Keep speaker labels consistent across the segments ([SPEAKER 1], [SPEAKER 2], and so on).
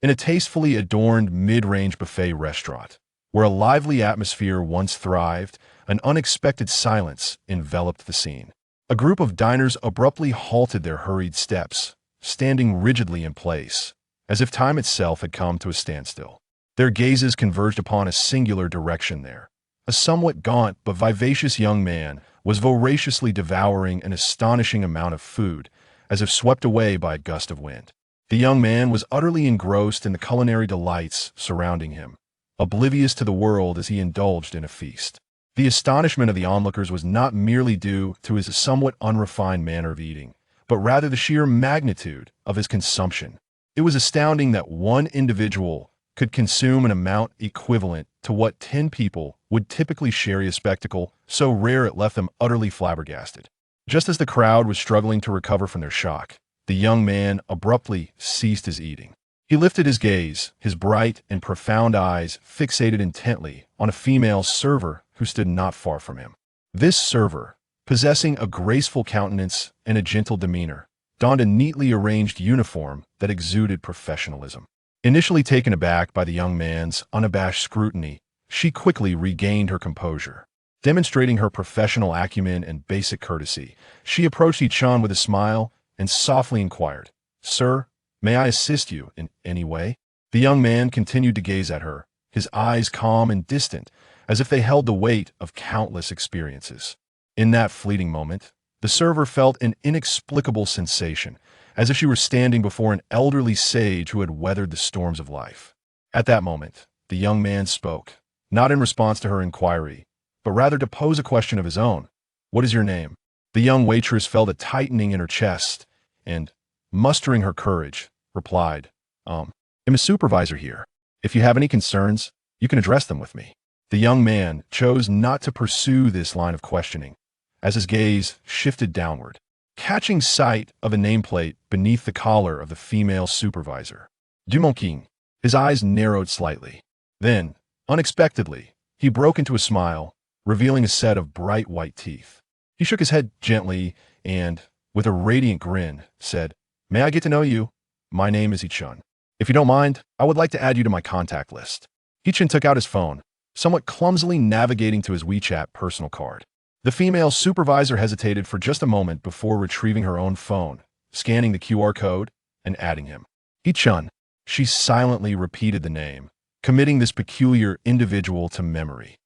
[SPEAKER 1] in a tastefully adorned mid-range buffet restaurant. Where a lively atmosphere once thrived, an unexpected silence enveloped the scene. A group of diners abruptly halted their hurried steps, standing rigidly in place, as if time itself had come to a standstill. Their gazes converged upon a singular direction there. A somewhat gaunt but vivacious young man was voraciously devouring an astonishing amount of food, as if swept away by a gust of wind. The young man was utterly engrossed in the culinary delights surrounding him, oblivious to the world as he indulged in a feast. The astonishment of the onlookers was not merely due to his somewhat unrefined manner of eating, but rather the sheer magnitude of his consumption. It was astounding that one individual could consume an amount equivalent to what 10 people would typically share, a spectacle so rare it left them utterly flabbergasted. Just as the crowd was struggling to recover from their shock, the young man abruptly ceased his eating. He lifted his gaze, his bright and profound eyes fixated intently on a female server who stood not far from him. This server, possessing a graceful countenance and a gentle demeanor, donned a neatly arranged uniform that exuded professionalism. Initially taken aback by the young man's unabashed scrutiny, she quickly regained her composure. Demonstrating her professional acumen and basic courtesy, she approached Yi-chan with a smile and softly inquired, "Sir, may I assist you in any way?" The young man continued to gaze at her, his eyes calm and distant, as if they held the weight of countless experiences. In that fleeting moment, the server felt an inexplicable sensation, as if she were standing before an elderly sage who had weathered the storms of life. At that moment, the young man spoke, not in response to her inquiry, but rather to pose a question of his own. "What is your name?" The young waitress felt a tightening in her chest and, mustering her courage, replied, I'm a supervisor here. If you have any concerns, you can address them with me." The young man chose not to pursue this line of questioning, as his gaze shifted downward, catching sight of a nameplate beneath the collar of the female supervisor. "Dumont King." His eyes narrowed slightly. Then, unexpectedly, he broke into a smile, revealing a set of bright white teeth. He shook his head gently and, with a radiant grin, said, "May I get to know you? My name is Yi-chan. If you don't mind, I would like to add you to my contact list." Yi-chan took out his phone, somewhat clumsily navigating to his WeChat personal card. The female supervisor hesitated for just a moment before retrieving her own phone, scanning the QR code, and adding him. "Yi-chan." She silently repeated the name, committing this peculiar individual to memory.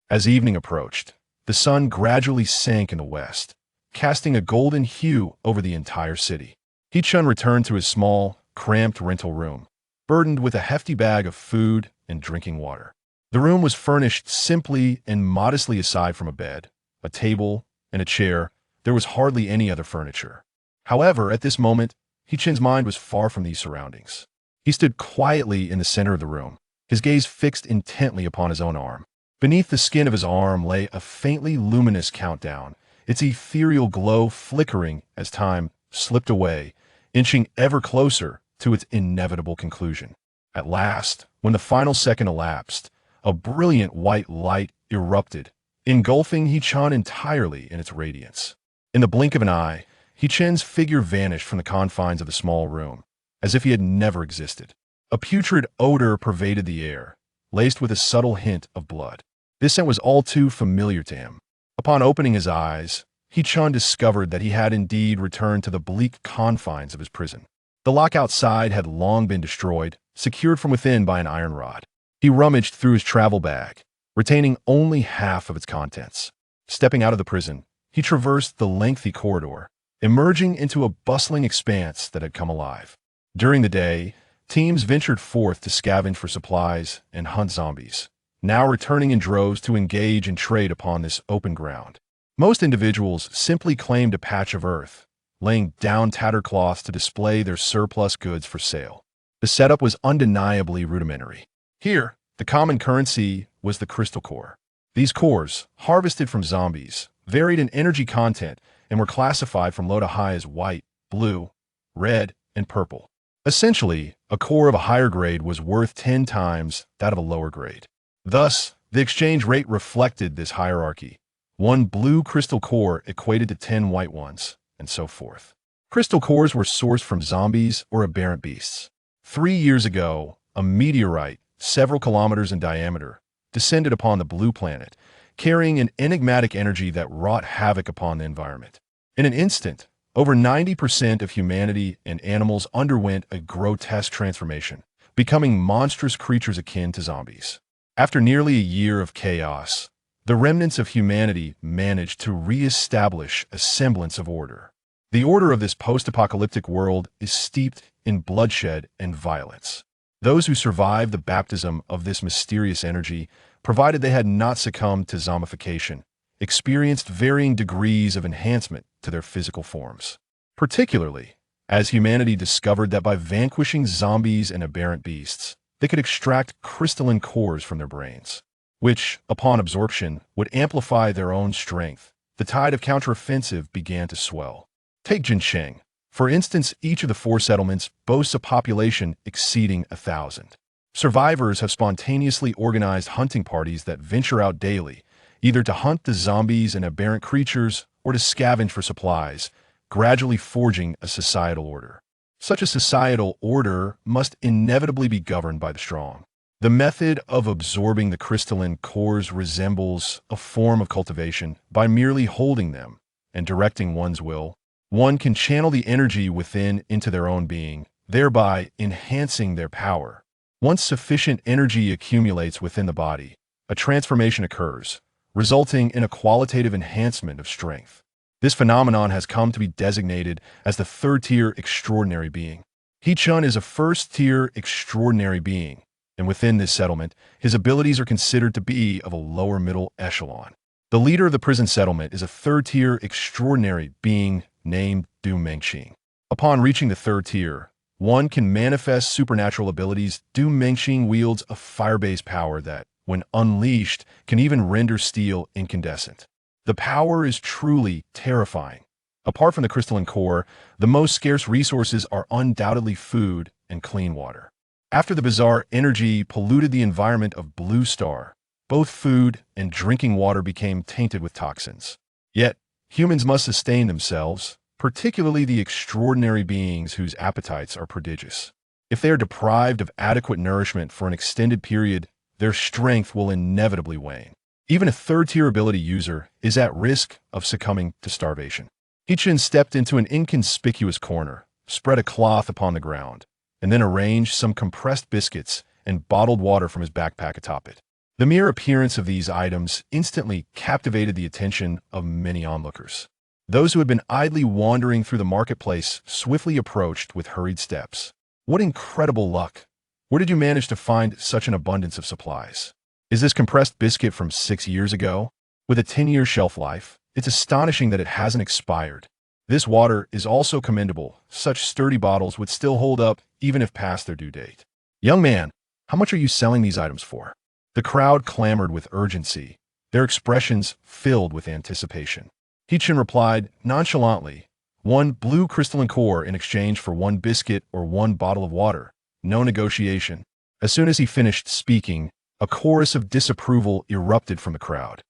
[SPEAKER 1] As evening approached, the sun gradually sank in the west, casting a golden hue over the entire city. Yi-chan returned to his small, cramped rental room, burdened with a hefty bag of food and drinking water. The room was furnished simply and modestly. Aside from a bed, a table, and a chair, there was hardly any other furniture. However, at this moment, Yi-chan's mind was far from these surroundings. He stood quietly in the center of the room, his gaze fixed intently upon his own arm. Beneath the skin of his arm lay a faintly luminous countdown, its ethereal glow flickering as time slipped away, inching ever closer to its inevitable conclusion. At last, when the final second elapsed, a brilliant white light erupted, engulfing Yi-chan entirely in its radiance. In the blink of an eye, Yi-chan's figure vanished from the confines of the small room, as if he had never existed. A putrid odor pervaded the air, laced with a subtle hint of blood. This scent was all too familiar to him. Upon opening his eyes, Yi-chan discovered that he had indeed returned to the bleak confines of his prison. The lock outside had long been destroyed, secured from within by an iron rod. He rummaged through his travel bag, retaining only half of its contents. Stepping out of the prison, he traversed the lengthy corridor, emerging into a bustling expanse that had come alive. During the day, teams ventured forth to scavenge for supplies and hunt zombies, now returning in droves to engage in trade upon this open ground. Most individuals simply claimed a patch of earth, laying down tattered cloths to display their surplus goods for sale. The setup was undeniably rudimentary. Here, the common currency was the crystal core. These cores, harvested from zombies, varied in energy content and were classified from low to high as white, blue, red, and purple. Essentially, a core of a higher grade was worth 10 times that of a lower grade. Thus, the exchange rate reflected this hierarchy. One blue crystal core equated to 10 white ones, and so forth. Crystal cores were sourced from zombies or aberrant beasts. 3 years ago, a meteorite, several kilometers in diameter, descended upon the blue planet, carrying an enigmatic energy that wrought havoc upon the environment. In an instant, over 90% of humanity and animals underwent a grotesque transformation, becoming monstrous creatures akin to zombies. After nearly a year of chaos, the remnants of humanity managed to re-establish a semblance of order. The order of this post-apocalyptic world is steeped in bloodshed and violence. Those who survived the baptism of this mysterious energy, provided they had not succumbed to zombification, experienced varying degrees of enhancement to their physical forms. Particularly, as humanity discovered that by vanquishing zombies and aberrant beasts, they could extract crystalline cores from their brains, which, upon absorption, would amplify their own strength. The tide of counteroffensive began to swell. Take Jincheng. For instance, each of the 4 settlements boasts a population exceeding 1,000. Survivors have spontaneously organized hunting parties that venture out daily, either to hunt the zombies and aberrant creatures or to scavenge for supplies, gradually forging a societal order. Such a societal order must inevitably be governed by the strong. The method of absorbing the crystalline cores resembles a form of cultivation. By merely holding them and directing one's will, one can channel the energy within into their own being, thereby enhancing their power. Once sufficient energy accumulates within the body, a transformation occurs, resulting in a qualitative enhancement of strength. This phenomenon has come to be designated as the third-tier extraordinary being. He-Chun is a first-tier extraordinary being, and within this settlement, his abilities are considered to be of a lower middle echelon. The leader of the prison settlement is a third-tier extraordinary being named Du Mengqing. Upon reaching the third tier, one can manifest supernatural abilities. Du Mengqing wields a fire-based power that, when unleashed, can even render steel incandescent. The power is truly terrifying. Apart from the crystalline core, the most scarce resources are undoubtedly food and clean water. After the bizarre energy polluted the environment of Blue Star, both food and drinking water became tainted with toxins. Yet, humans must sustain themselves, particularly the extraordinary beings whose appetites are prodigious. If they are deprived of adequate nourishment for an extended period, their strength will inevitably wane. Even a third-tier ability user is at risk of succumbing to starvation. He-Chun stepped into an inconspicuous corner, spread a cloth upon the ground, and then arranged some compressed biscuits and bottled water from his backpack atop it. The mere appearance of these items instantly captivated the attention of many onlookers. Those who had been idly wandering through the marketplace swiftly approached with hurried steps. What incredible luck! Where did you manage to find such an abundance of supplies? Is this compressed biscuit from 6 years ago? With a 10-year shelf life, it's astonishing that it hasn't expired. This water is also commendable. Such sturdy bottles would still hold up even if past their due date. Young man, how much are you selling these items for? The crowd clamored with urgency, their expressions filled with anticipation. He-Chun replied nonchalantly, 1 blue crystalline core in exchange for 1 biscuit or 1 bottle of water. No negotiation. As soon as he finished speaking, a chorus of disapproval erupted from the crowd.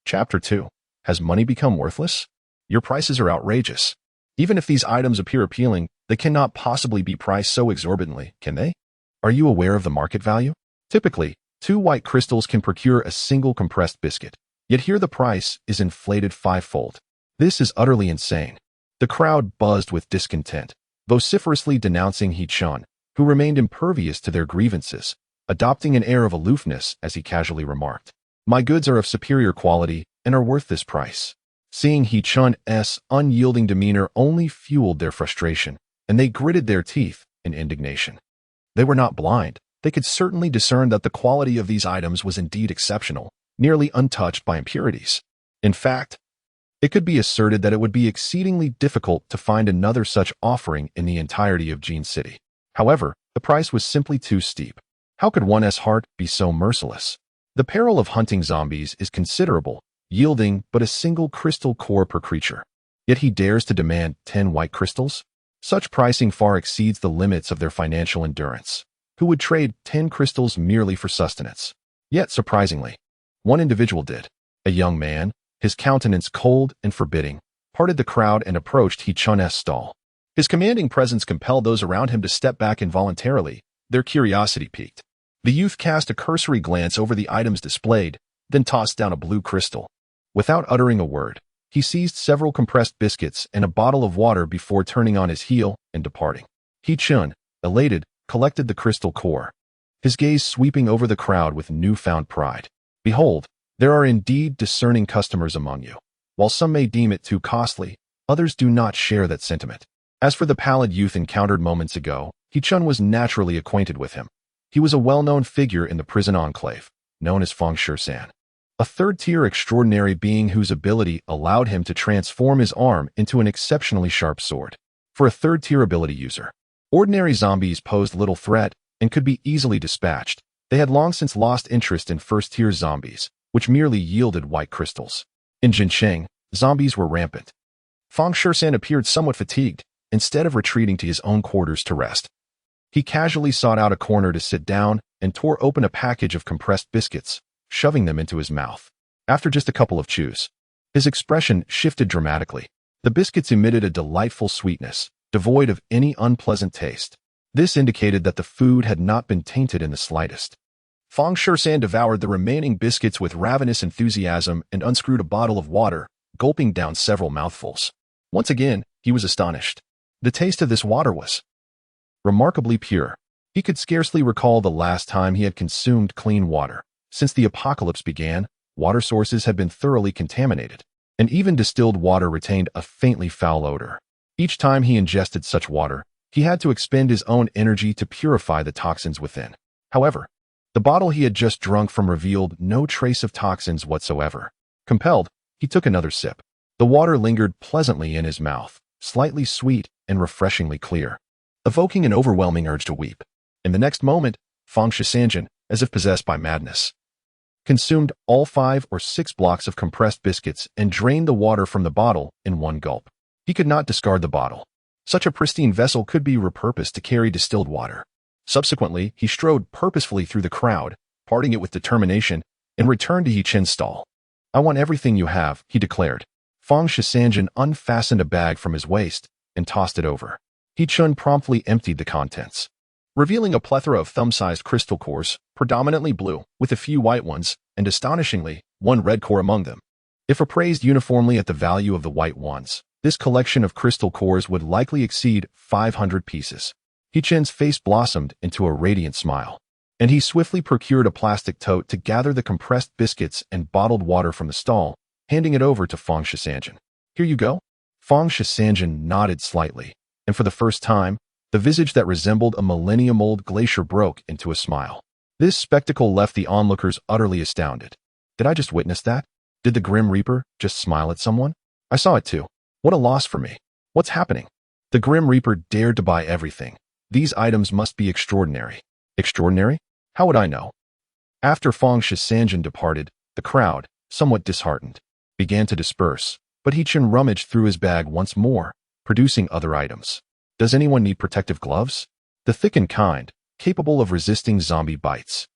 [SPEAKER 1] Chapter 2. Has money become worthless? Your prices are outrageous. Even if these items appear appealing, they cannot possibly be priced so exorbitantly, can they? Are you aware of the market value? Typically, 2 white crystals can procure a single compressed biscuit, yet here the price is inflated 5-fold. This is utterly insane. The crowd buzzed with discontent, vociferously denouncing He-Chun, who remained impervious to their grievances, adopting an air of aloofness as he casually remarked, "My goods are of superior quality and are worth this price." Seeing He-Chun's unyielding demeanor only fueled their frustration, and they gritted their teeth in indignation. They were not blind. They could certainly discern that the quality of these items was indeed exceptional, nearly untouched by impurities. In fact, it could be asserted that it would be exceedingly difficult to find another such offering in the entirety of Jean City. However, the price was simply too steep. How could one's heart be so merciless? The peril of hunting zombies is considerable, yielding but a single crystal core per creature. Yet he dares to demand 10 white crystals? Such pricing far exceeds the limits of their financial endurance. Who would trade 10 crystals merely for sustenance? Yet, surprisingly, one individual did. A young man, his countenance cold and forbidding, parted the crowd and approached He-Chun's stall. His commanding presence compelled those around him to step back involuntarily, their curiosity piqued. The youth cast a cursory glance over the items displayed, then tossed down a blue crystal. Without uttering a word, he seized several compressed biscuits and a bottle of water before turning on his heel and departing. He-chun, elated, collected the crystal core, his gaze sweeping over the crowd with newfound pride. Behold, there are indeed discerning customers among you. While some may deem it too costly, others do not share that sentiment. As for the pallid youth encountered moments ago, He-chun was naturally acquainted with him. He was a well-known figure in the prison enclave, known as Feng Shui-san, a third-tier extraordinary being whose ability allowed him to transform his arm into an exceptionally sharp sword. For a third-tier ability user, ordinary zombies posed little threat and could be easily dispatched. They had long since lost interest in first-tier zombies, which merely yielded white crystals. In Jincheng, zombies were rampant. Feng Shui-san appeared somewhat fatigued. Instead of retreating to his own quarters to rest, he casually sought out a corner to sit down and tore open a package of compressed biscuits, shoving them into his mouth. After just a couple of chews, his expression shifted dramatically. The biscuits emitted a delightful sweetness, devoid of any unpleasant taste. This indicated that the food had not been tainted in the slightest. Feng Shui-san devoured the remaining biscuits with ravenous enthusiasm and unscrewed a bottle of water, gulping down several mouthfuls. Once again, he was astonished. The taste of this water was remarkably pure. He could scarcely recall the last time he had consumed clean water. Since the apocalypse began, water sources had been thoroughly contaminated, and even distilled water retained a faintly foul odor. Each time he ingested such water, he had to expend his own energy to purify the toxins within. However, the bottle he had just drunk from revealed no trace of toxins whatsoever. Compelled, he took another sip. The water lingered pleasantly in his mouth, slightly sweet and refreshingly clear, evoking an overwhelming urge to weep. In the next moment, Feng Shui-san, as if possessed by madness, consumed all 5 or 6 blocks of compressed biscuits and drained the water from the bottle in one gulp. He could not discard the bottle. Such a pristine vessel could be repurposed to carry distilled water. Subsequently, he strode purposefully through the crowd, parting it with determination, and returned to He-chun's stall. "I want everything you have," he declared. Feng Shui-san unfastened a bag from his waist and tossed it over. He-chun promptly emptied the contents, revealing a plethora of thumb-sized crystal cores, predominantly blue, with a few white ones, and astonishingly, one red core among them. If appraised uniformly at the value of the white ones, this collection of crystal cores would likely exceed 500 pieces. He-chun's face blossomed into a radiant smile, and he swiftly procured a plastic tote to gather the compressed biscuits and bottled water from the stall, handing it over to Feng Shui-san. "Here you go." Feng Shui-san nodded slightly, and for the first time, the visage that resembled a millennium-old glacier broke into a smile. This spectacle left the onlookers utterly astounded. Did I just witness that? Did the Grim Reaper just smile at someone? I saw it too. What a loss for me. What's happening? The Grim Reaper dared to buy everything. These items must be extraordinary. Extraordinary? How would I know? After Feng Shui-san departed, the crowd, somewhat disheartened, began to disperse, but He-chun rummaged through his bag once more, producing other items. Does anyone need protective gloves? The thickened kind, capable of resisting zombie bites.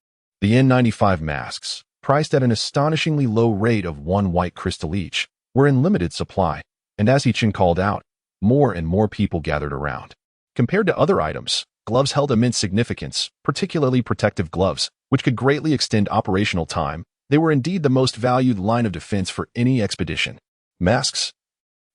[SPEAKER 1] The N95 masks, priced at an astonishingly low rate of 1 white crystal each, were in limited supply, and as He-chun called out, more and more people gathered around. Compared to other items, gloves held immense significance, particularly protective gloves, which could greatly extend operational time. They were indeed the most valued line of defense for any expedition. Masks,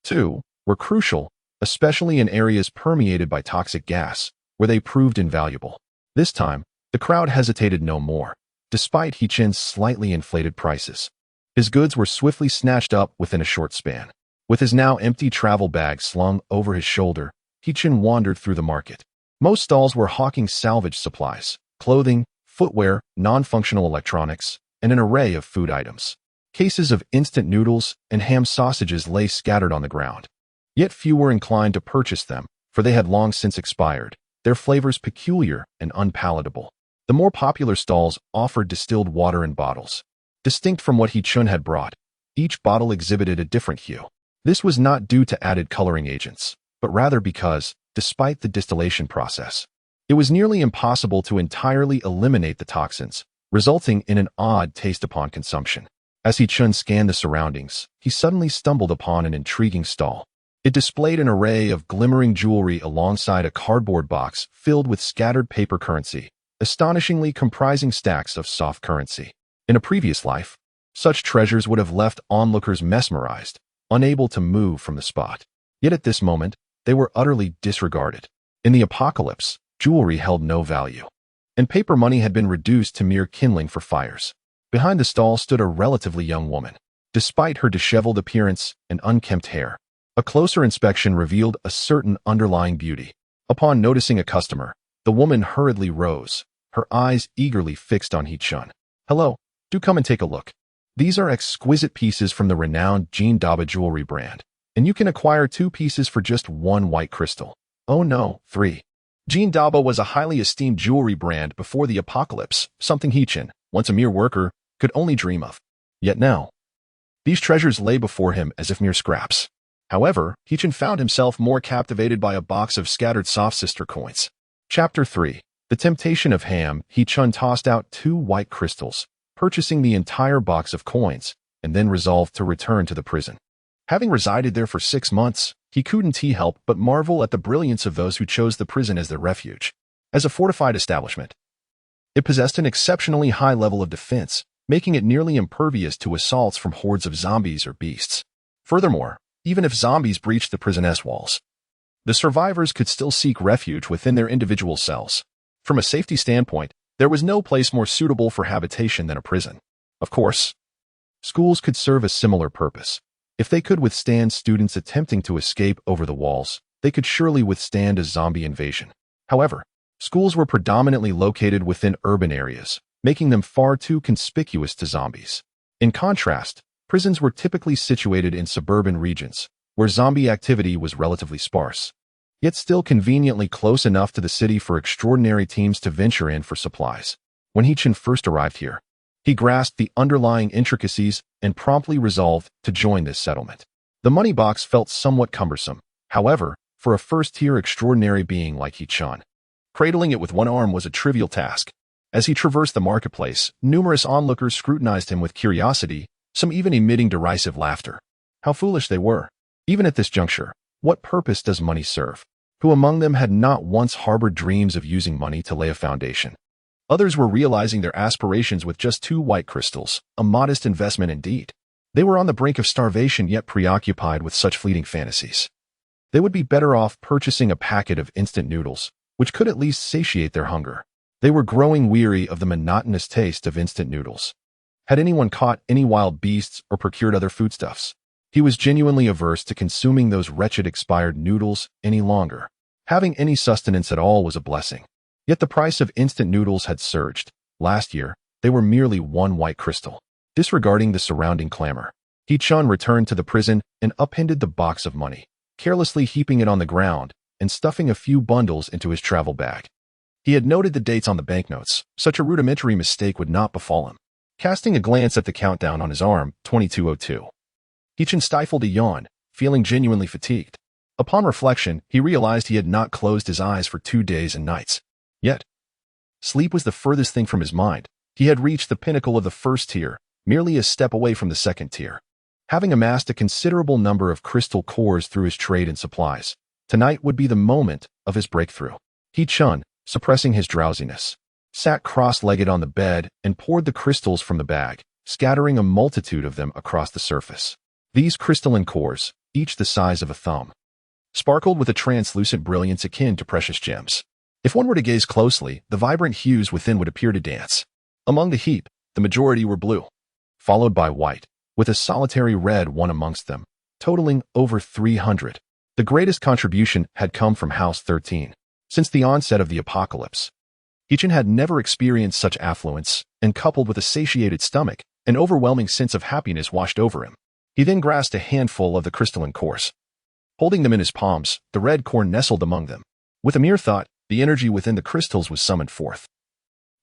[SPEAKER 1] too, were crucial, especially in areas permeated by toxic gas, where they proved invaluable. This time, the crowd hesitated no more, despite He-chun's slightly inflated prices. His goods were swiftly snatched up within a short span. With his now empty travel bag slung over his shoulder, He-chun wandered through the market. Most stalls were hawking salvage supplies, clothing, footwear, non-functional electronics, and an array of food items. Cases of instant noodles and ham sausages lay scattered on the ground. Yet few were inclined to purchase them, for they had long since expired, their flavors peculiar and unpalatable. The more popular stalls offered distilled water in bottles, distinct from what He-chun had brought. Each bottle exhibited a different hue. This was not due to added coloring agents, but rather because, despite the distillation process, it was nearly impossible to entirely eliminate the toxins, resulting in an odd taste upon consumption. As He-chun scanned the surroundings, he suddenly stumbled upon an intriguing stall. It displayed an array of glimmering jewelry alongside a cardboard box filled with scattered paper currency, astonishingly comprising stacks of soft currency. In a previous life, such treasures would have left onlookers mesmerized, unable to move from the spot. Yet at this moment, they were utterly disregarded. In the apocalypse, jewelry held no value, and paper money had been reduced to mere kindling for fires. Behind the stall stood a relatively young woman. Despite her disheveled appearance and unkempt hair, a closer inspection revealed a certain underlying beauty. Upon noticing a customer, the woman hurriedly rose, her eyes eagerly fixed on Hee-chun. "Hello, do come and take a look. These are exquisite pieces from the renowned Jean Daba jewelry brand, and you can acquire 2 pieces for just 1 white crystal. Oh no, 3. Jean Daba was a highly esteemed jewelry brand before the apocalypse, something Hee-chun, once a mere worker, could only dream of. Yet now, these treasures lay before him as if mere scraps. However, Hee-chun found himself more captivated by a box of scattered soft sister coins. Chapter 3. The Temptation of Ham. Hee-chun tossed out 2 white crystals, purchasing the entire box of coins, and then resolved to return to the prison. Having resided there for 6 months, he couldn't help but marvel at the brilliance of those who chose the prison as their refuge. As a fortified establishment, it possessed an exceptionally high level of defense, making it nearly impervious to assaults from hordes of zombies or beasts. Furthermore, even if zombies breached the prison's walls, the survivors could still seek refuge within their individual cells. From a safety standpoint, there was no place more suitable for habitation than a prison. Of course, schools could serve a similar purpose. If they could withstand students attempting to escape over the walls, they could surely withstand a zombie invasion. However, schools were predominantly located within urban areas, making them far too conspicuous to zombies. In contrast, prisons were typically situated in suburban regions, where zombie activity was relatively sparse, yet still conveniently close enough to the city for extraordinary teams to venture in for supplies. When Hee-chun first arrived here, he grasped the underlying intricacies and promptly resolved to join this settlement. The money box felt somewhat cumbersome, however, for a first-tier extraordinary being like Hee-chun. Cradling it with one arm was a trivial task. As he traversed the marketplace, numerous onlookers scrutinized him with curiosity, some even emitting derisive laughter. How foolish they were. Even at this juncture, what purpose does money serve? Who among them had not once harbored dreams of using money to lay a foundation? Others were realizing their aspirations with just 2 white crystals, a modest investment indeed. They were on the brink of starvation yet preoccupied with such fleeting fantasies. They would be better off purchasing a packet of instant noodles, which could at least satiate their hunger. They were growing weary of the monotonous taste of instant noodles. Had anyone caught any wild beasts or procured other foodstuffs? He was genuinely averse to consuming those wretched expired noodles any longer. Having any sustenance at all was a blessing. Yet the price of instant noodles had surged. Last year, they were merely 1 white crystal. Disregarding the surrounding clamor, Hee-chun returned to the prison and upended the box of money, carelessly heaping it on the ground and stuffing a few bundles into his travel bag. He had noted the dates on the banknotes. Such a rudimentary mistake would not befall him. Casting a glance at the countdown on his arm, 22:02. Hee-chun stifled a yawn, feeling genuinely fatigued. Upon reflection, he realized he had not closed his eyes for 2 days and nights. Yet, sleep was the furthest thing from his mind. He had reached the pinnacle of the first tier, merely a step away from the second tier. Having amassed a considerable number of crystal cores through his trade in supplies, tonight would be the moment of his breakthrough. Hee-chun, suppressing his drowsiness, sat cross-legged on the bed and poured the crystals from the bag, scattering a multitude of them across the surface. These crystalline cores, each the size of a thumb, sparkled with a translucent brilliance akin to precious gems. If one were to gaze closely, the vibrant hues within would appear to dance. Among the heap, the majority were blue, followed by white, with a solitary red one amongst them, totaling over 300. The greatest contribution had come from House 13. Since the onset of the apocalypse, Hee-chun had never experienced such affluence, and coupled with a satiated stomach, an overwhelming sense of happiness washed over him. He then grasped a handful of the crystalline cores. Holding them in his palms, the red core nestled among them. With a mere thought, the energy within the crystals was summoned forth,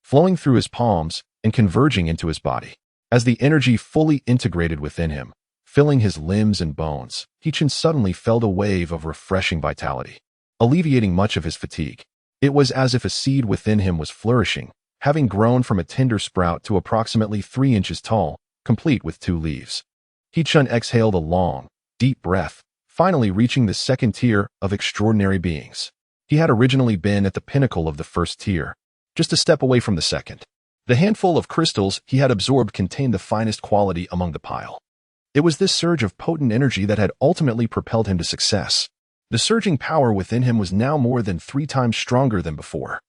[SPEAKER 1] flowing through his palms and converging into his body. As the energy fully integrated within him, filling his limbs and bones, Hee-chun suddenly felt a wave of refreshing vitality, alleviating much of his fatigue. It was as if a seed within him was flourishing, having grown from a tender sprout to approximately 3 inches tall, complete with 2 leaves. Hee-chun exhaled a long, deep breath, finally reaching the second tier of extraordinary beings. He had originally been at the pinnacle of the first tier, just a step away from the second. The handful of crystals he had absorbed contained the finest quality among the pile. It was this surge of potent energy that had ultimately propelled him to success. The surging power within him was now more than 3 times stronger than before.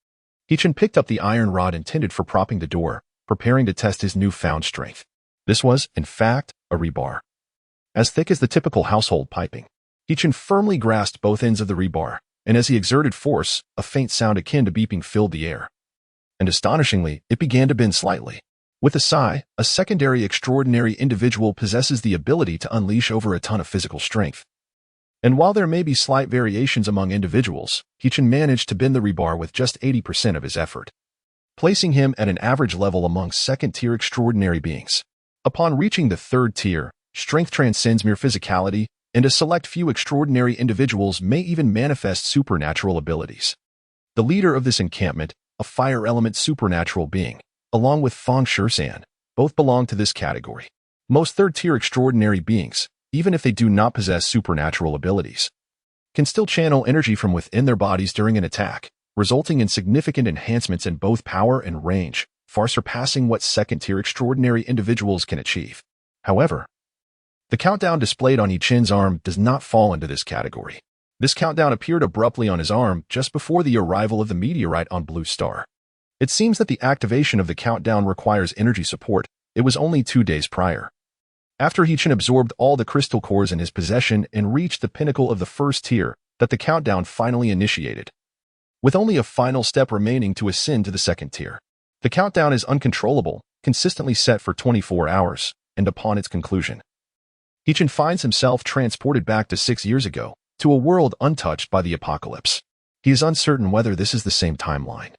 [SPEAKER 1] Hichin picked up the iron rod intended for propping the door, preparing to test his newfound strength. This was, in fact, a rebar. As thick as the typical household piping. Hichin firmly grasped both ends of the rebar, and as he exerted force, a faint sound akin to beeping filled the air. And astonishingly, it began to bend slightly. With a sigh, a secondary extraordinary individual possesses the ability to unleash over a ton of physical strength. And while there may be slight variations among individuals, Hichin managed to bend the rebar with just 80% of his effort, placing him at an average level among second-tier extraordinary beings. Upon reaching the third tier, strength transcends mere physicality, and a select few extraordinary individuals may even manifest supernatural abilities. The leader of this encampment, a fire element supernatural being, along with Feng Shusan, both belong to this category. Most third-tier extraordinary beings, even if they do not possess supernatural abilities, can still channel energy from within their bodies during an attack, resulting in significant enhancements in both power and range, far surpassing what second-tier extraordinary individuals can achieve. However, the countdown displayed on Hichin's arm does not fall into this category. This countdown appeared abruptly on his arm just before the arrival of the meteorite on Blue Star. It seems that the activation of the countdown requires energy support. It was only 2 days prior. After Hichin absorbed all the crystal cores in his possession and reached the pinnacle of the first tier, that the countdown finally initiated. With only a final step remaining to ascend to the second tier. The countdown is uncontrollable, consistently set for 24 hours, and upon its conclusion, Hichin finds himself transported back to 6 years ago, to a world untouched by the apocalypse. He is uncertain whether this is the same timeline,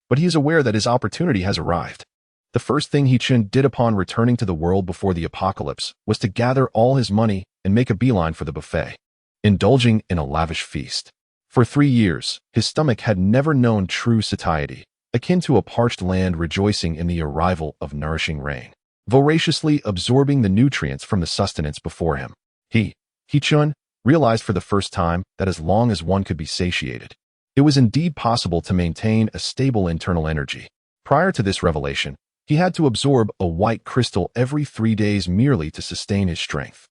[SPEAKER 1] but he is aware that his opportunity has arrived. The first thing Hichin did upon returning to the world before the apocalypse was to gather all his money and make a beeline for the buffet, indulging in a lavish feast. For 3 years, his stomach had never known true satiety, akin to a parched land rejoicing in the arrival of nourishing rain, voraciously absorbing the nutrients from the sustenance before him. Hichin, realized for the first time that as long as one could be satiated, it was indeed possible to maintain a stable internal energy. Prior to this revelation, he had to absorb a white crystal every 3 days merely to sustain his strength.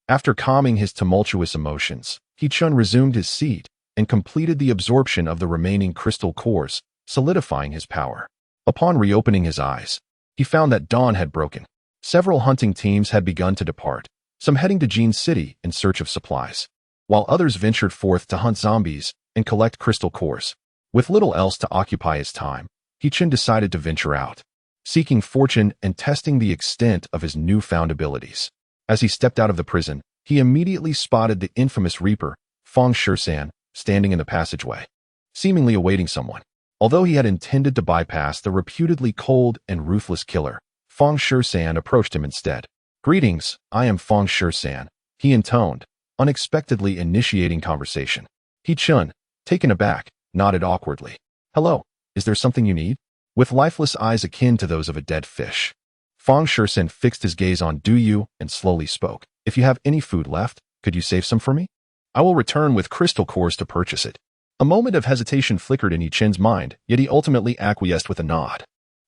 [SPEAKER 1] After calming his tumultuous emotions, Hichin resumed his seat and completed the absorption of the remaining crystal cores, solidifying his power. Upon reopening his eyes, he found that dawn had broken. Several hunting teams had begun to depart, some heading to Jean City in search of supplies, while others ventured forth to hunt zombies and collect crystal cores. With little else to occupy his time, Hichin decided to venture out, seeking fortune and testing the extent of his newfound abilities. As he stepped out of the prison, he immediately spotted the infamous Reaper, Feng Shusan, standing in the passageway, seemingly awaiting someone. Although he had intended to bypass the reputedly cold and ruthless killer, Feng Shusan approached him instead. "Greetings, I am Feng Shusan," he intoned, unexpectedly initiating conversation. Hichin, taken aback, nodded awkwardly. "Hello, is there something you need?" With lifeless eyes akin to those of a dead fish, Feng Shusan fixed his gaze on Du and slowly spoke. "If you have any food left, could you save some for me? I will return with crystal cores to purchase it." A moment of hesitation flickered in Hichin's mind, yet he ultimately acquiesced with a nod.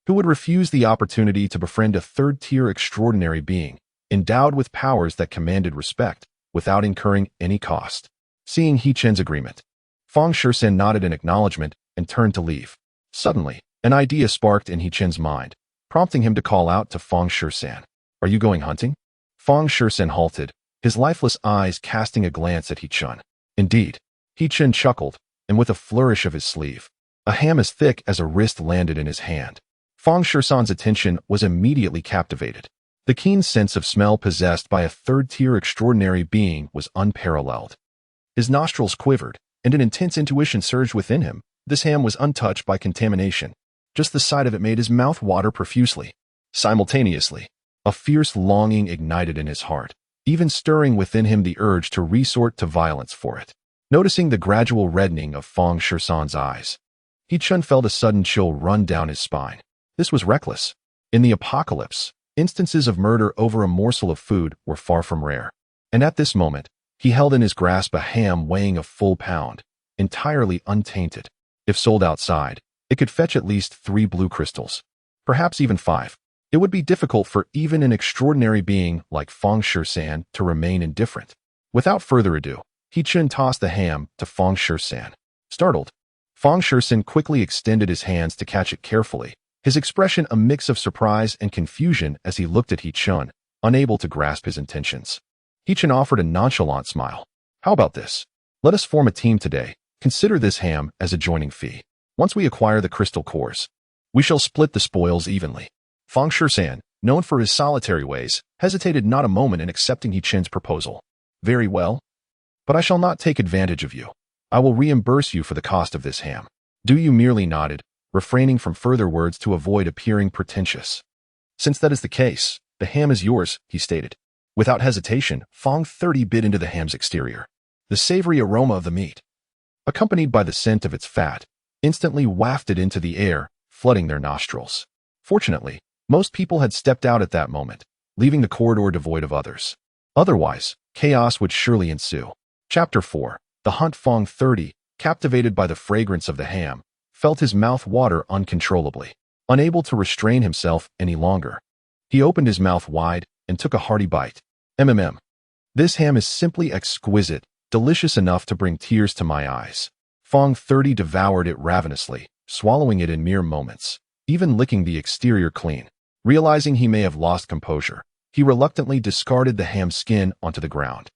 [SPEAKER 1] Who would refuse the opportunity to befriend a third-tier extraordinary being, endowed with powers that commanded respect, without incurring any cost? Seeing Hichin's agreement, Feng Shusan nodded in acknowledgement and turned to leave. Suddenly, an idea sparked in Hichin's mind, prompting him to call out to Feng Shusan. "Are you going hunting?" Feng Shusan halted, his lifeless eyes casting a glance at Hichin. "Indeed." Hichin chuckled, and with a flourish of his sleeve, a ham as thick as a wrist landed in his hand. Feng Shusan's attention was immediately captivated. The keen sense of smell possessed by a third-tier extraordinary being was unparalleled. His nostrils quivered, and an intense intuition surged within him. This ham was untouched by contamination. Just the sight of it made his mouth water profusely. Simultaneously, a fierce longing ignited in his heart, even stirring within him the urge to resort to violence for it. Noticing the gradual reddening of Feng Shusan's eyes, Hichin felt a sudden chill run down his spine. This was reckless. In the apocalypse, instances of murder over a morsel of food were far from rare. And at this moment, He held in his grasp a ham weighing a full pound, entirely untainted. If sold outside, it could fetch at least 3 blue crystals, perhaps even 5. It would be difficult for even an extraordinary being like Feng Shui-san to remain indifferent. Without further ado, He-chun tossed the ham to Feng Shui-san. Startled, Feng Shui-san quickly extended his hands to catch it carefully, his expression a mix of surprise and confusion as he looked at He-chun, unable to grasp his intentions. He-chun offered a nonchalant smile. How about this? Let us form a team today. Consider this ham as a joining fee. Once we acquire the crystal cores, we shall split the spoils evenly. Feng Shui-san, known for his solitary ways, hesitated not a moment in accepting He-chun's proposal. Very well. But I shall not take advantage of you. I will reimburse you for the cost of this ham. Du merely nodded, refraining from further words to avoid appearing pretentious. Since that is the case, the ham is yours, he stated. Without hesitation, Feng 30 bit into the ham's exterior. The savory aroma of the meat, accompanied by the scent of its fat, instantly wafted into the air, flooding their nostrils. Fortunately, most people had stepped out at that moment, leaving the corridor devoid of others. Otherwise, chaos would surely ensue. Chapter 4. The hunt. Feng 30, captivated by the fragrance of the ham, felt his mouth water uncontrollably. Unable to restrain himself any longer, he opened his mouth wide and took a hearty bite. This ham is simply exquisite, delicious enough to bring tears to my eyes. Feng 30 devoured it ravenously, swallowing it in mere moments, even licking the exterior clean. Realizing he may have lost composure, he reluctantly discarded the ham skin onto the ground.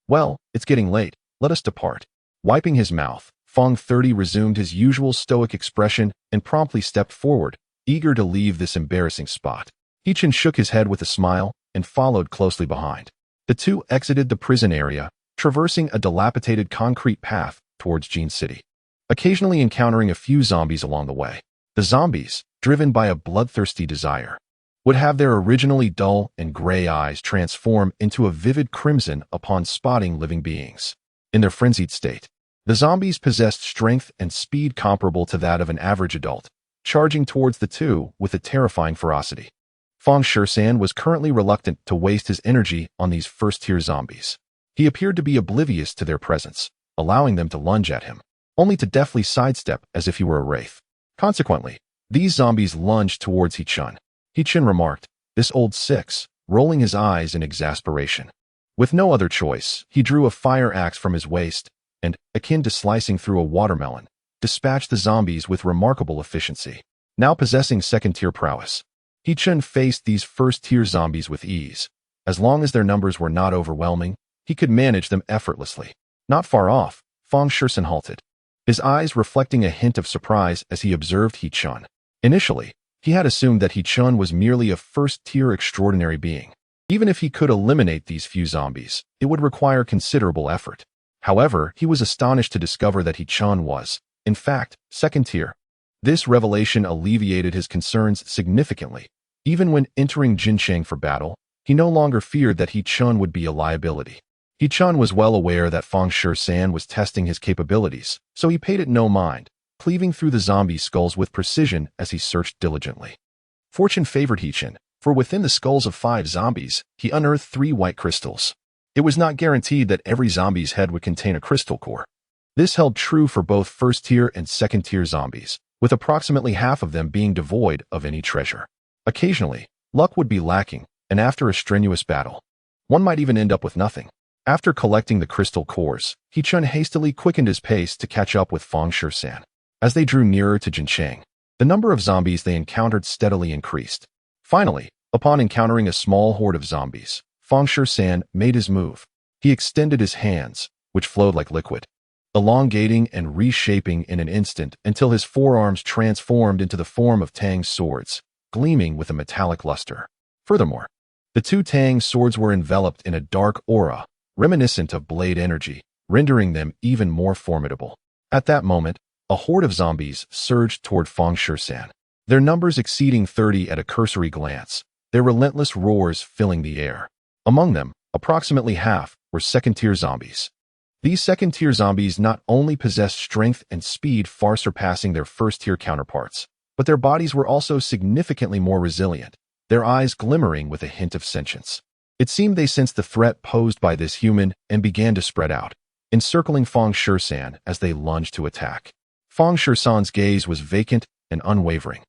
[SPEAKER 1] Well, it's getting late. Let us depart. Wiping his mouth, Feng 30 resumed his usual stoic expression and promptly stepped forward, eager to leave this embarrassing spot. He-chun shook his head with a smile and followed closely behind. The two exited the prison area, traversing a dilapidated concrete path towards Jean City, occasionally encountering a few zombies along the way. The zombies, driven by a bloodthirsty desire, would have their originally dull and gray eyes transform into a vivid crimson upon spotting living beings. In their frenzied state, the zombies possessed strength and speed comparable to that of an average adult, charging towards the two with a terrifying ferocity. Feng Shui-san was currently reluctant to waste his energy on these first-tier zombies. He appeared to be oblivious to their presence, allowing them to lunge at him, only to deftly sidestep as if he were a wraith. Consequently, these zombies lunged towards He-chun. He-chun remarked, "This old six," rolling his eyes in exasperation. With no other choice, he drew a fire axe from his waist and, akin to slicing through a watermelon, dispatched the zombies with remarkable efficiency. Now possessing second-tier prowess, He-chun faced these first-tier zombies with ease. As long as their numbers were not overwhelming, he could manage them effortlessly. Not far off, Feng Shui-san halted, his eyes reflecting a hint of surprise as he observed He-chun. Initially, he had assumed that He-chun was merely a first-tier extraordinary being. Even if he could eliminate these few zombies, it would require considerable effort. However, he was astonished to discover that He-chun was, in fact, second-tier. This revelation alleviated his concerns significantly. Even when entering Jincheng for battle, he no longer feared that He-chun would be a liability. He-chun was well aware that Feng Shui-san was testing his capabilities, so he paid it no mind, cleaving through the zombie skulls with precision as he searched diligently. Fortune favored He-chun, for within the skulls of 5 zombies, he unearthed 3 white crystals. It was not guaranteed that every zombie's head would contain a crystal core. This held true for both first-tier and second-tier zombies, with approximately half of them being devoid of any treasure. Occasionally, luck would be lacking, and after a strenuous battle, one might even end up with nothing. After collecting the crystal cores, He-chun hastily quickened his pace to catch up with Feng Shui-san. As they drew nearer to Jincheng, the number of zombies they encountered steadily increased. Finally, upon encountering a small horde of zombies, Feng Shui-san made his move. He extended his hands, which flowed like liquid, elongating and reshaping in an instant until his forearms transformed into the form of Tang's swords, gleaming with a metallic luster. Furthermore, the 2 Tang swords were enveloped in a dark aura, reminiscent of blade energy, rendering them even more formidable. At that moment, a horde of zombies surged toward Feng Shui-san, their numbers exceeding 30 at a cursory glance, their relentless roars filling the air. Among them, approximately half were second-tier zombies. These second-tier zombies not only possessed strength and speed far surpassing their first-tier counterparts, but their bodies were also significantly more resilient, their eyes glimmering with a hint of sentience. It seemed they sensed the threat posed by this human and began to spread out, encircling Fang Shisan as they lunged to attack. Fang Shisan's gaze was vacant and unwavering.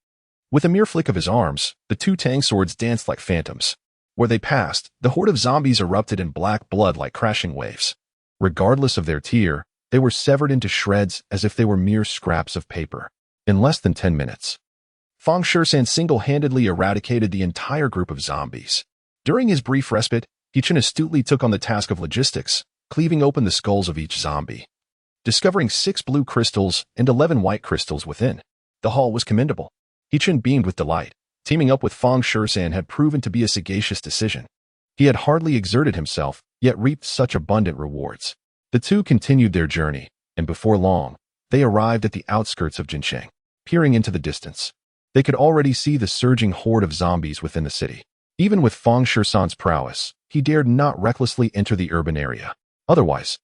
[SPEAKER 1] With a mere flick of his arms, the two tang swords danced like phantoms. Where they passed, the horde of zombies erupted in black blood like crashing waves. Regardless of their tier, they were severed into shreds as if they were mere scraps of paper. In less than 10 minutes, Fang Shisan single-handedly eradicated the entire group of zombies. During his brief respite, He-Chun astutely took on the task of logistics, cleaving open the skulls of each zombie. Discovering 6 blue crystals and 11 white crystals within, the haul was commendable. He-Chun beamed with delight. Teaming up with Fang Shisan had proven to be a sagacious decision. He had hardly exerted himself, yet reaped such abundant rewards. The two continued their journey, and before long, they arrived at the outskirts of Jincheng. Peering into the distance, they could already see the surging horde of zombies within the city. Even with Fang Shisan's prowess, he dared not recklessly enter the urban area. Otherwise,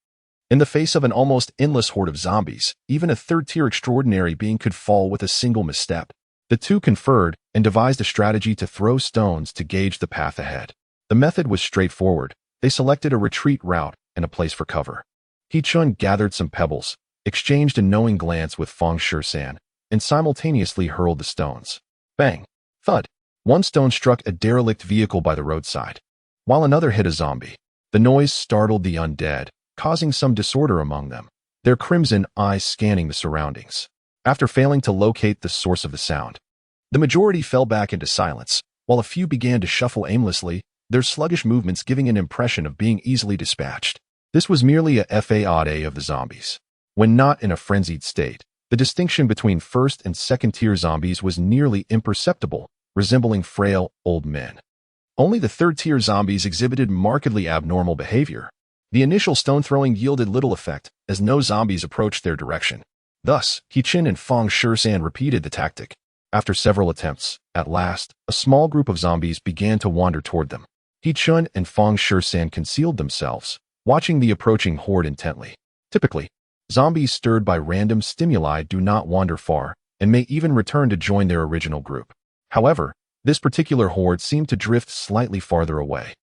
[SPEAKER 1] in the face of an almost endless horde of zombies, even a third-tier extraordinary being could fall with a single misstep. The two conferred and devised a strategy to throw stones to gauge the path ahead. The method was straightforward. They selected a retreat route and a place for cover. He-Chun gathered some pebbles, exchanged a knowing glance with Fang Shisan, and simultaneously hurled the stones. Bang! Thud! One stone struck a derelict vehicle by the roadside, while another hit a zombie. The noise startled the undead, causing some disorder among them, their crimson eyes scanning the surroundings. After failing to locate the source of the sound, the majority fell back into silence, while a few began to shuffle aimlessly, their sluggish movements giving an impression of being easily dispatched. This was merely a fade of the zombies. When not in a frenzied state, the distinction between first and second-tier zombies was nearly imperceptible, resembling frail, old men. Only the third-tier zombies exhibited markedly abnormal behavior. The initial stone-throwing yielded little effect, as no zombies approached their direction. Thus, He-Chun and Fang Shisan repeated the tactic. After several attempts, at last, a small group of zombies began to wander toward them. He-Chun and Fang Shisan concealed themselves, watching the approaching horde intently. Typically, zombies stirred by random stimuli do not wander far, and may even return to join their original group. However, this particular horde seemed to drift slightly farther away,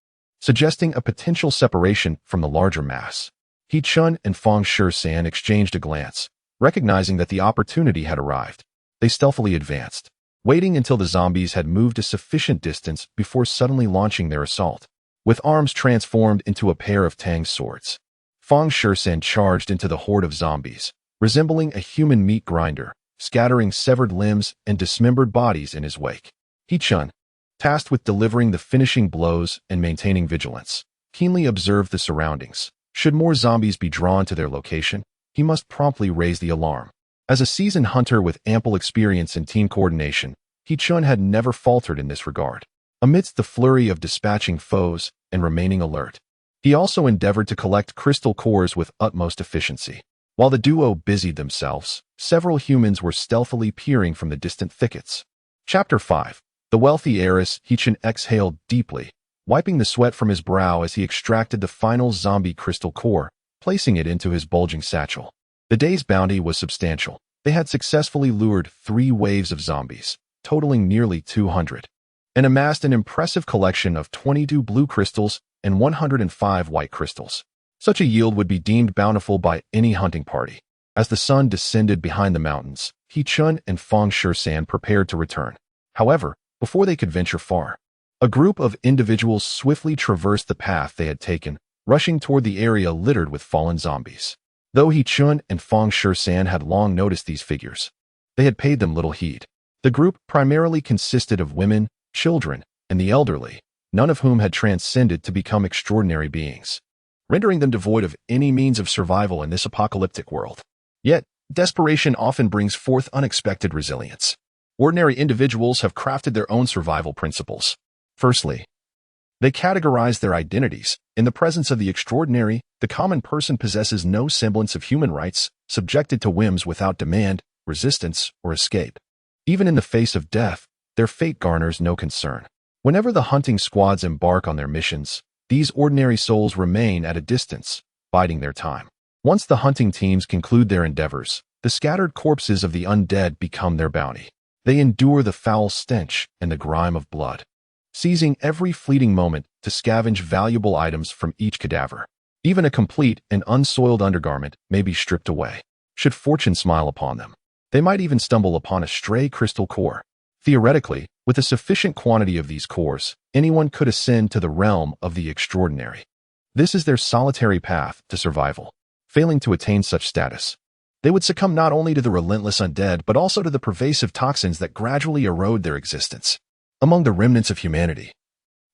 [SPEAKER 1] suggesting a potential separation from the larger mass. He-Chun and Fang Shisan exchanged a glance, recognizing that the opportunity had arrived. They stealthily advanced, waiting until the zombies had moved a sufficient distance before suddenly launching their assault. With arms transformed into a pair of tang swords, Fang Shisan charged into the horde of zombies, resembling a human meat grinder, scattering severed limbs and dismembered bodies in his wake. He-Chun, tasked with delivering the finishing blows and maintaining vigilance, keenly observed the surroundings. Should more zombies be drawn to their location, he must promptly raise the alarm. As a seasoned hunter with ample experience in team coordination, He-Chun had never faltered in this regard. Amidst the flurry of dispatching foes and remaining alert, he also endeavored to collect crystal cores with utmost efficiency. While the duo busied themselves, several humans were stealthily peering from the distant thickets. Chapter 5. The wealthy heiress. He-Chun exhaled deeply, wiping the sweat from his brow as he extracted the final zombie crystal core, placing it into his bulging satchel. The day's bounty was substantial. They had successfully lured 3 waves of zombies, totaling nearly 200, and amassed an impressive collection of 22 blue crystals and 105 white crystals. Such a yield would be deemed bountiful by any hunting party. As the sun descended behind the mountains, He-Chun and Fang Shisan prepared to return. However, before they could venture far, a group of individuals swiftly traversed the path they had taken, rushing toward the area littered with fallen zombies. Though He-Chun and Fang Shisan had long noticed these figures, they had paid them little heed. The group primarily consisted of women, children, and the elderly, none of whom had transcended to become extraordinary beings, rendering them devoid of any means of survival in this apocalyptic world. Yet, desperation often brings forth unexpected resilience. Ordinary individuals have crafted their own survival principles. Firstly, they categorize their identities. In the presence of the extraordinary, the common person possesses no semblance of human rights, subjected to whims without demand, resistance, or escape. Even in the face of death, their fate garners no concern. Whenever the hunting squads embark on their missions, these ordinary souls remain at a distance, biding their time. Once the hunting teams conclude their endeavors, the scattered corpses of the undead become their bounty. They endure the foul stench and the grime of blood, seizing every fleeting moment to scavenge valuable items from each cadaver. Even a complete and unsoiled undergarment may be stripped away. Should fortune smile upon them, they might even stumble upon a stray crystal core. Theoretically, with a sufficient quantity of these cores, anyone could ascend to the realm of the extraordinary. This is their solitary path to survival. Failing to attain such status, they would succumb not only to the relentless undead but also to the pervasive toxins that gradually erode their existence. Among the remnants of humanity,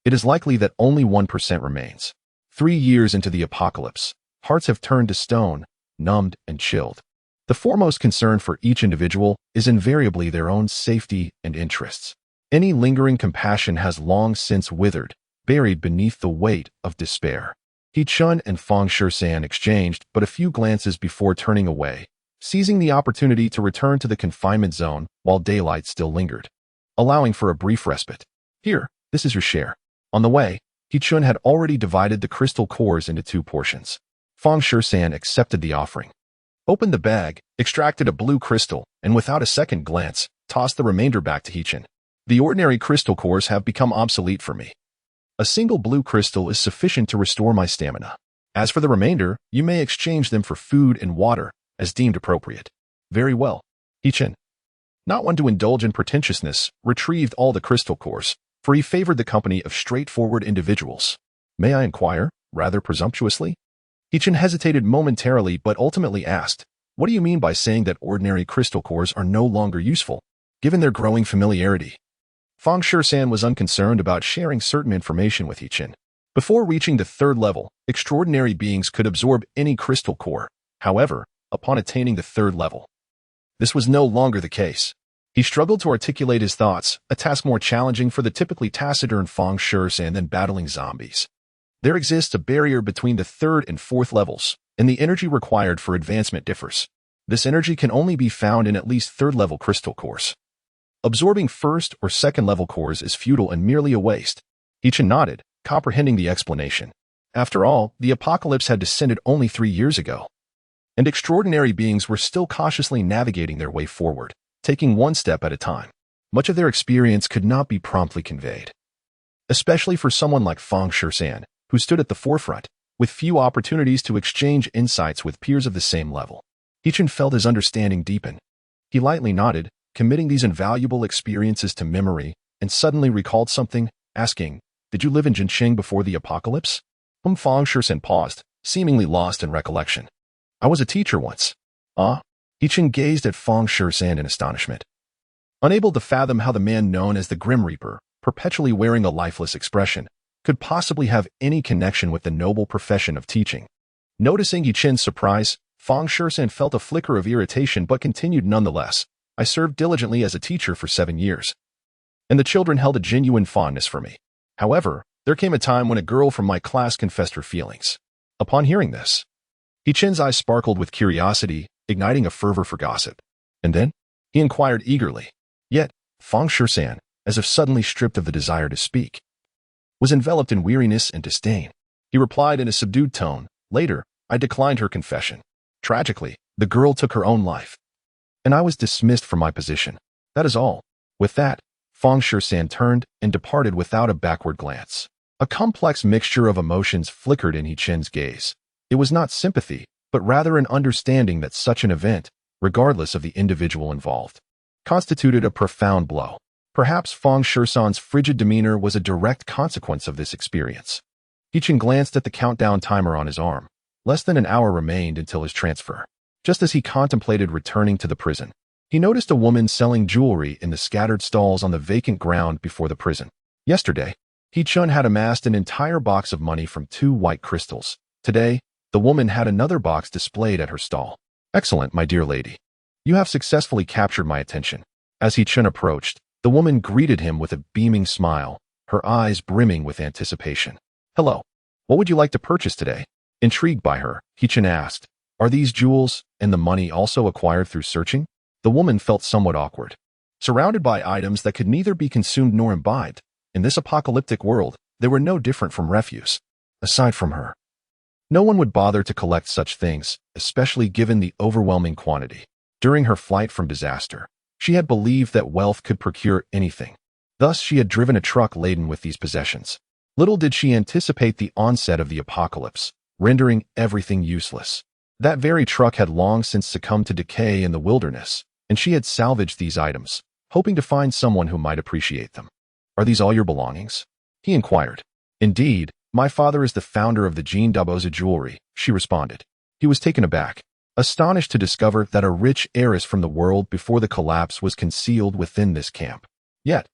[SPEAKER 1] it is likely that only 1% remains. 3 years into the apocalypse, hearts have turned to stone, numbed and chilled. The foremost concern for each individual is invariably their own safety and interests. Any lingering compassion has long since withered, buried beneath the weight of despair. He-chun and Feng Shusan exchanged but a few glances before turning away, seizing the opportunity to return to the confinement zone while daylight still lingered, allowing for a brief respite. Here, this is your share. On the way, He-chun had already divided the crystal cores into 2 portions. Feng Shusan accepted the offering, opened the bag, extracted a blue crystal, and without a second glance, tossed the remainder back to He-chun. The ordinary crystal cores have become obsolete for me. A single blue crystal is sufficient to restore my stamina. As for the remainder, you may exchange them for food and water, as deemed appropriate. Very well. He-chun, not one to indulge in pretentiousness, retrieved all the crystal cores, for he favored the company of straightforward individuals. May I inquire, rather presumptuously? He-chun hesitated momentarily but ultimately asked, what do you mean by saying that ordinary crystal cores are no longer useful, given their growing familiarity? Feng Shusan was unconcerned about sharing certain information with He-chun. Before reaching the 3rd level, extraordinary beings could absorb any crystal core. However, upon attaining the 3rd level, this was no longer the case. He struggled to articulate his thoughts, a task more challenging for the typically taciturn Feng Shusan than battling zombies. There exists a barrier between the 3rd and 4th levels, and the energy required for advancement differs. This energy can only be found in at least 3rd-level crystal cores. Absorbing 1st or 2nd-level cores is futile and merely a waste. He-chun nodded, comprehending the explanation. After all, the apocalypse had descended only 3 years ago, and extraordinary beings were still cautiously navigating their way forward, taking one step at a time. Much of their experience could not be promptly conveyed, especially for someone like Feng Shusan, who stood at the forefront, with few opportunities to exchange insights with peers of the same level. He-chun felt his understanding deepen. He lightly nodded, committing these invaluable experiences to memory, and suddenly recalled something, asking, did you live in Jinqing before the apocalypse? Feng Shusan paused, seemingly lost in recollection. I was a teacher once. Ah? He-chun gazed at Feng Shusan in astonishment, unable to fathom how the man known as the Grim Reaper, perpetually wearing a lifeless expression, could possibly have any connection with the noble profession of teaching. Noticing He-chun's surprise, Feng Shusan felt a flicker of irritation but continued nonetheless. I served diligently as a teacher for 7 years, and the children held a genuine fondness for me. However, there came a time when a girl from my class confessed her feelings. Upon hearing this, He-chun's eyes sparkled with curiosity, igniting a fervor for gossip. And then, he inquired eagerly. Yet, Feng Shusan, as if suddenly stripped of the desire to speak, was enveloped in weariness and disdain. He replied in a subdued tone, later, I declined her confession. Tragically, the girl took her own life, and I was dismissed from my position. That is all. With that, Feng Shusan turned and departed without a backward glance. A complex mixture of emotions flickered in He-chun's gaze. It was not sympathy, but rather an understanding that such an event, regardless of the individual involved, constituted a profound blow. Perhaps Feng Shusan's frigid demeanor was a direct consequence of this experience. He-chun glanced at the countdown timer on his arm. Less than an hour remained until his transfer. Just as he contemplated returning to the prison, he noticed a woman selling jewelry in the scattered stalls on the vacant ground before the prison. Yesterday, He-chun had amassed an entire box of money from 2 white crystals. Today, the woman had another box displayed at her stall. Excellent, my dear lady. You have successfully captured my attention. As He-chun approached, the woman greeted him with a beaming smile, her eyes brimming with anticipation. Hello. What would you like to purchase today? Intrigued by her, He-chun asked, are these jewels and the money also acquired through searching? The woman felt somewhat awkward. Surrounded by items that could neither be consumed nor imbibed, in this apocalyptic world, they were no different from refuse. Aside from her, no one would bother to collect such things, especially given the overwhelming quantity. During her flight from disaster, she had believed that wealth could procure anything. Thus, she had driven a truck laden with these possessions. Little did she anticipate the onset of the apocalypse, rendering everything useless. That very truck had long since succumbed to decay in the wilderness, and she had salvaged these items, hoping to find someone who might appreciate them. "Are these all your belongings?" he inquired. "Indeed, my father is the founder of the Jean Daboza jewelry," she responded. He was taken aback, astonished to discover that a rich heiress from the world before the collapse was concealed within this camp. Yet,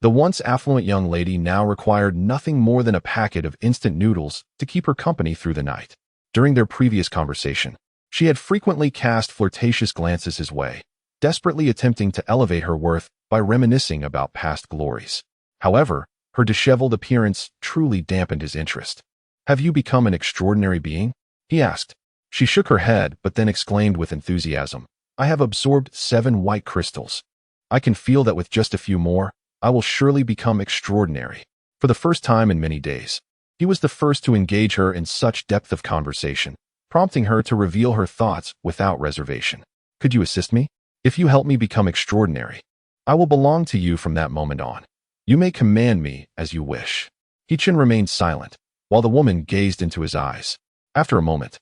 [SPEAKER 1] the once affluent young lady now required nothing more than a packet of instant noodles to keep her company through the night. During their previous conversation, she had frequently cast flirtatious glances his way, desperately attempting to elevate her worth by reminiscing about past glories. However, her disheveled appearance truly dampened his interest. "Have you become an extraordinary being?" he asked. She shook her head, but then exclaimed with enthusiasm, "I have absorbed 7 white crystals. I can feel that with just a few more, I will surely become extraordinary." For the first time in many days, he was the first to engage her in such depth of conversation, prompting her to reveal her thoughts without reservation. "Could you assist me? If you help me become extraordinary, I will belong to you from that moment on. You may command me as you wish." Hichin remained silent, while the woman gazed into his eyes. After a moment,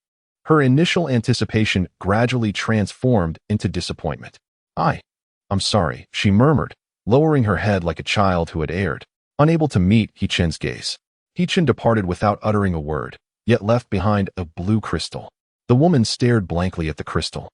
[SPEAKER 1] her initial anticipation gradually transformed into disappointment. I'm sorry," she murmured, lowering her head like a child who had erred, unable to meet Hichin's gaze. Hichin departed without uttering a word, yet left behind a blue crystal. The woman stared blankly at the crystal,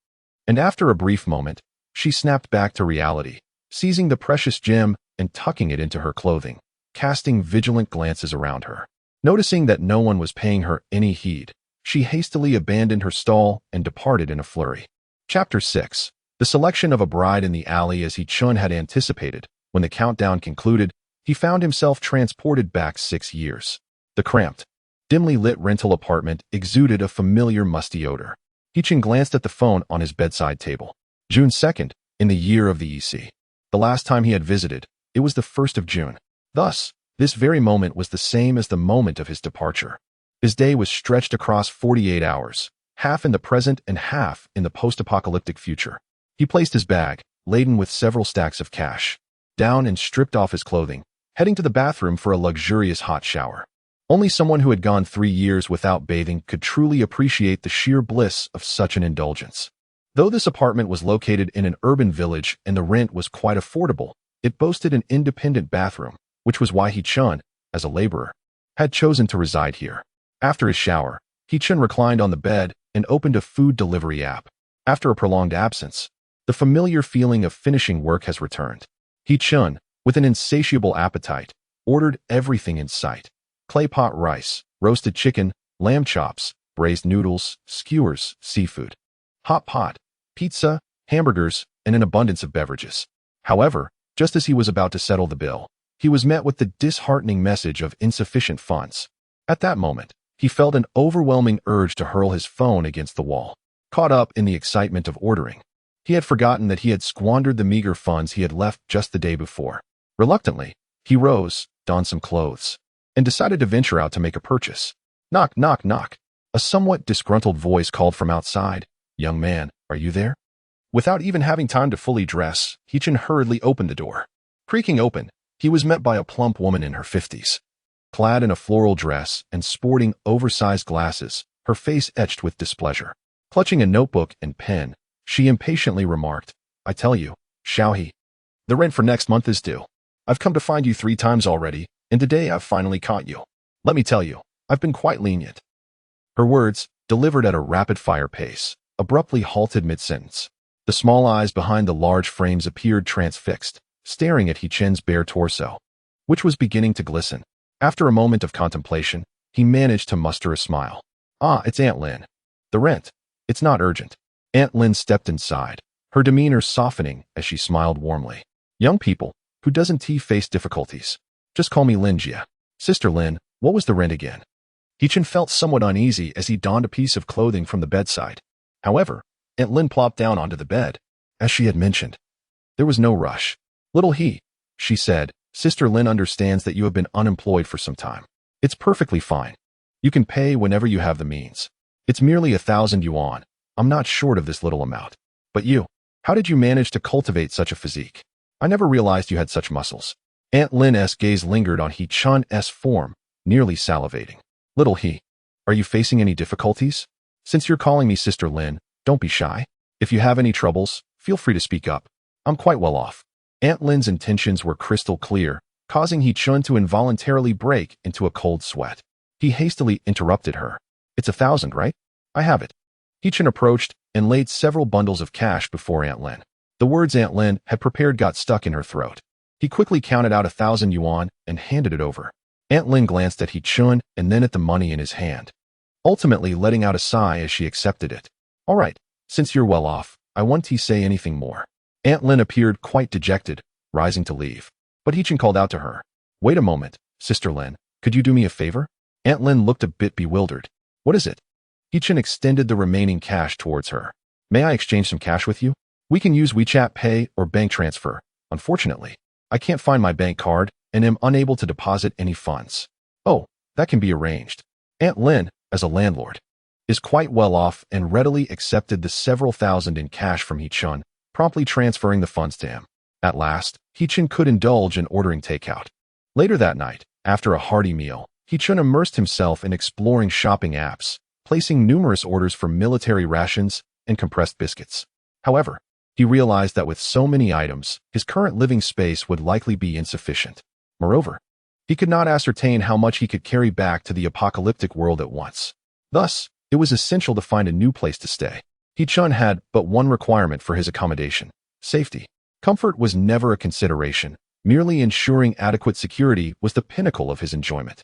[SPEAKER 1] and after a brief moment, she snapped back to reality, seizing the precious gem and tucking it into her clothing, casting vigilant glances around her. Noticing that no one was paying her any heed, she hastily abandoned her stall and departed in a flurry. Chapter 6. The selection of a bride in the alley. As Hichin had anticipated, when the countdown concluded, he found himself transported back 6 years. The cramped, dimly lit rental apartment exuded a familiar musty odor. Hichin glanced at the phone on his bedside table. June 2nd, in the year of the EC. The last time he had visited, it was the 1st of June. Thus, this very moment was the same as the moment of his departure. His day was stretched across 48 hours, half in the present and half in the post-apocalyptic future. He placed his bag, laden with several stacks of cash, down and stripped off his clothing, heading to the bathroom for a luxurious hot shower. Only someone who had gone 3 years without bathing could truly appreciate the sheer bliss of such an indulgence. Though this apartment was located in an urban village and the rent was quite affordable, it boasted an independent bathroom, which was why Hichin, as a laborer, had chosen to reside here. After his shower, Hichin reclined on the bed and opened a food delivery app. After a prolonged absence, the familiar feeling of finishing work has returned. Hichin, with an insatiable appetite, ordered everything in sight: clay pot rice, roasted chicken, lamb chops, braised noodles, skewers, seafood, hot pot, pizza, hamburgers, and an abundance of beverages. However, just as he was about to settle the bill, he was met with the disheartening message of insufficient funds. At that moment, he felt an overwhelming urge to hurl his phone against the wall. Caught up in the excitement of ordering, he had forgotten that he had squandered the meager funds he had left just the day before. Reluctantly, he rose, donned some clothes, and decided to venture out to make a purchase. Knock, knock, knock. A somewhat disgruntled voice called from outside. "Young man, are you there?" Without even having time to fully dress, Hichin hurriedly opened the door. Creaking open, he was met by a plump woman in her 50s. Clad in a floral dress and sporting oversized glasses, her face etched with displeasure. Clutching a notebook and pen, she impatiently remarked, "I tell you, Xiaohe, the rent for next month is due. I've come to find you 3 times already, and today I've finally caught you. Let me tell you, I've been quite lenient." Her words, delivered at a rapid-fire pace, abruptly halted mid-sentence. The small eyes behind the large frames appeared transfixed, staring at Hichin's bare torso, which was beginning to glisten. After a moment of contemplation, he managed to muster a smile. "Ah, it's Aunt Lin. The rent. It's not urgent." Aunt Lin stepped inside, her demeanor softening as she smiled warmly. "Young people, who doesn't face difficulties? Just call me Lin Jia." "Sister Lin, what was the rent again?" Hichin felt somewhat uneasy as he donned a piece of clothing from the bedside. However, Aunt Lin plopped down onto the bed. As she had mentioned, there was no rush. "Little he," she said, "Sister Lin understands that you have been unemployed for some time. It's perfectly fine. You can pay whenever you have the means. It's merely 1,000 yuan. I'm not short of this little amount. But you, how did you manage to cultivate such a physique? I never realized you had such muscles." Aunt Lin's gaze lingered on He Chun's form, nearly salivating. Little He, are you facing any difficulties? Since you're calling me Sister Lin, don't be shy. If you have any troubles, feel free to speak up. I'm quite well off. Aunt Lin's intentions were crystal clear, causing He Chun to involuntarily break into a cold sweat. He hastily interrupted her. It's 1,000, right? I have it. He Chun approached and laid several bundles of cash before Aunt Lin. The words Aunt Lin had prepared got stuck in her throat. He quickly counted out 1,000 yuan and handed it over. Aunt Lin glanced at He Chun and then at the money in his hand, ultimately letting out a sigh as she accepted it. All right, since you're well off, I won't say anything more. Aunt Lin appeared quite dejected, rising to leave. But He Chun called out to her. Wait a moment, Sister Lin, could you do me a favor? Aunt Lin looked a bit bewildered. What is it? He Chun extended the remaining cash towards her. May I exchange some cash with you? We can use WeChat Pay or bank transfer. Unfortunately, I can't find my bank card and am unable to deposit any funds. Oh, that can be arranged. Aunt Lin, as a landlord, is quite well off and readily accepted the several thousand in cash from He Chun, promptly transferring the funds to him. At last, He Chun could indulge in ordering takeout. Later that night, after a hearty meal, He Chun immersed himself in exploring shopping apps, placing numerous orders for military rations and compressed biscuits. However, he realized that with so many items, his current living space would likely be insufficient. Moreover, he could not ascertain how much he could carry back to the apocalyptic world at once. Thus, it was essential to find a new place to stay. He Chun had but one requirement for his accommodation: safety. Comfort was never a consideration. Merely ensuring adequate security was the pinnacle of his enjoyment.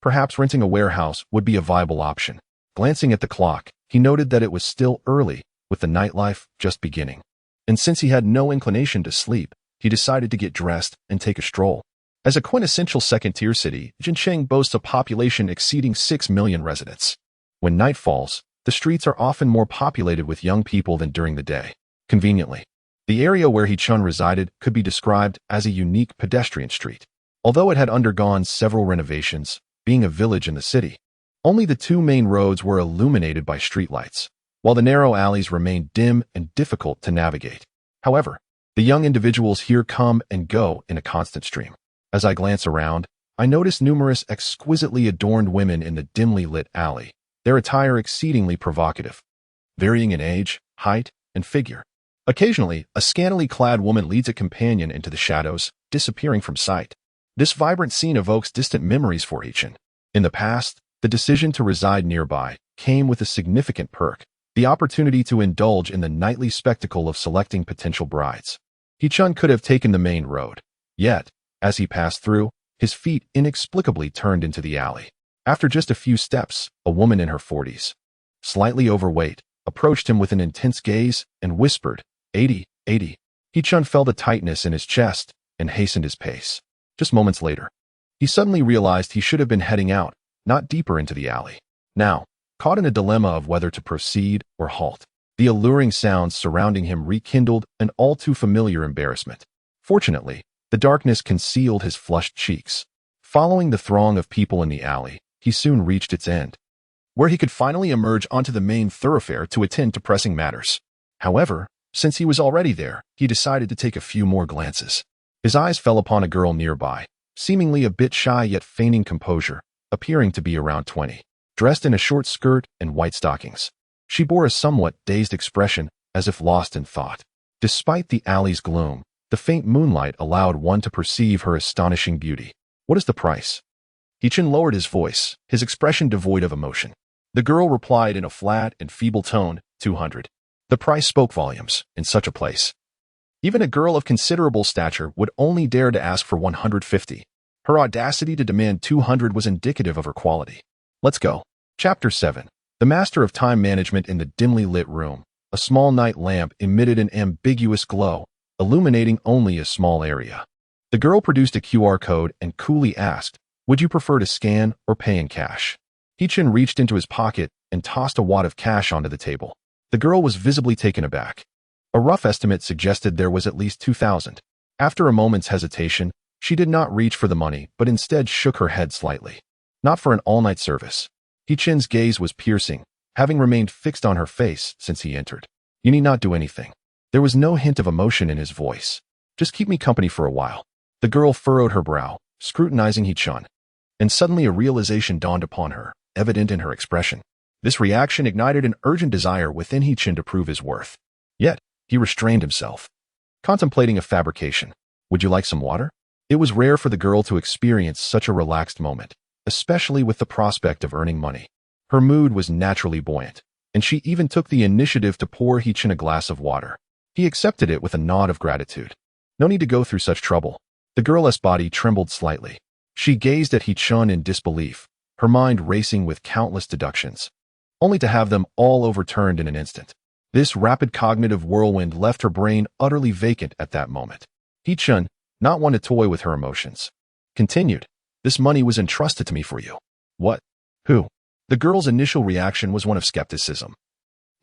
[SPEAKER 1] Perhaps renting a warehouse would be a viable option. Glancing at the clock, he noted that it was still early, with the nightlife just beginning. And since he had no inclination to sleep, he decided to get dressed and take a stroll. As a quintessential second-tier city, Jincheng boasts a population exceeding 6 million residents. When night falls, the streets are often more populated with young people than during the day. Conveniently, the area where He Chun resided could be described as a unique pedestrian street. Although it had undergone several renovations, being a village in the city, only the two main roads were illuminated by streetlights, while the narrow alleys remained dim and difficult to navigate. However, the young individuals here come and go in a constant stream. As I glance around, I notice numerous exquisitely adorned women in the dimly lit alley, their attire exceedingly provocative, varying in age, height, and figure. Occasionally, a scantily clad woman leads a companion into the shadows, disappearing from sight. This vibrant scene evokes distant memories for He Chun. In the past, the decision to reside nearby came with a significant perk: the opportunity to indulge in the nightly spectacle of selecting potential brides. He Chun could have taken the main road. Yet, as he passed through, his feet inexplicably turned into the alley. After just a few steps, a woman in her 40s, slightly overweight, approached him with an intense gaze and whispered, 80, 80. He Chun felt a tightness in his chest and hastened his pace. Just moments later, he suddenly realized he should have been heading out, not deeper into the alley. Now, caught in a dilemma of whether to proceed or halt, the alluring sounds surrounding him rekindled an all too familiar embarrassment. Fortunately, the darkness concealed his flushed cheeks. Following the throng of people in the alley, he soon reached its end, where he could finally emerge onto the main thoroughfare to attend to pressing matters. However, since he was already there, he decided to take a few more glances. His eyes fell upon a girl nearby, seemingly a bit shy yet feigning composure, appearing to be around 20, dressed in a short skirt and white stockings. She bore a somewhat dazed expression, as if lost in thought. Despite the alley's gloom, the faint moonlight allowed one to perceive her astonishing beauty. What is the price? He Chun lowered his voice, his expression devoid of emotion. The girl replied in a flat and feeble tone, 200. The price spoke volumes in such a place. Even a girl of considerable stature would only dare to ask for 150. Her audacity to demand 200 was indicative of her quality. Let's go. Chapter 7. The master of time management in the dimly lit room. A small night lamp emitted an ambiguous glow, illuminating only a small area. The girl produced a QR code and coolly asked, would you prefer to scan or pay in cash? He Chun reached into his pocket and tossed a wad of cash onto the table. The girl was visibly taken aback. A rough estimate suggested there was at least 2,000. After a moment's hesitation, she did not reach for the money but instead shook her head slightly. Not for an all-night service. He Chun's gaze was piercing, having remained fixed on her face since he entered. You need not do anything. There was no hint of emotion in his voice. Just keep me company for a while. The girl furrowed her brow, scrutinizing Hee-chun, and suddenly a realization dawned upon her, evident in her expression. This reaction ignited an urgent desire within Hee-chun to prove his worth. Yet, he restrained himself, contemplating a fabrication. Would you like some water? It was rare for the girl to experience such a relaxed moment, especially with the prospect of earning money. Her mood was naturally buoyant, and she even took the initiative to pour Hee-chun a glass of water. He accepted it with a nod of gratitude. No need to go through such trouble. The girl's body trembled slightly. She gazed at Hee-chun in disbelief, her mind racing with countless deductions, only to have them all overturned in an instant. This rapid cognitive whirlwind left her brain utterly vacant at that moment. Hee-chun, not one to toy with her emotions, continued, "This money was entrusted to me for you." "What? Who?" The girl's initial reaction was one of skepticism.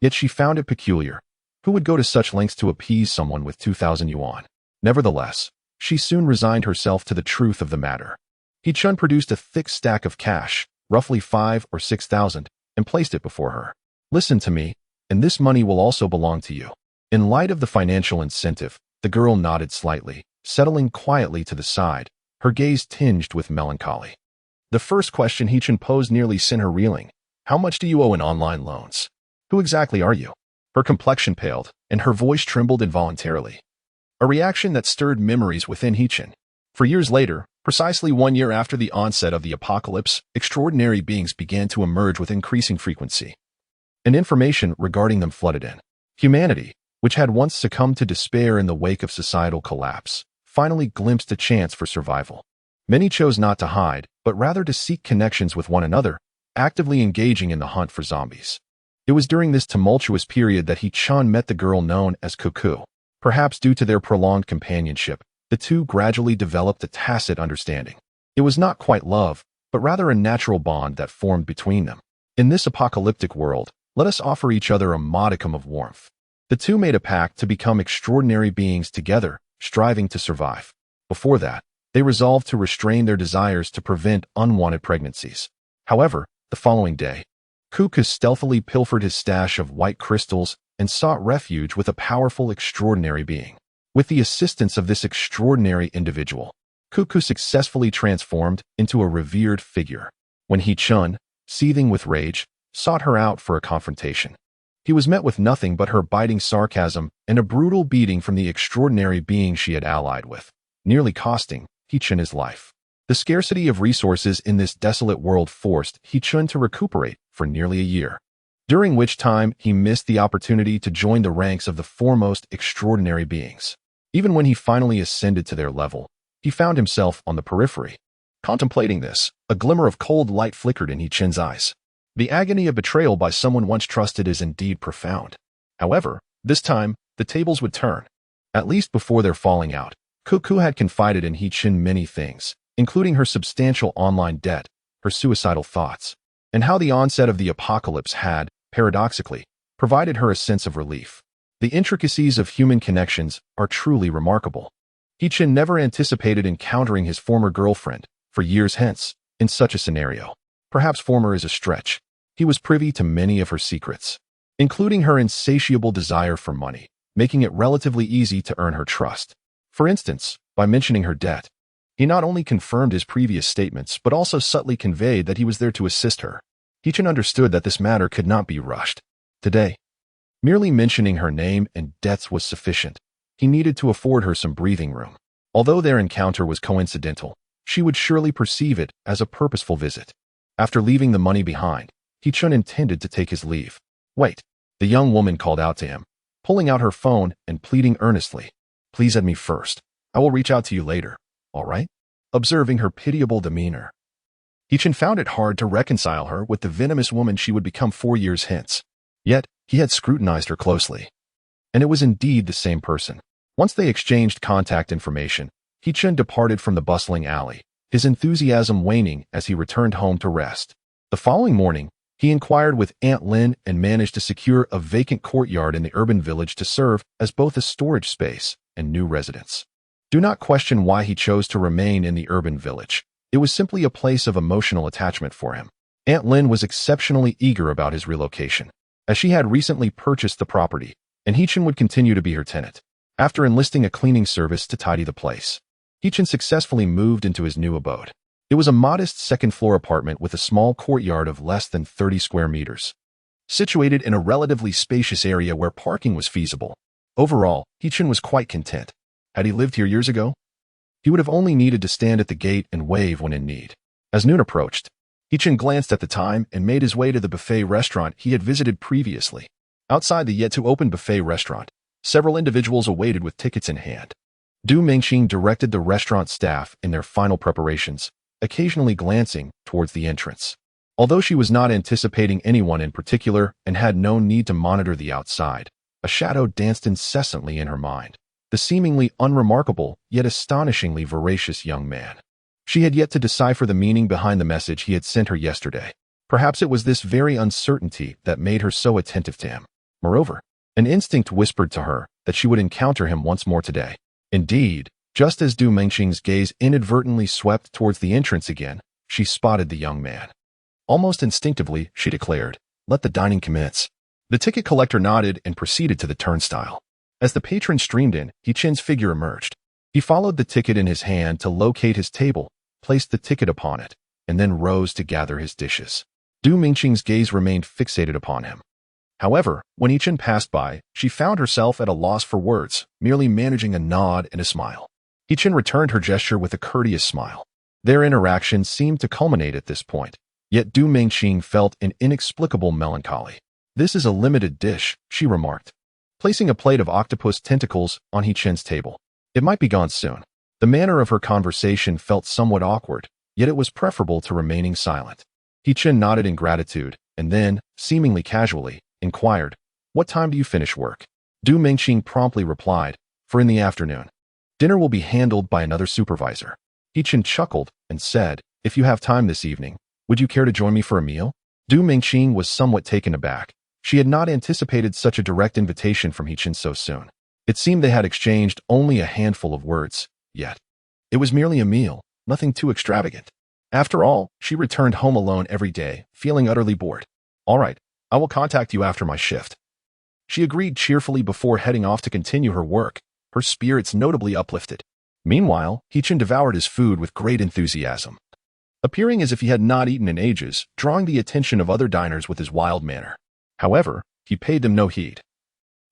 [SPEAKER 1] Yet she found it peculiar. Who would go to such lengths to appease someone with 2,000 yuan? Nevertheless, she soon resigned herself to the truth of the matter. Hee-chun produced a thick stack of cash, roughly 5,000 or 6,000, and placed it before her. "Listen to me, and this money will also belong to you." In light of the financial incentive, the girl nodded slightly, settling quietly to the side, her gaze tinged with melancholy. The first question Hee-chun posed nearly sent her reeling. "How much do you owe in online loans? Who exactly are you?" Her complexion paled, and her voice trembled involuntarily. A reaction that stirred memories within Hee-chun. For years later, precisely 1 year after the onset of the apocalypse, extraordinary beings began to emerge with increasing frequency, and information regarding them flooded in. Humanity, which had once succumbed to despair in the wake of societal collapse, finally glimpsed a chance for survival. Many chose not to hide, but rather to seek connections with one another, actively engaging in the hunt for zombies. It was during this tumultuous period that Hee-chun met the girl known as Cuckoo. Perhaps due to their prolonged companionship, the two gradually developed a tacit understanding. It was not quite love, but rather a natural bond that formed between them. In this apocalyptic world, let us offer each other a modicum of warmth. The two made a pact to become extraordinary beings together, striving to survive. Before that, they resolved to restrain their desires to prevent unwanted pregnancies. However, the following day, Cuckoo stealthily pilfered his stash of white crystals and sought refuge with a powerful extraordinary being. With the assistance of this extraordinary individual, Cuckoo successfully transformed into a revered figure. When Hee-chun, seething with rage, sought her out for a confrontation, he was met with nothing but her biting sarcasm and a brutal beating from the extraordinary being she had allied with, nearly costing Hee-chun his life. The scarcity of resources in this desolate world forced Hee-chun to recuperate for nearly a year, during which time he missed the opportunity to join the ranks of the foremost extraordinary beings. Even when he finally ascended to their level, he found himself on the periphery. Contemplating this, a glimmer of cold light flickered in Hee-chun's eyes. The agony of betrayal by someone once trusted is indeed profound. However, this time, the tables would turn. At least before their falling out, Cuckoo had confided in Hee-chun many things, including her substantial online debt, her suicidal thoughts, and how the onset of the apocalypse had, paradoxically, provided her a sense of relief. The intricacies of human connections are truly remarkable. Hee-chun never anticipated encountering his former girlfriend, for years hence, in such a scenario. Perhaps former is a stretch. He was privy to many of her secrets, including her insatiable desire for money, making it relatively easy to earn her trust. For instance, by mentioning her debt, he not only confirmed his previous statements but also subtly conveyed that he was there to assist her. Hee-chun understood that this matter could not be rushed. Today, merely mentioning her name and debts was sufficient. He needed to afford her some breathing room. Although their encounter was coincidental, she would surely perceive it as a purposeful visit. After leaving the money behind, Hee-chun intended to take his leave. "Wait," the young woman called out to him, pulling out her phone and pleading earnestly. "Please add me first. I will reach out to you later, all right?" Observing her pitiable demeanor, Hee-chun found it hard to reconcile her with the venomous woman she would become 4 years hence. Yet, he had scrutinized her closely, and it was indeed the same person. Once they exchanged contact information, Hee-chun departed from the bustling alley, his enthusiasm waning as he returned home to rest. The following morning, he inquired with Aunt Lin and managed to secure a vacant courtyard in the urban village to serve as both a storage space and new residence. Do not question why he chose to remain in the urban village. It was simply a place of emotional attachment for him. Aunt Lin was exceptionally eager about his relocation, as she had recently purchased the property, and Hee-chun would continue to be her tenant, after enlisting a cleaning service to tidy the place. He-chan successfully moved into his new abode. It was a modest second-floor apartment with a small courtyard of less than 30 square meters, situated in a relatively spacious area where parking was feasible. Overall, He-chan was quite content. Had he lived here years ago, he would have only needed to stand at the gate and wave when in need. As noon approached, He-chan glanced at the time and made his way to the buffet restaurant he had visited previously. Outside the yet-to-open buffet restaurant, several individuals awaited with tickets in hand. Du Mingqing directed the restaurant staff in their final preparations, occasionally glancing towards the entrance. Although she was not anticipating anyone in particular and had no need to monitor the outside, a shadow danced incessantly in her mind. The seemingly unremarkable, yet astonishingly voracious young man. She had yet to decipher the meaning behind the message he had sent her yesterday. Perhaps it was this very uncertainty that made her so attentive to him. Moreover, an instinct whispered to her that she would encounter him once more today. Indeed, just as Du Mingqing's gaze inadvertently swept towards the entrance again, she spotted the young man. Almost instinctively, she declared, "Let the dining commence." The ticket collector nodded and proceeded to the turnstile. As the patron streamed in, He-chan's figure emerged. He followed the ticket in his hand to locate his table, placed the ticket upon it, and then rose to gather his dishes. Du Mingqing's gaze remained fixated upon him. However, when He-chan passed by, she found herself at a loss for words, merely managing a nod and a smile. He-chan returned her gesture with a courteous smile. Their interaction seemed to culminate at this point, yet Du Mingqing felt an inexplicable melancholy. "This is a limited dish," she remarked, placing a plate of octopus tentacles on He-chan's table. "It might be gone soon." The manner of her conversation felt somewhat awkward, yet it was preferable to remaining silent. He-chan nodded in gratitude, and then, seemingly casually, inquired, "What time do you finish work?" Du Mingqing promptly replied, "For in the afternoon. Dinner will be handled by another supervisor." He-chan chuckled and said, "If you have time this evening, would you care to join me for a meal?" Du Mingqing was somewhat taken aback. She had not anticipated such a direct invitation from He-chan so soon. It seemed they had exchanged only a handful of words, yet it was merely a meal, nothing too extravagant. After all, she returned home alone every day, feeling utterly bored. "All right, I will contact you after my shift." She agreed cheerfully before heading off to continue her work, her spirits notably uplifted. Meanwhile, He-chan devoured his food with great enthusiasm, appearing as if he had not eaten in ages, drawing the attention of other diners with his wild manner. However, he paid them no heed,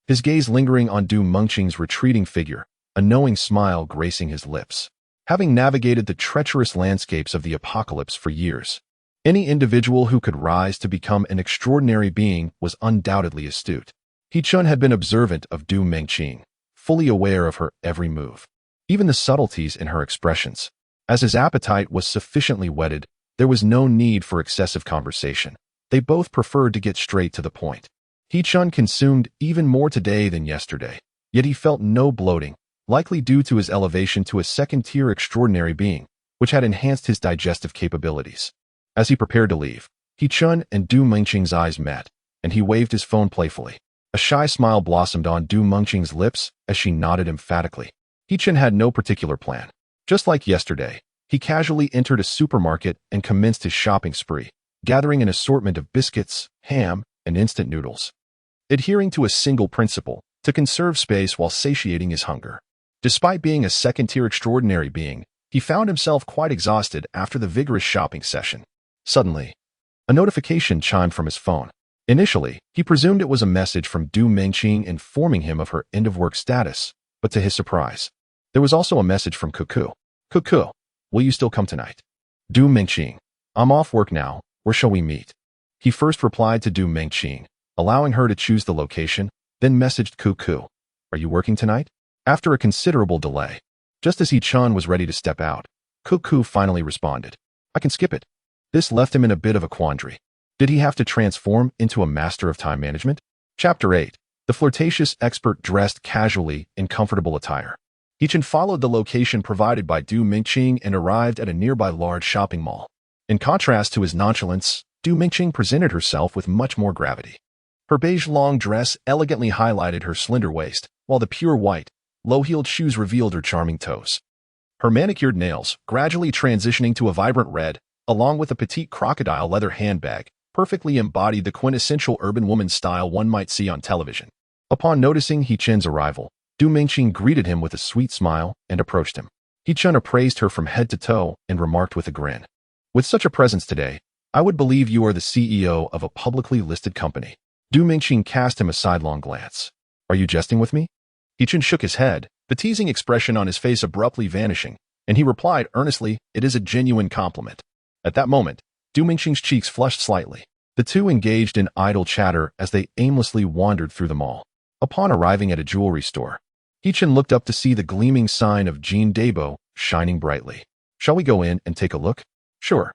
[SPEAKER 1] his gaze lingering on Du Mingqing's retreating figure, a knowing smile gracing his lips. Having navigated the treacherous landscapes of the apocalypse for years, any individual who could rise to become an extraordinary being was undoubtedly astute. He-chan had been observant of Du Mingqing, fully aware of her every move, even the subtleties in her expressions. As his appetite was sufficiently whetted, there was no need for excessive conversation. They both preferred to get straight to the point. He-chan consumed even more today than yesterday, yet he felt no bloating, likely due to his elevation to a second-tier extraordinary being, which had enhanced his digestive capabilities. As he prepared to leave, He-chan and Du Mingqing's eyes met, and he waved his phone playfully. A shy smile blossomed on Du Mingqing's lips as she nodded emphatically. He-chan had no particular plan. Just like yesterday, he casually entered a supermarket and commenced his shopping spree, gathering an assortment of biscuits, ham, and instant noodles, adhering to a single principle, to conserve space while satiating his hunger. Despite being a second-tier extraordinary being, he found himself quite exhausted after the vigorous shopping session. Suddenly, a notification chimed from his phone. Initially, he presumed it was a message from Du Mingqing informing him of her end-of-work status, but to his surprise, there was also a message from Cuckoo. "Cuckoo, will you still come tonight?" Du Mingqing, "I'm off work now. Where shall we meet?" He first replied to Du Mingqing, allowing her to choose the location, then messaged Cuckoo, "Are you working tonight?" After a considerable delay, just as He-chan was ready to step out, Cuckoo finally responded, "I can skip it." This left him in a bit of a quandary. Did he have to transform into a master of time management? Chapter 8. The flirtatious expert dressed casually in comfortable attire. He-chan followed the location provided by Du Mingqing and arrived at a nearby large shopping mall. In contrast to his nonchalance, Du Mingqing presented herself with much more gravity. Her beige long dress elegantly highlighted her slender waist, while the pure white, low-heeled shoes revealed her charming toes. Her manicured nails, gradually transitioning to a vibrant red, along with a petite crocodile leather handbag, perfectly embodied the quintessential urban woman style one might see on television. Upon noticing He-chan's arrival, Du Mingqing greeted him with a sweet smile and approached him. Hee-chun appraised her from head to toe and remarked with a grin. With such a presence today, I would believe you are the CEO of a publicly listed company. Du Mingqing cast him a sidelong glance. Are you jesting with me? Hee-chun shook his head, the teasing expression on his face abruptly vanishing, and he replied earnestly, it is a genuine compliment. At that moment, Du Mingqing's cheeks flushed slightly. The two engaged in idle chatter as they aimlessly wandered through the mall. Upon arriving at a jewelry store, Hee-chun looked up to see the gleaming sign of Jean Dabo shining brightly. Shall we go in and take a look? Sure.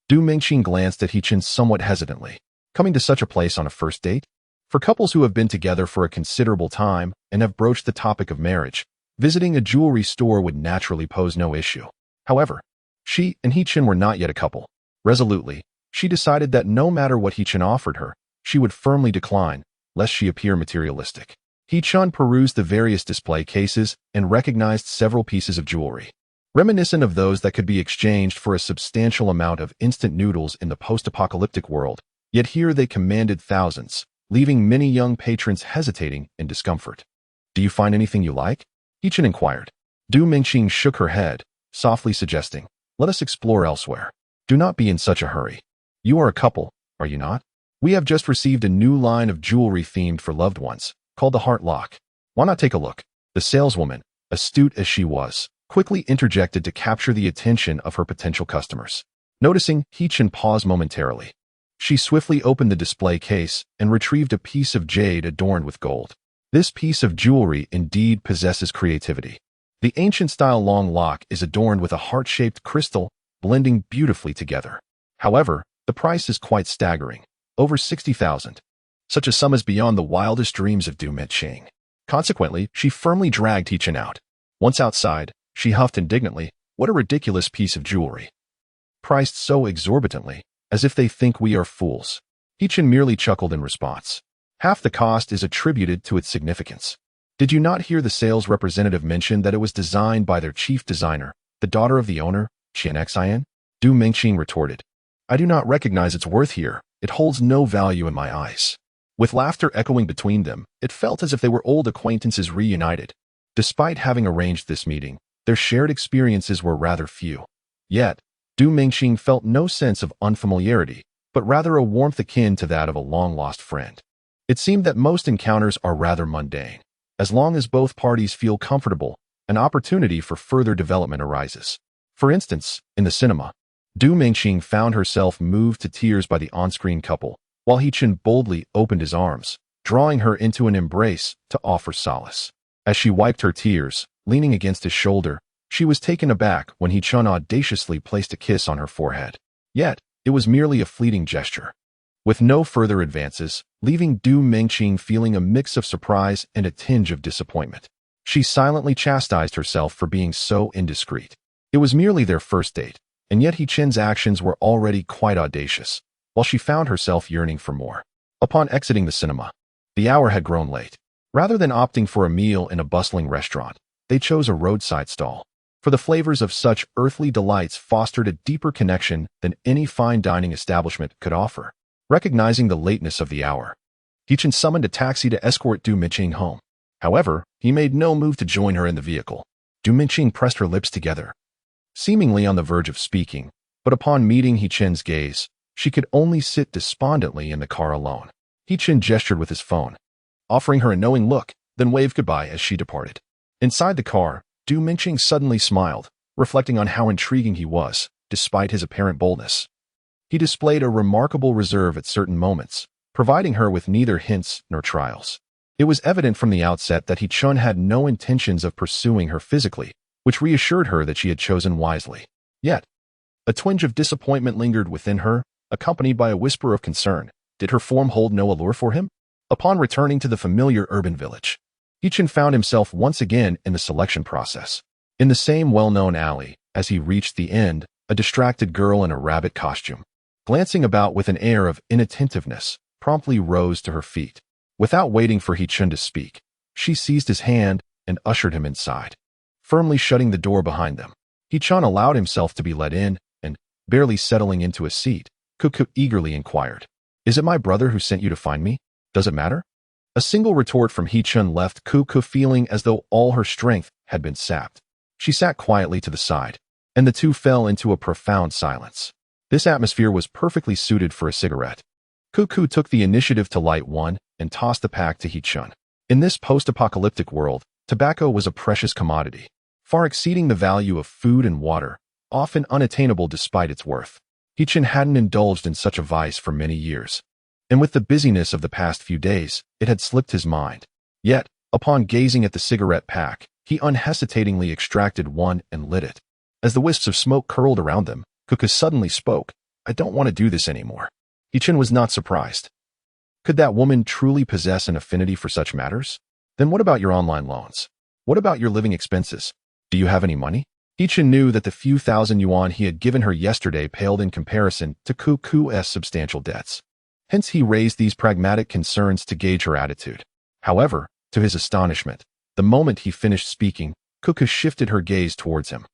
[SPEAKER 1] Du Mingqing glanced at Hee-chun somewhat hesitantly. Coming to such a place on a first date? For couples who have been together for a considerable time and have broached the topic of marriage, visiting a jewelry store would naturally pose no issue. However, she and Hee-chun were not yet a couple. Resolutely, she decided that no matter what Hee-chun offered her, she would firmly decline, lest she appear materialistic. Hee-chun perused the various display cases and recognized several pieces of jewelry, reminiscent of those that could be exchanged for a substantial amount of instant noodles in the post-apocalyptic world, yet here they commanded thousands, leaving many young patrons hesitating in discomfort. Do you find anything you like? Hee-chun inquired. Du Mingqing shook her head, softly suggesting, let us explore elsewhere. Do not be in such a hurry. You are a couple, are you not? We have just received a new line of jewelry themed for loved ones, called the Heart Lock. Why not take a look? The saleswoman, astute as she was, quickly interjected to capture the attention of her potential customers. Noticing Hee-chun pause momentarily, she swiftly opened the display case and retrieved a piece of jade adorned with gold. This piece of jewelry indeed possesses creativity. The ancient-style long lock is adorned with a heart-shaped crystal, blending beautifully together. However, the price is quite staggering, over 60,000. Such a sum is beyond the wildest dreams of Du Mingqing. Consequently, she firmly dragged Hee-chun out. Once outside, she huffed indignantly, what a ridiculous piece of jewelry. Priced so exorbitantly, as if they think we are fools. Hee-chun merely chuckled in response. Half the cost is attributed to its significance. Did you not hear the sales representative mention that it was designed by their chief designer, the daughter of the owner, Qian Xian? Du Mingqing retorted. I do not recognize its worth here. It holds no value in my eyes. With laughter echoing between them, it felt as if they were old acquaintances reunited. Despite having arranged this meeting, their shared experiences were rather few. Yet, Du Mingqing felt no sense of unfamiliarity, but rather a warmth akin to that of a long-lost friend. It seemed that most encounters are rather mundane. As long as both parties feel comfortable, an opportunity for further development arises. For instance, in the cinema, Du Mingqing found herself moved to tears by the on-screen couple, while Hee-chun boldly opened his arms, drawing her into an embrace to offer solace. As she wiped her tears, leaning against his shoulder, she was taken aback when Hee-chun audaciously placed a kiss on her forehead. Yet, it was merely a fleeting gesture. With no further advances, leaving Du Mingqing feeling a mix of surprise and a tinge of disappointment. She silently chastised herself for being so indiscreet. It was merely their first date, and yet Hee-chun's actions were already quite audacious, while she found herself yearning for more. Upon exiting the cinema, the hour had grown late. Rather than opting for a meal in a bustling restaurant, they chose a roadside stall. For the flavors of such earthly delights fostered a deeper connection than any fine dining establishment could offer. Recognizing the lateness of the hour, Hee-chun summoned a taxi to escort Du Mingqing home. However, he made no move to join her in the vehicle. Du Mingqing pressed her lips together, seemingly on the verge of speaking, but upon meeting Hee-chun's gaze, she could only sit despondently in the car alone. Hee-chun gestured with his phone, offering her a knowing look, then waved goodbye as she departed. Inside the car, Du Mingqing suddenly smiled, reflecting on how intriguing he was, despite his apparent boldness. He displayed a remarkable reserve at certain moments, providing her with neither hints nor trials. It was evident from the outset that Hee-chun had no intentions of pursuing her physically, which reassured her that she had chosen wisely. Yet, a twinge of disappointment lingered within her, accompanied by a whisper of concern. Did her form hold no allure for him? Upon returning to the familiar urban village, Hee-chun found himself once again in the selection process. In the same well-known alley, as he reached the end, a distracted girl in a rabbit costume, glancing about with an air of inattentiveness, promptly rose to her feet. Without waiting for Hee-chun to speak, she seized his hand and ushered him inside, firmly shutting the door behind them. Hee-chun allowed himself to be let in and, barely settling into a seat, Cuckoo eagerly inquired, "Is it my brother who sent you to find me? Does it matter?" A single retort from Hee-chun left Cuckoo feeling as though all her strength had been sapped. She sat quietly to the side, and the two fell into a profound silence. This atmosphere was perfectly suited for a cigarette. Cuckoo took the initiative to light one and tossed the pack to He-chun. In this post-apocalyptic world, tobacco was a precious commodity, far exceeding the value of food and water, often unattainable despite its worth. He-chun hadn't indulged in such a vice for many years, and with the busyness of the past few days, it had slipped his mind. Yet, upon gazing at the cigarette pack, he unhesitatingly extracted one and lit it. As the wisps of smoke curled around them, Cuckoo suddenly spoke. "I don't want to do this anymore." He-chun was not surprised. Could that woman truly possess an affinity for such matters? Then what about your online loans? What about your living expenses? Do you have any money? He-chun knew that the few thousand yuan he had given her yesterday paled in comparison to Cuckoo's substantial debts. Hence he raised these pragmatic concerns to gauge her attitude. However, to his astonishment, the moment he finished speaking, Cuckoo shifted her gaze towards him.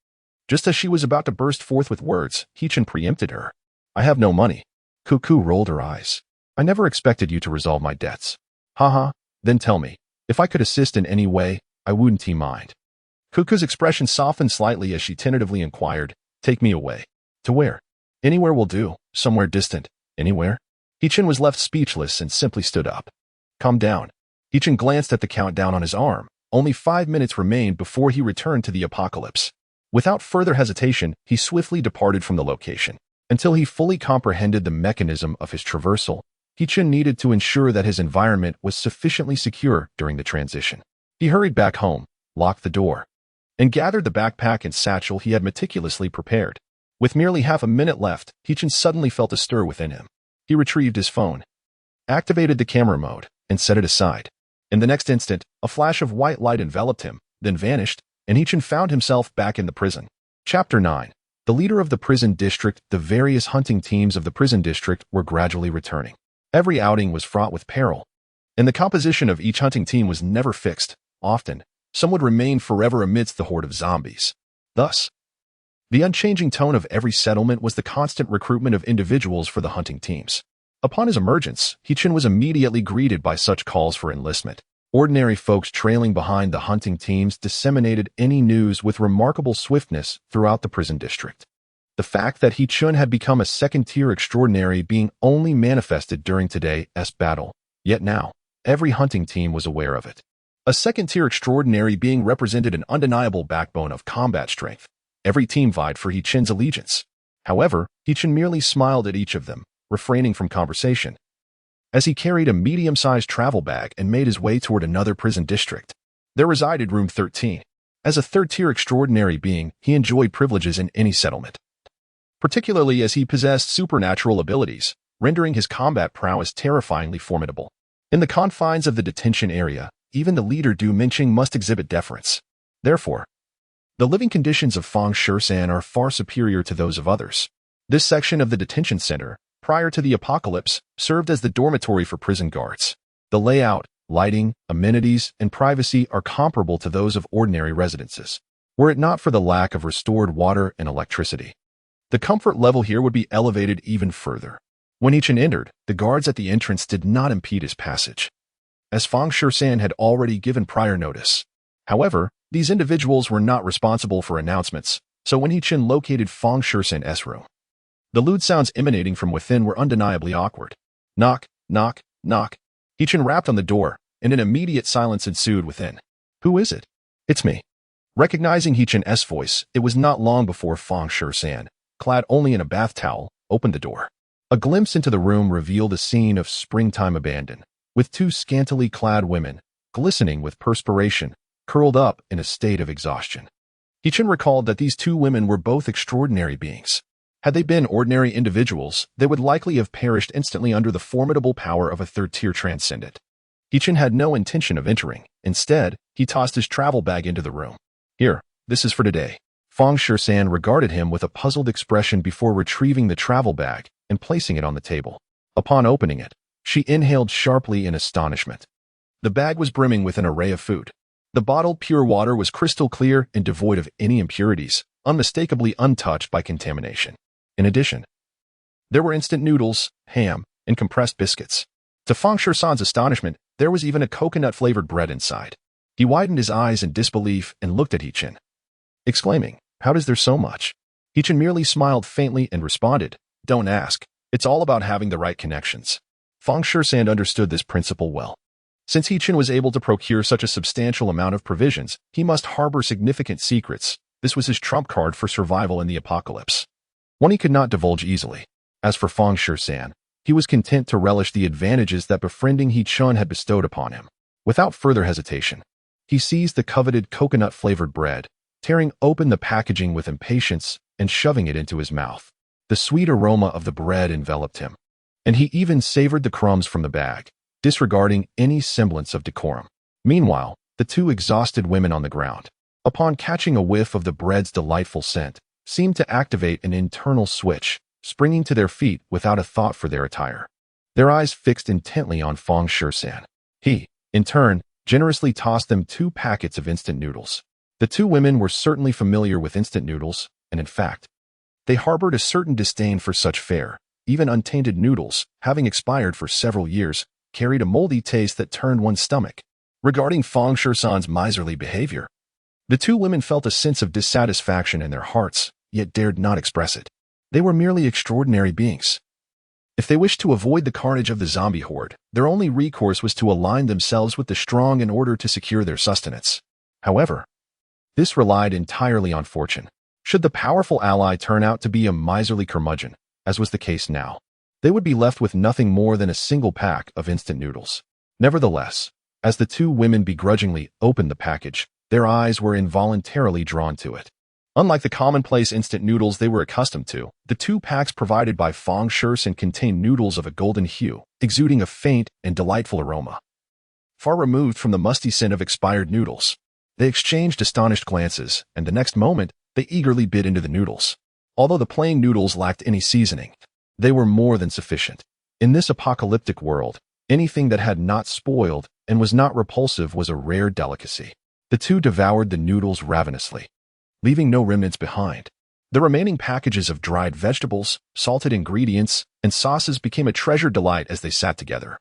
[SPEAKER 1] Just as she was about to burst forth with words, He-chun preempted her. "I have no money." Cuckoo rolled her eyes. "I never expected you to resolve my debts." "Haha, then tell me, if I could assist in any way, I wouldn't mind." Cuckoo's expression softened slightly as she tentatively inquired, "Take me away." "To where?" "Anywhere will do, somewhere distant." "Anywhere?" He-chun was left speechless and simply stood up. "Calm down." He-chun glanced at the countdown on his arm. Only 5 minutes remained before he returned to the apocalypse. Without further hesitation, he swiftly departed from the location. Until he fully comprehended the mechanism of his traversal, He-chun needed to ensure that his environment was sufficiently secure during the transition. He hurried back home, locked the door, and gathered the backpack and satchel he had meticulously prepared. With merely half a minute left, He-chun suddenly felt a stir within him. He retrieved his phone, activated the camera mode, and set it aside. In the next instant, a flash of white light enveloped him, then vanished, and He-chun found himself back in the prison. Chapter 9. The leader of the prison district. The various hunting teams of the prison district were gradually returning. Every outing was fraught with peril, and the composition of each hunting team was never fixed. Often, some would remain forever amidst the horde of zombies. Thus, the unchanging tone of every settlement was the constant recruitment of individuals for the hunting teams. Upon his emergence, He-chun was immediately greeted by such calls for enlistment. Ordinary folks trailing behind the hunting teams disseminated any news with remarkable swiftness throughout the prison district. The fact that He-chun had become a second-tier extraordinary being only manifested during today's battle, yet now, every hunting team was aware of it. A second-tier extraordinary being represented an undeniable backbone of combat strength. Every team vied for He-chun's allegiance. However, He-chun merely smiled at each of them, refraining from conversation, as he carried a medium-sized travel bag and made his way toward another prison district. There resided Room 13. As a third-tier extraordinary being, he enjoyed privileges in any settlement, particularly as he possessed supernatural abilities, rendering his combat prowess terrifyingly formidable. In the confines of the detention area, even the leader Du Minqing must exhibit deference. Therefore, the living conditions of Fang Shishan are far superior to those of others. This section of the detention center, prior to the apocalypse, served as the dormitory for prison guards. The layout, lighting, amenities, and privacy are comparable to those of ordinary residences, were it not for the lack of restored water and electricity. The comfort level here would be elevated even further. When He-chun entered, the guards at the entrance did not impede his passage, as Fang Shishan had already given prior notice. However, these individuals were not responsible for announcements, so when He-chun located Fang Shishan's room, the lewd sounds emanating from within were undeniably awkward. Knock, knock, knock. He-chun rapped on the door, and an immediate silence ensued within. "Who is it?" "It's me." Recognizing He-chun's voice, it was not long before Fang Shishan, clad only in a bath towel, opened the door. A glimpse into the room revealed a scene of springtime abandon, with two scantily clad women, glistening with perspiration, curled up in a state of exhaustion. He-chun recalled that these two women were both extraordinary beings. Had they been ordinary individuals, they would likely have perished instantly under the formidable power of a third-tier transcendent. He-chun had no intention of entering. Instead, he tossed his travel bag into the room. "Here, this is for today." Fang Shishan regarded him with a puzzled expression before retrieving the travel bag and placing it on the table. Upon opening it, she inhaled sharply in astonishment. The bag was brimming with an array of food. The bottled pure water was crystal clear and devoid of any impurities, unmistakably untouched by contamination. In addition, there were instant noodles, ham, and compressed biscuits. To Fang Shishan's astonishment, there was even a coconut-flavored bread inside. He widened his eyes in disbelief and looked at He-chun. exclaiming, "How does there so much?" Hichin merely smiled faintly and responded, "Don't ask. It's all about having the right connections." Feng Shishan understood this principle well. Since Hichin was able to procure such a substantial amount of provisions, he must harbor significant secrets. This was his trump card for survival in the apocalypse. One he could not divulge easily. As for Feng Shishan, he was content to relish the advantages that befriending Hichin had bestowed upon him. Without further hesitation, he seized the coveted coconut-flavored bread, tearing open the packaging with impatience and shoving it into his mouth. The sweet aroma of the bread enveloped him, and he even savored the crumbs from the bag, disregarding any semblance of decorum. Meanwhile, the two exhausted women on the ground, upon catching a whiff of the bread's delightful scent, seemed to activate an internal switch, springing to their feet without a thought for their attire. Their eyes fixed intently on Feng Shishan. He, in turn, generously tossed them 2 packets of instant noodles. The two women were certainly familiar with instant noodles, and in fact, they harbored a certain disdain for such fare. Even untainted noodles, having expired for several years, carried a moldy taste that turned one's stomach. Regarding Feng Shishan's miserly behavior, the two women felt a sense of dissatisfaction in their hearts, yet dared not express it. They were merely extraordinary beings. If they wished to avoid the carnage of the zombie horde, their only recourse was to align themselves with the strong in order to secure their sustenance. However, this relied entirely on fortune. Should the powerful ally turn out to be a miserly curmudgeon, as was the case now, they would be left with nothing more than a single pack of instant noodles. Nevertheless, as the two women begrudgingly opened the package, their eyes were involuntarily drawn to it. Unlike the commonplace instant noodles they were accustomed to, the 2 packs provided by Feng Shishan contained noodles of a golden hue, exuding a faint and delightful aroma. Far removed from the musty scent of expired noodles, they exchanged astonished glances, and the next moment, they eagerly bit into the noodles. Although the plain noodles lacked any seasoning, they were more than sufficient. In this apocalyptic world, anything that had not spoiled and was not repulsive was a rare delicacy. The two devoured the noodles ravenously, leaving no remnants behind. The remaining packages of dried vegetables, salted ingredients, and sauces became a treasured delight as they sat together,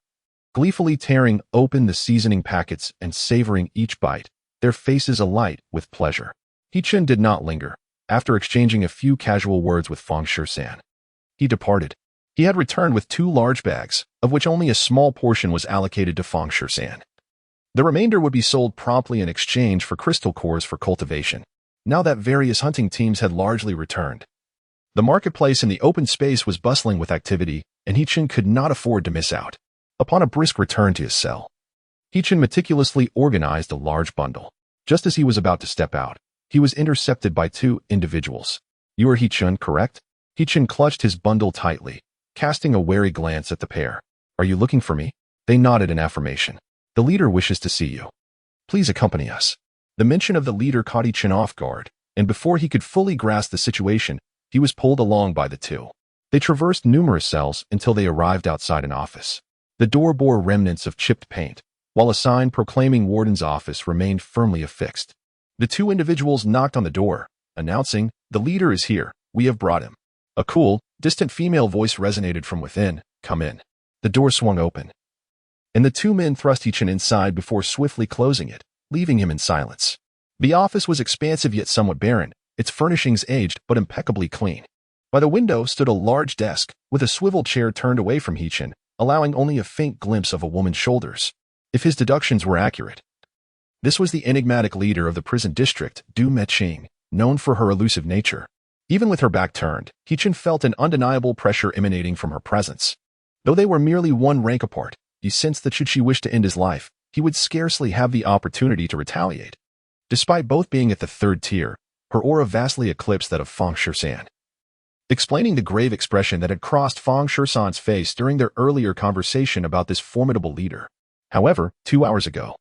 [SPEAKER 1] gleefully tearing open the seasoning packets and savoring each bite, their faces alight with pleasure. Hichin did not linger. After exchanging a few casual words with Feng Shishan, he departed. He had returned with 2 large bags, of which only a small portion was allocated to Feng Shishan. The remainder would be sold promptly in exchange for crystal cores for cultivation. Now that various hunting teams had largely returned, the marketplace in the open space was bustling with activity, and Hichin could not afford to miss out. Upon a brisk return to his cell, Hichin meticulously organized a large bundle. Just as he was about to step out, he was intercepted by 2 individuals. "You are Hichin, correct?" Hichin clutched his bundle tightly, casting a wary glance at the pair. "Are you looking for me?" They nodded in affirmation. "The leader wishes to see you. Please accompany us." The mention of the leader caught Hichin off guard, and before he could fully grasp the situation, he was pulled along by the two. They traversed numerous cells until they arrived outside an office. The door bore remnants of chipped paint, while a sign proclaiming warden's office remained firmly affixed. The 2 individuals knocked on the door, announcing, "The leader is here. We have brought him." A cool, distant female voice resonated from within, "Come in." The door swung open, and the 2 men thrust Hichin inside before swiftly closing it, leaving him in silence. The office was expansive yet somewhat barren, its furnishings aged but impeccably clean. By the window stood a large desk, with a swivel chair turned away from Hichin, allowing only a faint glimpse of a woman's shoulders. If his deductions were accurate, this was the enigmatic leader of the prison district, Du Meching, known for her elusive nature. Even with her back turned, Hichin felt an undeniable pressure emanating from her presence. Though they were merely 1 rank apart, he sensed that should she wish to end his life, he would scarcely have the opportunity to retaliate. Despite both being at the 3rd tier, her aura vastly eclipsed that of Feng Shishan, explaining the grave expression that had crossed Feng Shishan's face during their earlier conversation about this formidable leader. However, 2 hours ago,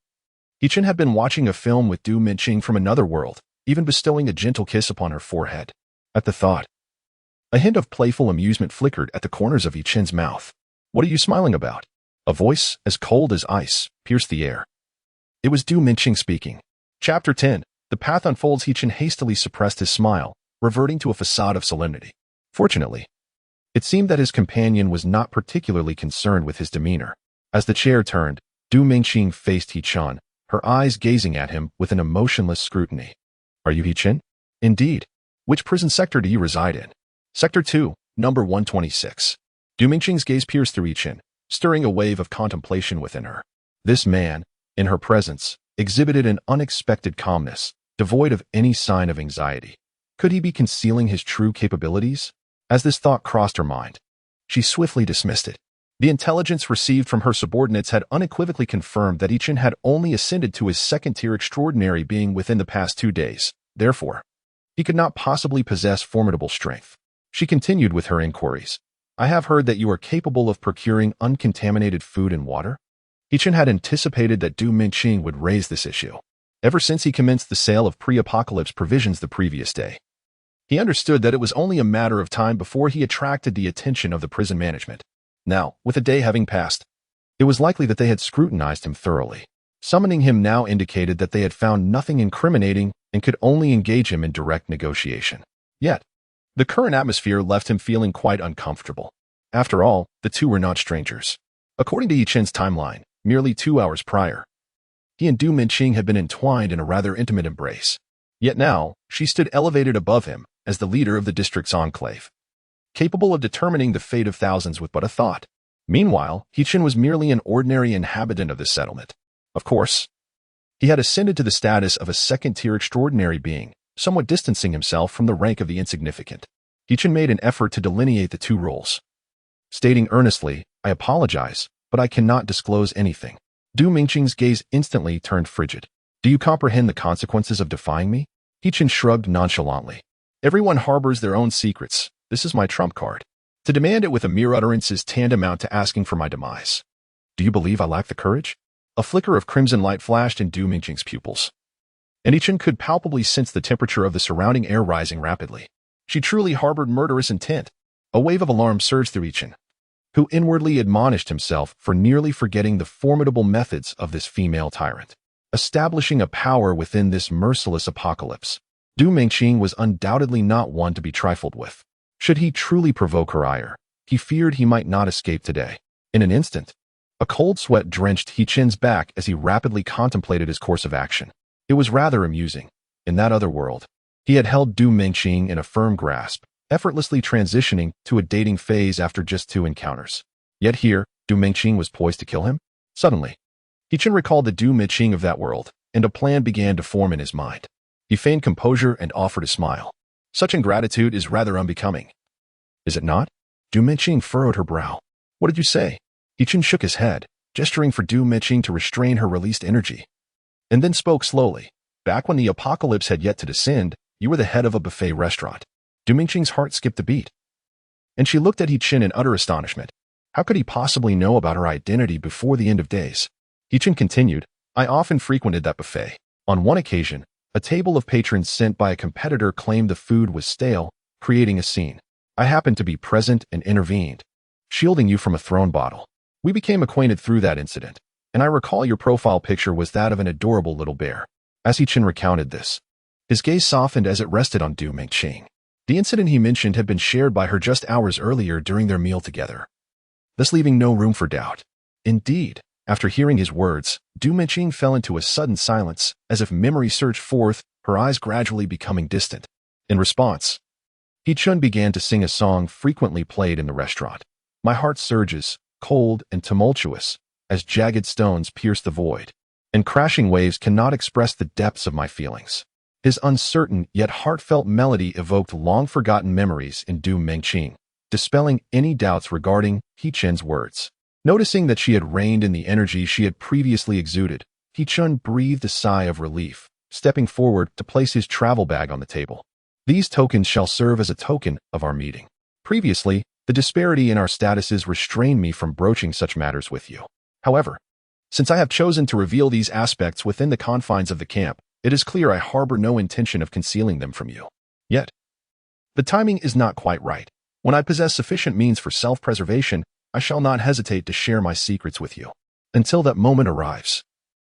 [SPEAKER 1] Hichin had been watching a film with Du Minqing from another world, even bestowing a gentle kiss upon her forehead. At the thought, a hint of playful amusement flickered at the corners of Hichin's mouth. "What are you smiling about?" A voice, as cold as ice, pierced the air. It was Du Minqing speaking. Chapter 10. The path unfolds. Hichin hastily suppressed his smile, reverting to a facade of solemnity. Fortunately, it seemed that his companion was not particularly concerned with his demeanor. As the chair turned, Du Minqing faced Hichin, her eyes gazing at him with an emotionless scrutiny. "Are you Hichin?" Indeed. Which prison sector do you reside in? Sector 2, number 126. Du Mingqing's gaze pierced through Yi, stirring a wave of contemplation within her. This man, in her presence, exhibited an unexpected calmness, devoid of any sign of anxiety. Could he be concealing his true capabilities? As this thought crossed her mind, she swiftly dismissed it. The intelligence received from her subordinates had unequivocally confirmed that Yi had only ascended to his second-tier extraordinary being within the past 2 days. Therefore, he could not possibly possess formidable strength. She continued with her inquiries. I have heard that you are capable of procuring uncontaminated food and water? Yi had anticipated that Du Mingqing would raise this issue. Ever since he commenced the sale of pre-apocalypse provisions the previous day, he understood that it was only a matter of time before he attracted the attention of the prison management. Now, with a day having passed, it was likely that they had scrutinized him thoroughly. Summoning him now indicated that they had found nothing incriminating and could only engage him in direct negotiation. Yet, the current atmosphere left him feeling quite uncomfortable. After all, the two were not strangers. According to Yi timeline, merely 2 hours prior, he and Du Mingqing had been entwined in a rather intimate embrace. Yet now, she stood elevated above him as the leader of the district's enclave, capable of determining the fate of thousands with but a thought. Meanwhile, Yi was merely an ordinary inhabitant of this settlement. Of course, he had ascended to the status of a second-tier extraordinary being, somewhat distancing himself from the rank of the insignificant. Yi made an effort to delineate the two roles, stating earnestly, I apologize, but I cannot disclose anything. Du Mingqing's gaze instantly turned frigid. Do you comprehend the consequences of defying me? Yi shrugged nonchalantly. Everyone harbors their own secrets. This is my trump card. To demand it with a mere utterance is tantamount to asking for my demise. Do you believe I lack the courage? A flicker of crimson light flashed in Du Mingqing's pupils, and Yi could palpably sense the temperature of the surrounding air rising rapidly. She truly harbored murderous intent. A wave of alarm surged through Yi, who inwardly admonished himself for nearly forgetting the formidable methods of this female tyrant. Establishing a power within this merciless apocalypse, Du Mingqing was undoubtedly not one to be trifled with. Should he truly provoke her ire, he feared he might not escape today. In an instant, a cold sweat drenched Yi's back as he rapidly contemplated his course of action. It was rather amusing. In that other world, he had held Du Mingqing in a firm grasp, effortlessly transitioning to a dating phase after just 2 encounters. Yet here, Du Mingqing was poised to kill him? Suddenly, Yi recalled the Du Mingqing of that world, and a plan began to form in his mind. He feigned composure and offered a smile. Such ingratitude is rather unbecoming. Is it not? Du Mingqing furrowed her brow. What did you say? Yi shook his head, gesturing for Du Mingqing to restrain her released energy, and then spoke slowly. Back when the apocalypse had yet to descend, you were the head of a buffet restaurant. Du Mingqing's heart skipped a beat, and she looked at Yi in utter astonishment. How could he possibly know about her identity before the end of days? Yi continued, I often frequented that buffet. On one occasion, a table of patrons sent by a competitor claimed the food was stale, creating a scene. I happened to be present and intervened, shielding you from a thrown bottle. We became acquainted through that incident, and I recall your profile picture was that of an adorable little bear. As Yi recounted this, his gaze softened as it rested on Du Mingqing. The incident he mentioned had been shared by her just hours earlier during their meal together, thus leaving no room for doubt. Indeed, after hearing his words, Du Mingqing fell into a sudden silence, as if memory surged forth, her eyes gradually becoming distant. In response, Yi began to sing a song frequently played in the restaurant. My heart surges, cold and tumultuous, as jagged stones pierce the void, and crashing waves cannot express the depths of my feelings. His uncertain yet heartfelt melody evoked long-forgotten memories in Du Mingqing, dispelling any doubts regarding Yi's words. Noticing that she had reined in the energy she had previously exuded, Yi breathed a sigh of relief, stepping forward to place his travel bag on the table. These tokens shall serve as a token of our meeting. Previously, the disparity in our statuses restrained me from broaching such matters with you. However, since I have chosen to reveal these aspects within the confines of the camp, it is clear I harbor no intention of concealing them from you. Yet, the timing is not quite right. When I possess sufficient means for self-preservation, I shall not hesitate to share my secrets with you. Until that moment arrives,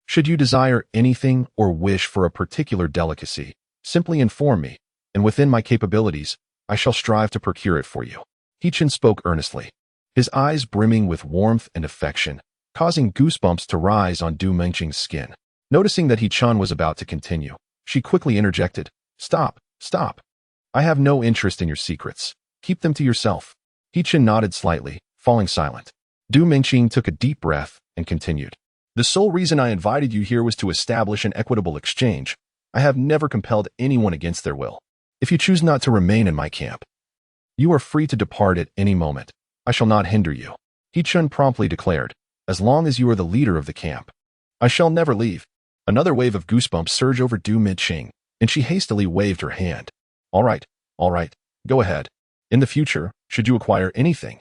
[SPEAKER 1] should you desire anything or wish for a particular delicacy, simply inform me, and within my capabilities, I shall strive to procure it for you. Yi spoke earnestly, his eyes brimming with warmth and affection, causing goosebumps to rise on Du Mingqing's skin. Noticing that Yi was about to continue, she quickly interjected, Stop, Stop. I have no interest in your secrets. Keep them to yourself. He-Chin nodded slightly, falling silent. Du Mingqing took a deep breath and continued. The sole reason I invited you here was to establish an equitable exchange. I have never compelled anyone against their will. If you choose not to remain in my camp, you are free to depart at any moment. I shall not hinder you. He-Chun promptly declared, as long as you are the leader of the camp, I shall never leave. Another wave of goosebumps surged over Du Mingqing, and she hastily waved her hand. All right, go ahead. In the future, should you acquire anything,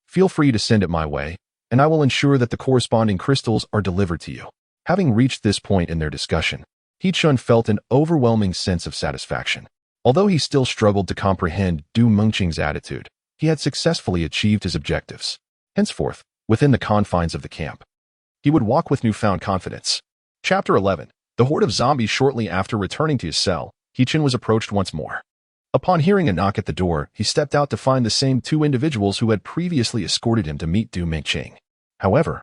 [SPEAKER 1] feel free to send it my way, and I will ensure that the corresponding crystals are delivered to you. Having reached this point in their discussion, He-Chun felt an overwhelming sense of satisfaction. Although he still struggled to comprehend Du Mingqing's attitude, he had successfully achieved his objectives. Henceforth, within the confines of the camp, he would walk with newfound confidence. Chapter 11. The horde of zombies. Shortly after returning to his cell, He-Chun was approached once more. Upon hearing a knock at the door, he stepped out to find the same two individuals who had previously escorted him to meet Du Mingqing. However,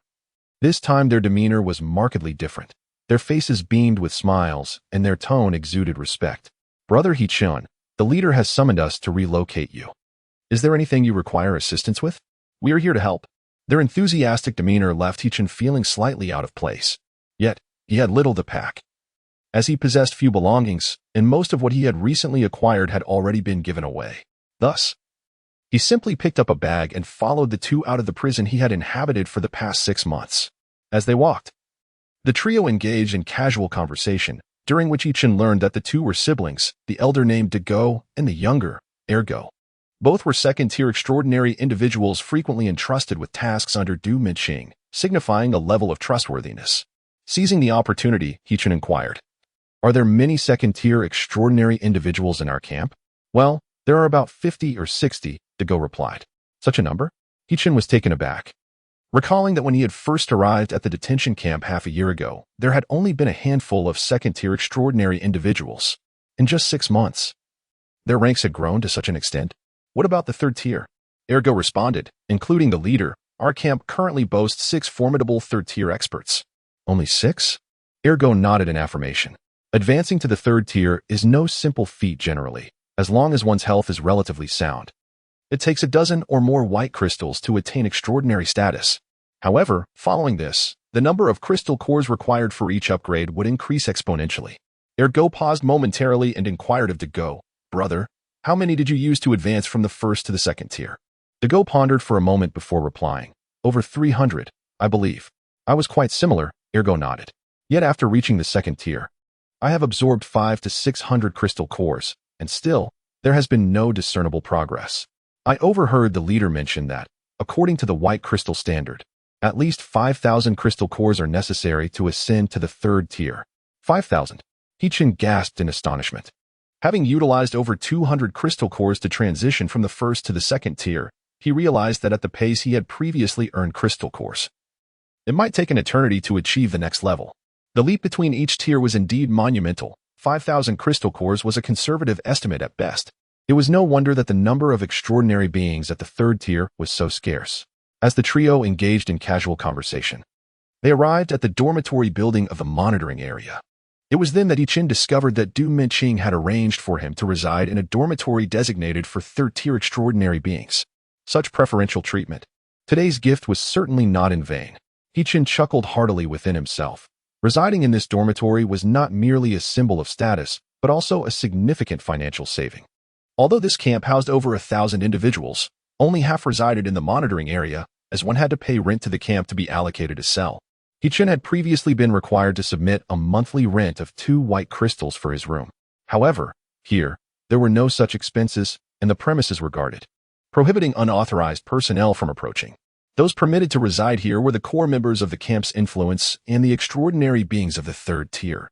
[SPEAKER 1] this time their demeanor was markedly different. Their faces beamed with smiles, and their tone exuded respect. Brother He-Chun, the leader has summoned us to relocate you. Is there anything you require assistance with? We are here to help. Their enthusiastic demeanor left He-Chun feeling slightly out of place. Yet, he had little to pack, as he possessed few belongings, and most of what he had recently acquired had already been given away. Thus, he simply picked up a bag and followed the two out of the prison he had inhabited for the past 6 months. As they walked, the trio engaged in casual conversation, during which He-Chun learned that the two were siblings, the elder named Dego and the younger, Ergo. Both were second-tier extraordinary individuals frequently entrusted with tasks under Du Mingqing, signifying a level of trustworthiness. Seizing the opportunity, He-Chun inquired, are there many second-tier extraordinary individuals in our camp? Well, there are about 50 or 60, Dego replied. Such a number? He-Chun was taken aback, recalling that when he had first arrived at the detention camp half a year ago, there had only been a handful of second-tier extraordinary individuals. In just 6 months, their ranks had grown to such an extent. What about the third tier? Ergo responded, including the leader. Our camp currently boasts 6 formidable third-tier experts. Only 6? Ergo nodded in affirmation. Advancing to the third tier is no simple feat generally, as long as one's health is relatively sound. It takes a dozen or more white crystals to attain extraordinary status. However, following this, the number of crystal cores required for each upgrade would increase exponentially. Ergo paused momentarily and inquired of Dego, brother, how many did you use to advance from the first to the second tier? Dego pondered for a moment before replying. Over 300, I believe. I was quite similar, Ergo nodded. Yet after reaching the second tier, I have absorbed 500 to 600 crystal cores, and still, there has been no discernible progress. I overheard the leader mention that, according to the white crystal standard, at least 5,000 crystal cores are necessary to ascend to the third tier. 5,000. He-Chun gasped in astonishment. Having utilized over 200 crystal cores to transition from the first to the second tier, he realized that at the pace he had previously earned crystal cores, it might take an eternity to achieve the next level. The leap between each tier was indeed monumental. 5,000 crystal cores was a conservative estimate at best. It was no wonder that the number of extraordinary beings at the third tier was so scarce. As the trio engaged in casual conversation, they arrived at the dormitory building of the monitoring area. It was then that He-Chun discovered that Du Mingqing had arranged for him to reside in a dormitory designated for third-tier extraordinary beings. Such preferential treatment. Today's gift was certainly not in vain. He-Chun chuckled heartily within himself. Residing in this dormitory was not merely a symbol of status, but also a significant financial saving. Although this camp housed over 1,000 individuals, only half resided in the monitoring area, as one had to pay rent to the camp to be allocated a cell. He-Chun had previously been required to submit a monthly rent of 2 white crystals for his room. However, here, there were no such expenses, and the premises were guarded, prohibiting unauthorized personnel from approaching. Those permitted to reside here were the core members of the camp's influence and the extraordinary beings of the third tier,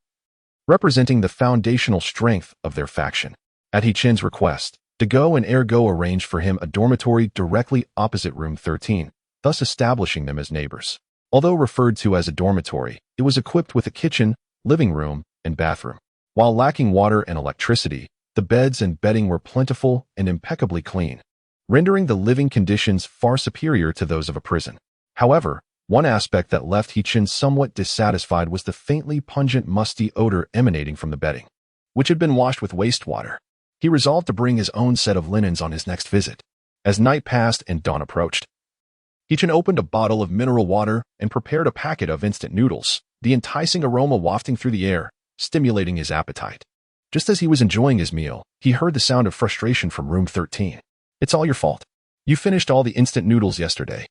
[SPEAKER 1] representing the foundational strength of their faction. At He-Chun's request, Dego and Ergo arranged for him a dormitory directly opposite room 13, thus establishing them as neighbors. Although referred to as a dormitory, it was equipped with a kitchen, living room, and bathroom. While lacking water and electricity, the beds and bedding were plentiful and impeccably clean, rendering the living conditions far superior to those of a prison. However, one aspect that left He-Chun somewhat dissatisfied was the faintly pungent musty odor emanating from the bedding, which had been washed with wastewater. He resolved to bring his own set of linens on his next visit. As night passed and dawn approached, Hichin opened a bottle of mineral water and prepared a packet of instant noodles, the enticing aroma wafting through the air, stimulating his appetite. Just as he was enjoying his meal, he heard the sound of frustration from room 13. "It's all your fault. You finished all the instant noodles yesterday.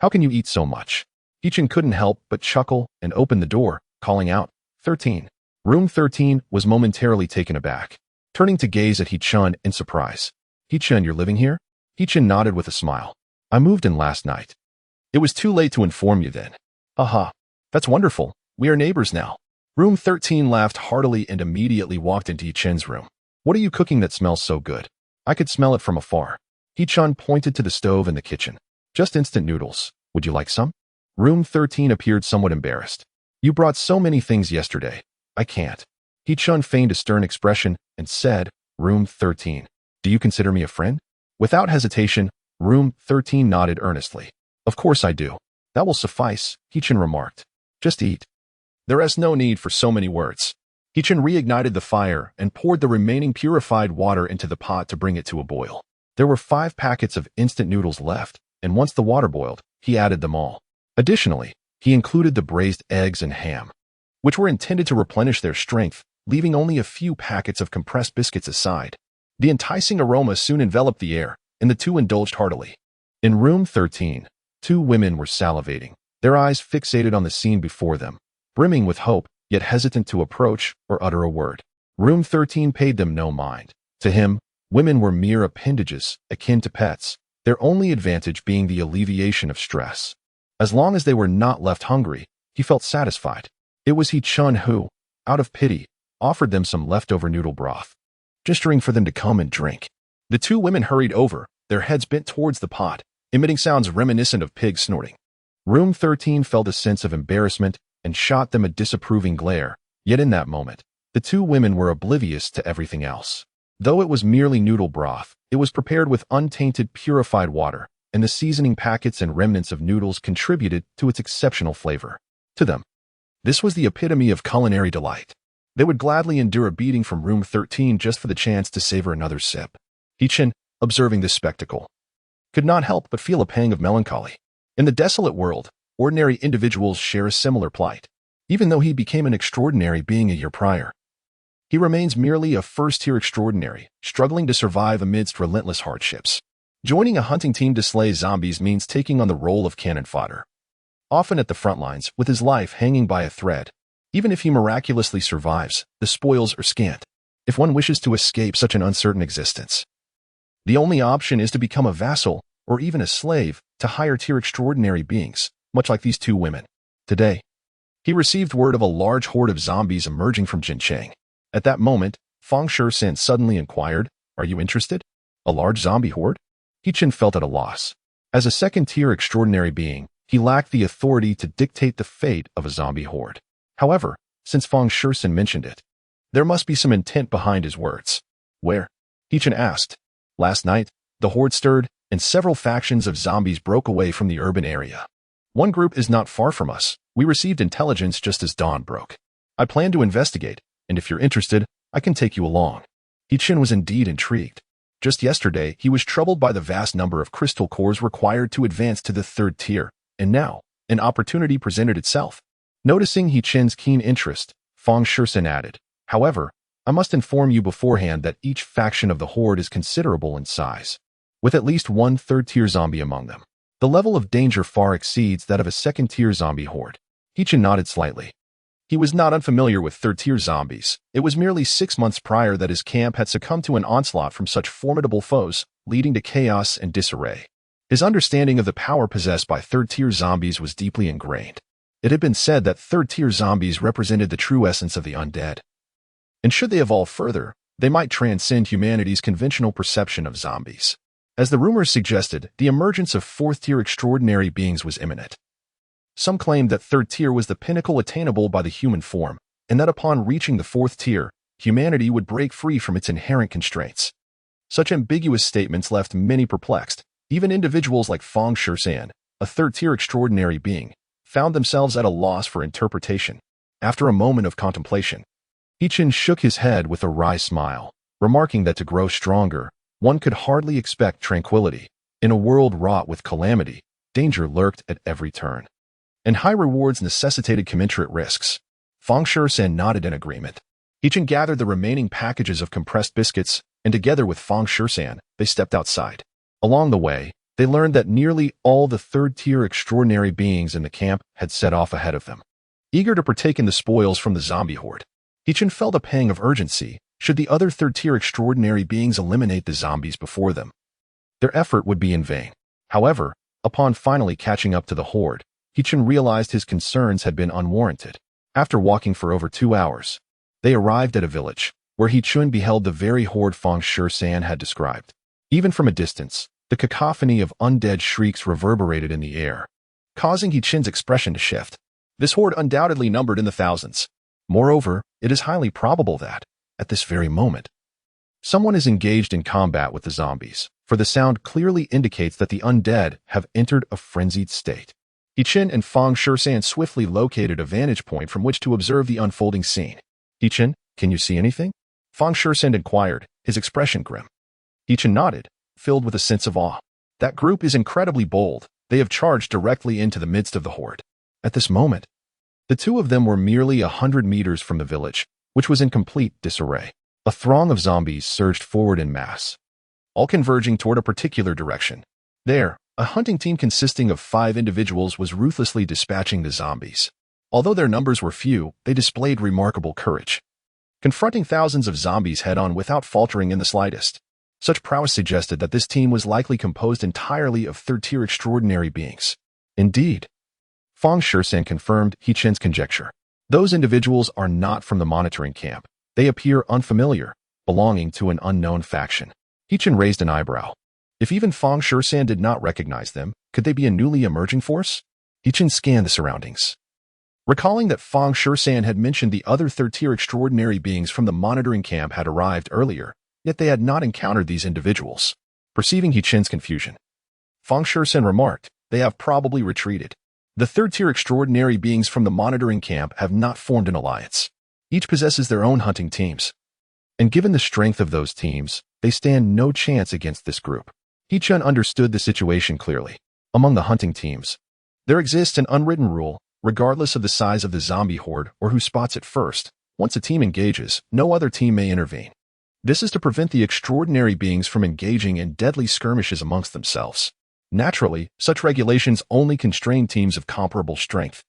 [SPEAKER 1] How can you eat so much?" Hichin couldn't help but chuckle and open the door, calling out, "13. Room 13 was momentarily taken aback, turning to gaze at Hichin in surprise. "Hichin, you're living here?" Hichin nodded with a smile. "I moved in last night." "It was too late to inform you then." "Aha. That's wonderful. We are neighbors now." Room 13 laughed heartily and immediately walked into Hichin's room. "What are you cooking that smells so good? I could smell it from afar." Hichin pointed to the stove in the kitchen. "Just instant noodles. Would you like some?" Room 13 appeared somewhat embarrassed. "You brought so many things yesterday. I can't." Hichin feigned a stern expression and said, "Room 13, do you consider me a friend?" Without hesitation, Room 13 nodded earnestly. "Of course I do. That will suffice," Hichin remarked. "Just eat. There is no need for so many words." Hichin reignited the fire and poured the remaining purified water into the pot to bring it to a boil. There were 5 packets of instant noodles left, and once the water boiled, he added them all. Additionally, he included the braised eggs and ham, which were intended to replenish their strength, leaving only a few packets of compressed biscuits aside. The enticing aroma soon enveloped the air, and the two indulged heartily. In room 13, 2 women were salivating, their eyes fixated on the scene before them, brimming with hope, yet hesitant to approach or utter a word. Room 13 paid them no mind. To him, women were mere appendages, akin to pets, their only advantage being the alleviation of stress. As long as they were not left hungry, he felt satisfied. It was Hichin who, out of pity, offered them some leftover noodle broth, gesturing for them to come and drink. The 2 women hurried over, their heads bent towards the pot, emitting sounds reminiscent of pigs snorting. Room 13 felt a sense of embarrassment and shot them a disapproving glare, yet in that moment, the 2 women were oblivious to everything else. Though it was merely noodle broth, it was prepared with untainted purified water, and the seasoning packets and remnants of noodles contributed to its exceptional flavor. To them, this was the epitome of culinary delight. They would gladly endure a beating from room 13 just for the chance to savor another sip. Hichin, observing this spectacle, could not help but feel a pang of melancholy. In the desolate world, ordinary individuals share a similar plight. Even though he became an extraordinary being a year prior, he remains merely a first-tier extraordinary, struggling to survive amidst relentless hardships. Joining a hunting team to slay zombies means taking on the role of cannon fodder, often at the front lines with his life hanging by a thread. Even if he miraculously survives, the spoils are scant. If one wishes to escape such an uncertain existence, the only option is to become a vassal or even a slave to higher-tier extraordinary beings, much like these 2 women. Today, he received word of a large horde of zombies emerging from Jincheng. At that moment, Fang Shusen suddenly inquired, "Are you interested?" "A large zombie horde?" Hichin felt at a loss. As a second-tier extraordinary being, he lacked the authority to dictate the fate of a zombie horde. However, since Fang Shusen mentioned it, there must be some intent behind his words. "Where?" Hichin asked. "Last night, the horde stirred, and several factions of zombies broke away from the urban area. One group is not far from us. We received intelligence just as dawn broke. I plan to investigate, and if you're interested, I can take you along." Hichin was indeed intrigued. Just yesterday, he was troubled by the vast number of crystal cores required to advance to the 3rd tier, and now, an opportunity presented itself. Noticing Hichin's keen interest, Fang Shusen added, "However, I must inform you beforehand that each faction of the horde is considerable in size, with at least 1 3rd-tier zombie among them. The level of danger far exceeds that of a 2nd-tier zombie horde." Hichin nodded slightly. He was not unfamiliar with 3rd-tier zombies. It was merely 6 months prior that his camp had succumbed to an onslaught from such formidable foes, leading to chaos and disarray. His understanding of the power possessed by 3rd-tier zombies was deeply ingrained. It had been said that 3rd-tier zombies represented the true essence of the undead. And should they evolve further, they might transcend humanity's conventional perception of zombies. As the rumors suggested, the emergence of 4th-tier extraordinary beings was imminent. Some claimed that 3rd tier was the pinnacle attainable by the human form, and that upon reaching the 4th tier, humanity would break free from its inherent constraints. Such ambiguous statements left many perplexed. Even individuals like Fang Shusen, a 3rd-tier extraordinary being, found themselves at a loss for interpretation. After a moment of contemplation, Hichin shook his head with a wry smile. remarking that to grow stronger, one could hardly expect tranquility. In a world wrought with calamity, danger lurked at every turn, and high rewards necessitated commensurate risks. Fang Shan nodded in agreement. Hichin gathered the remaining packages of compressed biscuits, and together with Fang Shan, they stepped outside. Along the way, they learned that nearly all the third-tier extraordinary beings in the camp had set off ahead of them, eager to partake in the spoils from the zombie horde. Hichin felt a pang of urgency. Should the other third-tier extraordinary beings eliminate the zombies before them, their effort would be in vain. However, upon finally catching up to the horde, Hichin realized his concerns had been unwarranted. After walking for over 2 hours, they arrived at a village, where Hichin beheld the very horde Fang Shan had described. Even from a distance, the cacophony of undead shrieks reverberated in the air, causing Hichin's expression to shift. This horde undoubtedly numbered in the thousands. Moreover, it is highly probable that, at this very moment, someone is engaged in combat with the zombies, for the sound clearly indicates that the undead have entered a frenzied state. Hichin and Fang Shan swiftly located a vantage point from which to observe the unfolding scene. Hichin, can you see anything? Fang Shan inquired, his expression grim. Hichin nodded, filled with a sense of awe. That group is incredibly bold. They have charged directly into the midst of the horde. At this moment, the two of them were merely 100 meters from the village, which was in complete disarray. A throng of zombies surged forward in mass, all converging toward a particular direction. There, a hunting team consisting of 5 individuals was ruthlessly dispatching the zombies. Although their numbers were few, they displayed remarkable courage, confronting thousands of zombies head-on without faltering in the slightest. Such prowess suggested that this team was likely composed entirely of third-tier extraordinary beings. Indeed, Fang Shan confirmed Hichin's conjecture. Those individuals are not from the monitoring camp. They appear unfamiliar, belonging to an unknown faction. Hichin raised an eyebrow. If even Fang Shan did not recognize them, could they be a newly emerging force? Hichin scanned the surroundings, recalling that Fang Shan had mentioned the other third-tier extraordinary beings from the monitoring camp had arrived earlier, yet they had not encountered these individuals. Perceiving Hichin's confusion, Fang Shan remarked, they have probably retreated. The third-tier extraordinary beings from the monitoring camp have not formed an alliance. Each possesses their own hunting teams, and given the strength of those teams, they stand no chance against this group. Hichin understood the situation clearly. Among the hunting teams, there exists an unwritten rule, regardless of the size of the zombie horde or who spots it first. Once a team engages, no other team may intervene. This is to prevent the extraordinary beings from engaging in deadly skirmishes amongst themselves. Naturally, such regulations only constrain teams of comparable strength.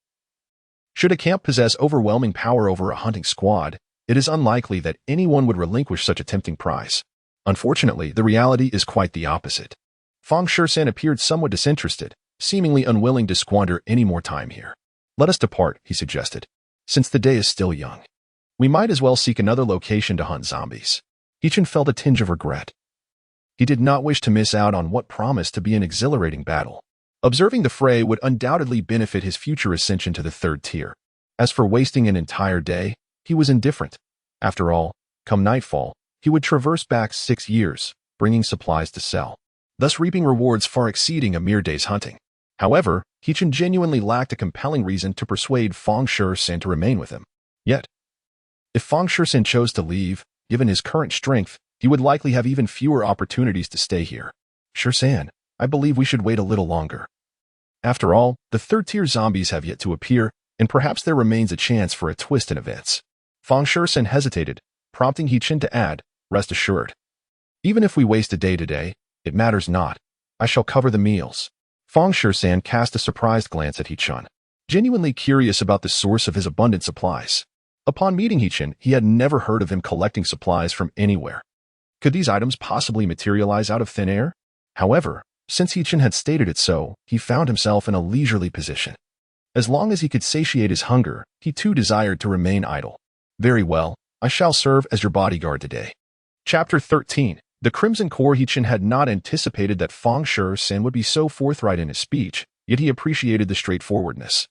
[SPEAKER 1] Should a camp possess overwhelming power over a hunting squad, it is unlikely that anyone would relinquish such a tempting prize. Unfortunately, the reality is quite the opposite. Fang Shan appeared somewhat disinterested, seemingly unwilling to squander any more time here. Let us depart, he suggested. Since the day is still young, we might as well seek another location to hunt zombies. Hichin felt a tinge of regret. He did not wish to miss out on what promised to be an exhilarating battle. Observing the fray would undoubtedly benefit his future ascension to the third tier. As for wasting an entire day, he was indifferent. After all, come nightfall, he would traverse back 6 years, bringing supplies to sell, thus reaping rewards far exceeding a mere day's hunting. However, Hichin genuinely lacked a compelling reason to persuade Fang Shan to remain with him. Yet, if Fang Shan chose to leave, given his current strength, he would likely have even fewer opportunities to stay here. Shan, I believe we should wait a little longer. After all, the third-tier zombies have yet to appear, and perhaps there remains a chance for a twist in events. Fang Shan hesitated, prompting Hichin to add, rest assured. Even if we waste a day today, it matters not. I shall cover the meals. Fang Shan cast a surprised glance at Hichin, genuinely curious about the source of his abundant supplies. Upon meeting Hichin, he had never heard of him collecting supplies from anywhere. Could these items possibly materialize out of thin air? However, since Hichin had stated it so, he found himself in a leisurely position. As long as he could satiate his hunger, he too desired to remain idle. Very well, I shall serve as your bodyguard today. Chapter 13. The Crimson Core. Hichin had not anticipated that Fang Shan would be so forthright in his speech, yet he appreciated the straightforwardness.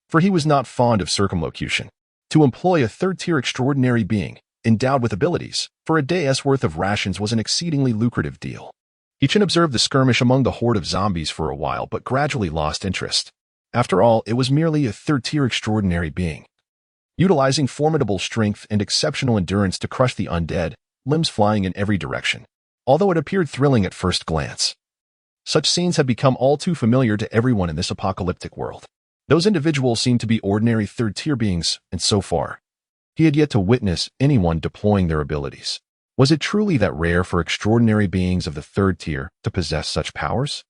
[SPEAKER 1] For he was not fond of circumlocution. To employ a third-tier extraordinary being, endowed with abilities, for a day's worth of rations was an exceedingly lucrative deal. Hichin observed the skirmish among the horde of zombies for a while but gradually lost interest. After all, it was merely a third-tier extraordinary being, utilizing formidable strength and exceptional endurance to crush the undead, limbs flying in every direction, although it appeared thrilling at first glance. Such scenes have become all too familiar to everyone in this apocalyptic world. Those individuals seemed to be ordinary third-tier beings, and so far, he had yet to witness anyone deploying their abilities. Was it truly that rare for extraordinary beings of the third tier to possess such powers?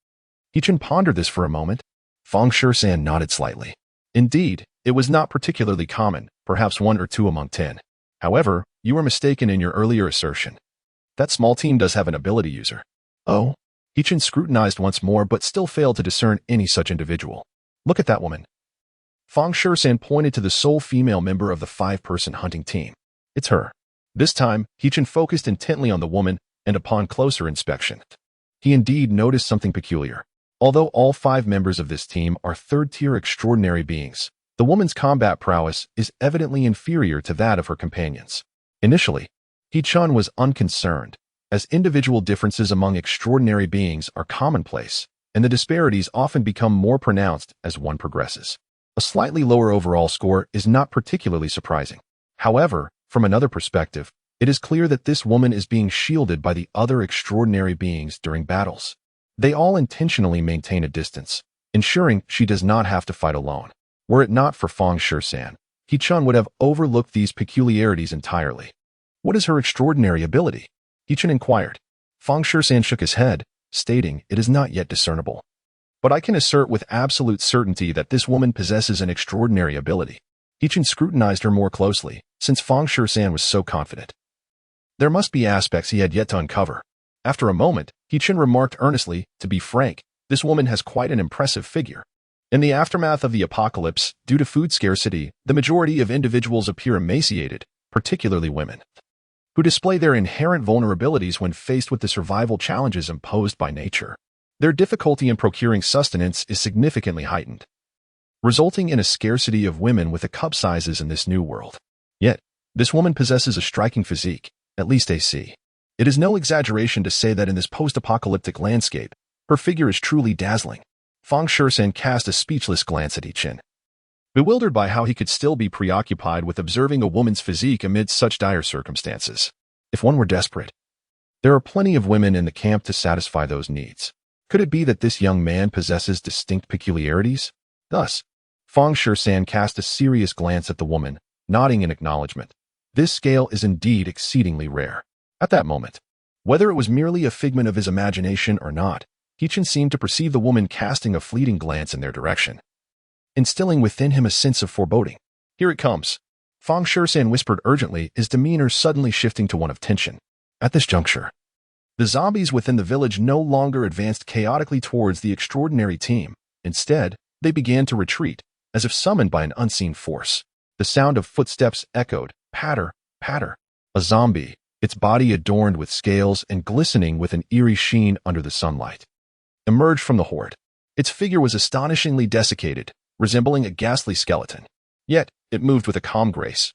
[SPEAKER 1] He-Chin pondered this for a moment. Feng Shusan nodded slightly. Indeed, it was not particularly common, perhaps 1 or 2 among 10. However, you were mistaken in your earlier assertion. That small team does have an ability user. Oh? He-Chin scrutinized once more but still failed to discern any such individual. Look at that woman. Feng Shusan pointed to the sole female member of the 5-person hunting team. It's her. This time, He-Chin focused intently on the woman, and upon closer inspection, he indeed noticed something peculiar. Although all 5 members of this team are third-tier extraordinary beings, the woman's combat prowess is evidently inferior to that of her companions. Initially, He-Chin was unconcerned, as individual differences among extraordinary beings are commonplace, and the disparities often become more pronounced as one progresses. A slightly lower overall score is not particularly surprising. However, from another perspective, it is clear that this woman is being shielded by the other extraordinary beings during battles. They all intentionally maintain a distance, ensuring she does not have to fight alone. Were it not for Feng Shusan, He-Chin would have overlooked these peculiarities entirely. What is her extraordinary ability? He-Chin inquired. Feng Shusan shook his head, stating it is not yet discernible. But I can assert with absolute certainty that this woman possesses an extraordinary ability. He-Chin scrutinized her more closely, since Feng Shusan was so confident. There must be aspects he had yet to uncover. After a moment, He-Chin remarked earnestly, to be frank, this woman has quite an impressive figure. In the aftermath of the apocalypse, due to food scarcity, the majority of individuals appear emaciated, particularly women, who display their inherent vulnerabilities when faced with the survival challenges imposed by nature. Their difficulty in procuring sustenance is significantly heightened, resulting in a scarcity of women with the cup sizes in this new world. Yet, this woman possesses a striking physique, at least AC. It is no exaggeration to say that in this post-apocalyptic landscape, her figure is truly dazzling. Feng Shusan cast a speechless glance at He-Chin, bewildered by how he could still be preoccupied with observing a woman's physique amid such dire circumstances. If one were desperate, there are plenty of women in the camp to satisfy those needs. Could it be that this young man possesses distinct peculiarities? Thus, Feng Shusan cast a serious glance at the woman, nodding in acknowledgement. This scale is indeed exceedingly rare. At that moment, whether it was merely a figment of his imagination or not, He-Chin seemed to perceive the woman casting a fleeting glance in their direction, instilling within him a sense of foreboding. Here it comes. Feng Shusan whispered urgently, his demeanor suddenly shifting to one of tension. At this juncture, the zombies within the village no longer advanced chaotically towards the extraordinary team. Instead, they began to retreat, as if summoned by an unseen force. The sound of footsteps echoed, patter, patter. A zombie, its body adorned with scales and glistening with an eerie sheen under the sunlight, emerged from the horde. Its figure was astonishingly desiccated, resembling a ghastly skeleton. Yet, it moved with a calm grace,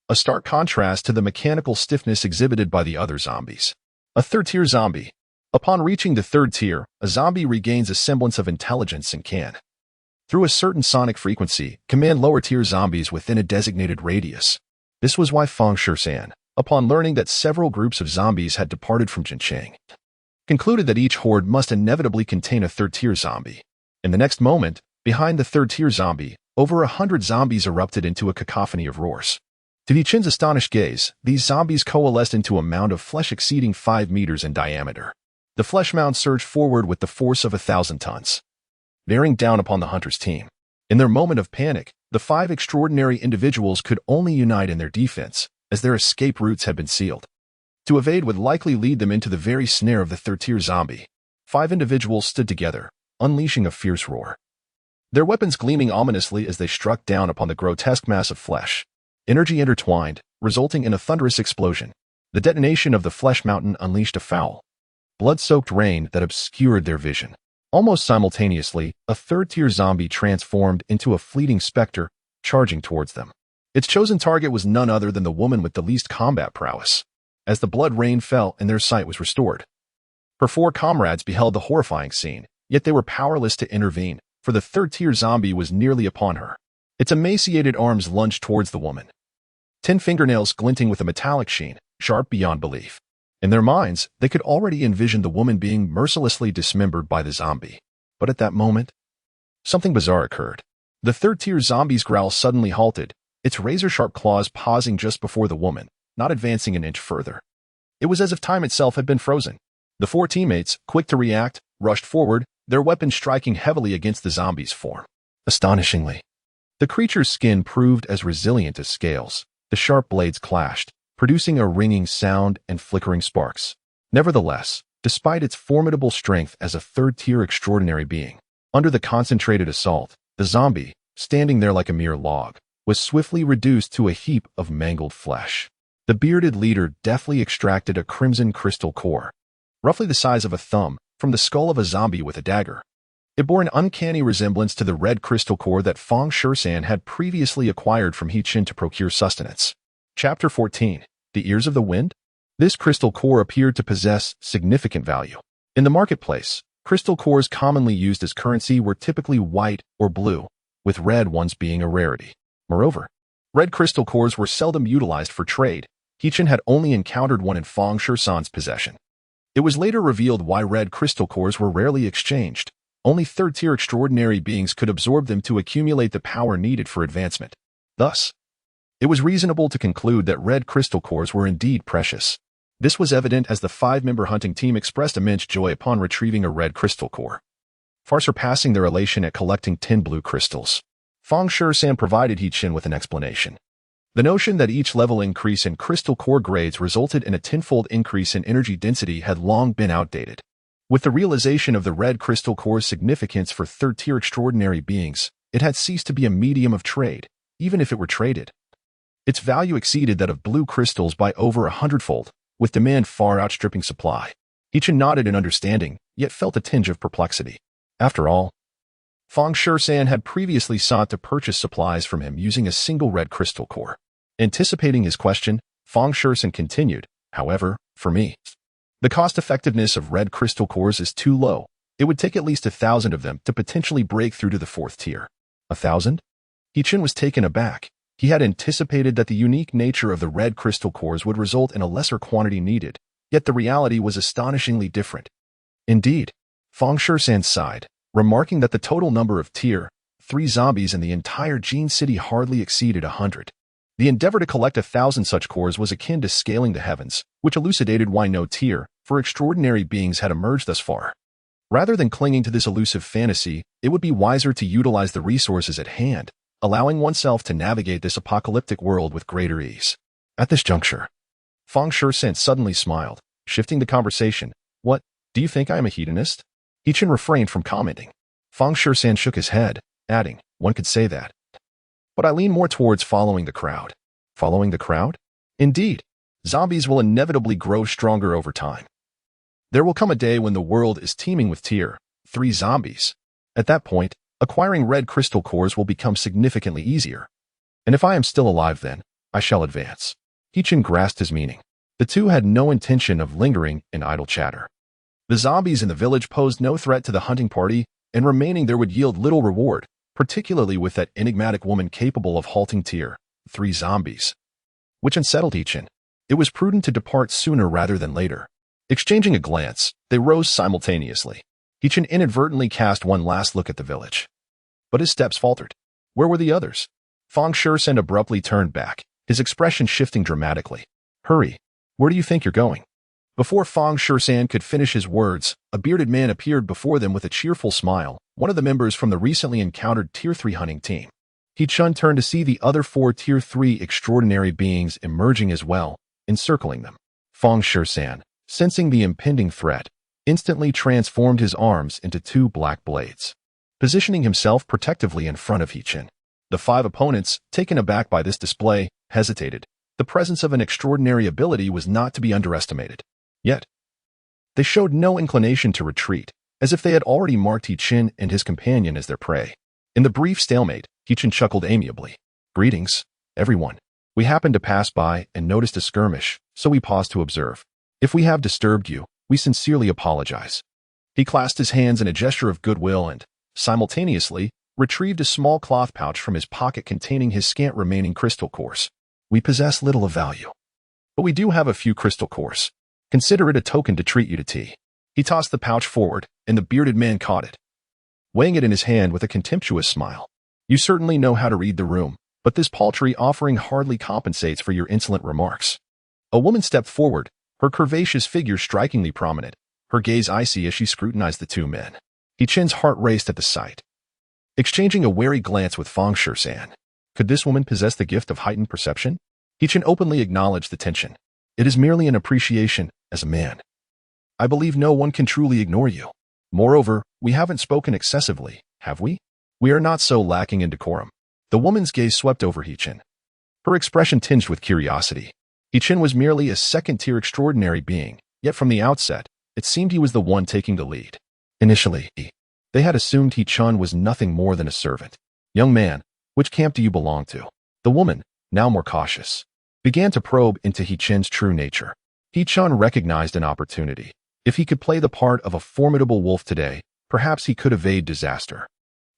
[SPEAKER 1] a stark contrast to the mechanical stiffness exhibited by the other zombies. A third-tier zombie. Upon reaching the third tier, a zombie regains a semblance of intelligence and can, through a certain sonic frequency, command lower-tier zombies within a designated radius. This was why Feng Shusan, upon learning that several groups of zombies had departed from Jincheng, concluded that each horde must inevitably contain a third-tier zombie. In the next moment, behind the third-tier zombie, over 100 zombies erupted into a cacophony of roars. To He-Chin's astonished gaze, these zombies coalesced into a mound of flesh exceeding 5 meters in diameter. The flesh mound surged forward with the force of 1,000 tons, bearing down upon the hunter's team. In their moment of panic, the 5 extraordinary individuals could only unite in their defense, as their escape routes had been sealed. To evade would likely lead them into the very snare of the third-tier zombie. 5 individuals stood together, unleashing a fierce roar, their weapons gleaming ominously as they struck down upon the grotesque mass of flesh. Energy intertwined, resulting in a thunderous explosion. The detonation of the flesh mountain unleashed a foul, blood-soaked rain that obscured their vision. Almost simultaneously, a third-tier zombie transformed into a fleeting specter, charging towards them. Its chosen target was none other than the woman with the least combat prowess. As the blood rain fell and their sight was restored, her 4 comrades beheld the horrifying scene, yet they were powerless to intervene, for the third-tier zombie was nearly upon her. Its emaciated arms lunged towards the woman, 10 fingernails glinting with a metallic sheen, sharp beyond belief. In their minds, they could already envision the woman being mercilessly dismembered by the zombie. But at that moment, something bizarre occurred. The third-tier zombie's growl suddenly halted, its razor-sharp claws pausing just before the woman, not advancing an inch further. It was as if time itself had been frozen. The four teammates, quick to react, rushed forward, their weapons striking heavily against the zombie's form. Astonishingly, the creature's skin proved as resilient as scales. The sharp blades clashed, producing a ringing sound and flickering sparks. Nevertheless, despite its formidable strength as a third-tier extraordinary being, under the concentrated assault, the zombie, standing there like a mere log, was swiftly reduced to a heap of mangled flesh. The bearded leader deftly extracted a crimson crystal core, roughly the size of a thumb, from the skull of a zombie with a dagger. It bore an uncanny resemblance to the red crystal core that Fang Shersan had previously acquired from He-Chin to procure sustenance. Chapter 14. The Ears of the Wind? This crystal core appeared to possess significant value. In the marketplace, crystal cores commonly used as currency were typically white or blue, with red ones being a rarity. Moreover, red crystal cores were seldom utilized for trade. He-Chin had only encountered one in Fang Shersan's possession. It was later revealed why red crystal cores were rarely exchanged. Only third-tier extraordinary beings could absorb them to accumulate the power needed for advancement. Thus, it was reasonable to conclude that red crystal cores were indeed precious. This was evident as the five-member hunting team expressed immense joy upon retrieving a red crystal core, far surpassing their elation at collecting 10 blue crystals. Fang Shersan provided He-Chin with an explanation. The notion that each level increase in crystal core grades resulted in a tenfold increase in energy density had long been outdated. With the realization of the red crystal core's significance for third-tier extraordinary beings, it had ceased to be a medium of trade, even if it were traded. Its value exceeded that of blue crystals by over 100-fold, with demand far outstripping supply. He-Chin nodded in understanding, yet felt a tinge of perplexity. After all, Fang Shersan had previously sought to purchase supplies from him using a single red crystal core. Anticipating his question, Fang Shersan continued, however, for me, the cost-effectiveness of red crystal cores is too low. It would take at least 1,000 of them to potentially break through to the fourth tier. 1,000? He-Chin was taken aback. He had anticipated that the unique nature of the red crystal cores would result in a lesser quantity needed, yet the reality was astonishingly different. Indeed, Fang Shersan sighed, remarking that the total number of Tier 3 zombies in the entire Gene City hardly exceeded 100. The endeavor to collect 1,000 such cores was akin to scaling the heavens, which elucidated why no Tier for extraordinary beings had emerged thus far. Rather than clinging to this elusive fantasy, it would be wiser to utilize the resources at hand, allowing oneself to navigate this apocalyptic world with greater ease. At this juncture, Fang Shersan suddenly smiled, shifting the conversation. What, do you think I am a hedonist? He-Chin refrained from commenting. Fang Shersan shook his head, adding, one could say that. But I lean more towards following the crowd. Following the crowd? Indeed, zombies will inevitably grow stronger over time. There will come a day when the world is teeming with Tier 3 zombies. At that point, acquiring red crystal cores will become significantly easier. And if I am still alive then, I shall advance. He-Chin grasped his meaning. The two had no intention of lingering in idle chatter. The zombies in the village posed no threat to the hunting party, and remaining there would yield little reward, particularly with that enigmatic woman capable of halting Tier 3 zombies. Which unsettled He-Chin. It was prudent to depart sooner rather than later. Exchanging a glance, they rose simultaneously. He-Chin inadvertently cast one last look at the village. But his steps faltered. Where were the others? Fang Shersan abruptly turned back, his expression shifting dramatically. Hurry. Where do you think you're going? Before Fang Shersan could finish his words, a bearded man appeared before them with a cheerful smile, one of the members from the recently encountered Tier 3 hunting team. He-Chin turned to see the other 4 Tier 3 extraordinary beings emerging as well, encircling them. Fang Shersan, sensing the impending threat, instantly transformed his arms into 2 black blades, positioning himself protectively in front of He-Chin. The 5 opponents, taken aback by this display, hesitated. The presence of an extraordinary ability was not to be underestimated. Yet, they showed no inclination to retreat, as if they had already marked He-Chin and his companion as their prey. In the brief stalemate, He-Chin chuckled amiably. Greetings, everyone. We happened to pass by and noticed a skirmish, so we paused to observe. If we have disturbed you, we sincerely apologize. He clasped his hands in a gesture of goodwill and, simultaneously, retrieved a small cloth pouch from his pocket containing his scant remaining crystal cores. We possess little of value, but we do have a few crystal cores. Consider it a token to treat you to tea. He tossed the pouch forward, and the bearded man caught it, weighing it in his hand with a contemptuous smile. You certainly know how to read the room, but this paltry offering hardly compensates for your insolent remarks. A woman stepped forward, her curvaceous figure strikingly prominent, her gaze icy as she scrutinized the two men. Hichin's heart raced at the sight. Exchanging a wary glance with Fang Shishan, could this woman possess the gift of heightened perception? Hichin openly acknowledged the tension. It is merely an appreciation as a man. I believe no one can truly ignore you. Moreover, we haven't spoken excessively, have we? We are not so lacking in decorum. The woman's gaze swept over Hichin, her expression tinged with curiosity. Hichin was merely a second-tier extraordinary being, yet from the outset, it seemed he was the one taking the lead. Initially, they had assumed Hichin was nothing more than a servant. Young man, which camp do you belong to? The woman, now more cautious, began to probe into Hichin's true nature. Hichin recognized an opportunity. If he could play the part of a formidable wolf today, perhaps he could evade disaster.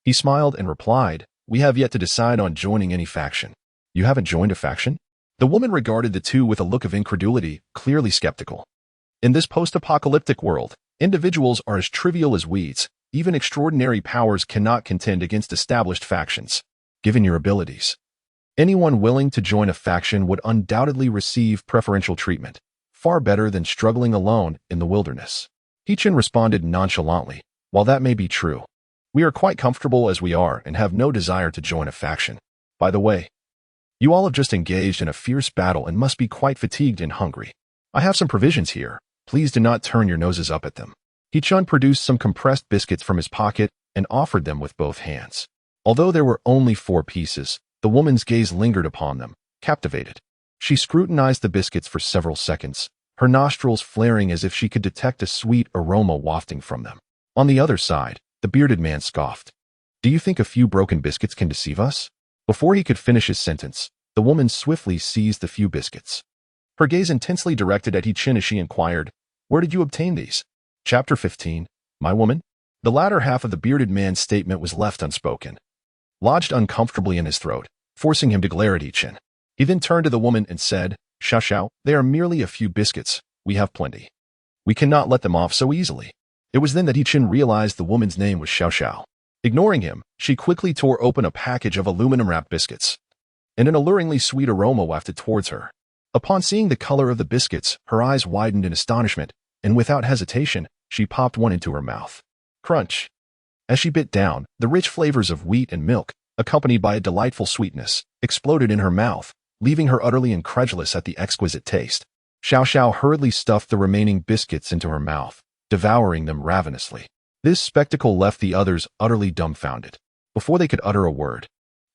[SPEAKER 1] He smiled and replied, "We have yet to decide on joining any faction." You haven't joined a faction? The woman regarded the two with a look of incredulity, clearly skeptical. In this post-apocalyptic world, individuals are as trivial as weeds. Even extraordinary powers cannot contend against established factions. Given your abilities, anyone willing to join a faction would undoubtedly receive preferential treatment, far better than struggling alone in the wilderness. Hichin responded nonchalantly, "While that may be true, we are quite comfortable as we are and have no desire to join a faction. By the way, you all have just engaged in a fierce battle and must be quite fatigued and hungry. I have some provisions here. Please do not turn your noses up at them." Hichin produced some compressed biscuits from his pocket and offered them with both hands. Although there were only 4 pieces, the woman's gaze lingered upon them, captivated. She scrutinized the biscuits for several seconds, her nostrils flaring as if she could detect a sweet aroma wafting from them. On the other side, the bearded man scoffed. "Do you think a few broken biscuits can deceive us?" Before he could finish his sentence, the woman swiftly seized the few biscuits. Her gaze intensely directed at Hichin as she inquired, "Where did you obtain these?" Chapter 15, My Woman? The latter half of the bearded man's statement was left unspoken, lodged uncomfortably in his throat, forcing him to glare at Hichin. He then turned to the woman and said, "Xiao, they are merely a few biscuits. We have plenty. We cannot let them off so easily." It was then that Hichin realized the woman's name was Xiao. Ignoring him, she quickly tore open a package of aluminum-wrapped biscuits, and an alluringly sweet aroma wafted towards her. Upon seeing the color of the biscuits, her eyes widened in astonishment, and without hesitation, she popped one into her mouth. Crunch! As she bit down, the rich flavors of wheat and milk, accompanied by a delightful sweetness, exploded in her mouth, leaving her utterly incredulous at the exquisite taste. Xiao hurriedly stuffed the remaining biscuits into her mouth, devouring them ravenously. This spectacle left the others utterly dumbfounded. Before they could utter a word,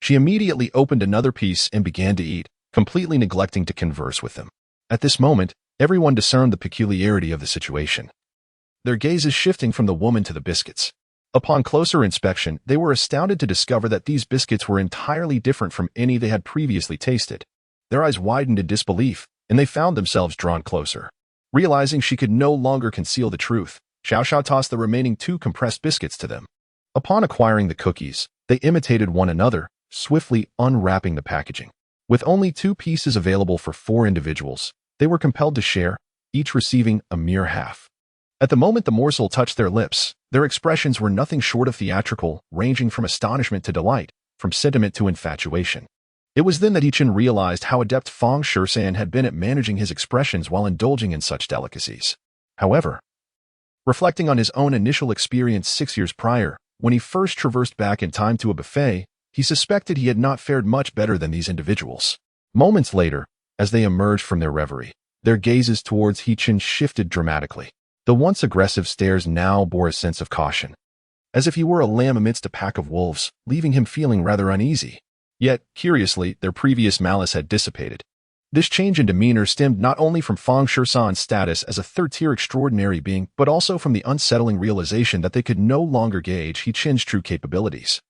[SPEAKER 1] she immediately opened another piece and began to eat, completely neglecting to converse with them. At this moment, everyone discerned the peculiarity of the situation, their gazes shifting from the woman to the biscuits. Upon closer inspection, they were astounded to discover that these biscuits were entirely different from any they had previously tasted. Their eyes widened in disbelief, and they found themselves drawn closer. Realizing she could no longer conceal the truth, Xiao tossed the remaining 2 compressed biscuits to them. Upon acquiring the cookies, they imitated one another, swiftly unwrapping the packaging. With only 2 pieces available for 4 individuals, they were compelled to share, each receiving a mere half. At the moment the morsel touched their lips, their expressions were nothing short of theatrical, ranging from astonishment to delight, from sentiment to infatuation. It was then that Hichin realized how adept Fang Shishan had been at managing his expressions while indulging in such delicacies. However, reflecting on his own initial experience 6 years prior, when he first traversed back in time to a buffet, he suspected he had not fared much better than these individuals. Moments later, as they emerged from their reverie, their gazes towards Hichin shifted dramatically. The once aggressive stares now bore a sense of caution, as if he were a lamb amidst a pack of wolves, leaving him feeling rather uneasy. Yet, curiously, their previous malice had dissipated. This change in demeanor stemmed not only from Fang Shishan's status as a third-tier extraordinary being, but also from the unsettling realization that they could no longer gauge Hichin's true capabilities.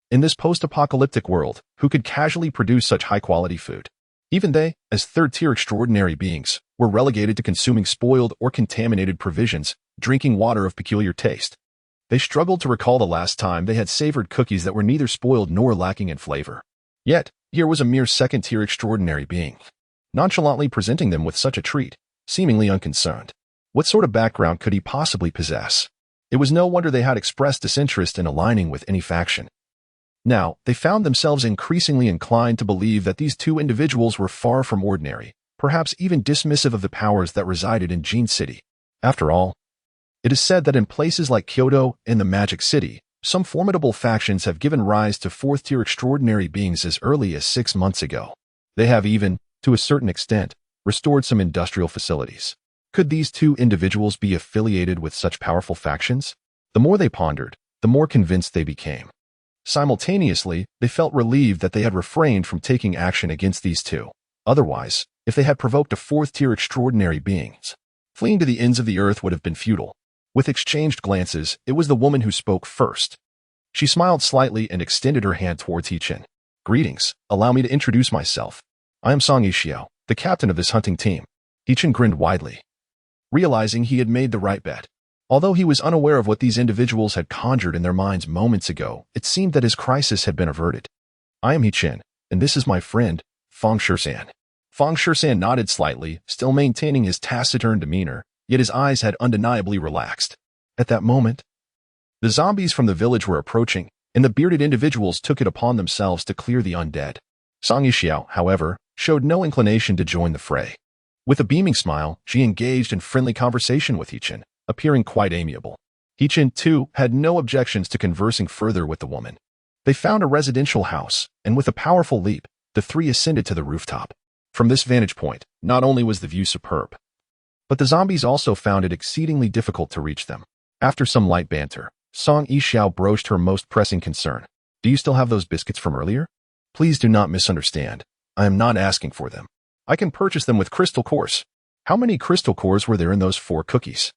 [SPEAKER 1] In this post-apocalyptic world, who could casually produce such high-quality food? Even they, as third-tier extraordinary beings, were relegated to consuming spoiled or contaminated provisions, drinking water of peculiar taste. They struggled to recall the last time they had savored cookies that were neither spoiled nor lacking in flavor. Yet, here was a mere second-tier extraordinary being, nonchalantly presenting them with such a treat, seemingly unconcerned. What sort of background could he possibly possess? It was no wonder they had expressed disinterest in aligning with any faction. Now, they found themselves increasingly inclined to believe that these two individuals were far from ordinary, perhaps even dismissive of the powers that resided in Jin City. After all, it is said that in places like Kyoto and the Magic City, some formidable factions have given rise to fourth-tier extraordinary beings as early as 6 months ago. They have even, to a certain extent, restored some industrial facilities. Could these two individuals be affiliated with such powerful factions? The more they pondered, the more convinced they became. Simultaneously, they felt relieved that they had refrained from taking action against these two. Otherwise, if they had provoked a fourth-tier extraordinary beings, fleeing to the ends of the earth would have been futile. With exchanged glances, it was the woman who spoke first. She smiled slightly and extended her hand towards He-chin. Greetings, allow me to introduce myself. I am Song Yixiao, the captain of this hunting team. He-chin grinned widely, realizing he had made the right bet. Although he was unaware of what these individuals had conjured in their minds moments ago, it seemed that his crisis had been averted. I am He-chin, and this is my friend, Fang Shisan. Fang Shisan nodded slightly, still maintaining his taciturn demeanor, yet his eyes had undeniably relaxed. At that moment, the zombies from the village were approaching, and the bearded individuals took it upon themselves to clear the undead. Song Yixiao, however, showed no inclination to join the fray. With a beaming smile, she engaged in friendly conversation with He-chin, appearing quite amiable. He-chin, too, had no objections to conversing further with the woman. They found a residential house, and with a powerful leap, the three ascended to the rooftop. From this vantage point, not only was the view superb, but the zombies also found it exceedingly difficult to reach them. After some light banter, Song Yixiao broached her most pressing concern. Do you still have those biscuits from earlier? Please do not misunderstand. I am not asking for them. I can purchase them with crystal cores. How many crystal cores were there in those 4 cookies?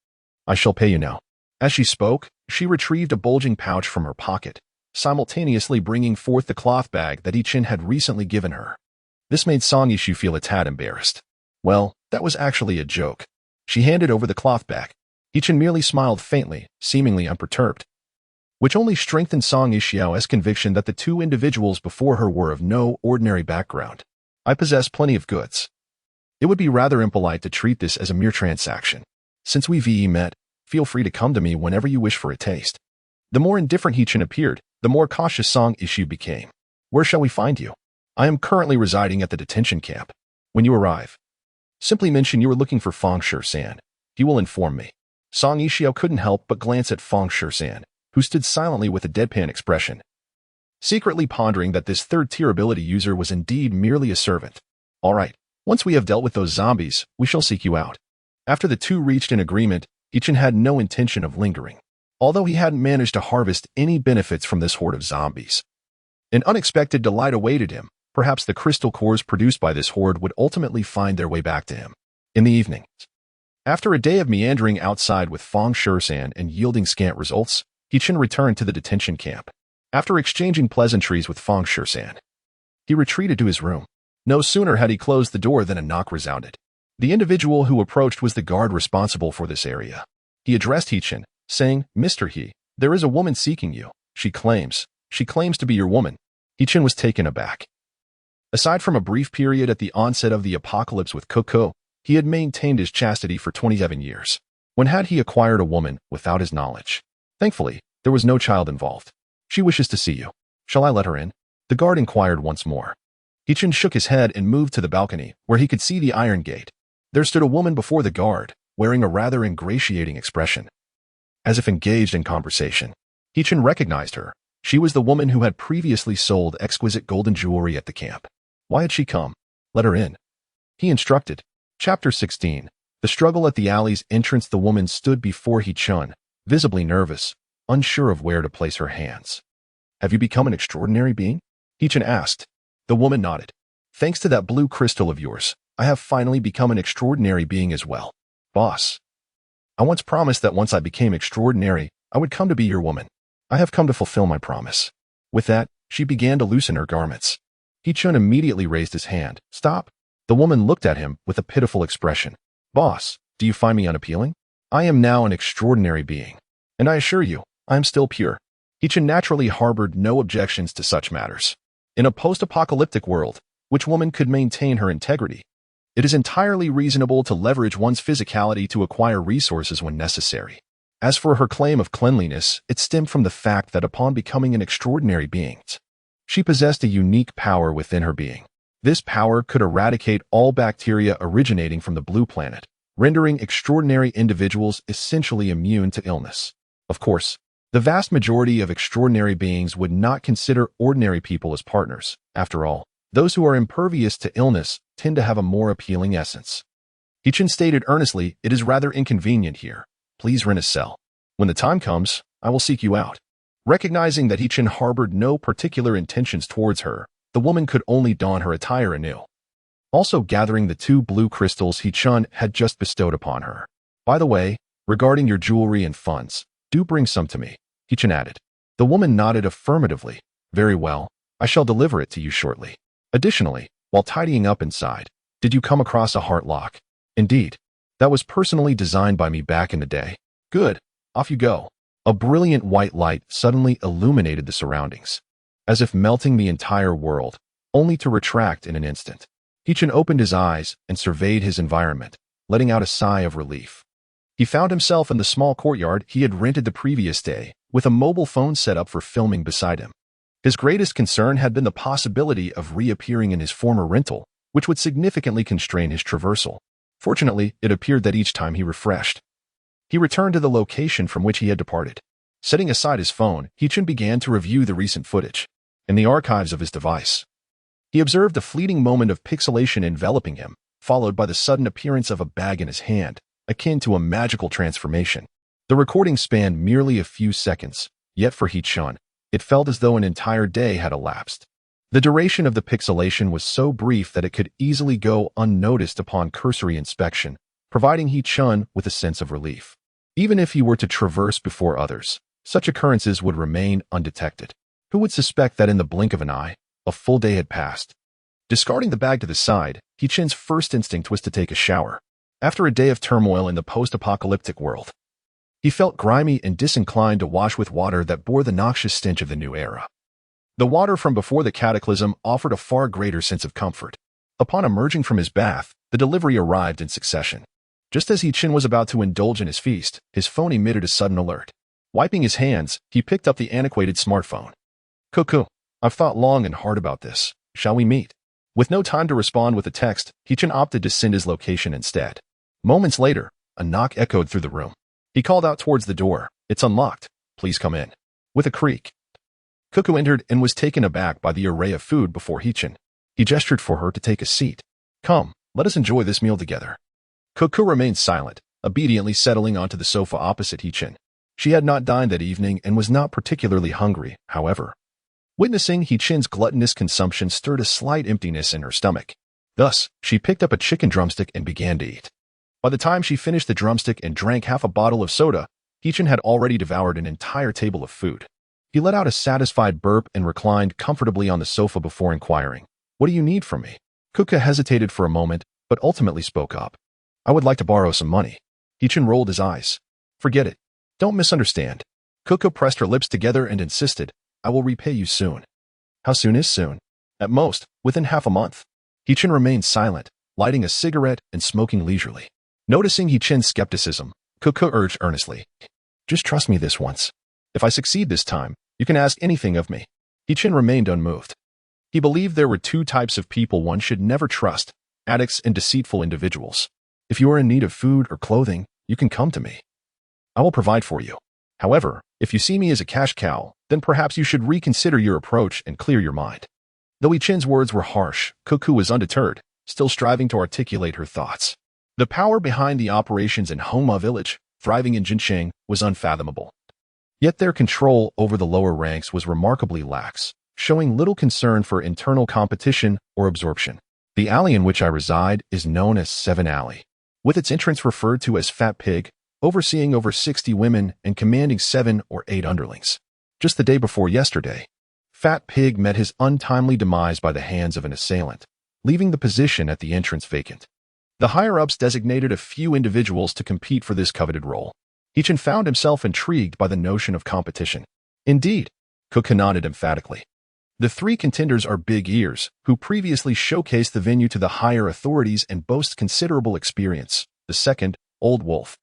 [SPEAKER 1] I shall pay you now. As she spoke, she retrieved a bulging pouch from her pocket, simultaneously bringing forth the cloth bag that He-chin had recently given her. This made Song Yixiao feel a tad embarrassed. Well, that was actually a joke. She handed over the cloth bag. He-chin merely smiled faintly, seemingly unperturbed, which only strengthened Song Yixiao's conviction that the two individuals before her were of no ordinary background. I possess plenty of goods. It would be rather impolite to treat this as a mere transaction. Since we've met, feel free to come to me whenever you wish for a taste. The more indifferent He-chin appeared, the more cautious Song Yixiao became. Where shall we find you? I am currently residing at the detention camp. When you arrive, simply mention you are looking for Fang Shisan. He will inform me. Song Yixiao couldn't help but glance at Fang Shisan, who stood silently with a deadpan expression, secretly pondering that this third-tier ability user was indeed merely a servant. All right, once we have dealt with those zombies, we shall seek you out. After the two reached an agreement, He-chin had no intention of lingering, although he hadn't managed to harvest any benefits from this horde of zombies. An unexpected delight awaited him. Perhaps the crystal cores produced by this horde would ultimately find their way back to him. In the evening, after a day of meandering outside with Fang Shisan and yielding scant results, He-chin returned to the detention camp. After exchanging pleasantries with Fang Shisan, he retreated to his room. No sooner had he closed the door than a knock resounded. The individual who approached was the guard responsible for this area. He addressed He-chin, saying, Mr. He, there is a woman seeking you. She claims to be your woman. He-chin was taken aback. Aside from a brief period at the onset of the apocalypse with Coco, he had maintained his chastity for 27 years. When had he acquired a woman without his knowledge? Thankfully, there was no child involved. She wishes to see you. Shall I let her in? The guard inquired once more. He-chin shook his head and moved to the balcony, where he could see the iron gate. There stood a woman before the guard, wearing a rather ingratiating expression, as if engaged in conversation. He-chin recognized her. She was the woman who had previously sold exquisite golden jewelry at the camp. Why had she come? Let her in. He instructed. Chapter 16. The struggle at the alley's entrance. The woman stood before He-chin, visibly nervous, unsure of where to place her hands. Have you become an extraordinary being? He-chin asked. The woman nodded. Thanks to that blue crystal of yours, I have finally become an extraordinary being as well. Boss, I once promised that once I became extraordinary, I would come to be your woman. I have come to fulfill my promise. With that, she began to loosen her garments. He-chin immediately raised his hand. Stop. The woman looked at him with a pitiful expression. Boss, do you find me unappealing? I am now an extraordinary being, and I assure you, I am still pure. He-chin naturally harbored no objections to such matters. In a post-apocalyptic world, which woman could maintain her integrity? It is entirely reasonable to leverage one's physicality to acquire resources when necessary. As for her claim of cleanliness, it stemmed from the fact that upon becoming an extraordinary being, she possessed a unique power within her being. This power could eradicate all bacteria originating from the blue planet, rendering extraordinary individuals essentially immune to illness. Of course, the vast majority of extraordinary beings would not consider ordinary people as partners. After all, those who are impervious to illness tend to have a more appealing essence. Hichin stated earnestly, "It is rather inconvenient here. Please rent a cell. When the time comes, I will seek you out." Recognizing that Hichin harbored no particular intentions towards her, the woman could only don her attire anew. Also gathering the 2 blue crystals Hichin had just bestowed upon her. "By the way, regarding your jewelry and funds, do bring some to me," Hichin added. The woman nodded affirmatively. "Very well, I shall deliver it to you shortly." Additionally, while tidying up inside, "Did you come across a heart lock?" "Indeed. That was personally designed by me back in the day." "Good. Off you go." A brilliant white light suddenly illuminated the surroundings, as if melting the entire world, only to retract in an instant. Hichin opened his eyes and surveyed his environment, letting out a sigh of relief. He found himself in the small courtyard he had rented the previous day, with a mobile phone set up for filming beside him. His greatest concern had been the possibility of reappearing in his former rental, which would significantly constrain his traversal. Fortunately, it appeared that each time he refreshed, he returned to the location from which he had departed. Setting aside his phone, Hichin began to review the recent footage. In the archives of his device, he observed a fleeting moment of pixelation enveloping him, followed by the sudden appearance of a bag in his hand, akin to a magical transformation. The recording spanned merely a few seconds, yet for Hichin, it felt as though an entire day had elapsed. The duration of the pixelation was so brief that it could easily go unnoticed upon cursory inspection, providing Hichin with a sense of relief. Even if he were to traverse before others, such occurrences would remain undetected. Who would suspect that in the blink of an eye, a full day had passed? Discarding the bag to the side, Hichin's first instinct was to take a shower. After a day of turmoil in the post-apocalyptic world, he felt grimy and disinclined to wash with water that bore the noxious stench of the new era. The water from before the cataclysm offered a far greater sense of comfort. Upon emerging from his bath, the delivery arrived in succession. Just as Hichin was about to indulge in his feast, his phone emitted a sudden alert. Wiping his hands, he picked up the antiquated smartphone. "Cuckoo, I've thought long and hard about this. Shall we meet?" With no time to respond with a text, Hichin opted to send his location instead. Moments later, a knock echoed through the room. He called out towards the door. "It's unlocked. Please come in." With a creak, Cuckoo entered and was taken aback by the array of food before Hichin. He gestured for her to take a seat. "Come, let us enjoy this meal together." Cuckoo remained silent, obediently settling onto the sofa opposite Hichin. She had not dined that evening and was not particularly hungry, however. Witnessing Hichin's gluttonous consumption stirred a slight emptiness in her stomach. Thus, she picked up a chicken drumstick and began to eat. By the time she finished the drumstick and drank half a bottle of soda, Hichin had already devoured an entire table of food. He let out a satisfied burp and reclined comfortably on the sofa before inquiring, "What do you need from me?" Kuka hesitated for a moment, but ultimately spoke up. "I would like to borrow some money." Hichin rolled his eyes. "Forget it. Don't misunderstand." Kuka pressed her lips together and insisted, "I will repay you soon." "How soon is soon?" "At most, within half a month." Hichin remained silent, lighting a cigarette and smoking leisurely. Noticing Hichin's skepticism, Kuka urged earnestly, "Just trust me this once. If I succeed this time, you can ask anything of me." Hichin remained unmoved. He believed there were 2 types of people one should never trust: addicts and deceitful individuals. If you are in need of food or clothing, you can come to me. I will provide for you. However, if you see me as a cash cow, then perhaps you should reconsider your approach and clear your mind. Though Hichin's words were harsh, Cuckoo was undeterred, still striving to articulate her thoughts. The power behind the operations in Hongma village, thriving in Jincheng, was unfathomable. Yet their control over the lower ranks was remarkably lax, showing little concern for internal competition or absorption. The alley in which I reside is known as 7 Alley, with its entrance referred to as Fat Pig, overseeing over 60 women and commanding 7 or 8 underlings. Just the day before yesterday, Fat Pig met his untimely demise by the hands of an assailant, leaving the position at the entrance vacant. The higher-ups designated a few individuals to compete for this coveted role. Hichin found himself intrigued by the notion of competition. Indeed, Kuka nodded emphatically. The three contenders are Big Ears, who previously showcased the venue to the higher authorities and boast considerable experience. The second, Old Wolf,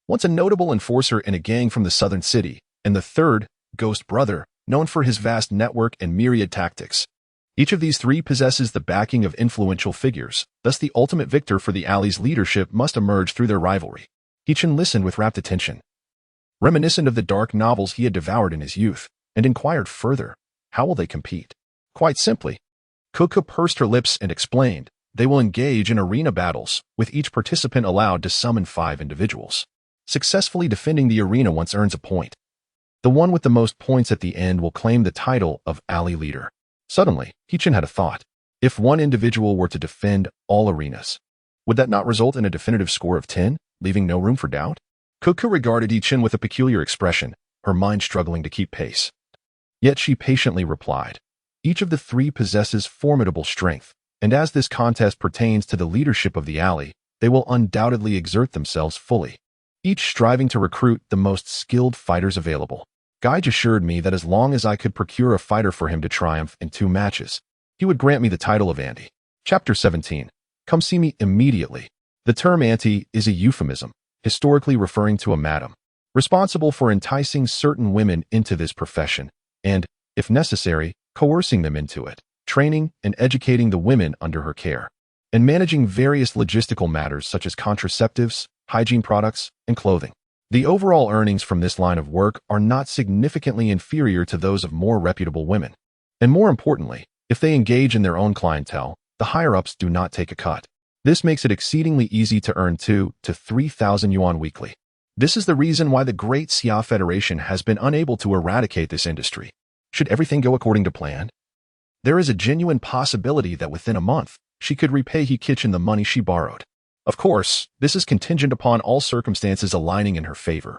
[SPEAKER 1] once a notable enforcer in a gang from the southern city. And the third, Ghost Brother, known for his vast network and myriad tactics. Each of these three possesses the backing of influential figures, thus the ultimate victor for the alley's leadership must emerge through their rivalry. Hee-chan listened with rapt attention, reminiscent of the dark novels he had devoured in his youth, and inquired further, how will they compete? Quite simply. Kuka pursed her lips and explained, they will engage in arena battles, with each participant allowed to summon 5 individuals. Successfully defending the arena once earns a point. The one with the most points at the end will claim the title of alley leader. Suddenly, Hee-chan had a thought. If one individual were to defend all arenas, would that not result in a definitive score of 10, leaving no room for doubt? Kuka regarded Hee-chan with a peculiar expression, her mind struggling to keep pace. Yet she patiently replied, each of the three possesses formidable strength, and as this contest pertains to the leadership of the alley, they will undoubtedly exert themselves fully, each striving to recruit the most skilled fighters available. Gaij assured me that as long as I could procure a fighter for him to triumph in 2 matches, he would grant me the title of Auntie. Chapter 17. Come see me immediately. The term auntie is a euphemism, historically referring to a madam, responsible for enticing certain women into this profession, and, if necessary, coercing them into it, training and educating the women under her care, and managing various logistical matters such as contraceptives, hygiene products, and clothing. The overall earnings from this line of work are not significantly inferior to those of more reputable women. And more importantly, if they engage in their own clientele, the higher-ups do not take a cut. This makes it exceedingly easy to earn 2,000 to 3,000 yuan weekly. This is the reason why the Great Xia Federation has been unable to eradicate this industry. Should everything go according to plan, there is a genuine possibility that within a month, she could repay Hee-chan the money she borrowed. Of course, this is contingent upon all circumstances aligning in her favor.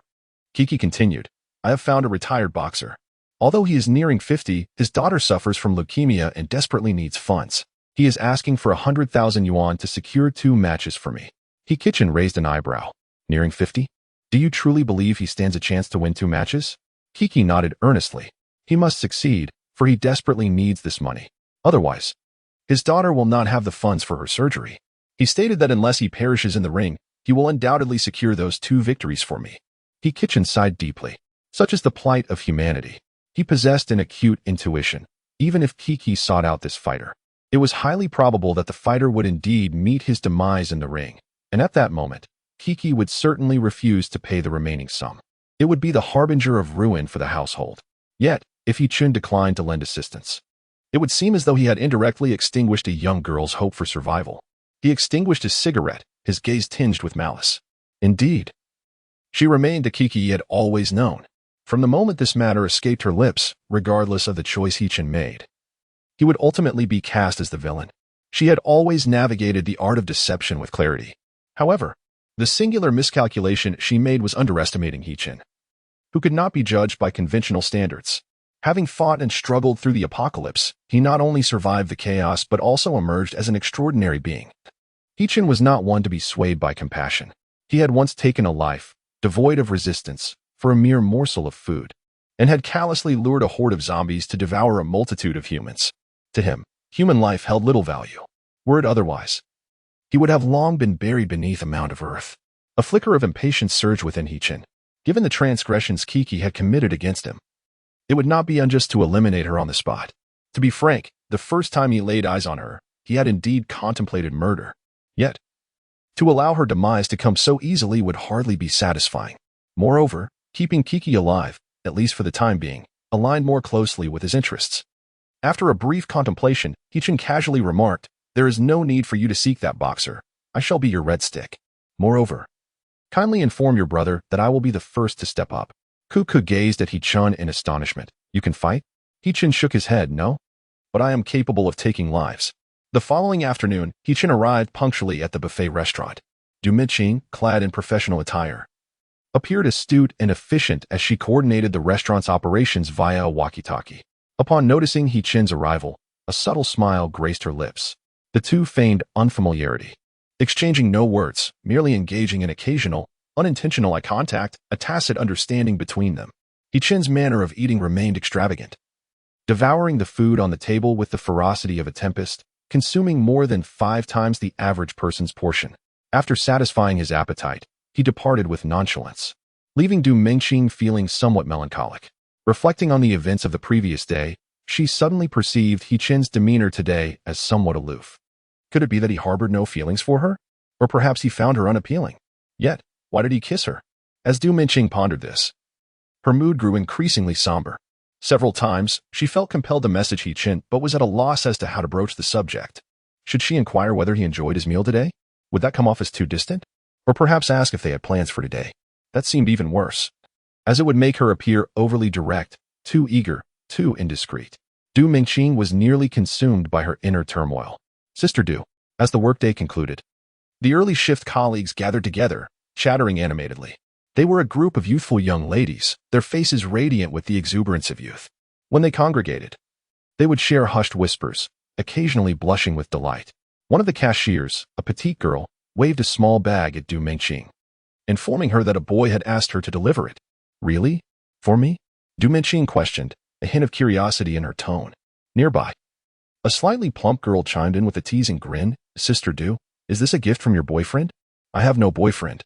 [SPEAKER 1] Kiki continued, I have found a retired boxer. Although he is nearing 50, his daughter suffers from leukemia and desperately needs funds. He is asking for 100,000 yuan to secure 2 matches for me. Hee-chan raised an eyebrow. Nearing 50? Do you truly believe he stands a chance to win 2 matches? Kiki nodded earnestly. He must succeed, for he desperately needs this money. Otherwise, his daughter will not have the funds for her surgery. He stated that unless he perishes in the ring, he will undoubtedly secure those 2 victories for me. Hee-chan sighed deeply. Such is the plight of humanity. He possessed an acute intuition. Even if Kiki sought out this fighter, it was highly probable that the fighter would indeed meet his demise in the ring, and at that moment, Kiki would certainly refuse to pay the remaining sum. It would be the harbinger of ruin for the household. Yet, if Hee-chan declined to lend assistance, it would seem as though he had indirectly extinguished a young girl's hope for survival. He extinguished his cigarette, his gaze tinged with malice. Indeed, she remained the Kiki he had always known. From the moment this matter escaped her lips, regardless of the choice Hee-chan made, he would ultimately be cast as the villain. She had always navigated the art of deception with clarity. However, the singular miscalculation she made was underestimating Hee-chan, who could not be judged by conventional standards. Having fought and struggled through the apocalypse, he not only survived the chaos but also emerged as an extraordinary being. Hee-chan was not one to be swayed by compassion. He had once taken a life, devoid of resistance, for a mere morsel of food, and had callously lured a horde of zombies to devour a multitude of humans. To him, human life held little value. Were it otherwise, he would have long been buried beneath a mound of earth. A flicker of impatience surged within Hee-chan. Given the transgressions Kiki had committed against him, it would not be unjust to eliminate her on the spot. To be frank, the first time he laid eyes on her, he had indeed contemplated murder. Yet, to allow her demise to come so easily would hardly be satisfying. Moreover, keeping Kiki alive, at least for the time being, aligned more closely with his interests. After a brief contemplation, Hee-chan casually remarked, there is no need for you to seek that boxer. I shall be your red stick. Moreover, kindly inform your brother that I will be the first to step up. Kuku gazed at Hee-chan in astonishment. You can fight? Hee-chan shook his head. No, but I am capable of taking lives. The following afternoon, Hee-chan arrived punctually at the buffet restaurant. Du Miqing, clad in professional attire, appeared astute and efficient as she coordinated the restaurant's operations via a walkie-talkie. Upon noticing Hee-chan's arrival, a subtle smile graced her lips. The two feigned unfamiliarity, exchanging no words, merely engaging in occasional, unintentional eye contact, a tacit understanding between them. Hee-chan's manner of eating remained extravagant. devouring the food on the table with the ferocity of a tempest, consuming more than 5 times the average person's portion. After satisfying his appetite, he departed with nonchalance, leaving Du Mingqing feeling somewhat melancholic. Reflecting on the events of the previous day, she suddenly perceived He Qin's demeanor today as somewhat aloof. Could it be that he harbored no feelings for her? Or perhaps he found her unappealing? Yet, why did he kiss her? As Du Mingqing pondered this, her mood grew increasingly somber. Several times, she felt compelled to message He Qin but was at a loss as to how to broach the subject. Should she inquire whether he enjoyed his meal today? Would that come off as too distant? Or perhaps ask if they had plans for today? That seemed even worse, as it would make her appear overly direct, too eager, too indiscreet. Du Mingqing was nearly consumed by her inner turmoil. Sister Du, as the workday concluded, the early shift colleagues gathered together, chattering animatedly. They were a group of youthful young ladies, their faces radiant with the exuberance of youth. When they congregated, they would share hushed whispers, occasionally blushing with delight. One of the cashiers, a petite girl, waved a small bag at Du Mingqing, informing her that a boy had asked her to deliver it. Really? For me? Du Mingqing questioned, a hint of curiosity in her tone. Nearby, a slightly plump girl chimed in with a teasing grin. Sister Du, is this a gift from your boyfriend? I have no boyfriend.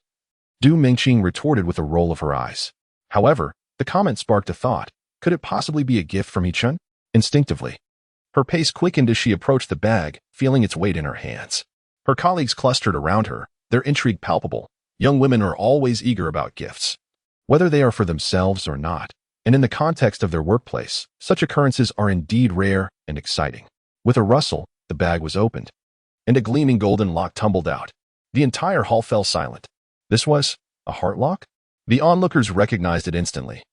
[SPEAKER 1] Du Mingqing retorted with a roll of her eyes. However, the comment sparked a thought. Could it possibly be a gift from He Qin? Instinctively, her pace quickened as she approached the bag, feeling its weight in her hands. Her colleagues clustered around her, their intrigue palpable. Young women are always eager about gifts, whether they are for themselves or not, and in the context of their workplace, such occurrences are indeed rare and exciting. With a rustle, the bag was opened, and a gleaming golden lock tumbled out. The entire hall fell silent. This was a heart lock? The onlookers recognized it instantly.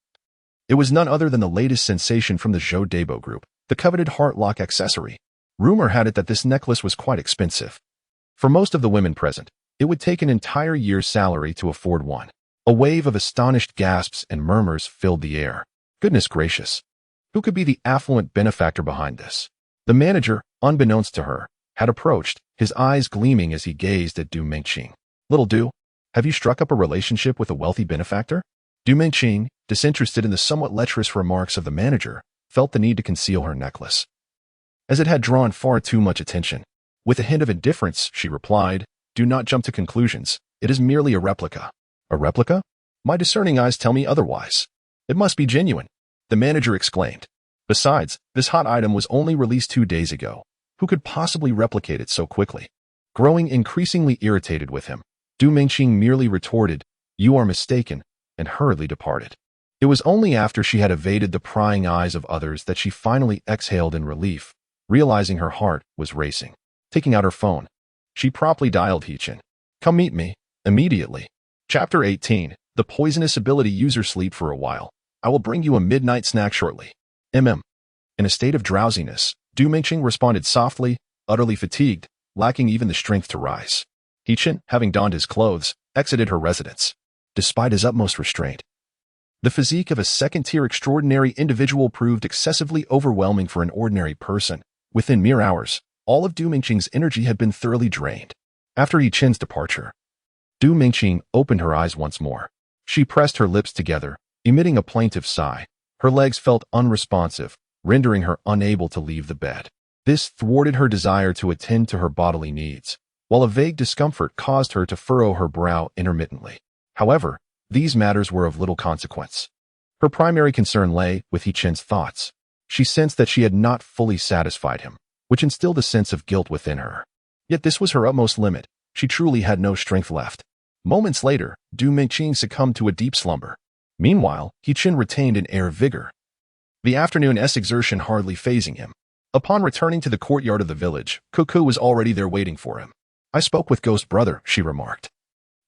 [SPEAKER 1] It was none other than the latest sensation from the Zhou Debo group, the coveted heart lock accessory. Rumor had it that this necklace was quite expensive. For most of the women present, it would take an entire year's salary to afford one. A wave of astonished gasps and murmurs filled the air. Goodness gracious! Who could be the affluent benefactor behind this? The manager, unbeknownst to her, had approached, his eyes gleaming as he gazed at Du Mingqing. Little Du, have you struck up a relationship with a wealthy benefactor? Du Mingqing, disinterested in the somewhat lecherous remarks of the manager, felt the need to conceal her necklace, as it had drawn far too much attention. With a hint of indifference, she replied, Do not jump to conclusions. It is merely a replica. A replica? My discerning eyes tell me otherwise. It must be genuine, the manager exclaimed. Besides, this hot item was only released 2 days ago. Who could possibly replicate it so quickly? Growing increasingly irritated with him, Du Mingqing merely retorted, You are mistaken, and hurriedly departed. It was only after she had evaded the prying eyes of others that she finally exhaled in relief, realizing her heart was racing. Taking out her phone, she promptly dialed He Qin. Come meet me, immediately. Chapter 18, The Poisonous Ability User Sleep for a while. I will bring you a midnight snack shortly. In a state of drowsiness, Du Mingqing responded softly, utterly fatigued, lacking even the strength to rise. He Qin, having donned his clothes, exited her residence. Despite his utmost restraint, the physique of a second-tier extraordinary individual proved excessively overwhelming for an ordinary person. Within mere hours, all of Du Mingqing's energy had been thoroughly drained. After He Qin's departure, Du Mingqing opened her eyes once more. She pressed her lips together, emitting a plaintive sigh. Her legs felt unresponsive, rendering her unable to leave the bed. This thwarted her desire to attend to her bodily needs, while a vague discomfort caused her to furrow her brow intermittently. However, these matters were of little consequence. Her primary concern lay with He Qin's thoughts. She sensed that she had not fully satisfied him, which instilled a sense of guilt within her. Yet this was her utmost limit. She truly had no strength left. Moments later, Du Mingqing succumbed to a deep slumber. Meanwhile, He Qin retained an air of vigor, the afternoon's exertion hardly fazing him. Upon returning to the courtyard of the village, Cuckoo was already there waiting for him. I spoke with Ghost Brother, she remarked,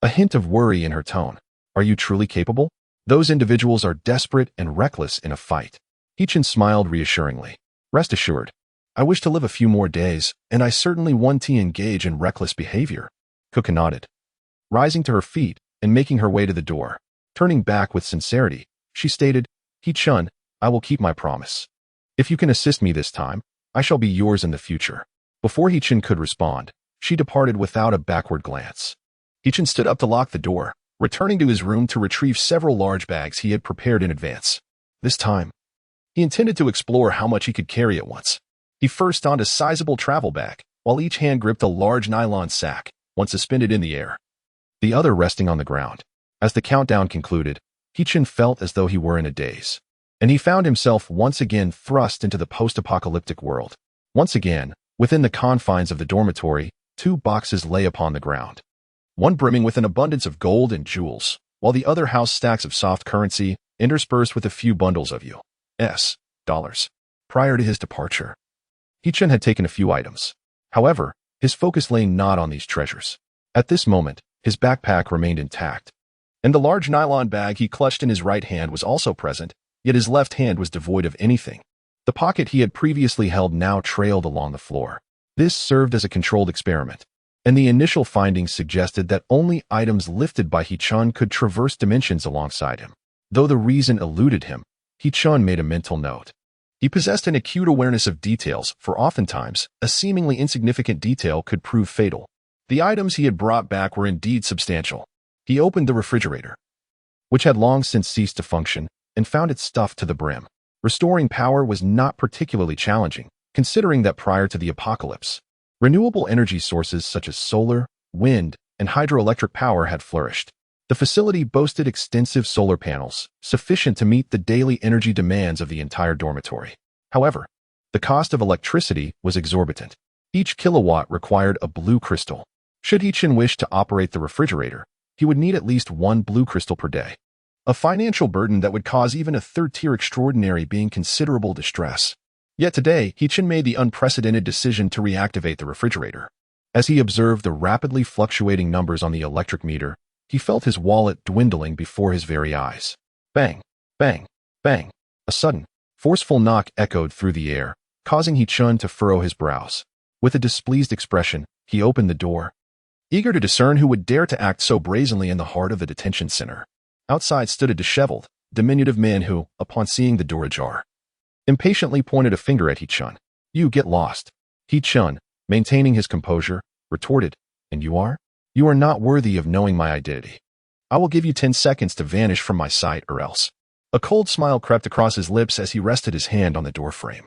[SPEAKER 1] a hint of worry in her tone. Are you truly capable? Those individuals are desperate and reckless in a fight. He Qin smiled reassuringly. Rest assured, I wish to live a few more days, and I certainly want to engage in reckless behavior. Cuckoo nodded, rising to her feet and making her way to the door. Turning back with sincerity, she stated, He Qin, I will keep my promise. If you can assist me this time, I shall be yours in the future. Before He Qin could respond, she departed without a backward glance. He Qin stood up to lock the door, returning to his room to retrieve several large bags he had prepared in advance. This time, He intended to explore how much he could carry at once. He first donned a sizable travel bag, while each hand gripped a large nylon sack, one suspended in the air, the other resting on the ground. As the countdown concluded, Hichin felt as though he were in a daze, and he found himself once again thrust into the post-apocalyptic world. Once again, within the confines of the dormitory, 2 boxes lay upon the ground, one brimming with an abundance of gold and jewels, while the other housed stacks of soft currency, interspersed with a few bundles of U.S. dollars. Prior to his departure, Hichin had taken a few items. However, his focus lay not on these treasures. At this moment, his backpack remained intact, and the large nylon bag he clutched in his right hand was also present, yet his left hand was devoid of anything. The pocket he had previously held now trailed along the floor. This served as a controlled experiment, and the initial findings suggested that only items lifted by Hichin could traverse dimensions alongside him. Though the reason eluded him, Hichin made a mental note. He possessed an acute awareness of details, for oftentimes, a seemingly insignificant detail could prove fatal. The items he had brought back were indeed substantial. He opened the refrigerator, which had long since ceased to function, and found it stuffed to the brim. Restoring power was not particularly challenging, considering that prior to the apocalypse, renewable energy sources such as solar, wind, and hydroelectric power had flourished. The facility boasted extensive solar panels, sufficient to meet the daily energy demands of the entire dormitory. However, the cost of electricity was exorbitant. Each kilowatt required a blue crystal. Should Hichin wish to operate the refrigerator, he would need at least 1 blue crystal per day. A financial burden that would cause even a third-tier extraordinary being considerable distress. Yet today, Hichin made the unprecedented decision to reactivate the refrigerator. As he observed the rapidly fluctuating numbers on the electric meter, he felt his wallet dwindling before his very eyes. Bang, bang, bang. A sudden, forceful knock echoed through the air, causing Hichin to furrow his brows. With a displeased expression, he opened the door, eager to discern who would dare to act so brazenly in the heart of the detention center. Outside stood a disheveled, diminutive man who, upon seeing the door ajar, impatiently pointed a finger at Hichin. "You get lost." Hichin, maintaining his composure, retorted, "And you are? You are not worthy of knowing my identity. I will give you 10 seconds to vanish from my sight or else." A cold smile crept across his lips as he rested his hand on the doorframe.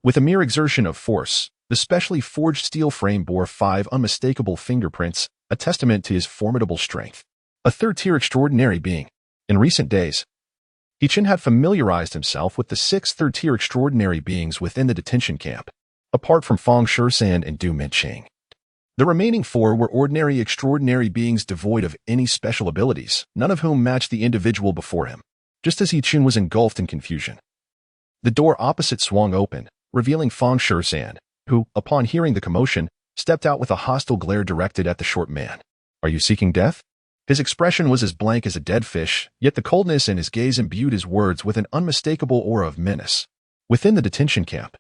[SPEAKER 1] With a mere exertion of force, the specially forged steel frame bore 5 unmistakable fingerprints, a testament to his formidable strength. A third-tier extraordinary being. In recent days, Hichin had familiarized himself with the 6 third-tier extraordinary beings within the detention camp, apart from Feng Shusan and Du Minqing. The remaining 4 were ordinary extraordinary beings devoid of any special abilities, none of whom matched the individual before him. Just as Hichin was engulfed in confusion, the door opposite swung open, revealing Feng Shusan, who, upon hearing the commotion, stepped out with a hostile glare directed at the short man. "Are you seeking death?" His expression was as blank as a dead fish, yet the coldness in his gaze imbued his words with an unmistakable aura of menace. Within the detention camp,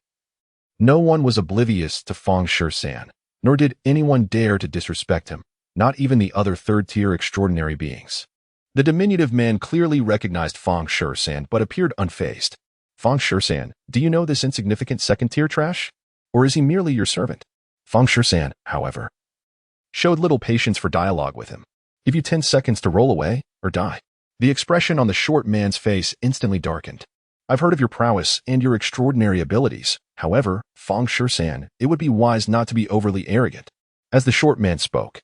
[SPEAKER 1] no one was oblivious to Feng Shusan, nor did anyone dare to disrespect him, not even the other third-tier extraordinary beings. The diminutive man clearly recognized Feng Shusan but appeared unfazed. "Feng Shusan, do you know this insignificant second-tier trash? Or is he merely your servant?" Feng Shusan, however, showed little patience for dialogue with him. "Give you 10 seconds to roll away, or die." The expression on the short man's face instantly darkened. "I've heard of your prowess and your extraordinary abilities. However, Feng Shusan, it would be wise not to be overly arrogant." As the short man spoke,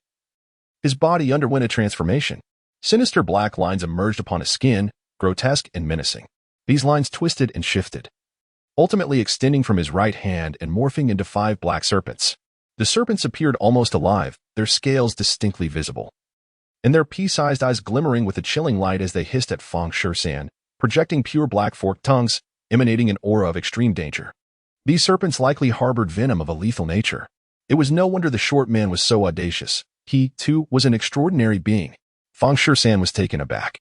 [SPEAKER 1] his body underwent a transformation. Sinister black lines emerged upon his skin, grotesque and menacing. These lines twisted and shifted, ultimately extending from his right hand and morphing into 5 black serpents. The serpents appeared almost alive, their scales distinctly visible, and their pea-sized eyes glimmering with a chilling light as they hissed at Feng Shusan, projecting pure black forked tongues, emanating an aura of extreme danger. These serpents likely harbored venom of a lethal nature. It was no wonder the short man was so audacious. He, too, was an extraordinary being. Feng Shusan was taken aback,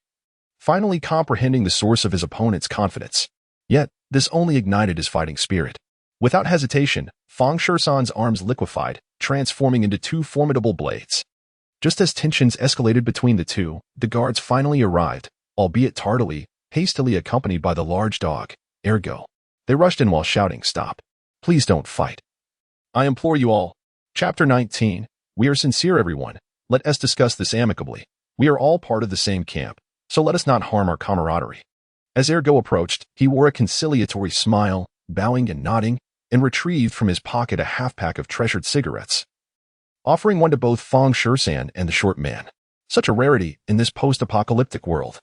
[SPEAKER 1] finally comprehending the source of his opponent's confidence. Yet, this only ignited his fighting spirit. Without hesitation, Feng Shusan's arms liquefied, transforming into 2 formidable blades. Just as tensions escalated between the two, the guards finally arrived, albeit tardily, hastily accompanied by the large dog, Ergo. They rushed in while shouting, "Stop. Please don't fight. I implore you all." Chapter 19. We are sincere, everyone. Let us discuss this amicably. We are all part of the same camp, so let us not harm our camaraderie. As Ergo approached, he wore a conciliatory smile, bowing and nodding, and retrieved from his pocket a half-pack of treasured cigarettes, offering one to both Fong Shisan and the short man. Such a rarity in this post-apocalyptic world.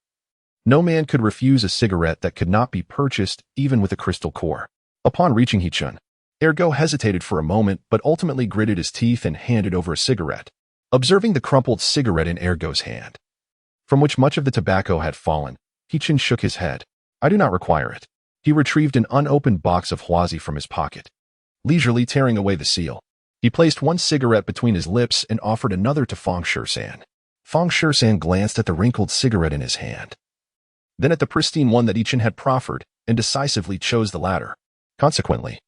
[SPEAKER 1] No man could refuse a cigarette that could not be purchased even with a crystal core. Upon reaching Hichun, Ergo hesitated for a moment but ultimately gritted his teeth and handed over a cigarette, observing the crumpled cigarette in Ergo's hand, from which much of the tobacco had fallen. Hichun shook his head. I do not require it. He retrieved an unopened box of Huazi from his pocket, leisurely tearing away the seal. He placed one cigarette between his lips and offered another to Fong Shisan. Fong Shisan glanced at the wrinkled cigarette in his hand, then at the pristine one that Hichun had proffered, and decisively chose the latter. Consequently,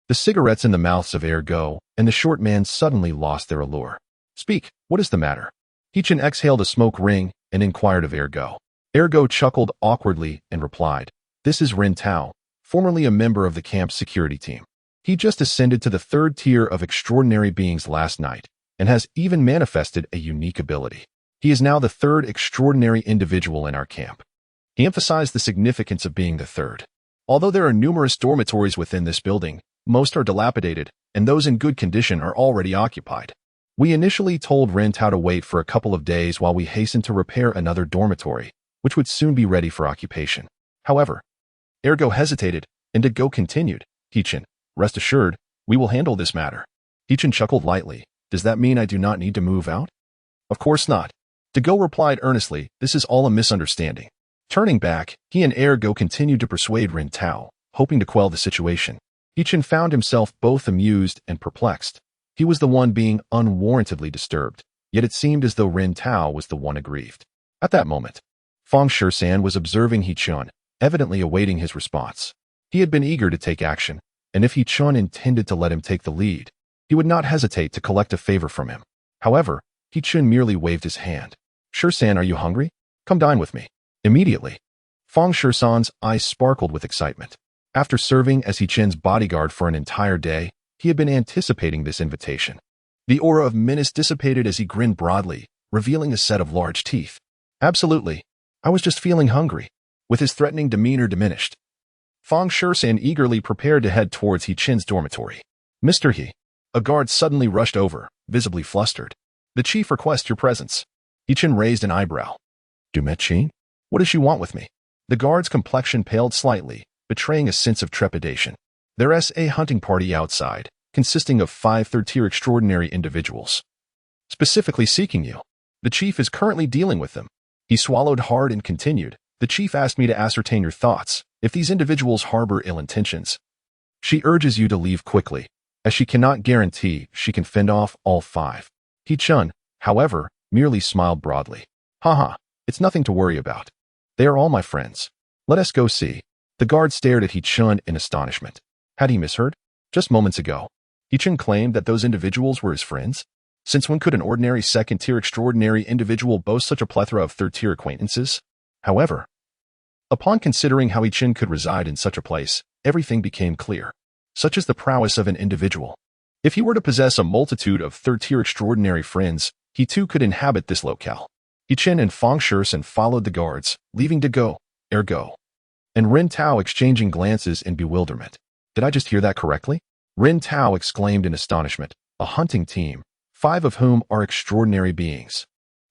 [SPEAKER 1] the cigarettes in the mouths of Ergo and the short man suddenly lost their allure. Speak, what is the matter? Hichun exhaled a smoke ring and inquired of Ergo. Ergo chuckled awkwardly and replied, This is Ren Tao, formerly a member of the camp's security team. He just ascended to the third tier of extraordinary beings last night and has even manifested a unique ability. He is now the third extraordinary individual in our camp. He emphasized the significance of being the third. Although there are numerous dormitories within this building, most are dilapidated, and those in good condition are already occupied. We initially told Ren Tao to wait for a couple of days while we hastened to repair another dormitory, which would soon be ready for occupation. However, Ergo hesitated, and Dago continued, Hichun, rest assured, we will handle this matter. Hichun chuckled lightly. Does that mean I do not need to move out? Of course not. Dago replied earnestly, this is all a misunderstanding. Turning back, he and Ergo continued to persuade Ren Tao, hoping to quell the situation. Hichun found himself both amused and perplexed. He was the one being unwarrantedly disturbed, yet it seemed as though Ren Tao was the one aggrieved. At that moment, Fong Shisan was observing Hichun, evidently awaiting his response. He had been eager to take action, and if Hichun intended to let him take the lead, he would not hesitate to collect a favor from him. However, Hichun merely waved his hand. Shisan, are you hungry? Come dine with me. Immediately, Fong Shisan's eyes sparkled with excitement. After serving as Hichun's bodyguard for an entire day, he had been anticipating this invitation. The aura of menace dissipated as he grinned broadly, revealing a set of large teeth. Absolutely. I was just feeling hungry. With his threatening demeanor diminished, Fong Shisan eagerly prepared to head towards Hichun's dormitory. Mr. He. A guard suddenly rushed over, visibly flustered. The chief requests your presence. Hichun raised an eyebrow. Dumechin? What does she want with me? The guard's complexion paled slightly, betraying a sense of trepidation. There's a hunting party outside, consisting of 5 third-tier extraordinary individuals, specifically seeking you. The chief is currently dealing with them. He swallowed hard and continued. The chief asked me to ascertain your thoughts. If these individuals harbor ill intentions, she urges you to leave quickly, as she cannot guarantee she can fend off all 5. Hichun, however, merely smiled broadly. Haha, it's nothing to worry about. They are all my friends. Let us go see. The guard stared at Hichun in astonishment. Had he misheard? Just moments ago, Hichun claimed that those individuals were his friends? Since when could an ordinary second-tier extraordinary individual boast such a plethora of third-tier acquaintances? However, upon considering how Hichun could reside in such a place, everything became clear. Such is the prowess of an individual. If he were to possess a multitude of third-tier extraordinary friends, he too could inhabit this locale. Hichun and Fong Shisan followed the guards, leaving Dago, Ergo, and Ren Tao exchanging glances in bewilderment. Did I just hear that correctly? Ren Tao exclaimed in astonishment. A hunting team, 5 of whom are extraordinary beings.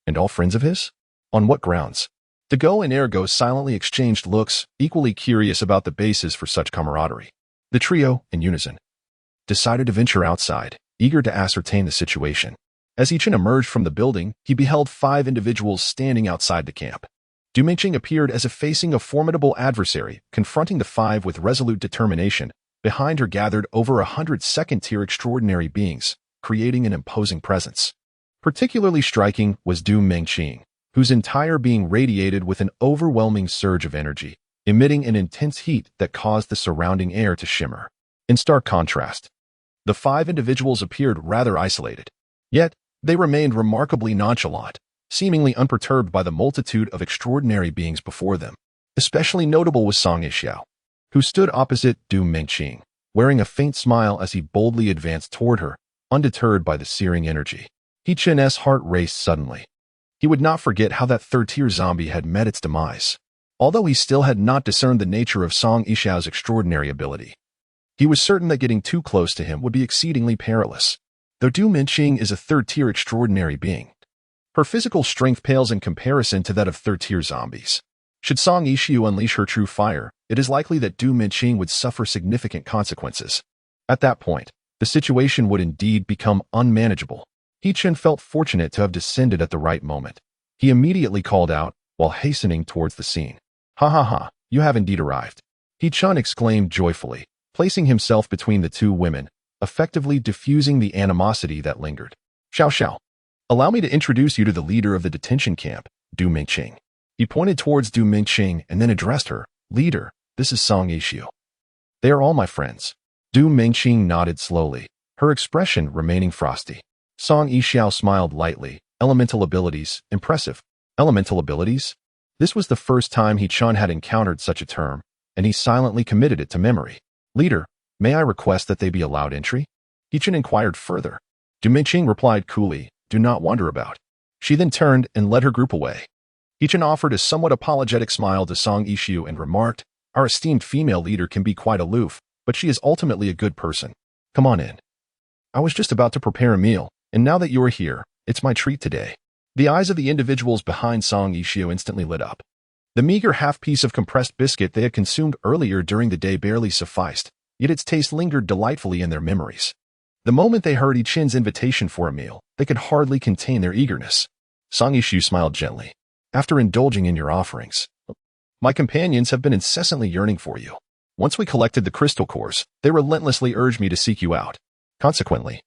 [SPEAKER 1] And all friends of his? On what grounds? Dago and Ergo silently exchanged looks, equally curious about the basis for such camaraderie. The trio, in unison, decided to venture outside, eager to ascertain the situation. As Hichun emerged from the building, he beheld 5 individuals standing outside the camp. Dumeching appeared as if facing a formidable adversary, confronting the 5 with resolute determination. Behind her gathered over 100 second-tier extraordinary beings, creating an imposing presence. Particularly striking was Du Mengqing, whose entire being radiated with an overwhelming surge of energy, emitting an intense heat that caused the surrounding air to shimmer. In stark contrast, the 5 individuals appeared rather isolated. Yet, they remained remarkably nonchalant, seemingly unperturbed by the multitude of extraordinary beings before them. Especially notable was Song Yixiao, who stood opposite Du Mengqing, wearing a faint smile as he boldly advanced toward her, undeterred by the searing energy. Hichun's heart raced suddenly. He would not forget how that third-tier zombie had met its demise. although he still had not discerned the nature of Song Yixiao's extraordinary ability. He was certain that getting too close to him would be exceedingly perilous. Though Du Minqing is a third-tier extraordinary being, her physical strength pales in comparison to that of third-tier zombies. Should Song Yixiao unleash her true fire, it is likely that Du Minqing would suffer significant consequences. At that point, the situation would indeed become unmanageable. He Chen felt fortunate to have descended at the right moment. He immediately called out, while hastening towards the scene. "Ha ha ha, you have indeed arrived." He Chen exclaimed joyfully, placing himself between the two women, effectively diffusing the animosity that lingered. "Xiao Xiao, allow me to introduce you to the leader of the detention camp, Du Minqing." He pointed towards Du Minqing and then addressed her. "Leader, this is Song Yixiao. They are all my friends." Du Minqing nodded slowly, her expression remaining frosty. Song Yixiao smiled lightly. "Elemental abilities, impressive." Elemental abilities? This was the first time He Chen had encountered such a term, and he silently committed it to memory. "Leader, may I request that they be allowed entry?" He Chen inquired further. Du Minqing replied coolly, "Do not wander about." She then turned and led her group away. He Chen offered a somewhat apologetic smile to Song Yixiao and remarked, "Our esteemed female leader can be quite aloof, but she is ultimately a good person. Come on in. I was just about to prepare a meal, and now that you are here, it's my treat today." The eyes of the individuals behind Song Yixiao instantly lit up. The meager half-piece of compressed biscuit they had consumed earlier during the day barely sufficed, yet its taste lingered delightfully in their memories. The moment they heard Yi Chen's invitation for a meal, they could hardly contain their eagerness. Song Yixiao smiled gently. "After indulging in your offerings, my companions have been incessantly yearning for you. Once we collected the crystal cores, they relentlessly urged me to seek you out. Consequently,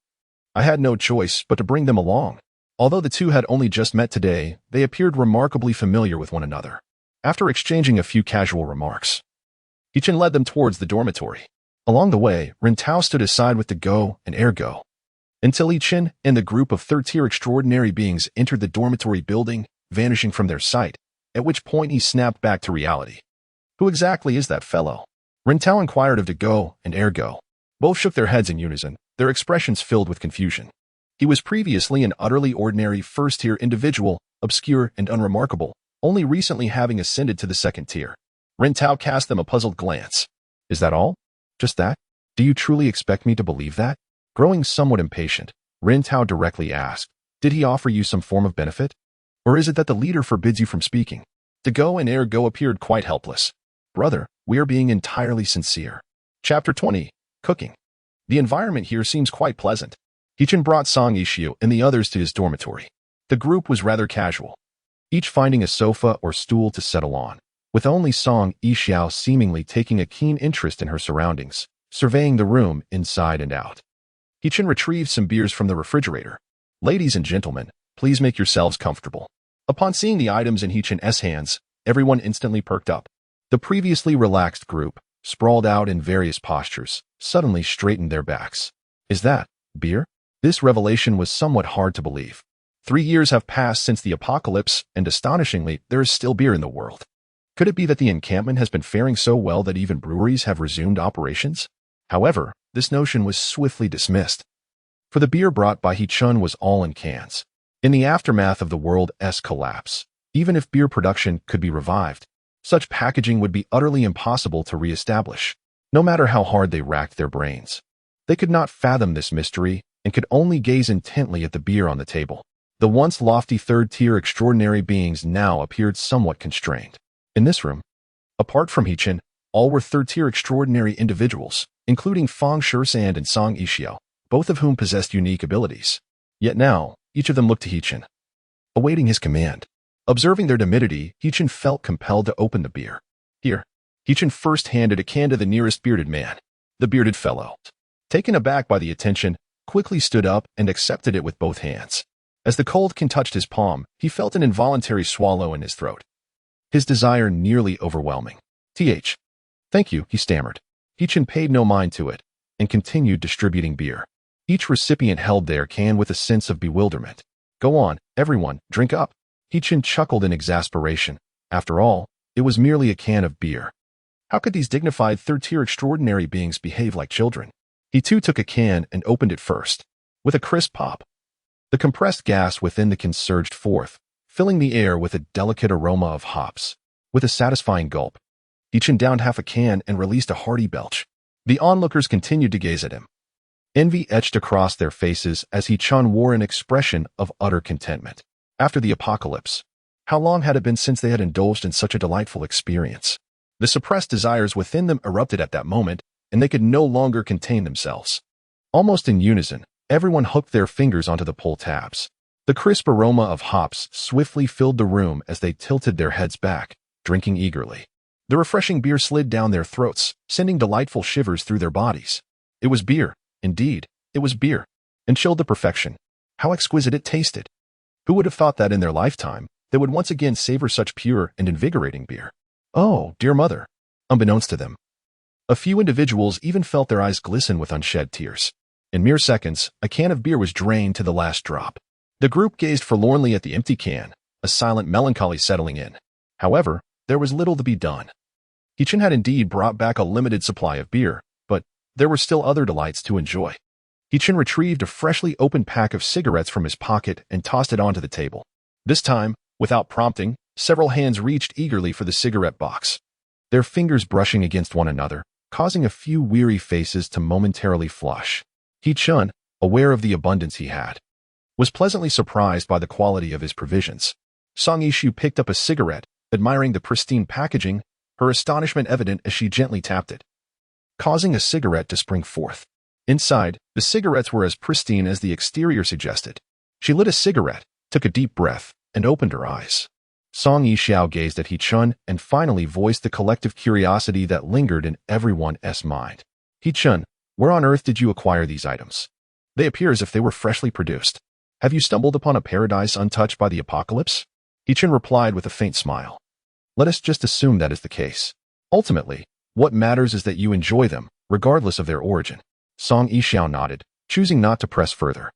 [SPEAKER 1] I had no choice but to bring them along." Although the two had only just met today, they appeared remarkably familiar with one another. After exchanging a few casual remarks, Yi Chen led them towards the dormitory. Along the way, Ren Tao stood aside with the go and ergo, until Yi Chen and the group of third-tier extraordinary beings entered the dormitory building, vanishing from their sight, at which point he snapped back to reality. "Who exactly is that fellow?" Ren Tao inquired of Go and ergo. Both shook their heads in unison, their expressions filled with confusion. He was previously an utterly ordinary first-tier individual, obscure and unremarkable, only recently having ascended to the second tier. Ren Tao cast them a puzzled glance. "Is that all? Just that? Do you truly expect me to believe that?" Growing somewhat impatient, Ren Tao directly asked, "Did he offer you some form of benefit? Or is it that the leader forbids you from speaking?" Go and ergo appeared quite helpless. "Brother, we are being entirely sincere." Chapter 20. Cooking. The environment here seems quite pleasant. Yi Chen brought Song Yixiao and the others to his dormitory. The group was rather casual, each finding a sofa or stool to settle on, with only Song Yixiao seemingly taking a keen interest in her surroundings, surveying the room inside and out. Yi Chen retrieved some beers from the refrigerator. "Ladies and gentlemen, please make yourselves comfortable." Upon seeing the items in Yi Chen's hands, everyone instantly perked up. The previously relaxed group, sprawled out in various postures, suddenly straightened their backs. "Is that beer?" This revelation was somewhat hard to believe. 3 years have passed since the apocalypse, and astonishingly, there is still beer in the world. Could it be that the encampment has been faring so well that even breweries have resumed operations? However, this notion was swiftly dismissed, for the beer brought by Yi Chen was all in cans. In the aftermath of the world's collapse, even if beer production could be revived, such packaging would be utterly impossible to re-establish, no matter how hard they racked their brains. They could not fathom this mystery and could only gaze intently at the beer on the table. The once lofty third-tier extraordinary beings now appeared somewhat constrained. In this room, apart from Yi Chen, all were third-tier extraordinary individuals, including Fang Shishan and Song Yixiao, both of whom possessed unique abilities. Yet now, each of them looked to Yi Chen, awaiting his command. Observing their timidity, Yi Chen felt compelled to open the beer. "Here." Yi Chen first handed a can to the nearest bearded man. The bearded fellow, taken aback by the attention, quickly stood up and accepted it with both hands. As the cold can touched his palm, he felt an involuntary swallow in his throat, his desire nearly overwhelming. Thank you," he stammered. Yi Chen paid no mind to it and continued distributing beer. Each recipient held their can with a sense of bewilderment. "Go on, everyone, drink up." Yi Chen chuckled in exasperation. After all, it was merely a can of beer. How could these dignified third-tier extraordinary beings behave like children? He too took a can and opened it first. With a crisp pop, the compressed gas within the can surged forth, filling the air with a delicate aroma of hops. With a satisfying gulp, Hichin downed half a can and released a hearty belch. The onlookers continued to gaze at him. Envy etched across their faces as Hichin wore an expression of utter contentment. After the apocalypse, how long had it been since they had indulged in such a delightful experience? The suppressed desires within them erupted at that moment, and they could no longer contain themselves. Almost in unison, everyone hooked their fingers onto the pull tabs. The crisp aroma of hops swiftly filled the room as they tilted their heads back, drinking eagerly. The refreshing beer slid down their throats, sending delightful shivers through their bodies. It was beer. Indeed, it was beer. And chilled to perfection. How exquisite it tasted. Who would have thought that in their lifetime, they would once again savor such pure and invigorating beer? Oh, dear mother. Unbeknownst to them, a few individuals even felt their eyes glisten with unshed tears. In mere seconds, a can of beer was drained to the last drop. The group gazed forlornly at the empty can, a silent melancholy settling in. However, there was little to be done. Hichin had indeed brought back a limited supply of beer, but there were still other delights to enjoy. Hichin retrieved a freshly opened pack of cigarettes from his pocket and tossed it onto the table. This time, without prompting, several hands reached eagerly for the cigarette box, their fingers brushing against one another, causing a few weary faces to momentarily flush. Hichin, aware of the abundance he had, was pleasantly surprised by the quality of his provisions. Song Yishu picked up a cigarette, admiring the pristine packaging, her astonishment evident as she gently tapped it, causing a cigarette to spring forth. Inside, the cigarettes were as pristine as the exterior suggested. She lit a cigarette, took a deep breath, and opened her eyes. Song Yishu gazed at Hichin and finally voiced the collective curiosity that lingered in everyone's mind. Hichin, where on earth did you acquire these items? They appear as if they were freshly produced. Have you stumbled upon a paradise untouched by the apocalypse? Hichin replied with a faint smile. Let us just assume that is the case. Ultimately, what matters is that you enjoy them, regardless of their origin. Song Yishu nodded, choosing not to press further.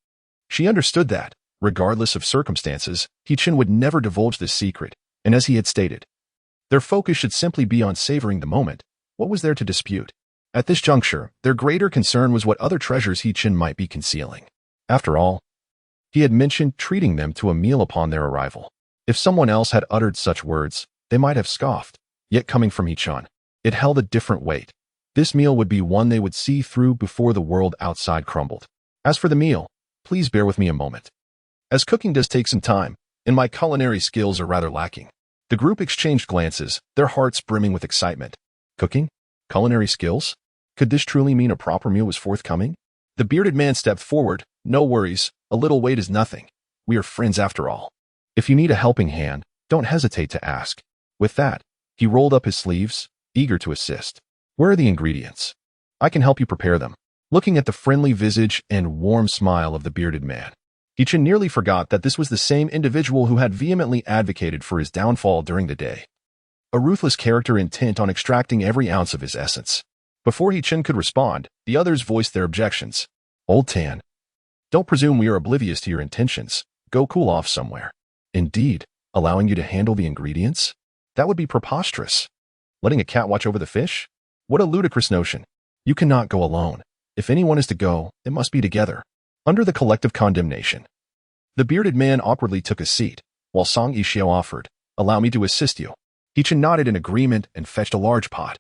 [SPEAKER 1] She understood that, regardless of circumstances, Hichin would never divulge this secret, and as he had stated, their focus should simply be on savoring the moment. What was there to dispute? At this juncture, their greater concern was what other treasures Hichin might be concealing. After all, he had mentioned treating them to a meal upon their arrival. If someone else had uttered such words, they might have scoffed, yet coming from Hichin, it held a different weight. This meal would be one they would see through before the world outside crumbled. As for the meal, please bear with me a moment, as cooking does take some time, and my culinary skills are rather lacking. The group exchanged glances, their hearts brimming with excitement. Cooking? Culinary skills? Could this truly mean a proper meal was forthcoming? The bearded man stepped forward. No worries, a little wait is nothing. We are friends after all. If you need a helping hand, don't hesitate to ask. With that, he rolled up his sleeves, eager to assist. Where are the ingredients? I can help you prepare them. Looking at the friendly visage and warm smile of the bearded man, Hichin nearly forgot that this was the same individual who had vehemently advocated for his downfall during the day. A ruthless character intent on extracting every ounce of his essence. Before Hichin could respond, the others voiced their objections. Old Tan, don't presume we are oblivious to your intentions. Go cool off somewhere. Indeed, allowing you to handle the ingredients? That would be preposterous. Letting a cat watch over the fish? What a ludicrous notion. You cannot go alone. If anyone is to go, it must be together, under the collective condemnation. The bearded man awkwardly took a seat, while Song Yishu offered, allow me to assist you. Hichin nodded in agreement and fetched a large pot,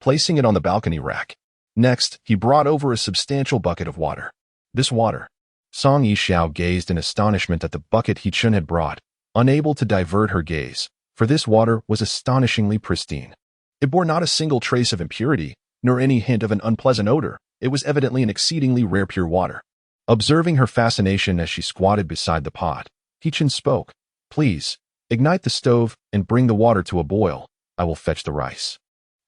[SPEAKER 1] placing it on the balcony rack. Next, he brought over a substantial bucket of water. This water. Song Yishu gazed in astonishment at the bucket Hichin had brought, unable to divert her gaze, for this water was astonishingly pristine. It bore not a single trace of impurity, nor any hint of an unpleasant odor. It was evidently an exceedingly rare pure water. Observing her fascination as she squatted beside the pot, Hichin spoke. Please, ignite the stove and bring the water to a boil. I will fetch the rice.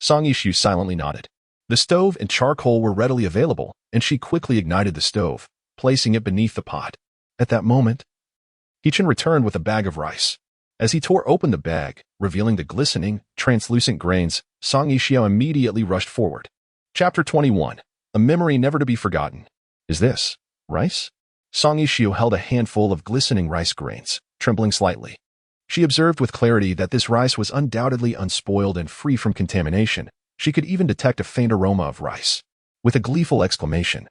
[SPEAKER 1] Song Yishu silently nodded. The stove and charcoal were readily available, and she quickly ignited the stove, placing it beneath the pot. At that moment, Hichin returned with a bag of rice. As he tore open the bag, revealing the glistening, translucent grains, Song Yishu immediately rushed forward. Chapter 21. A memory never to be forgotten. Is this rice? Song Yishu held a handful of glistening rice grains, trembling slightly. She observed with clarity that this rice was undoubtedly unspoiled and free from contamination. She could even detect a faint aroma of rice. With a gleeful exclamation,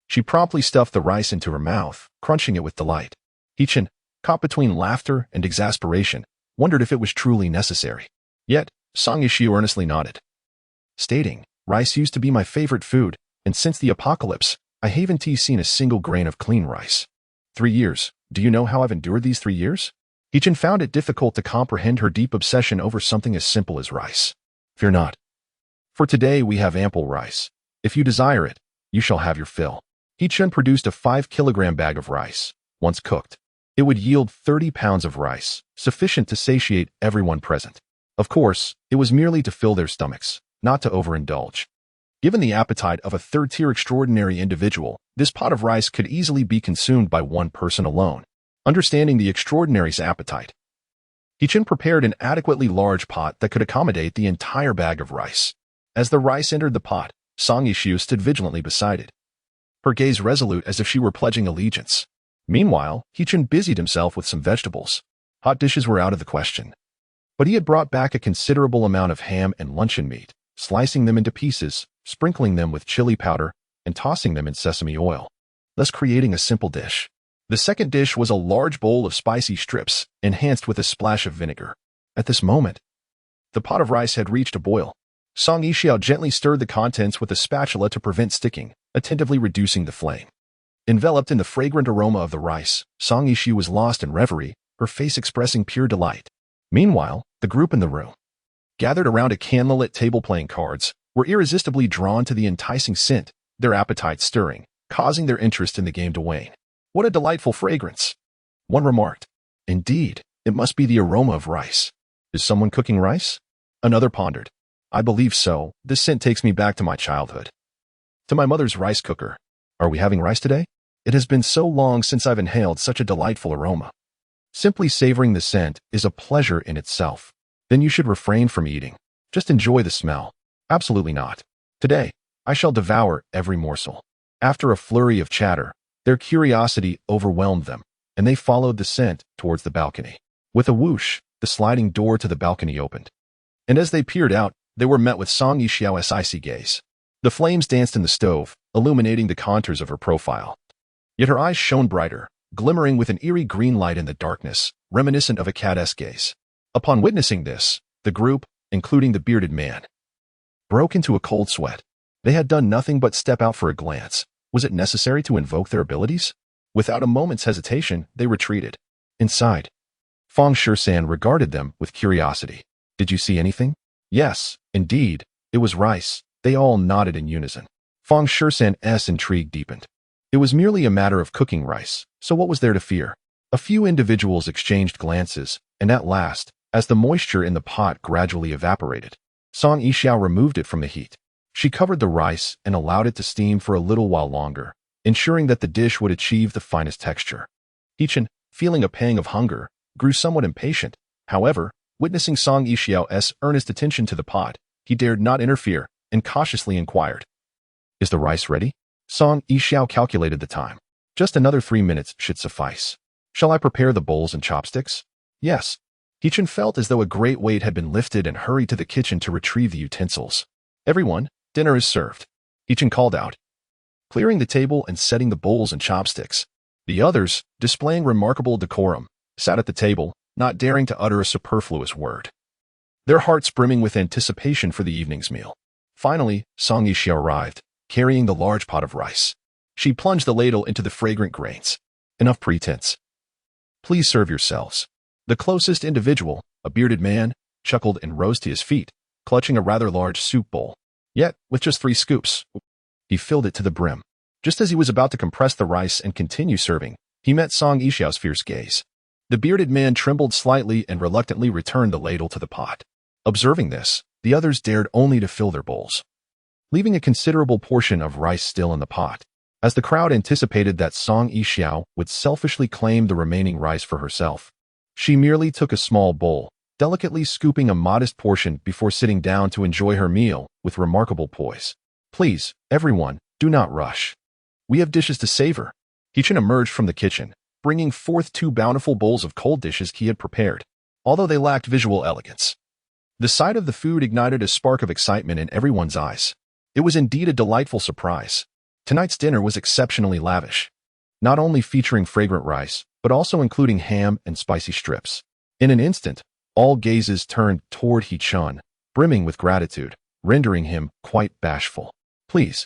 [SPEAKER 1] she promptly stuffed the rice into her mouth, crunching it with delight. Hichin, caught between laughter and exasperation, wondered if it was truly necessary. Yet, Song Yishu earnestly nodded, stating, "Rice used to be my favorite food, and since the apocalypse, I haven't seen a single grain of clean rice. 3 years. Do you know how I've endured these 3 years?" Hichin found it difficult to comprehend her deep obsession over something as simple as rice. "Fear not. For today we have ample rice. If you desire it, you shall have your fill." Hichin produced a 5-kilogram bag of rice. Once cooked, it would yield 30 pounds of rice, sufficient to satiate everyone present. Of course, it was merely to fill their stomachs, not to overindulge. Given the appetite of a third-tier extraordinary individual, this pot of rice could easily be consumed by one person alone. Understanding the extraordinary's appetite, Hichin prepared an adequately large pot that could accommodate the entire bag of rice. As the rice entered the pot, Song Yishu stood vigilantly beside it, her gaze resolute as if she were pledging allegiance. Meanwhile, Hichin busied himself with some vegetables. Hot dishes were out of the question. But he had brought back a considerable amount of ham and luncheon meat, slicing them into pieces, sprinkling them with chili powder, and tossing them in sesame oil, thus creating a simple dish. The second dish was a large bowl of spicy strips, enhanced with a splash of vinegar. At this moment, the pot of rice had reached a boil. Song Yishu gently stirred the contents with a spatula to prevent sticking, attentively reducing the flame. Enveloped in the fragrant aroma of the rice, Song Yishu was lost in reverie, her face expressing pure delight. Meanwhile, the group in the room, gathered around a candlelit table playing cards, were irresistibly drawn to the enticing scent, their appetites stirring, causing their interest in the game to wane. "What a delightful fragrance," one remarked. "Indeed, it must be the aroma of rice. Is someone cooking rice?" Another pondered. "I believe so. This scent takes me back to my childhood, to my mother's rice cooker. Are we having rice today? It has been so long since I've inhaled such a delightful aroma." Simply savoring the scent is a pleasure in itself. Then you should refrain from eating. Just enjoy the smell. Absolutely not. Today, I shall devour every morsel. After a flurry of chatter, their curiosity overwhelmed them, and they followed the scent towards the balcony. With a whoosh, the sliding door to the balcony opened. And as they peered out, they were met with Song Yishu's icy gaze. The flames danced in the stove, illuminating the contours of her profile. Yet her eyes shone brighter, glimmering with an eerie green light in the darkness, reminiscent of a cat's gaze. Upon witnessing this, the group, including the bearded man, broke into a cold sweat. They had done nothing but step out for a glance. Was it necessary to invoke their abilities? Without a moment's hesitation, they retreated. Inside, Feng Shusan regarded them with curiosity. "Did you see anything?" "Yes, indeed, it was rice." They all nodded in unison. Feng Shusan's intrigue deepened. It was merely a matter of cooking rice, so what was there to fear? A few individuals exchanged glances, and at last, as the moisture in the pot gradually evaporated, Song Yishu removed it from the heat. She covered the rice and allowed it to steam for a little while longer, ensuring that the dish would achieve the finest texture. Hichin, feeling a pang of hunger, grew somewhat impatient. However, witnessing Song Yishu's earnest attention to the pot, he dared not interfere and cautiously inquired, "Is the rice ready?" Song Yishu calculated the time. "Just another 3 minutes should suffice. Shall I prepare the bowls and chopsticks?" "Yes." Hichin felt as though a great weight had been lifted and hurried to the kitchen to retrieve the utensils. "Everyone, dinner is served," Hichin called out, clearing the table and setting the bowls and chopsticks. The others, displaying remarkable decorum, sat at the table, not daring to utter a superfluous word, their hearts brimming with anticipation for the evening's meal. Finally, Song Yishu arrived, carrying the large pot of rice. She plunged the ladle into the fragrant grains. "Enough pretense. Please serve yourselves." The closest individual, a bearded man, chuckled and rose to his feet, clutching a rather large soup bowl. Yet, with just 3 scoops, he filled it to the brim. Just as he was about to compress the rice and continue serving, he met Song Yishu's fierce gaze. The bearded man trembled slightly and reluctantly returned the ladle to the pot. Observing this, the others dared only to fill their bowls, leaving a considerable portion of rice still in the pot. As the crowd anticipated that Song Yishu would selfishly claim the remaining rice for herself, she merely took a small bowl, delicately scooping a modest portion before sitting down to enjoy her meal with remarkable poise. "Please, everyone, do not rush. We have dishes to savor." Hichin emerged from the kitchen, bringing forth 2 bountiful bowls of cold dishes he had prepared, although they lacked visual elegance. The sight of the food ignited a spark of excitement in everyone's eyes. It was indeed a delightful surprise. Tonight's dinner was exceptionally lavish, not only featuring fragrant rice, but also including ham and spicy strips. In an instant, All gazes turned toward He-chun, brimming with gratitude, rendering him quite bashful. "Please,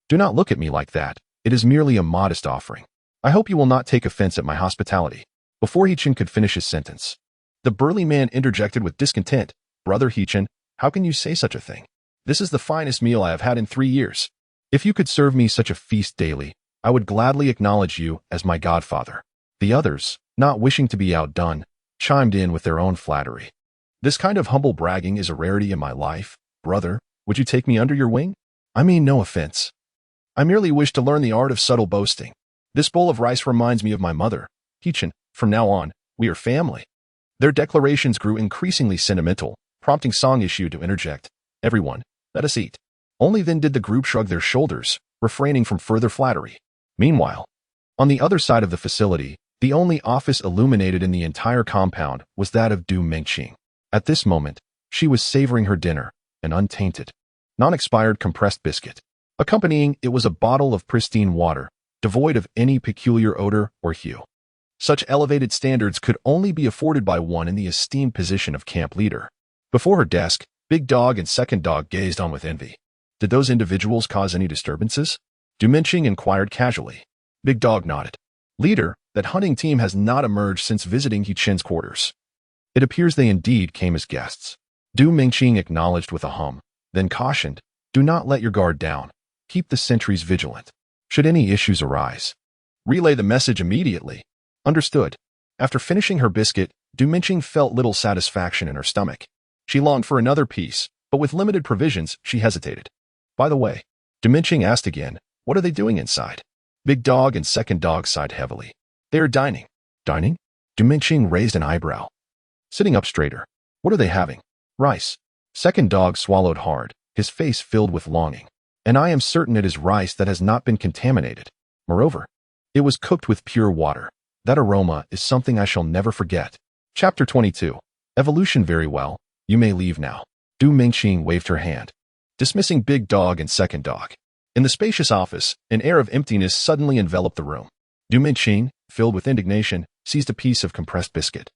[SPEAKER 1] do not look at me like that. It is merely a modest offering. I hope you will not take offense at my hospitality." Before He-chun could finish his sentence, the burly man interjected with discontent, "Brother He-chun, how can you say such a thing? This is the finest meal I have had in 3 years. If you could serve me such a feast daily, I would gladly acknowledge you as my godfather." The others, not wishing to be outdone, chimed in with their own flattery. "This kind of humble bragging is a rarity in my life. Brother, would you take me under your wing? I mean no offense. I merely wish to learn the art of subtle boasting. This bowl of rice reminds me of my mother. He-chun, from now on, we are family." Their declarations grew increasingly sentimental, prompting Song Issue to interject, "Everyone, let us eat." Only then did the group shrug their shoulders, refraining from further flattery. Meanwhile, on the other side of the facility, the only office illuminated in the entire compound was that of Du Mengqing. At this moment, she was savoring her dinner, an untainted, non-expired compressed biscuit. Accompanying it was a bottle of pristine water, devoid of any peculiar odor or hue. Such elevated standards could only be afforded by one in the esteemed position of camp leader. Before her desk, Big Dog and Second Dog gazed on with envy. Did those individuals cause any disturbances? Du Mengqing inquired casually. Big Dog nodded. "Leader, that hunting team has not emerged since visiting He-chun's quarters. It appears they indeed came as guests." Du Mengqing acknowledged with a hum, then cautioned, "Do not let your guard down. Keep the sentries vigilant. Should any issues arise, relay the message immediately." "Understood." After finishing her biscuit, Du Mengqing felt little satisfaction in her stomach. She longed for another piece, but with limited provisions, she hesitated. "By the way," Du Mengqing asked again, "what are they doing inside?" Big Dog and Second Dog sighed heavily. "They are dining." "Dining?" Du Mengqing raised an eyebrow. Sitting up straighter. "What are they having?" "Rice." Second Dog swallowed hard, his face filled with longing. "And I am certain it is rice that has not been contaminated. Moreover, it was cooked with pure water. That aroma is something I shall never forget." Chapter 22. Evolution. "Very well, you may leave now." Du Mengqing waved her hand, dismissing Big Dog and Second Dog. In the spacious office, an air of emptiness suddenly enveloped the room. Du Mengqing, filled with indignation, seized a piece of compressed biscuit.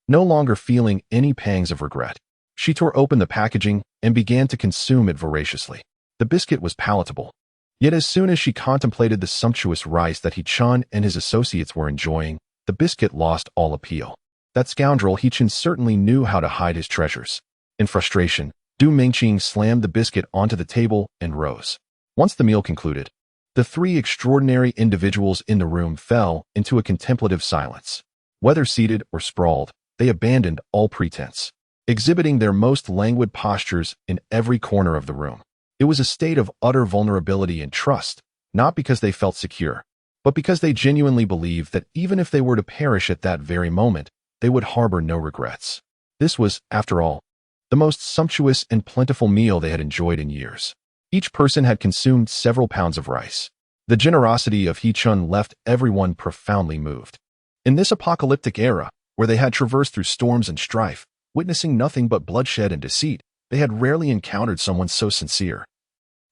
[SPEAKER 1] No longer feeling any pangs of regret, she tore open the packaging and began to consume it voraciously. The biscuit was palatable. Yet as soon as she contemplated the sumptuous rice that He-chun and his associates were enjoying, the biscuit lost all appeal. That scoundrel He-chun certainly knew how to hide his treasures. In frustration, Du Mengqing slammed the biscuit onto the table and rose. Once the meal concluded, the 3 extraordinary individuals in the room fell into a contemplative silence. Whether seated or sprawled, they abandoned all pretense, exhibiting their most languid postures in every corner of the room. It was a state of utter vulnerability and trust, not because they felt secure, but because they genuinely believed that even if they were to perish at that very moment, they would harbor no regrets. This was, after all, the most sumptuous and plentiful meal they had enjoyed in years. Each person had consumed several pounds of rice. The generosity of He-chun left everyone profoundly moved. In this apocalyptic era, where they had traversed through storms and strife, witnessing nothing but bloodshed and deceit, they had rarely encountered someone so sincere,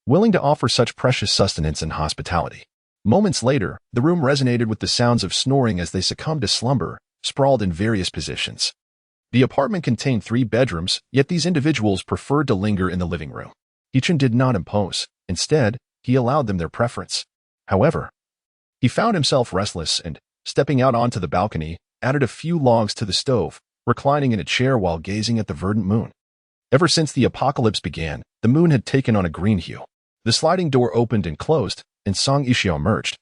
[SPEAKER 1] willing to offer such precious sustenance and hospitality. Moments later, the room resonated with the sounds of snoring as they succumbed to slumber, sprawled in various positions. The apartment contained 3 bedrooms, yet these individuals preferred to linger in the living room. He-chun did not impose. Instead, he allowed them their preference. However, he found himself restless and, stepping out onto the balcony, added a few logs to the stove, reclining in a chair while gazing at the verdant moon. Ever since the apocalypse began, the moon had taken on a green hue. The sliding door opened and closed, and Song Xiao emerged,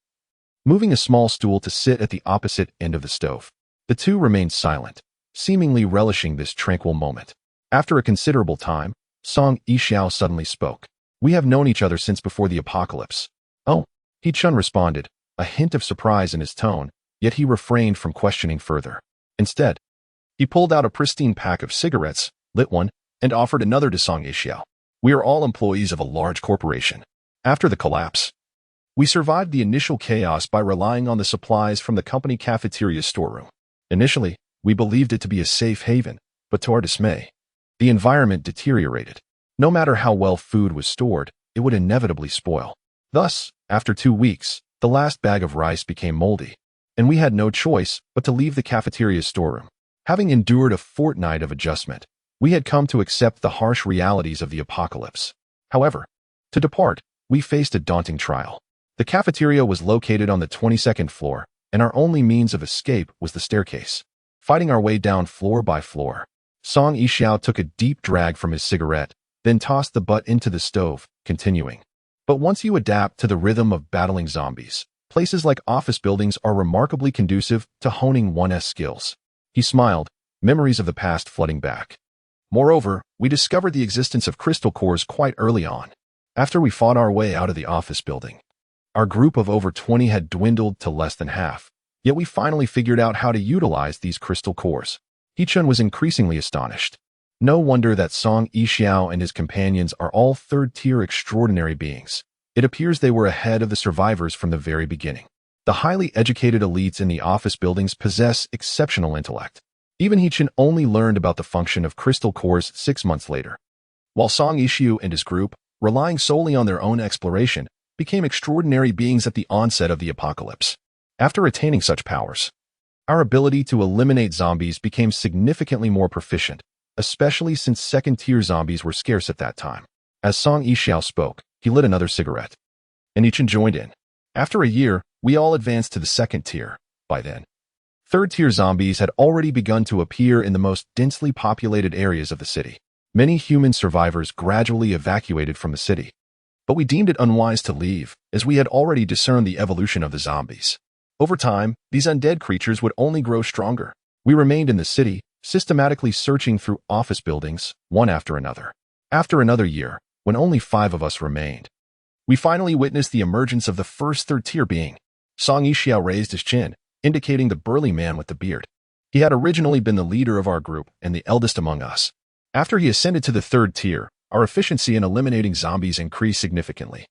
[SPEAKER 1] moving a small stool to sit at the opposite end of the stove. The two remained silent, seemingly relishing this tranquil moment. After a considerable time, Song Xiao suddenly spoke. "We have known each other since before the apocalypse." "Oh," He-chun responded, a hint of surprise in his tone, yet he refrained from questioning further. Instead, he pulled out a pristine pack of cigarettes, lit one, and offered another to Song Xiao. "We are all employees of a large corporation. After the collapse, we survived the initial chaos by relying on the supplies from the company cafeteria storeroom. Initially, we believed it to be a safe haven, but to our dismay, the environment deteriorated. No matter how well food was stored, it would inevitably spoil. Thus, after 2 weeks, the last bag of rice became moldy, and we had no choice but to leave the cafeteria's storeroom. Having endured a fortnight of adjustment, we had come to accept the harsh realities of the apocalypse. However, to depart, we faced a daunting trial. The cafeteria was located on the 22nd floor, and our only means of escape was the staircase. Fighting our way down floor by floor, Song Yixiao took a deep drag from his cigarette, then tossed the butt into the stove, continuing. But once you adapt to the rhythm of battling zombies, places like office buildings are remarkably conducive to honing one's skills. He smiled, memories of the past flooding back. Moreover, we discovered the existence of crystal cores quite early on. After we fought our way out of the office building, our group of over 20 had dwindled to less than half, yet we finally figured out how to utilize these crystal cores. He-Chun was increasingly astonished. No wonder that Song Yixiao and his companions are all third-tier extraordinary beings. It appears they were ahead of the survivors from the very beginning. The highly educated elites in the office buildings possess exceptional intellect. Even He-Chun only learned about the function of crystal cores 6 months later. While Song Yixiao and his group, relying solely on their own exploration, became extraordinary beings at the onset of the apocalypse. After attaining such powers, our ability to eliminate zombies became significantly more proficient, especially since second-tier zombies were scarce at that time. As Song Yixiao spoke, he lit another cigarette, and He-Chun joined in. After a year, we all advanced to the second tier. By then, third-tier zombies had already begun to appear in the most densely populated areas of the city. Many human survivors gradually evacuated from the city. But we deemed it unwise to leave, as we had already discerned the evolution of the zombies. Over time, these undead creatures would only grow stronger. We remained in the city, systematically searching through office buildings, one after another. After another year, when only 5 of us remained, we finally witnessed the emergence of the first third-tier being. Song Yixiao raised his chin, indicating the burly man with the beard. He had originally been the leader of our group and the eldest among us. After he ascended to the third tier, our efficiency in eliminating zombies increased significantly.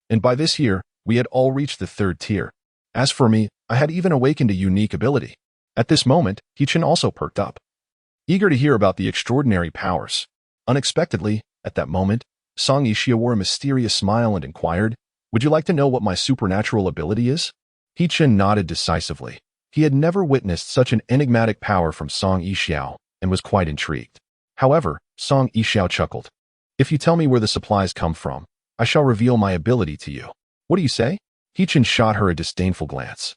[SPEAKER 1] And by this year, we had all reached the third tier. As for me, I had even awakened a unique ability. At this moment, He-Chun also perked up, eager to hear about the extraordinary powers. Unexpectedly, at that moment, Song Yixiao wore a mysterious smile and inquired, "Would you like to know what my supernatural ability is?" He-Chun nodded decisively. He had never witnessed such an enigmatic power from Song Yixiao and was quite intrigued. However, Song Yixiao chuckled. "If you tell me where the supplies come from, I shall reveal my ability to you." "What do you say?" He-Chun shot her a disdainful glance,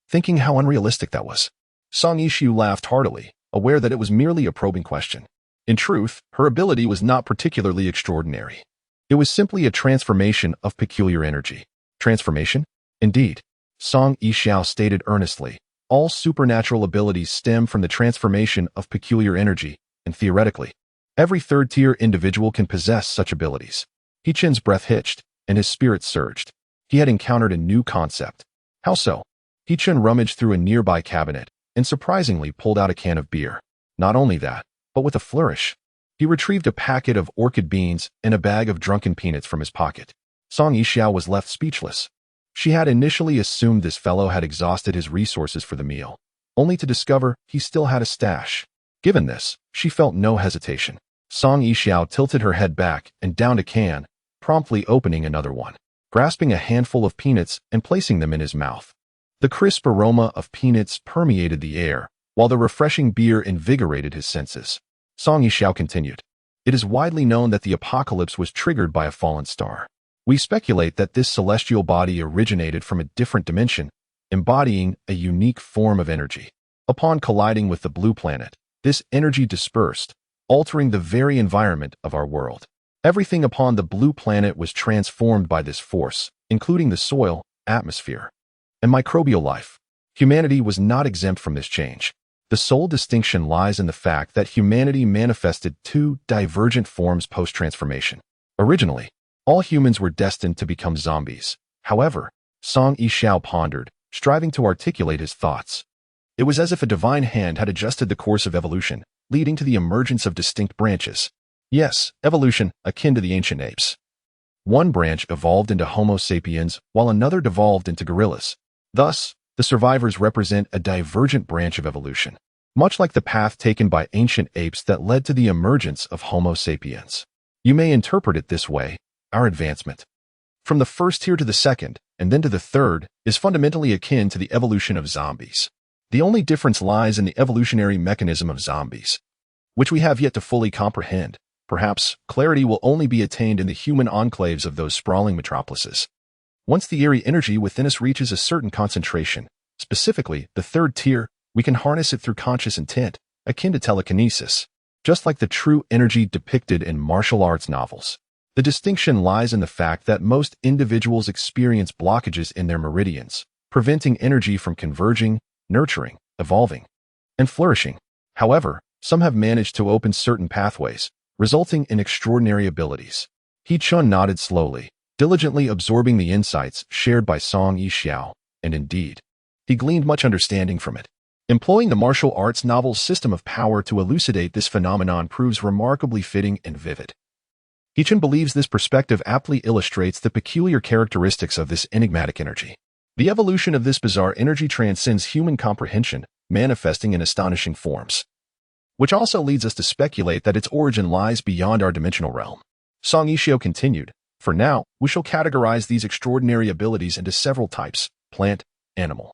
[SPEAKER 1] thinking how unrealistic that was. Song Yixiao laughed heartily, aware that it was merely a probing question. In truth, her ability was not particularly extraordinary. It was simply a transformation of peculiar energy. Transformation? Indeed. Song Yixiao stated earnestly, all supernatural abilities stem from the transformation of peculiar energy, and theoretically, every third-tier individual can possess such abilities. He-Chun's breath hitched, and his spirit surged. He had encountered a new concept. How so? He-Chun rummaged through a nearby cabinet, and surprisingly pulled out a can of beer. Not only that, but with a flourish, he retrieved a packet of orchid beans and a bag of drunken peanuts from his pocket. Song Yixiao was left speechless. She had initially assumed this fellow had exhausted his resources for the meal, only to discover he still had a stash. Given this, she felt no hesitation. Song Yixiao tilted her head back and downed a can, promptly opening another one, grasping a handful of peanuts and placing them in his mouth. The crisp aroma of peanuts permeated the air, while the refreshing beer invigorated his senses. Song Yixiao continued, "It is widely known that the apocalypse was triggered by a fallen star. We speculate that this celestial body originated from a different dimension, embodying a unique form of energy. Upon colliding with the blue planet, this energy dispersed, altering the very environment of our world. Everything upon the blue planet was transformed by this force, including the soil, atmosphere, and microbial life. Humanity was not exempt from this change. The sole distinction lies in the fact that humanity manifested 2 divergent forms post-transformation. Originally, all humans were destined to become zombies. However, Song Yixiao pondered, striving to articulate his thoughts. It was as if a divine hand had adjusted the course of evolution, leading to the emergence of distinct branches. Yes, evolution, akin to the ancient apes. One branch evolved into Homo sapiens, while another devolved into gorillas. Thus, the survivors represent a divergent branch of evolution, much like the path taken by ancient apes that led to the emergence of Homo sapiens. You may interpret it this way: our advancement from the first tier to the second, and then to the third, is fundamentally akin to the evolution of zombies. The only difference lies in the evolutionary mechanism of zombies, which we have yet to fully comprehend. Perhaps clarity will only be attained in the human enclaves of those sprawling metropolises. Once the eerie energy within us reaches a certain concentration, specifically the third tier, we can harness it through conscious intent, akin to telekinesis, just like the true energy depicted in martial arts novels. The distinction lies in the fact that most individuals experience blockages in their meridians, preventing energy from converging, nurturing, evolving, and flourishing. However, some have managed to open certain pathways, resulting in extraordinary abilities. He-chun nodded slowly, diligently absorbing the insights shared by Song Yixiao, and indeed, he gleaned much understanding from it. Employing the martial arts novel's system of power to elucidate this phenomenon proves remarkably fitting and vivid. He-chun believes this perspective aptly illustrates the peculiar characteristics of this enigmatic energy. The evolution of this bizarre energy transcends human comprehension, manifesting in astonishing forms, which also leads us to speculate that its origin lies beyond our dimensional realm. Song Yixiao continued, "For now, we shall categorize these extraordinary abilities into several types: plant, animal,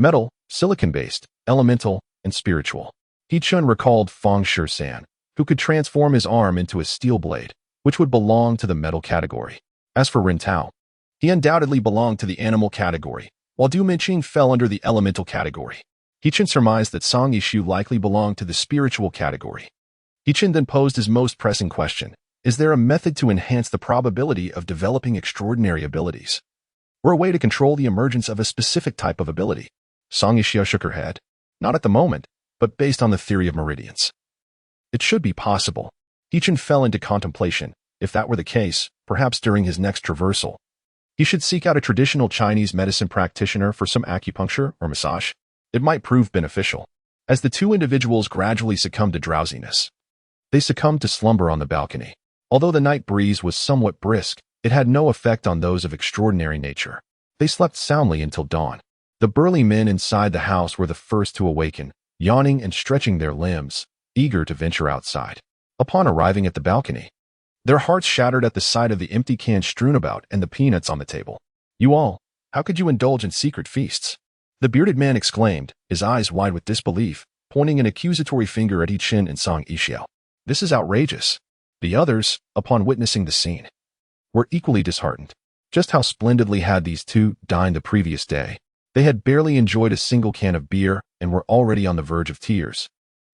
[SPEAKER 1] metal, silicon-based, elemental, and spiritual." He-chun recalled Feng Shi-san, who could transform his arm into a steel blade, which would belong to the metal category. As for Rin Tao, he undoubtedly belonged to the animal category, while Du Minqing fell under the elemental category. He-chun surmised that Song Yixiao likely belonged to the spiritual category. He-chun then posed his most pressing question: is there a method to enhance the probability of developing extraordinary abilities, or a way to control the emergence of a specific type of ability? Song Yixiao shook her head. Not at the moment, but based on the theory of meridians, it should be possible. He-chun fell into contemplation. If that were the case, perhaps during his next traversal, he should seek out a traditional Chinese medicine practitioner for some acupuncture or massage. It might prove beneficial. As the two individuals gradually succumbed to drowsiness, they succumbed to slumber on the balcony. Although the night breeze was somewhat brisk, it had no effect on those of extraordinary nature. They slept soundly until dawn. The burly men inside the house were the first to awaken, yawning and stretching their limbs, eager to venture outside. Upon arriving at the balcony, their hearts shattered at the sight of the empty cans strewn about and the peanuts on the table. "You all, how could you indulge in secret feasts?" the bearded man exclaimed, his eyes wide with disbelief, pointing an accusatory finger at He-chun and Song Yixiao. "This is outrageous." The others, upon witnessing the scene, were equally disheartened. Just how splendidly had these two dined the previous day? They had barely enjoyed a single can of beer and were already on the verge of tears,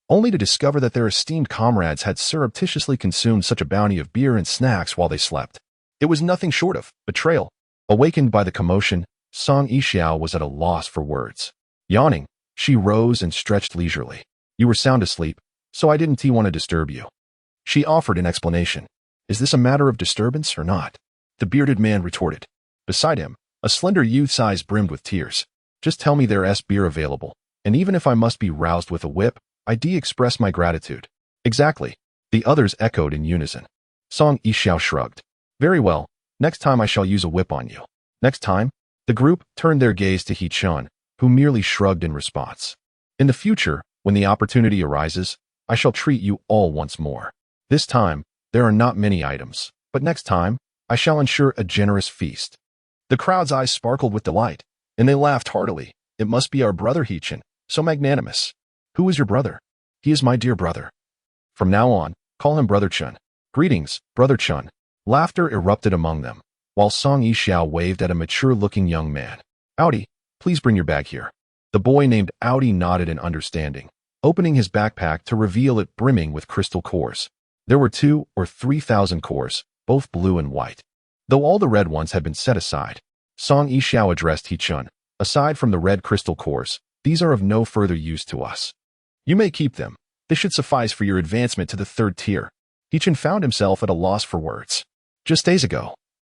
[SPEAKER 1] only to discover that their esteemed comrades had surreptitiously consumed such a bounty of beer and snacks while they slept. It was nothing short of betrayal. Awakened by the commotion, Song Yixiao was at a loss for words. Yawning, she rose and stretched leisurely. "You were sound asleep, so I didn't want to disturb you." She offered an explanation. "Is this a matter of disturbance or not?" the bearded man retorted. Beside him, a slender youth's eyes brimmed with tears. "Just tell me there's beer available, and even if I must be roused with a whip, I express my gratitude." "Exactly," the others echoed in unison. Song Yixiao shrugged. "Very well, next time I shall use a whip on you." "Next time?" The group turned their gaze to He-chun, who merely shrugged in response. "In the future, when the opportunity arises, I shall treat you all once more. This time, there are not many items, but next time, I shall ensure a generous feast." The crowd's eyes sparkled with delight, and they laughed heartily. "It must be our brother He-chun, so magnanimous." "Who is your brother?" "He is my dear brother. From now on, call him Brother Chun." "Greetings, Brother Chun." Laughter erupted among them, while Song Yixiao waved at a mature-looking young man. "Audi, please bring your bag here." The boy named Audi nodded in understanding, opening his backpack to reveal it brimming with crystal cores. There were 2,000 or 3,000 cores, both blue and white, though all the red ones had been set aside. Song Yixiao addressed He-chun. "Aside from the red crystal cores, these are of no further use to us. You may keep them. They should suffice for your advancement to the third tier." He-chun found himself at a loss for words. Just days ago,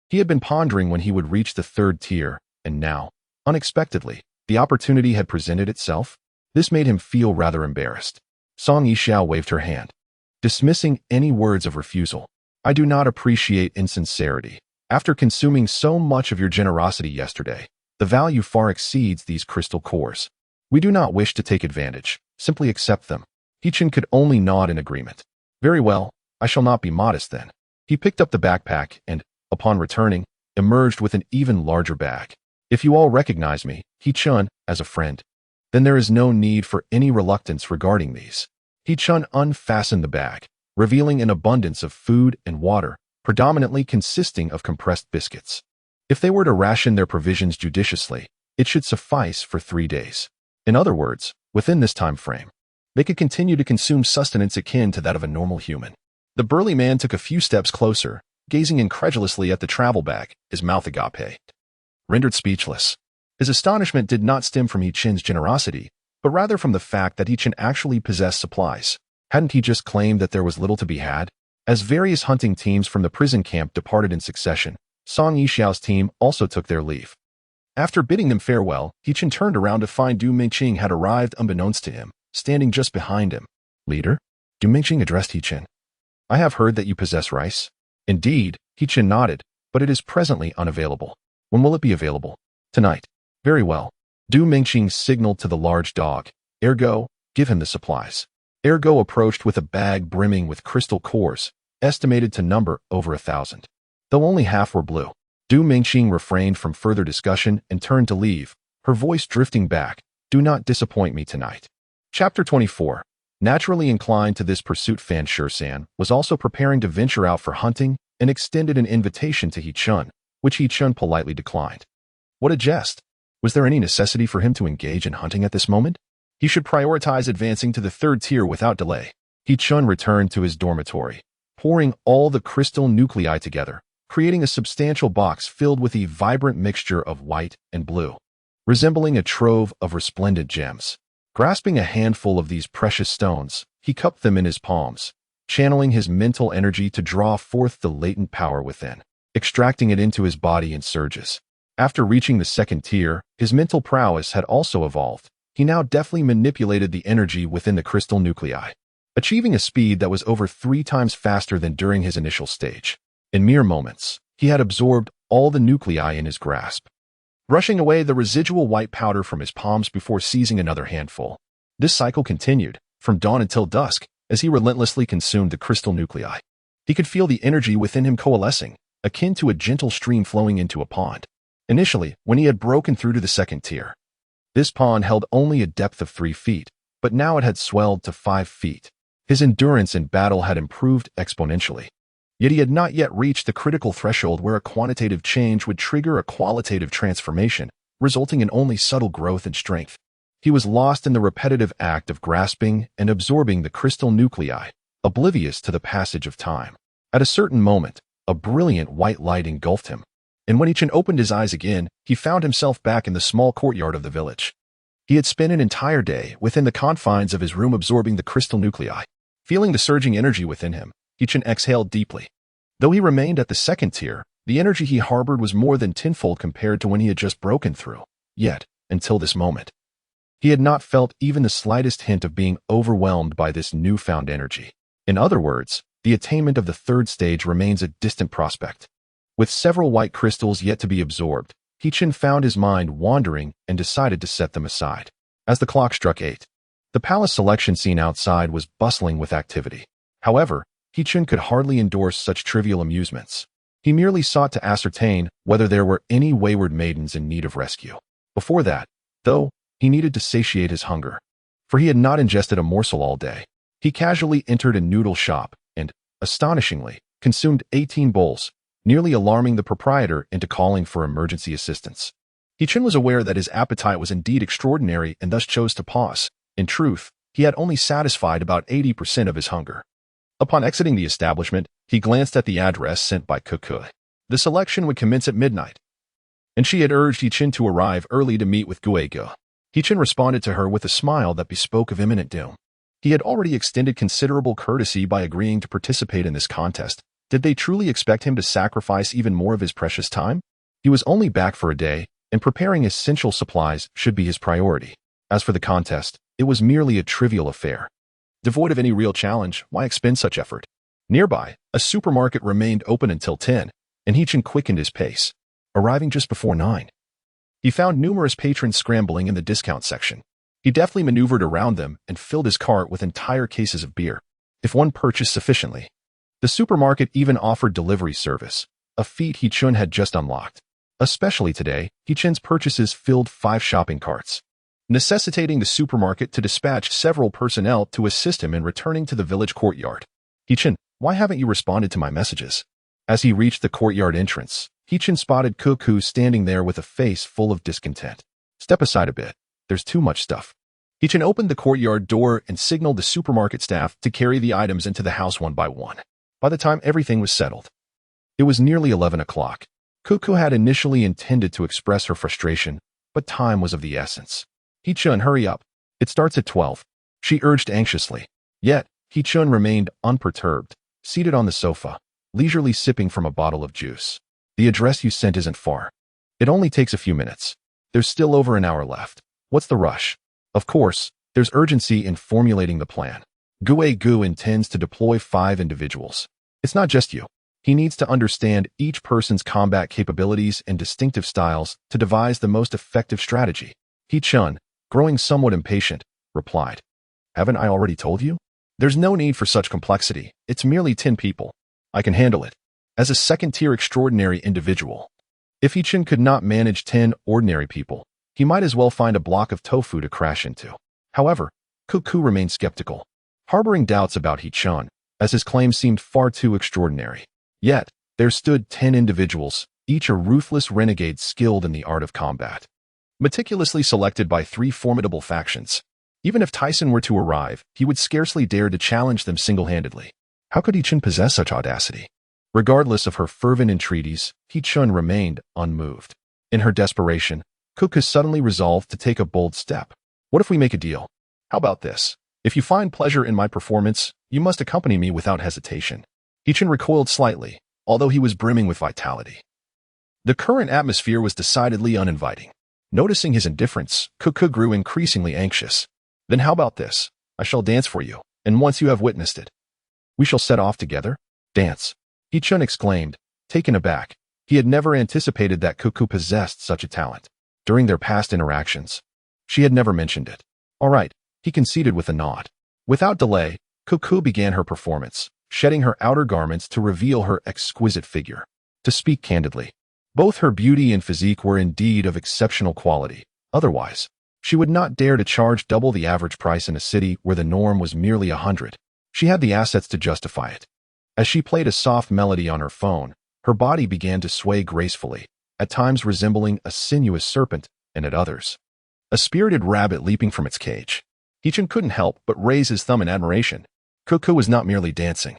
[SPEAKER 1] he had been pondering when he would reach the third tier, and now, unexpectedly, the opportunity had presented itself. This made him feel rather embarrassed. Song Yixiao waved her hand, dismissing any words of refusal. "I do not appreciate insincerity. After consuming so much of your generosity yesterday, the value far exceeds these crystal cores. We do not wish to take advantage. Simply accept them." He-chun could only nod in agreement. "Very well, I shall not be modest then." He picked up the backpack and, upon returning, emerged with an even larger bag. "If you all recognize me, He-chun, as a friend, then there is no need for any reluctance regarding these. He-chun unfastened the bag, revealing an abundance of food and water, predominantly consisting of compressed biscuits. If they were to ration their provisions judiciously, it should suffice for 3 days. In other words, within this time frame, they could continue to consume sustenance akin to that of a normal human. The burly man took a few steps closer, gazing incredulously at the travel bag, his mouth agape. Rendered speechless. His astonishment did not stem from He-chun's generosity, but rather from the fact that He-chun actually possessed supplies. Hadn't he just claimed that there was little to be had? As various hunting teams from the prison camp departed in succession, Song Yixiao's team also took their leave. After bidding them farewell, He-chun turned around to find Du Mingqing had arrived unbeknownst to him, standing just behind him. Leader? Du Mingqing addressed He-chun. I have heard that you possess rice. Indeed, He-chun nodded, but it is presently unavailable. When will it be available? Tonight. Very well. Du Mingqing signaled to the large dog. Ergo, give him the supplies. Ergo approached with a bag brimming with crystal cores, estimated to number over 1,000. Though only half were blue. Du Mingqing refrained from further discussion and turned to leave, her voice drifting back. Do not disappoint me tonight. Chapter 24. Naturally inclined to this pursuit, Fan Shusan was also preparing to venture out for hunting and extended an invitation to He-chun, which He-chun politely declined. What a jest! Was there any necessity for him to engage in hunting at this moment? He should prioritize advancing to the 3rd tier without delay. He-chun returned to his dormitory, pouring all the crystal nuclei together, creating a substantial box filled with a vibrant mixture of white and blue, resembling a trove of resplendent gems. Grasping a handful of these precious stones, he cupped them in his palms, channeling his mental energy to draw forth the latent power within, extracting it into his body in surges. After reaching the 2nd tier, his mental prowess had also evolved. He now deftly manipulated the energy within the crystal nuclei, achieving a speed that was over 3 times faster than during his initial stage. In mere moments, he had absorbed all the nuclei in his grasp, brushing away the residual white powder from his palms before seizing another handful. This cycle continued, from dawn until dusk, as he relentlessly consumed the crystal nuclei. He could feel the energy within him coalescing, akin to a gentle stream flowing into a pond. Initially, when he had broken through to the 2nd tier, this pond held only a depth of 3 feet, but now it had swelled to 5 feet. His endurance in battle had improved exponentially. Yet he had not yet reached the critical threshold where a quantitative change would trigger a qualitative transformation, resulting in only subtle growth and strength. He was lost in the repetitive act of grasping and absorbing the crystal nuclei, oblivious to the passage of time. At a certain moment, a brilliant white light engulfed him, and when He-chun opened his eyes again, he found himself back in the small courtyard of the village. He had spent an entire day within the confines of his room absorbing the crystal nuclei. Feeling the surging energy within him, He-chun exhaled deeply. Though he remained at the 2nd tier, the energy he harbored was more than tenfold compared to when he had just broken through. Yet, until this moment, he had not felt even the slightest hint of being overwhelmed by this newfound energy. In other words, the attainment of the 3rd stage remains a distant prospect. With several white crystals yet to be absorbed, He-chun found his mind wandering and decided to set them aside. As the clock struck 8, the palace selection scene outside was bustling with activity. However, He-chun could hardly endorse such trivial amusements. He merely sought to ascertain whether there were any wayward maidens in need of rescue. Before that, though, he needed to satiate his hunger, for he had not ingested a morsel all day. He casually entered a noodle shop and, astonishingly, consumed 18 bowls, nearly alarming the proprietor into calling for emergency assistance. He-chun was aware that his appetite was indeed extraordinary and thus chose to pause. In truth, he had only satisfied about 80% of his hunger. Upon exiting the establishment, he glanced at the address sent by Kukui. The selection would commence at midnight, and she had urged He-chun to arrive early to meet with Guego. He-chun responded to her with a smile that bespoke of imminent doom. He had already extended considerable courtesy by agreeing to participate in this contest. Did they truly expect him to sacrifice even more of his precious time? He was only back for a day, and preparing essential supplies should be his priority. As for the contest, it was merely a trivial affair. Devoid of any real challenge, why expend such effort? Nearby, a supermarket remained open until 10, and He-chun quickened his pace. Arriving just before 9, he found numerous patrons scrambling in the discount section. He deftly maneuvered around them and filled his cart with entire cases of beer. If one purchased sufficiently, the supermarket even offered delivery service, a feat He-chun had just unlocked. Especially today, He-chun's purchases filled 5 shopping carts. necessitating the supermarket to dispatch several personnel to assist him in returning to the village courtyard. Hichin, why haven't you responded to my messages? As he reached the courtyard entrance, Hichin spotted Cuckoo standing there with a face full of discontent. Step aside a bit. There's too much stuff. Hichin opened the courtyard door and signaled the supermarket staff to carry the items into the house one by one. By the time everything was settled, it was nearly 11 o'clock. Cuckoo had initially intended to express her frustration, but time was of the essence. Hichin, hurry up. It starts at 12. She urged anxiously. Yet, Hichin remained unperturbed, seated on the sofa, leisurely sipping from a bottle of juice. The address you sent isn't far. It only takes a few minutes. There's still over an hour left. What's the rush? Of course, there's urgency in formulating the plan. Gu intends to deploy 5 individuals. It's not just you. He needs to understand each person's combat capabilities and distinctive styles to devise the most effective strategy. Hichin, growing somewhat impatient, replied, Haven't I already told you? There's no need for such complexity. It's merely 10 people. I can handle it. As a second-tier extraordinary individual, if Hichin could not manage 10 ordinary people, he might as well find a block of tofu to crash into. However, Cuckoo remained skeptical, harboring doubts about Hichin, as his claim seemed far too extraordinary. Yet, there stood 10 individuals, each a ruthless renegade skilled in the art of combat, meticulously selected by 3 formidable factions. Even if Tyson were to arrive, he would scarcely dare to challenge them single-handedly. How could Hichin possess such audacity? Regardless of her fervent entreaties, Hichin remained unmoved. In her desperation, Cuckoo suddenly resolved to take a bold step. What if we make a deal? How about this? If you find pleasure in my performance, you must accompany me without hesitation. Hichin recoiled slightly, although he was brimming with vitality. The current atmosphere was decidedly uninviting. Noticing his indifference, Cuckoo grew increasingly anxious. Then how about this? I shall dance for you, and once you have witnessed it, we shall set off together? Dance. Hichin exclaimed, taken aback. He had never anticipated that Cuckoo possessed such a talent. During their past interactions, she had never mentioned it. All right, he conceded with a nod. Without delay, Cuckoo began her performance, shedding her outer garments to reveal her exquisite figure. To speak candidly, both her beauty and physique were indeed of exceptional quality. Otherwise, she would not dare to charge double the average price in a city where the norm was merely 100. She had the assets to justify it. As she played a soft melody on her phone, her body began to sway gracefully, at times resembling a sinuous serpent, and at others, a spirited rabbit leaping from its cage. Hichin couldn't help but raise his thumb in admiration. Cuckoo was not merely dancing.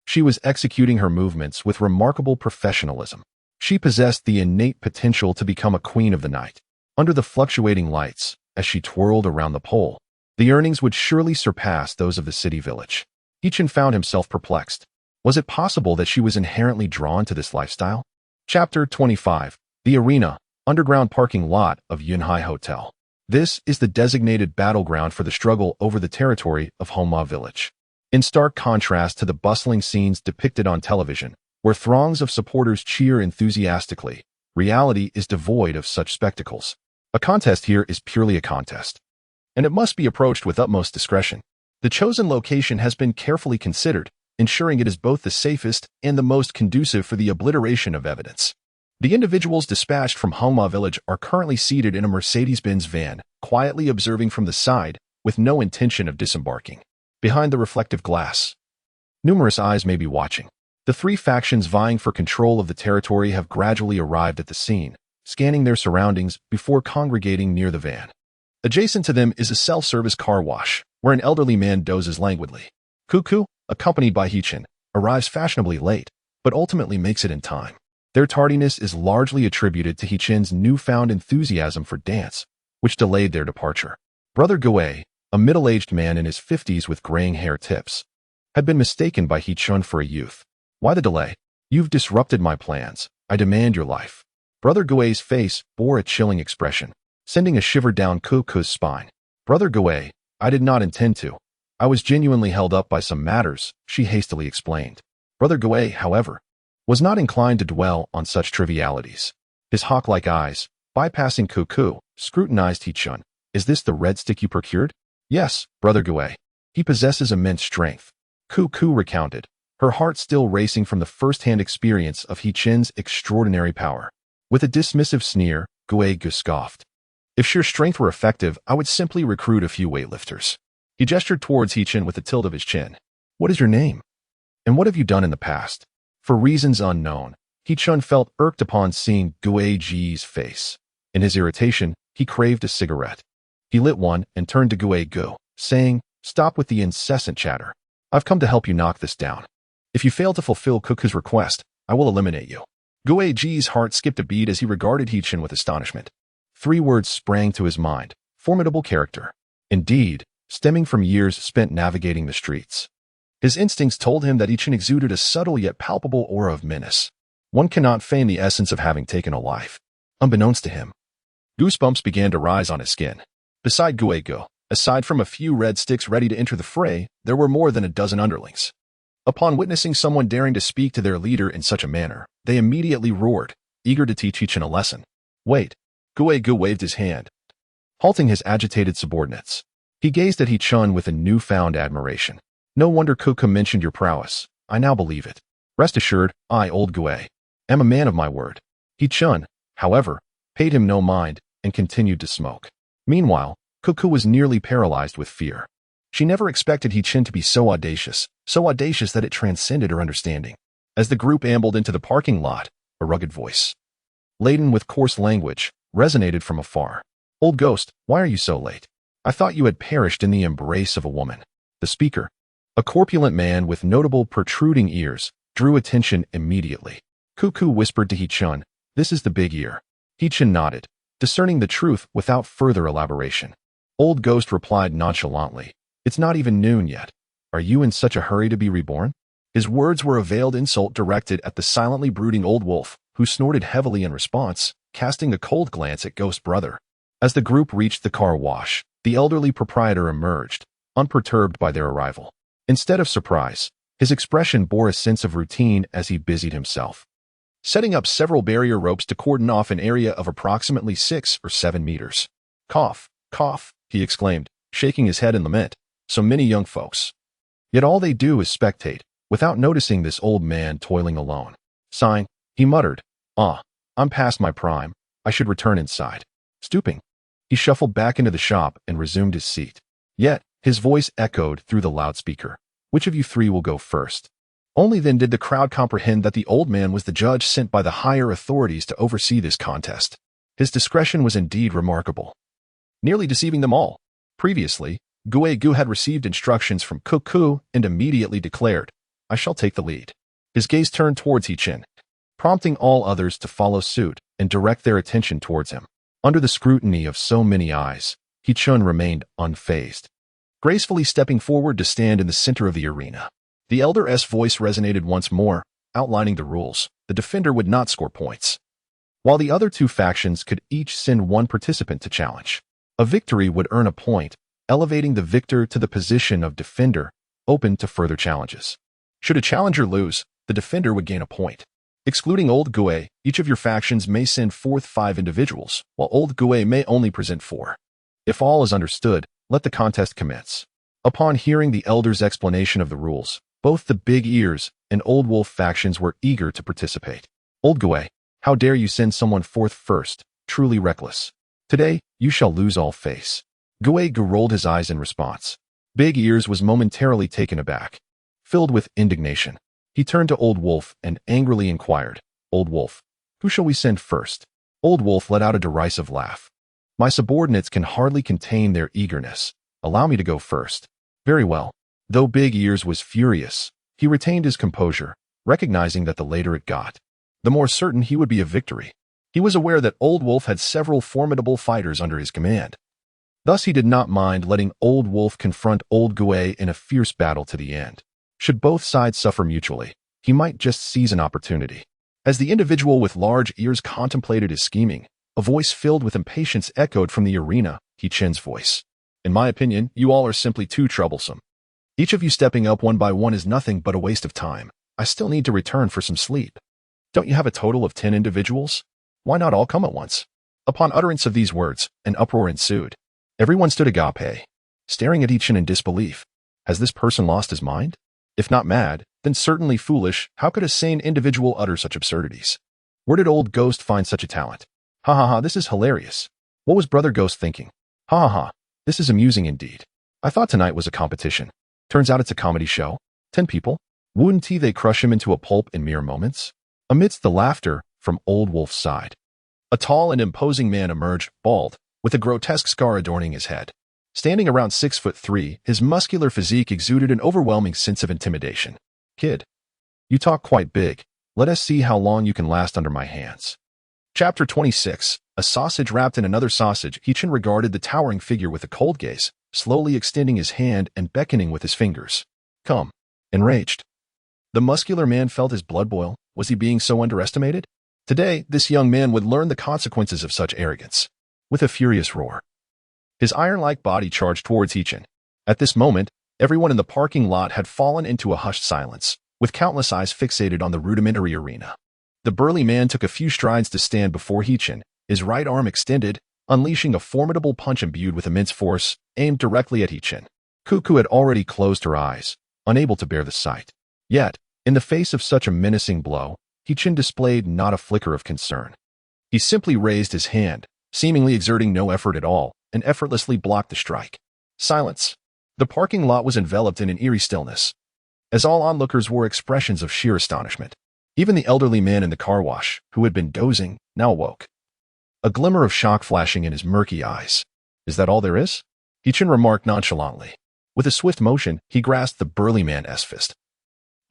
[SPEAKER 1] She was executing her movements with remarkable professionalism. She possessed the innate potential to become a queen of the night. Under the fluctuating lights, as she twirled around the pole, the earnings would surely surpass those of the city village. Hichin found himself perplexed. Was it possible that she was inherently drawn to this lifestyle? Chapter 25. The Arena, underground parking lot of Yunhai Hotel. This is the designated battleground for the struggle over the territory of Homa Village. In stark contrast to the bustling scenes depicted on television, where throngs of supporters cheer enthusiastically, reality is devoid of such spectacles. A contest here is purely a contest, and it must be approached with utmost discretion. The chosen location has been carefully considered, ensuring it is both the safest and the most conducive for the obliteration of evidence. The individuals dispatched from Homa Village are currently seated in a Mercedes-Benz van, quietly observing from the side, with no intention of disembarking. Behind the reflective glass, numerous eyes may be watching. The 3 factions vying for control of the territory have gradually arrived at the scene, scanning their surroundings before congregating near the van. Adjacent to them is a self-service car wash, where an elderly man dozes languidly. Cuckoo, accompanied by Hichin, arrives fashionably late, but ultimately makes it in time. Their tardiness is largely attributed to Hichin's newfound enthusiasm for dance, which delayed their departure. Brother Gue, a middle-aged man in his 50s with graying hair tips, had been mistaken by Hichin for a youth. Why the delay? You've disrupted my plans. I demand your life. Brother Gue's face bore a chilling expression, sending a shiver down Cuckoo's spine. Brother Gue, I did not intend to. I was genuinely held up by some matters, she hastily explained. Brother Gue, however, was not inclined to dwell on such trivialities. His hawk-like eyes, bypassing Cuckoo, scrutinized Hichin. Is this the red stick you procured? Yes, Brother Gue. He possesses immense strength. Cuckoo recounted, her heart still racing from the first-hand experience of Hichin's extraordinary power. With a dismissive sneer, Gue scoffed. If sheer strength were effective, I would simply recruit a few weightlifters. He gestured towards Hichin with a tilt of his chin. What is your name? And what have you done in the past? For reasons unknown, Hichin felt irked upon seeing Guiji's face. In his irritation, he craved a cigarette. He lit one and turned to Gu, saying, Stop with the incessant chatter. I've come to help you knock this down. If you fail to fulfill Kuku's request, I will eliminate you. Guiji's heart skipped a beat as he regarded Hichin with astonishment. 3 words sprang to his mind. Formidable character. Indeed, stemming from years spent navigating the streets. His instincts told him that Hichin exuded a subtle yet palpable aura of menace. One cannot feign the essence of having taken a life. Unbeknownst to him, goosebumps began to rise on his skin. Beside Gu, aside from a few red sticks ready to enter the fray, there were more than a dozen underlings. Upon witnessing someone daring to speak to their leader in such a manner, they immediately roared, eager to teach Hichin a lesson. Wait. Gu waved his hand, halting his agitated subordinates. He gazed at Hichin with a newfound admiration. No wonder Kuku mentioned your prowess. I now believe it. Rest assured, I, old Gu, am a man of my word. Hichin, however, paid him no mind and continued to smoke. Meanwhile, Kuku was nearly paralyzed with fear. She never expected Hichin to be so audacious that it transcended her understanding. As the group ambled into the parking lot, a rugged voice, laden with coarse language, resonated from afar. Old ghost, why are you so late? I thought you had perished in the embrace of a woman. The speaker, a corpulent man with notable protruding ears, drew attention immediately. Kuku whispered to Hichin, This is the big ear. Hichin nodded, discerning the truth without further elaboration. Old ghost replied nonchalantly, It's not even noon yet. Are you in such a hurry to be reborn? His words were a veiled insult directed at the silently brooding old wolf, who snorted heavily in response, casting a cold glance at Ghost Brother. As the group reached the car wash, the elderly proprietor emerged, unperturbed by their arrival. Instead of surprise, his expression bore a sense of routine as he busied himself, setting up several barrier ropes to cordon off an area of approximately 6 or 7 meters. Cough, cough, he exclaimed, shaking his head in lament. So many young folks. Yet all they do is spectate, without noticing this old man toiling alone. Sighing, he muttered, I'm past my prime. I should return inside. Stooping, he shuffled back into the shop and resumed his seat. Yet, his voice echoed through the loudspeaker. Which of you 3 will go first? Only then did the crowd comprehend that the old man was the judge sent by the higher authorities to oversee this contest. His discretion was indeed remarkable, nearly deceiving them all. Previously, Gu had received instructions from Kuku and immediately declared, I shall take the lead. His gaze turned towards Hichin, prompting all others to follow suit and direct their attention towards him. Under the scrutiny of so many eyes, Hichin remained unfazed, gracefully stepping forward to stand in the center of the arena. The elder's voice resonated once more, outlining the rules. The defender would not score points, while the other 2 factions could each send 1 participant to challenge. A victory would earn a point, elevating the victor to the position of defender, open to further challenges. Should a challenger lose, the defender would gain a point. Excluding Old Gu, each of your factions may send forth 5 individuals, while Old Gu may only present 4. If all is understood, let the contest commence. Upon hearing the elder's explanation of the rules, both the Big Ears and Old Wolf factions were eager to participate. Old Gu, how dare you send someone forth first, truly reckless. Today, you shall lose all face. Gu rolled his eyes in response. Big Ears was momentarily taken aback. Filled with indignation, he turned to Old Wolf and angrily inquired, Old Wolf, who shall we send first? Old Wolf let out a derisive laugh. My subordinates can hardly contain their eagerness. Allow me to go first. Very well. Though Big Ears was furious, he retained his composure, recognizing that the later it got, the more certain he would be of victory. He was aware that Old Wolf had several formidable fighters under his command. Thus he did not mind letting Old Wolf confront Old Gu in a fierce battle to the end. Should both sides suffer mutually, he might just seize an opportunity. As the individual with large ears contemplated his scheming, a voice filled with impatience echoed from the arena, Hichin's voice. In my opinion, you all are simply too troublesome. Each of you stepping up one by one is nothing but a waste of time. I still need to return for some sleep. Don't you have a total of 10 individuals? Why not all come at once? Upon utterance of these words, an uproar ensued. Everyone stood agape, staring at Hichin in disbelief. Has this person lost his mind? If not mad, then certainly foolish. How could a sane individual utter such absurdities? Where did Old Ghost find such a talent? Ha ha ha, this is hilarious. What was Brother Ghost thinking? Ha ha ha, this is amusing indeed. I thought tonight was a competition. Turns out it's a comedy show. 10 people? Wouldn't they crush him into a pulp in mere moments? Amidst the laughter from Old Wolf's side, a tall and imposing man emerged, bald, with a grotesque scar adorning his head. Standing around 6'3", his muscular physique exuded an overwhelming sense of intimidation. Kid, you talk quite big. Let us see how long you can last under my hands. Chapter 26. A sausage wrapped in another sausage. Hichin regarded the towering figure with a cold gaze, slowly extending his hand and beckoning with his fingers. Come. Enraged. The muscular man felt his blood boil. Was he being so underestimated? Today, this young man would learn the consequences of such arrogance. With a furious roar, his iron-like body charged towards Hichin. At this moment, everyone in the parking lot had fallen into a hushed silence, with countless eyes fixated on the rudimentary arena. The burly man took a few strides to stand before Hichin, his right arm extended, unleashing a formidable punch imbued with immense force, aimed directly at Hichin. Cuckoo had already closed her eyes, unable to bear the sight. Yet, in the face of such a menacing blow, Hichin displayed not a flicker of concern. He simply raised his hand, seemingly exerting no effort at all, and effortlessly blocked the strike. Silence. The parking lot was enveloped in an eerie stillness, as all onlookers wore expressions of sheer astonishment. Even the elderly man in the car wash, who had been dozing, now awoke, a glimmer of shock flashing in his murky eyes. Is that all there is? Hichin remarked nonchalantly. With a swift motion, he grasped the burly man's fist,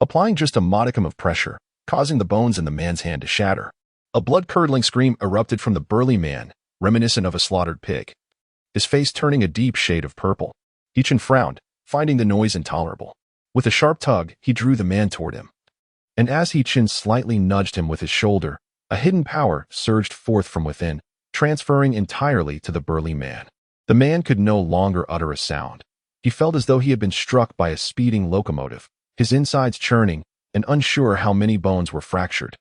[SPEAKER 1] applying just a modicum of pressure, causing the bones in the man's hand to shatter. A blood-curdling scream erupted from the burly man, reminiscent of a slaughtered pig, his face turning a deep shade of purple. Hichin frowned, finding the noise intolerable. With a sharp tug, he drew the man toward him. And as Hichin slightly nudged him with his shoulder, a hidden power surged forth from within, transferring entirely to the burly man. The man could no longer utter a sound. He felt as though he had been struck by a speeding locomotive, his insides churning, and unsure how many bones were fractured.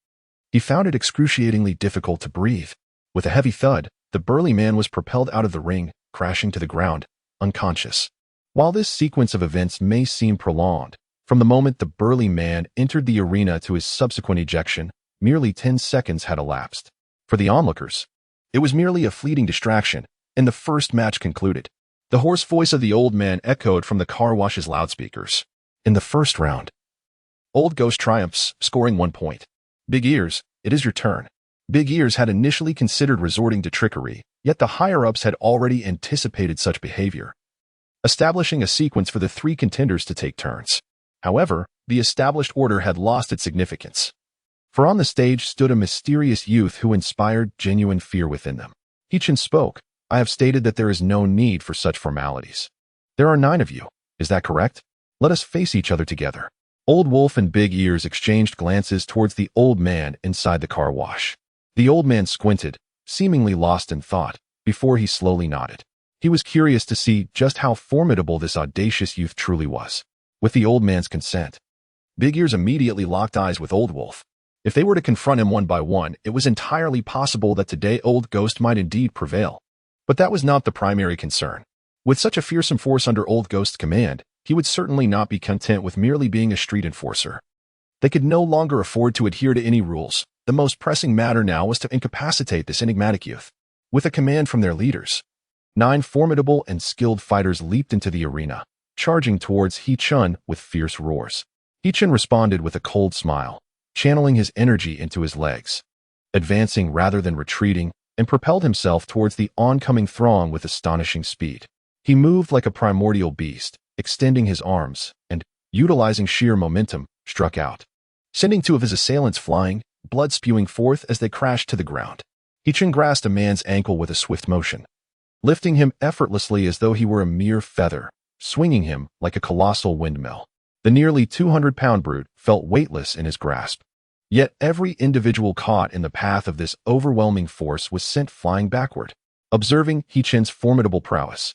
[SPEAKER 1] He found it excruciatingly difficult to breathe. With a heavy thud, the burly man was propelled out of the ring, crashing to the ground, unconscious. While this sequence of events may seem prolonged, from the moment the burly man entered the arena to his subsequent ejection, merely 10 seconds had elapsed. For the onlookers, it was merely a fleeting distraction, and the first match concluded. The hoarse voice of the old man echoed from the car wash's loudspeakers. In the first round, Old Ghost triumphs, scoring 1 point. Big Ears, it is your turn. Big Ears had initially considered resorting to trickery, yet the higher-ups had already anticipated such behavior, establishing a sequence for the 3 contenders to take turns. However, the established order had lost its significance. For on the stage stood a mysterious youth who inspired genuine fear within them. Hichin spoke. I have stated that there is no need for such formalities. There are 9 of you. Is that correct? Let us face each other together. Old Wolf and Big Ears exchanged glances towards the old man inside the car wash. The old man squinted, seemingly lost in thought, before he slowly nodded. He was curious to see just how formidable this audacious youth truly was. With the old man's consent, Big Ears immediately locked eyes with Old Wolf. If they were to confront him one by one, it was entirely possible that today Old Ghost might indeed prevail. But that was not the primary concern. With such a fearsome force under Old Ghost's command, he would certainly not be content with merely being a street enforcer. They could no longer afford to adhere to any rules. The most pressing matter now was to incapacitate this enigmatic youth. With a command from their leaders, 9 formidable and skilled fighters leaped into the arena, charging towards Hichin with fierce roars. Hichin responded with a cold smile, channeling his energy into his legs, advancing rather than retreating, and propelled himself towards the oncoming throng with astonishing speed. He moved like a primordial beast, extending his arms, and, utilizing sheer momentum, struck out, sending 2 of his assailants flying, blood spewing forth as they crashed to the ground. Hichin grasped a man's ankle with a swift motion, lifting him effortlessly as though he were a mere feather, swinging him like a colossal windmill. The nearly 200-pound brute felt weightless in his grasp. Yet every individual caught in the path of this overwhelming force was sent flying backward. Observing Hichin's formidable prowess,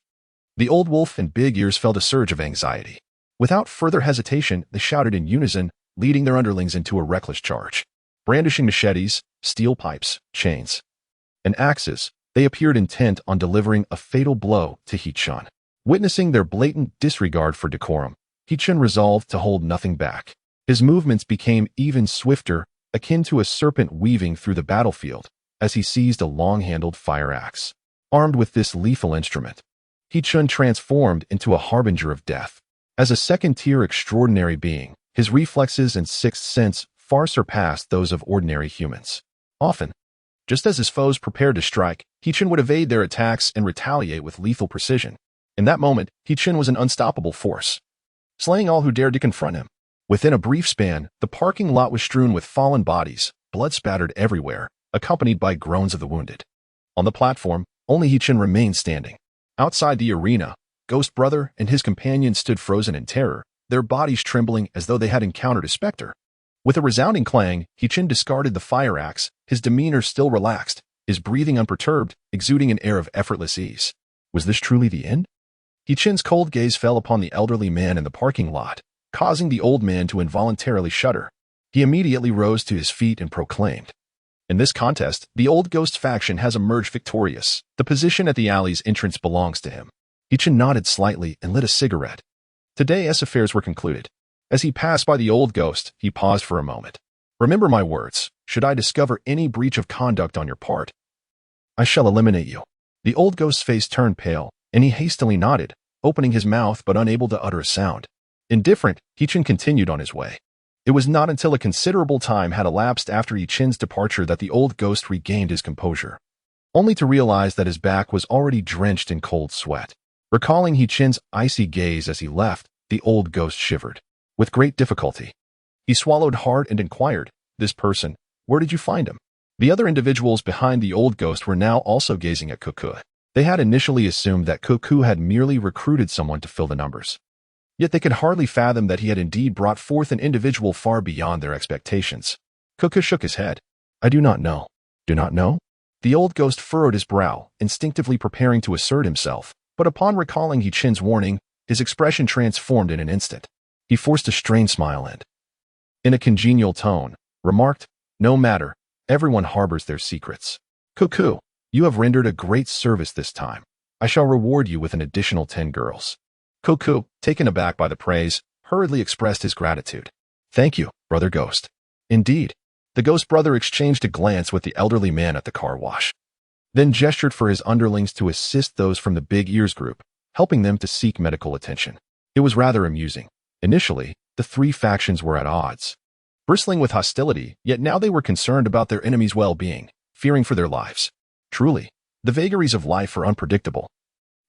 [SPEAKER 1] the Old Wolf and Big Ears felt a surge of anxiety. Without further hesitation, they shouted in unison, leading their underlings into a reckless charge. Brandishing machetes, steel pipes, chains, and axes, they appeared intent on delivering a fatal blow to Hichin. Witnessing their blatant disregard for decorum, Hichin resolved to hold nothing back. His movements became even swifter, akin to a serpent weaving through the battlefield, as he seized a long-handled fire axe. Armed with this lethal instrument, He-chun transformed into a harbinger of death. As a second-tier extraordinary being, his reflexes and sixth sense far surpassed those of ordinary humans. Often, just as his foes prepared to strike, He-chun would evade their attacks and retaliate with lethal precision. In that moment, He-chun was an unstoppable force, slaying all who dared to confront him. Within a brief span, the parking lot was strewn with fallen bodies, blood spattered everywhere, accompanied by groans of the wounded. On the platform, only He-chun remained standing. Outside the arena, Ghost Brother and his companions stood frozen in terror, their bodies trembling as though they had encountered a specter. With a resounding clang, He-chun discarded the fire axe, his demeanor still relaxed, his breathing unperturbed, exuding an air of effortless ease. Was this truly the end? He-chun's cold gaze fell upon the elderly man in the parking lot, causing the old man to involuntarily shudder. He immediately rose to his feet and proclaimed, "In this contest, the old ghost faction has emerged victorious. The position at the alley's entrance belongs to him." He-chun nodded slightly and lit a cigarette. Today, as affairs were concluded. As he passed by the old ghost, he paused for a moment. "Remember my words. Should I discover any breach of conduct on your part, I shall eliminate you." The old ghost's face turned pale, and he hastily nodded, opening his mouth but unable to utter a sound. Indifferent, He-chun continued on his way. It was not until a considerable time had elapsed after He-chun's departure that the old ghost regained his composure, only to realize that his back was already drenched in cold sweat. Recalling He-chun's icy gaze as he left, the old ghost shivered. With great difficulty, he swallowed hard and inquired, "This person, where did you find him?" The other individuals behind the old ghost were now also gazing at Cuckoo. They had initially assumed that Cuckoo had merely recruited someone to fill the numbers. Yet they could hardly fathom that he had indeed brought forth an individual far beyond their expectations. Cuckoo shook his head. "I do not know." "Do not know?" The old ghost furrowed his brow, instinctively preparing to assert himself, but upon recalling He-chun's warning, his expression transformed in an instant. He forced a strained smile and, in a congenial tone, remarked, "No matter, everyone harbors their secrets. Cuckoo, you have rendered a great service this time. I shall reward you with an additional 10 girls." Cuckoo, taken aback by the praise, hurriedly expressed his gratitude. "Thank you, Brother Ghost." Indeed, the ghost brother exchanged a glance with the elderly man at the car wash, then gestured for his underlings to assist those from the Big Ears group, helping them to seek medical attention. It was rather amusing. Initially, the three factions were at odds, bristling with hostility, yet now they were concerned about their enemies' well-being, fearing for their lives. Truly, the vagaries of life are unpredictable,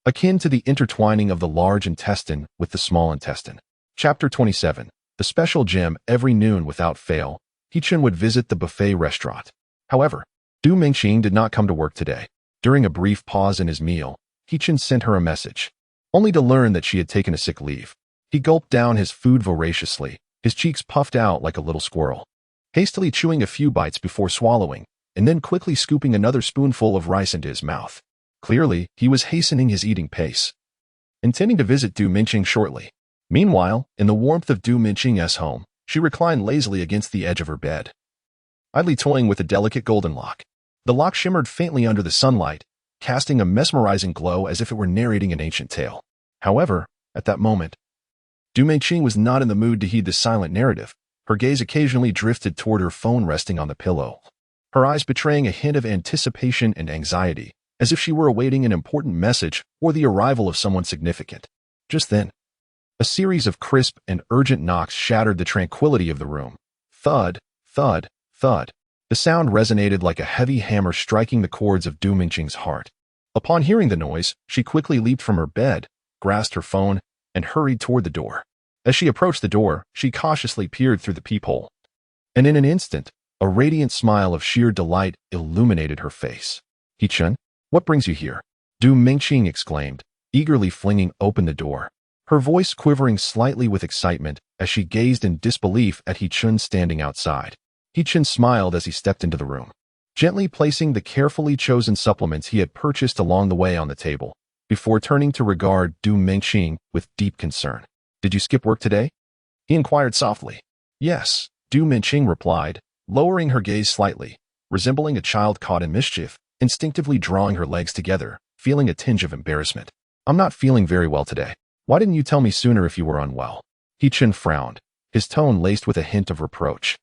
[SPEAKER 1] akin to the intertwining of the large intestine with the small intestine. Chapter 27. The special gem. Every noon without fail, He-chun would visit the buffet restaurant. However, Du Mingqing did not come to work today. During a brief pause in his meal, He-chun sent her a message, only to learn that she had taken a sick leave. He gulped down his food voraciously, his cheeks puffed out like a little squirrel, hastily chewing a few bites before swallowing, and then quickly scooping another spoonful of rice into his mouth. Clearly, he was hastening his eating pace, intending to visit Du Mingqing shortly. Meanwhile, in the warmth of Du Mingqing's home, she reclined lazily against the edge of her bed, idly toying with a delicate golden lock. The lock shimmered faintly under the sunlight, casting a mesmerizing glow as if it were narrating an ancient tale. However, at that moment, Du Mingqing was not in the mood to heed the silent narrative. Her gaze occasionally drifted toward her phone resting on the pillow, her eyes betraying a hint of anticipation and anxiety, as if she were awaiting an important message or the arrival of someone significant. Just then, a series of crisp and urgent knocks shattered the tranquility of the room. Thud, thud, thud. The sound resonated like a heavy hammer striking the chords of Du Mingqing's heart. Upon hearing the noise, she quickly leaped from her bed, grasped her phone, and hurried toward the door. As she approached the door, she cautiously peered through the peephole, and in an instant, a radiant smile of sheer delight illuminated her face. "He-chun, what brings you here?" Du Mingqing exclaimed, eagerly flinging open the door, her voice quivering slightly with excitement as she gazed in disbelief at He-chun standing outside. He-chun smiled as he stepped into the room, gently placing the carefully chosen supplements he had purchased along the way on the table, before turning to regard Du Mingqing with deep concern. "Did you skip work today?" he inquired softly. "Yes," Du Mingqing replied, lowering her gaze slightly, resembling a child caught in mischief, instinctively drawing her legs together, feeling a tinge of embarrassment. "I'm not feeling very well today. Why didn't you tell me sooner if you were unwell?" He-chun frowned, his tone laced with a hint of reproach,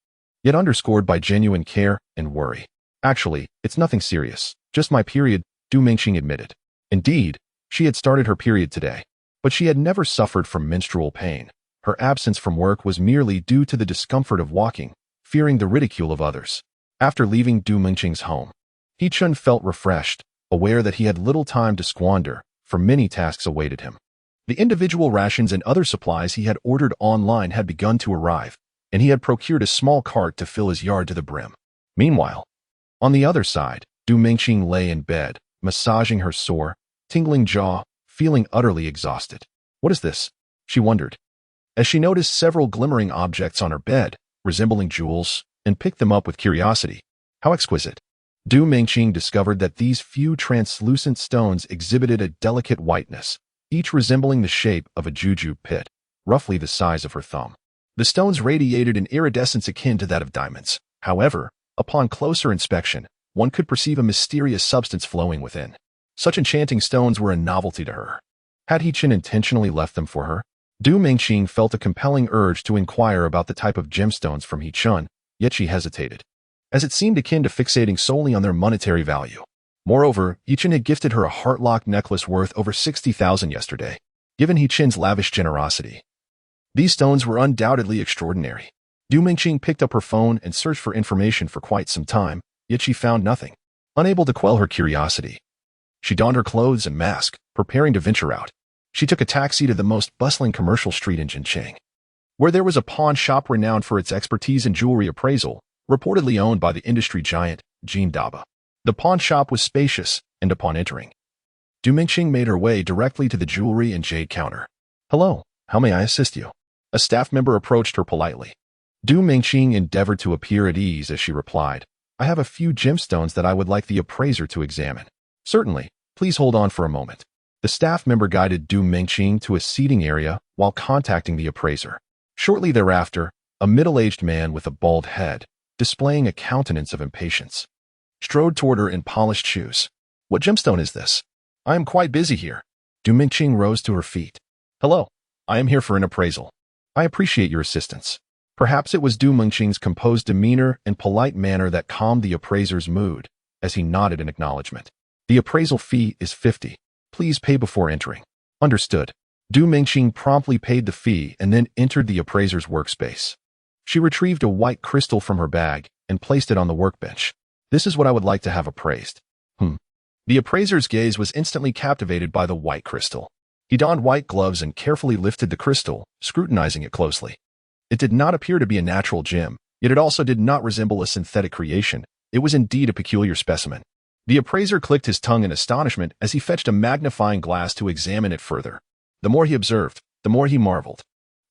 [SPEAKER 1] yet underscored by genuine care and worry. "Actually, it's nothing serious, just my period, Du Mingqing admitted. Indeed, she had started her period today, but she had never suffered from menstrual pain. Her absence from work was merely due to the discomfort of walking, fearing the ridicule of others. After leaving Du Mingqing's home, He-chun felt refreshed, aware that he had little time to squander, for many tasks awaited him. The individual rations and other supplies he had ordered online had begun to arrive, and he had procured a small cart to fill his yard to the brim. Meanwhile, on the other side, Du Mingqing lay in bed, massaging her sore, tingling jaw, feeling utterly exhausted. What is this? She wondered, as she noticed several glimmering objects on her bed, resembling jewels, and picked them up with curiosity. How exquisite! Du Mingqing discovered that these few translucent stones exhibited a delicate whiteness, each resembling the shape of a jujube pit, roughly the size of her thumb. The stones radiated an iridescence akin to that of diamonds. However, upon closer inspection, one could perceive a mysterious substance flowing within. Such enchanting stones were a novelty to her. Had He-chun intentionally left them for her? Du Mingqing felt a compelling urge to inquire about the type of gemstones from He-chun, yet she hesitated, as it seemed akin to fixating solely on their monetary value. Moreover, He-chun had gifted her a heart-lock necklace worth over 60,000 yesterday, given He-chun's lavish generosity. These stones were undoubtedly extraordinary. Du Mingqing picked up her phone and searched for information for quite some time, yet she found nothing. Unable to quell her curiosity, she donned her clothes and mask, preparing to venture out. She took a taxi to the most bustling commercial street in Jincheng, where there was a pawn shop renowned for its expertise in jewelry appraisal, reportedly owned by the industry giant, Jin Daba. The pawn shop was spacious, and upon entering, Du Mingqing made her way directly to the jewelry and jade counter. Hello, how may I assist you? A staff member approached her politely. Du Mingqing endeavored to appear at ease as she replied, I have a few gemstones that I would like the appraiser to examine. Certainly, please hold on for a moment. The staff member guided Du Mingqing to a seating area while contacting the appraiser. Shortly thereafter, a middle-aged man with a bald head, displaying a countenance of impatience, strode toward her in polished shoes. What gemstone is this? I am quite busy here. Du Mingqing rose to her feet. Hello, I am here for an appraisal. I appreciate your assistance. Perhaps it was Du Mingqing's composed demeanor and polite manner that calmed the appraiser's mood, as he nodded in acknowledgement. The appraisal fee is 50. Please pay before entering. Understood. Du Mingqing promptly paid the fee and then entered the appraiser's workspace. She retrieved a white crystal from her bag and placed it on the workbench. This is what I would like to have appraised. The appraiser's gaze was instantly captivated by the white crystal. He donned white gloves and carefully lifted the crystal, scrutinizing it closely. It did not appear to be a natural gem, yet it also did not resemble a synthetic creation. It was indeed a peculiar specimen. The appraiser clicked his tongue in astonishment as he fetched a magnifying glass to examine it further. The more he observed, the more he marveled.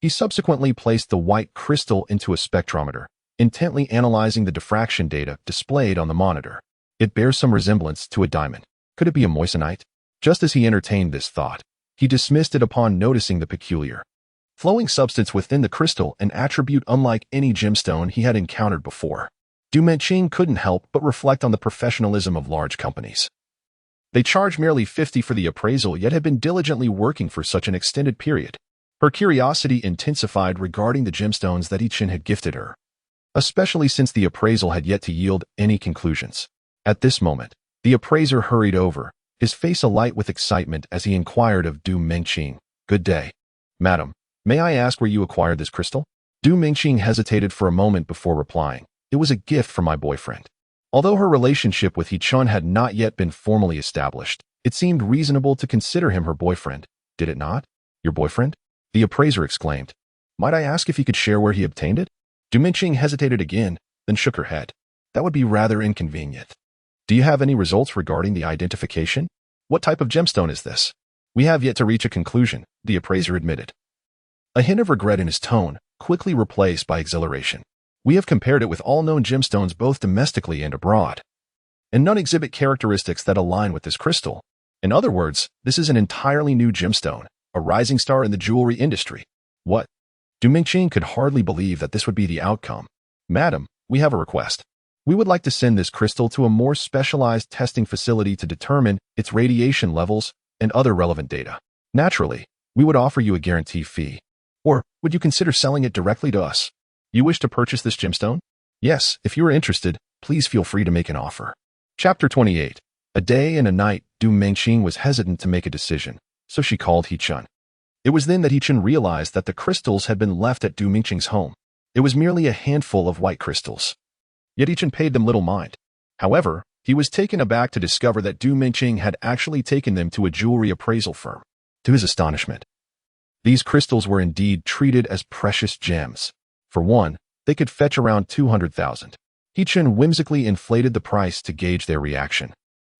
[SPEAKER 1] He subsequently placed the white crystal into a spectrometer, intently analyzing the diffraction data displayed on the monitor. It bears some resemblance to a diamond. Could it be a moissanite? Just as he entertained this thought, he dismissed it upon noticing the peculiar flowing substance within the crystal, an attribute unlike any gemstone he had encountered before. Du Mingqing couldn't help but reflect on the professionalism of large companies. They charged merely 50 for the appraisal, yet had been diligently working for such an extended period. Her curiosity intensified regarding the gemstones that He-chun had gifted her, especially since the appraisal had yet to yield any conclusions. At this moment, the appraiser hurried over, his face alight with excitement as he inquired of Du Mingqing. Good day. Madam, may I ask where you acquired this crystal? Du Mingqing hesitated for a moment before replying. It was a gift from my boyfriend. Although her relationship with He-chun had not yet been formally established, it seemed reasonable to consider him her boyfriend, did it not? Your boyfriend? The appraiser exclaimed. Might I ask if he could share where he obtained it? Du Mingqing hesitated again, then shook her head. That would be rather inconvenient. Do you have any results regarding the identification? What type of gemstone is this? We have yet to reach a conclusion, the appraiser admitted. A hint of regret in his tone, quickly replaced by exhilaration. We have compared it with all known gemstones both domestically and abroad, and none exhibit characteristics that align with this crystal. In other words, this is an entirely new gemstone, a rising star in the jewelry industry. What? Du Mingqing could hardly believe that this would be the outcome. Madam, we have a request. We would like to send this crystal to a more specialized testing facility to determine its radiation levels and other relevant data. Naturally, we would offer you a guarantee fee. Or would you consider selling it directly to us? You wish to purchase this gemstone? Yes, if you are interested, please feel free to make an offer. Chapter 28. A day and a night Du Mengqing was hesitant to make a decision, so she called He-chun. It was then that He-chun realized that the crystals had been left at Du Mengqing's home. It was merely a handful of white crystals. Yet He-chun paid them little mind. However, he was taken aback to discover that Du Mengqing had actually taken them to a jewelry appraisal firm. To his astonishment, these crystals were indeed treated as precious gems. For one, they could fetch around 200,000. He-chun whimsically inflated the price to gauge their reaction,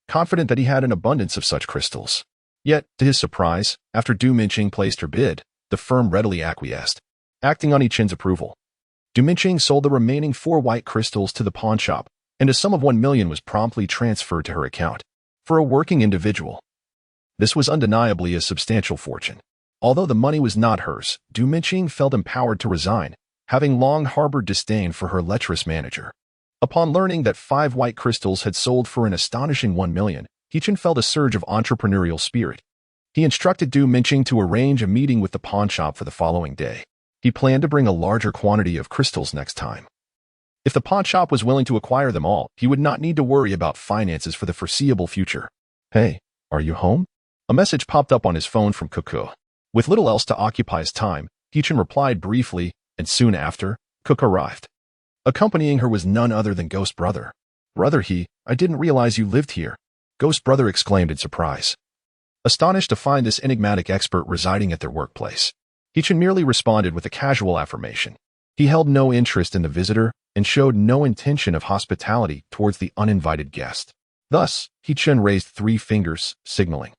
[SPEAKER 1] confident that he had an abundance of such crystals. Yet, to his surprise, after Du Mengqing placed her bid, the firm readily acquiesced, acting on He-chun's approval. Du Mengqing sold the remaining 4 white crystals to the pawnshop, and a sum of 1 million was promptly transferred to her account. For a working individual, this was undeniably a substantial fortune. Although the money was not hers, Du Mengqing felt empowered to resign, having long harbored disdain for her lecherous manager. Upon learning that 5 white crystals had sold for an astonishing 1 million, He-chun felt a surge of entrepreneurial spirit. He instructed Du Mengqing to arrange a meeting with the pawnshop for the following day. He planned to bring a larger quantity of crystals next time. If the pawnshop was willing to acquire them all, he would not need to worry about finances for the foreseeable future. "Hey, are you home?" A message popped up on his phone from Cuckoo. With little else to occupy his time, He-chun replied briefly, and soon after, Cook arrived. Accompanying her was none other than Ghost Brother. "Brother I didn't realize you lived here," Ghost Brother exclaimed in surprise. Astonished to find this enigmatic expert residing at their workplace, He-chun merely responded with a casual affirmation. He held no interest in the visitor and showed no intention of hospitality towards the uninvited guest. Thus, He-chun raised 3 fingers, signaling,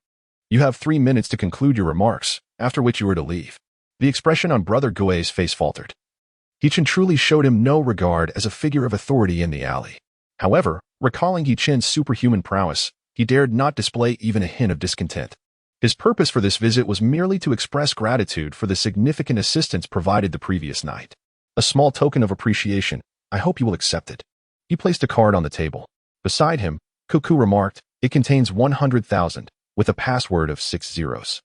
[SPEAKER 1] "You have 3 minutes to conclude your remarks, after which you are to leave." The expression on Brother Gue's face faltered. He-chun truly showed him no regard as a figure of authority in the alley. However, recalling He-chun's superhuman prowess, he dared not display even a hint of discontent. His purpose for this visit was merely to express gratitude for the significant assistance provided the previous night. "A small token of appreciation. I hope you will accept it." He placed a card on the table. Beside him, Cuckoo remarked, "It contains 100,000, with a password of 6 zeros.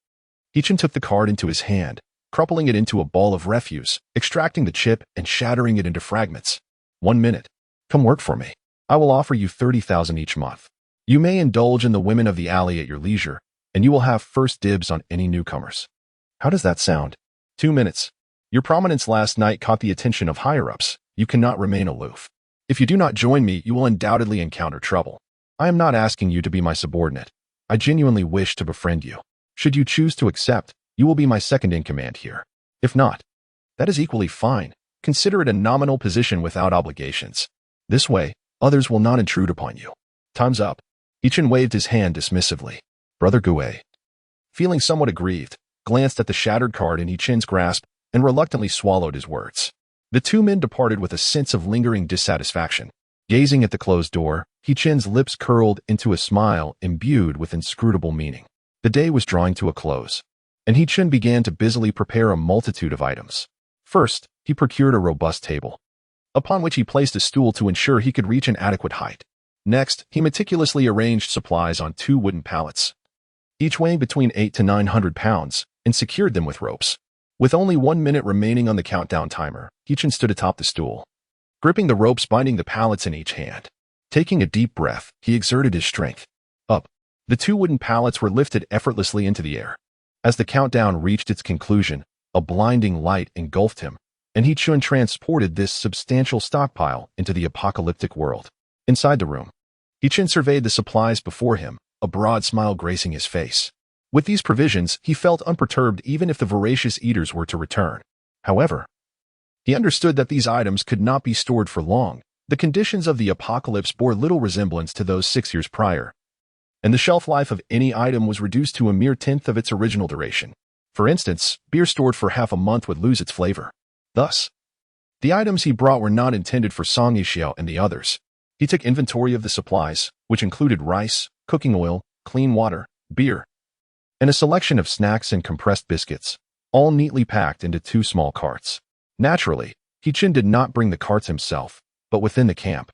[SPEAKER 1] He-chun took the card into his hand, crumpling it into a ball of refuse, extracting the chip and shattering it into fragments. "1 minute. Come work for me. I will offer you 30,000 each month. You may indulge in the women of the alley at your leisure, and you will have first dibs on any newcomers." How does that sound? 2 minutes. Your prominence last night caught the attention of higher-ups. You cannot remain aloof. If you do not join me, you will undoubtedly encounter trouble. I am not asking you to be my subordinate. I genuinely wish to befriend you. Should you choose to accept, you will be my second in command here. If not, that is equally fine. Consider it a nominal position without obligations. This way, others will not intrude upon you. Time's up. He-chun waved his hand dismissively. Brother Gue, feeling somewhat aggrieved, glanced at the shattered card in He-chun's grasp and reluctantly swallowed his words. The 2 men departed with a sense of lingering dissatisfaction. Gazing at the closed door, He-chun's lips curled into a smile imbued with inscrutable meaning. The day was drawing to a close, and He-chun began to busily prepare a multitude of items. First, he procured a robust table, upon which he placed a stool to ensure he could reach an adequate height. Next, he meticulously arranged supplies on 2 wooden pallets, each weighing between 800 to 900 pounds, and secured them with ropes. With only 1 minute remaining on the countdown timer, He-chun stood atop the stool, gripping the ropes binding the pallets in each hand. Taking a deep breath, he exerted his strength. Up. The 2 wooden pallets were lifted effortlessly into the air. As the countdown reached its conclusion, a blinding light engulfed him, and He-chun transported this substantial stockpile into the apocalyptic world. Inside the room, He-chun surveyed the supplies before him, a broad smile gracing his face. With these provisions, he felt unperturbed even if the voracious eaters were to return. However, he understood that these items could not be stored for long. The conditions of the apocalypse bore little resemblance to those 6 years prior, and the shelf life of any item was reduced to a mere tenth of its original duration. For instance, beer stored for half a month would lose its flavor. Thus, the items he brought were not intended for Song Yixiao and the others. He took inventory of the supplies, which included rice, cooking oil, clean water, beer, and a selection of snacks and compressed biscuits, all neatly packed into 2 small carts. Naturally, He-chun did not bring the carts himself, but within the camp,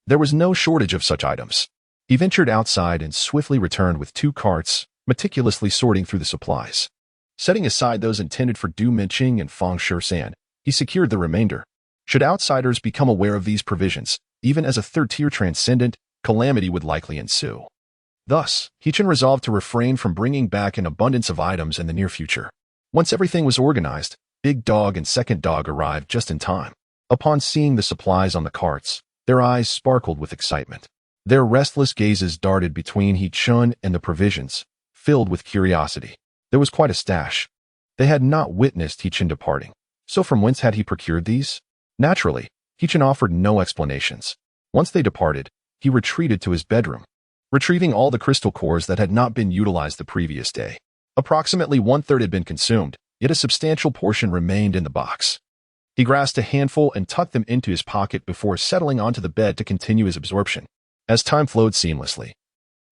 [SPEAKER 1] there was no shortage of such items. He ventured outside and swiftly returned with 2 carts, meticulously sorting through the supplies. Setting aside those intended for Du Mengqing and Fang Shisan, he secured the remainder. Should outsiders become aware of these provisions, even as a third-tier transcendent, calamity would likely ensue. Thus, Hichin resolved to refrain from bringing back an abundance of items in the near future. Once everything was organized, Big Dog and Second Dog arrived just in time. Upon seeing the supplies on the carts, their eyes sparkled with excitement. Their restless gazes darted between Hichin and the provisions, filled with curiosity. There was quite a stash. They had not witnessed Hichin departing. So from whence had he procured these? Naturally, Hichin offered no explanations. Once they departed, he retreated to his bedroom, retrieving all the crystal cores that had not been utilized the previous day. Approximately 1/3 had been consumed, yet a substantial portion remained in the box. He grasped a handful and tucked them into his pocket before settling onto the bed to continue his absorption. As time flowed seamlessly,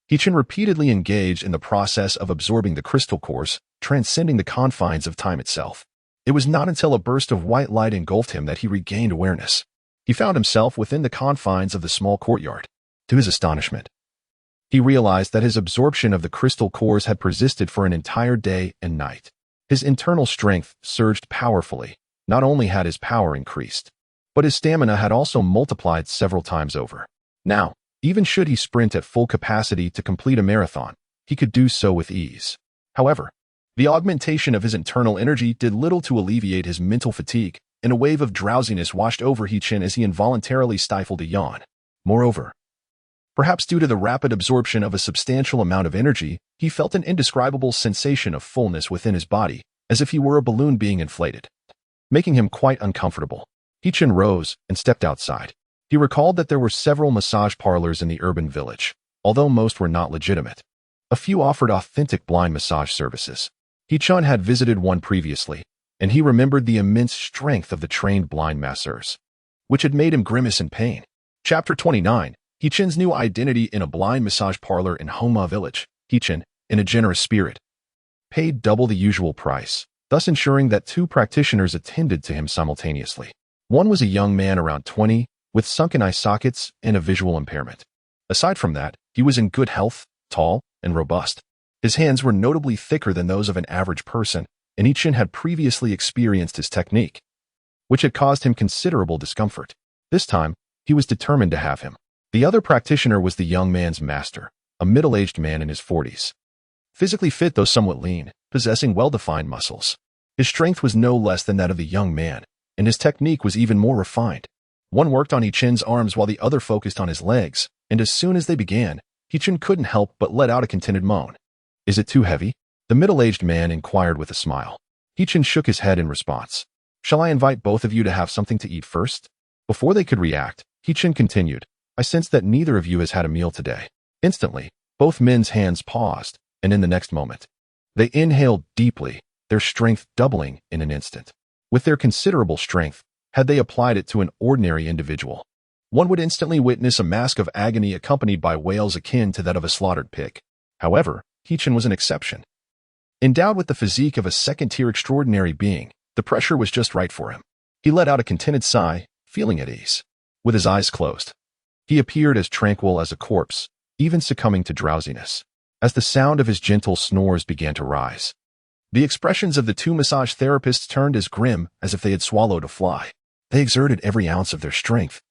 [SPEAKER 1] Hichin repeatedly engaged in the process of absorbing the crystal cores, transcending the confines of time itself. It was not until a burst of white light engulfed him that he regained awareness. He found himself within the confines of the small courtyard. To his astonishment, he realized that his absorption of the crystal cores had persisted for an entire day and night. His internal strength surged powerfully. Not only had his power increased, but his stamina had also multiplied several times over. Now, even should he sprint at full capacity to complete a marathon, he could do so with ease. However, the augmentation of his internal energy did little to alleviate his mental fatigue, and a wave of drowsiness washed over Hichin as he involuntarily stifled a yawn. Moreover, perhaps due to the rapid absorption of a substantial amount of energy, he felt an indescribable sensation of fullness within his body, as if he were a balloon being inflated, making him quite uncomfortable. Hichin rose and stepped outside. He recalled that there were several massage parlors in the urban village, although most were not legitimate. A few offered authentic blind massage services. Hichin had visited one previously, and he remembered the immense strength of the trained blind masseurs, which had made him grimace in pain. Chapter 29. Hichin's new identity in a blind massage parlor in Homa village. Hichin, in a generous spirit, paid double the usual price, thus ensuring that 2 practitioners attended to him simultaneously. One was a young man around 20, with sunken eye sockets and a visual impairment. Aside from that, he was in good health, tall, and robust. His hands were notably thicker than those of an average person, and Hichin had previously experienced his technique, which had caused him considerable discomfort. This time, he was determined to have him. The other practitioner was the young man's master, a middle-aged man in his 40s. Physically fit though somewhat lean, possessing well-defined muscles. His strength was no less than that of the young man, and his technique was even more refined. One worked on Hichin's arms while the other focused on his legs, and as soon as they began, Hichin couldn't help but let out a contented moan. "Is it too heavy?" the middle-aged man inquired with a smile. Hichin shook his head in response. "Shall I invite both of you to have something to eat first?" Before they could react, Hichin continued, "I sense that neither of you has had a meal today." Instantly, both men's hands paused, and in the next moment, they inhaled deeply, their strength doubling in an instant. With their considerable strength, had they applied it to an ordinary individual, one would instantly witness a mask of agony accompanied by wails akin to that of a slaughtered pig. However, Hichin was an exception. Endowed with the physique of a second-tier extraordinary being, the pressure was just right for him. He let out a contented sigh, feeling at ease. With his eyes closed, he appeared as tranquil as a corpse, even succumbing to drowsiness. As the sound of his gentle snores began to rise, the expressions of the 2 massage therapists turned as grim as if they had swallowed a fly. They exerted every ounce of their strength,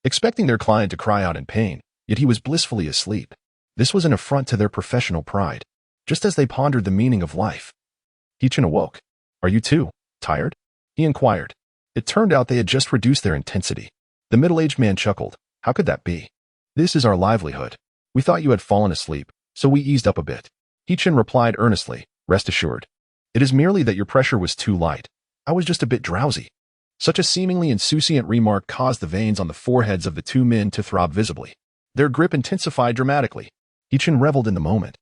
[SPEAKER 1] expecting their client to cry out in pain, yet he was blissfully asleep. This was an affront to their professional pride. Just as they pondered the meaning of life, Hichin awoke. "Are you too tired?" he inquired. It turned out they had just reduced their intensity. The middle-aged man chuckled. "How could that be? This is our livelihood. We thought you had fallen asleep, so we eased up a bit." Hichin replied earnestly, "Rest assured. It is merely that your pressure was too light. I was just a bit drowsy." Such a seemingly insouciant remark caused the veins on the foreheads of the 2 men to throb visibly. Their grip intensified dramatically. Hichin reveled in the moment,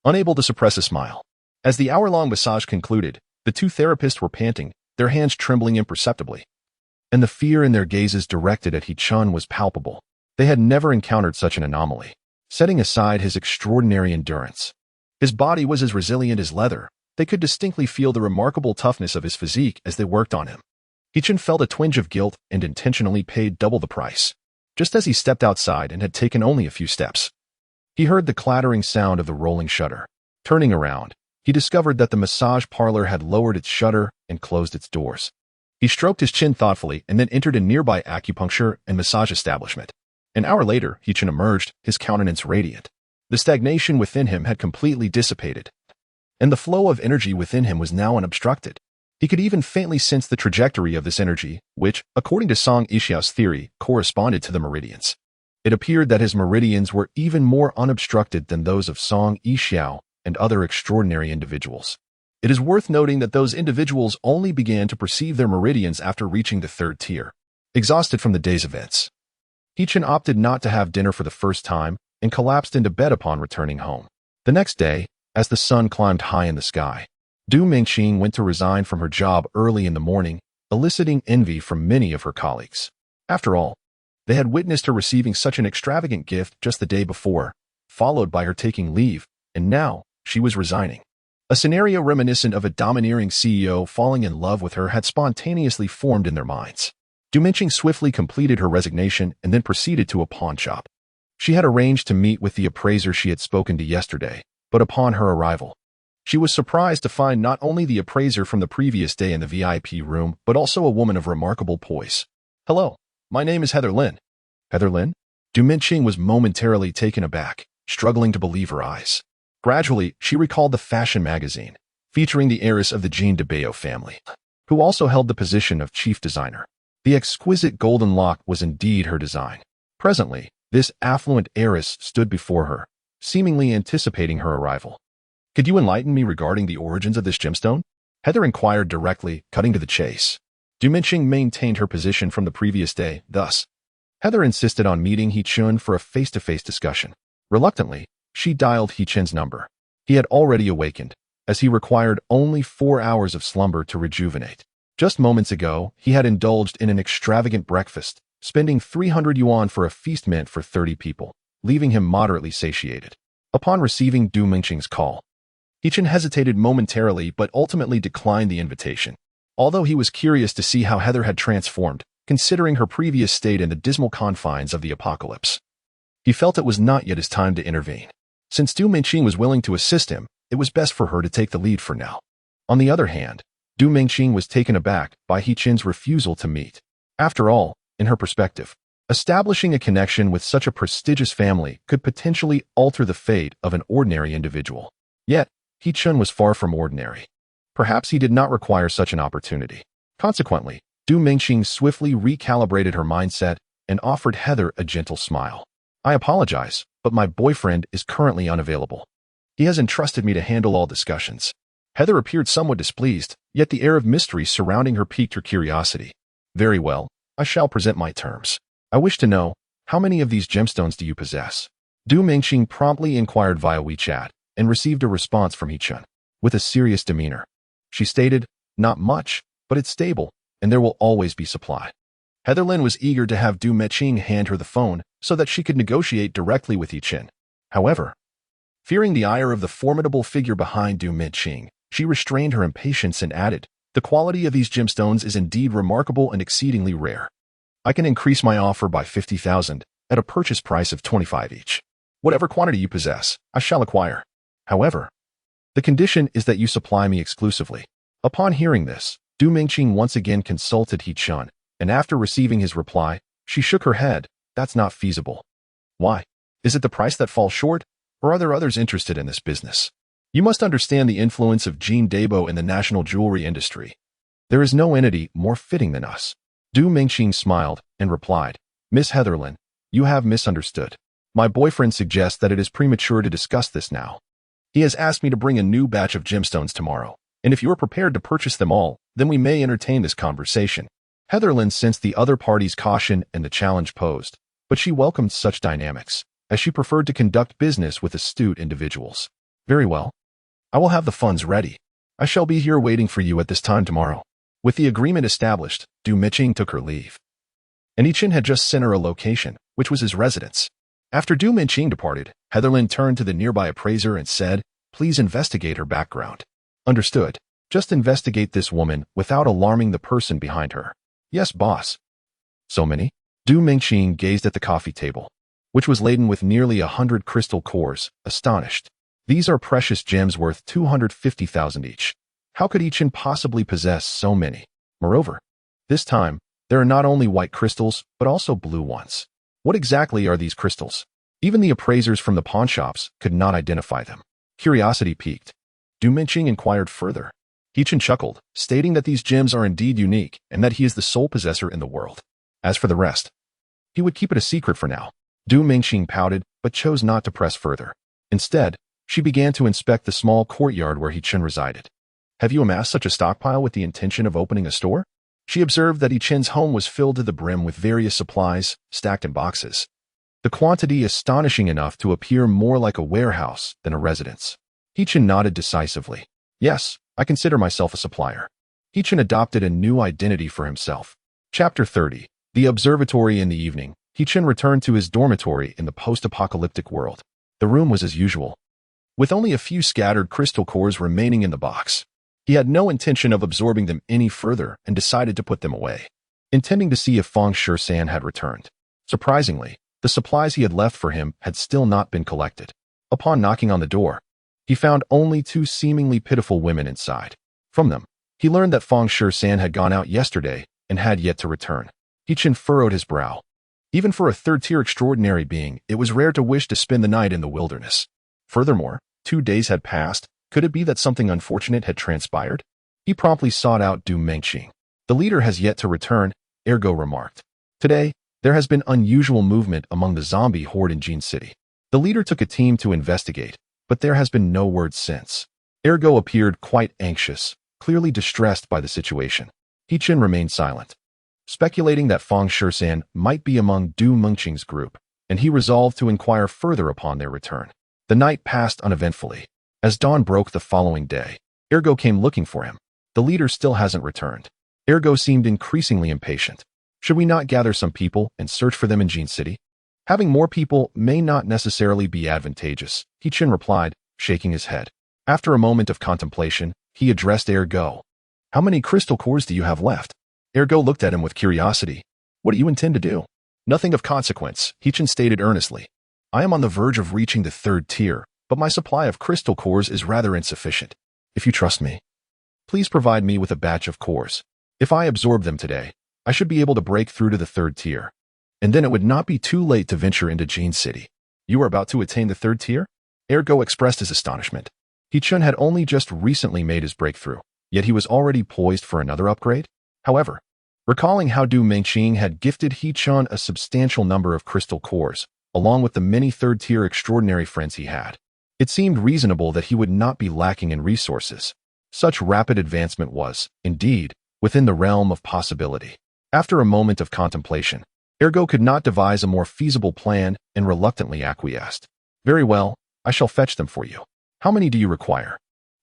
[SPEAKER 1] unable to suppress a smile. As the hour-long massage concluded, the 2 therapists were panting, their hands trembling imperceptibly, and the fear in their gazes directed at Hichin was palpable. They had never encountered such an anomaly. Setting aside his extraordinary endurance, his body was as resilient as leather. They could distinctly feel the remarkable toughness of his physique as they worked on him. Hichin felt a twinge of guilt and intentionally paid double the price. Just as he stepped outside and had taken only a few steps, he heard the clattering sound of the rolling shutter. Turning around, he discovered that the massage parlor had lowered its shutter and closed its doors. He stroked his chin thoughtfully and then entered a nearby acupuncture and massage establishment. An hour later, Hichin emerged, his countenance radiant. The stagnation within him had completely dissipated, and the flow of energy within him was now unobstructed. He could even faintly sense the trajectory of this energy, which, according to Song Yixiao's theory, corresponded to the meridians. It appeared that his meridians were even more unobstructed than those of Song Yixiao and other extraordinary individuals. It is worth noting that those individuals only began to perceive their meridians after reaching the third tier. Exhausted from the day's events, He-Chin opted not to have dinner for the first time and collapsed into bed upon returning home. The next day, as the sun climbed high in the sky, Du Mingqing went to resign from her job early in the morning, eliciting envy from many of her colleagues. After all, they had witnessed her receiving such an extravagant gift just the day before, followed by her taking leave, and now she was resigning. A scenario reminiscent of a domineering CEO falling in love with her had spontaneously formed in their minds. Du Mingqing swiftly completed her resignation and then proceeded to a pawn shop. She had arranged to meet with the appraiser she had spoken to yesterday, but upon her arrival, she was surprised to find not only the appraiser from the previous day in the VIP room, but also a woman of remarkable poise. "Hello, my name is Heather Lin." "Heather Lin?" Du Mingqing was momentarily taken aback, struggling to believe her eyes. Gradually, she recalled the fashion magazine, featuring the heiress of the Jean de Bayo family, who also held the position of chief designer. The exquisite golden lock was indeed her design. Presently, this affluent heiress stood before her, seemingly anticipating her arrival. "Could you enlighten me regarding the origins of this gemstone?" Heather inquired directly, cutting to the chase. Du Mingqing maintained her position from the previous day, thus. Heather insisted on meeting He-Chun for a face-to-face discussion. Reluctantly, she dialed He-Chun's number. He had already awakened, as he required only 4 hours of slumber to rejuvenate. Just moments ago, he had indulged in an extravagant breakfast, spending 300 yuan for a feast meant for 30 people, leaving him moderately satiated. Upon receiving Du Mingqing's call, He-Chun hesitated momentarily but ultimately declined the invitation. Although he was curious to see how Heather had transformed, considering her previous state in the dismal confines of the apocalypse, he felt it was not yet his time to intervene. Since Du Mingqing was willing to assist him, it was best for her to take the lead for now. On the other hand, Du Mingqing was taken aback by He-Chun's refusal to meet. After all, in her perspective, establishing a connection with such a prestigious family could potentially alter the fate of an ordinary individual. Yet, He-Chun was far from ordinary. Perhaps he did not require such an opportunity. Consequently, Du Mingqing swiftly recalibrated her mindset and offered Heather a gentle smile. "I apologize, but my boyfriend is currently unavailable. He has entrusted me to handle all discussions." Heather appeared somewhat displeased, yet the air of mystery surrounding her piqued her curiosity. "Very well, I shall present my terms. I wish to know, how many of these gemstones do you possess?" Du Mingqing promptly inquired via WeChat and received a response from He-Chun. With a serious demeanor, she stated, "Not much, but it's stable, and there will always be supply." Heather Lin was eager to have Du Mingqing hand her the phone so that she could negotiate directly with He-Chun. However, fearing the ire of the formidable figure behind Du Mingqing, she restrained her impatience and added, "The quality of these gemstones is indeed remarkable and exceedingly rare. I can increase my offer by 50,000 at a purchase price of 25 each. Whatever quantity you possess, I shall acquire. However, the condition is that you supply me exclusively." Upon hearing this, Du Mingqing once again consulted He-Chun, and after receiving his reply, she shook her head. "That's not feasible." "Why? Is it the price that falls short, or are there others interested in this business? You must understand the influence of Jean Dabo in the national jewelry industry. There is no entity more fitting than us." Du Mingqing smiled and replied, "Miss Heather Lin, you have misunderstood. My boyfriend suggests that it is premature to discuss this now. He has asked me to bring a new batch of gemstones tomorrow, and if you are prepared to purchase them all, then we may entertain this conversation." Heather Lin sensed the other party's caution and the challenge posed, but she welcomed such dynamics, as she preferred to conduct business with astute individuals. "Very well. I will have the funds ready. I shall be here waiting for you at this time tomorrow." With the agreement established, Du Mingqing took her leave. And He-Chun had just sent her a location, which was his residence. After Du Mingqing departed, Heather Lin turned to the nearby appraiser and said, "Please investigate her background." "Understood. Just investigate this woman without alarming the person behind her." "Yes, boss." "So many?" Du Mingqing gazed at the coffee table, which was laden with nearly 100 crystal cores, astonished. "These are precious gems worth 250,000 each. How could He-Chun possibly possess so many? Moreover, this time, there are not only white crystals, but also blue ones. What exactly are these crystals?" Even the appraisers from the pawnshops could not identify them. Curiosity piqued. Du Mingqing inquired further. Hechen chuckled, stating that these gems are indeed unique and that he is the sole possessor in the world. As for the rest, he would keep it a secret for now. Du Mingqing pouted, but chose not to press further. Instead, she began to inspect the small courtyard where Hechen resided. Have you amassed such a stockpile with the intention of opening a store? She observed that Hechen's home was filled to the brim with various supplies, stacked in boxes. The quantity astonishing enough to appear more like a warehouse than a residence. Hechen nodded decisively. Yes, I consider myself a supplier. Hechen adopted a new identity for himself. Chapter 30. The observatory. In the evening, Hechen returned to his dormitory in the post-apocalyptic world. The room was as usual, with only a few scattered crystal cores remaining in the box. He had no intention of absorbing them any further and decided to put them away, intending to see if Feng Shan had returned. Surprisingly, the supplies he had left for him had still not been collected. Upon knocking on the door, he found only two seemingly pitiful women inside. From them, he learned that Feng Shan had gone out yesterday and had yet to return. Hechen furrowed his brow. Even for a third-tier extraordinary being, it was rare to wish to spend the night in the wilderness. Furthermore, 2 days had passed. Could it be that something unfortunate had transpired? He promptly sought out Du Mingqing. The leader has yet to return, Ergo remarked. Today, there has been unusual movement among the zombie horde in Jin City. The leader took a team to investigate, but there has been no word since. Ergo appeared quite anxious, clearly distressed by the situation. Hechen remained silent, speculating that Feng Shan might be among Du Mingqing's group, and he resolved to inquire further upon their return. The night passed uneventfully. As dawn broke the following day, Ergo came looking for him. The leader still hasn't returned. Ergo seemed increasingly impatient. Should we not gather some people and search for them in Jin City? Having more people may not necessarily be advantageous, Hechen replied, shaking his head. After a moment of contemplation, he addressed Ergo. How many crystal cores do you have left? Ergo looked at him with curiosity. What do you intend to do? Nothing of consequence, Hechen stated earnestly. I am on the verge of reaching the 3rd tier, but my supply of crystal cores is rather insufficient. If you trust me, please provide me with a batch of cores. If I absorb them today, I should be able to break through to the 3rd tier. And then it would not be too late to venture into Jin City. You are about to attain the 3rd tier? Ergo expressed his astonishment. Hechen had only just recently made his breakthrough, yet he was already poised for another upgrade. However, recalling how Du Mingqing had gifted Hechen a substantial number of crystal cores, along with the many 3rd-tier extraordinary friends he had, it seemed reasonable that he would not be lacking in resources. Such rapid advancement was, indeed, within the realm of possibility. After a moment of contemplation, Ergo could not devise a more feasible plan and reluctantly acquiesced. Very well, I shall fetch them for you. How many do you require?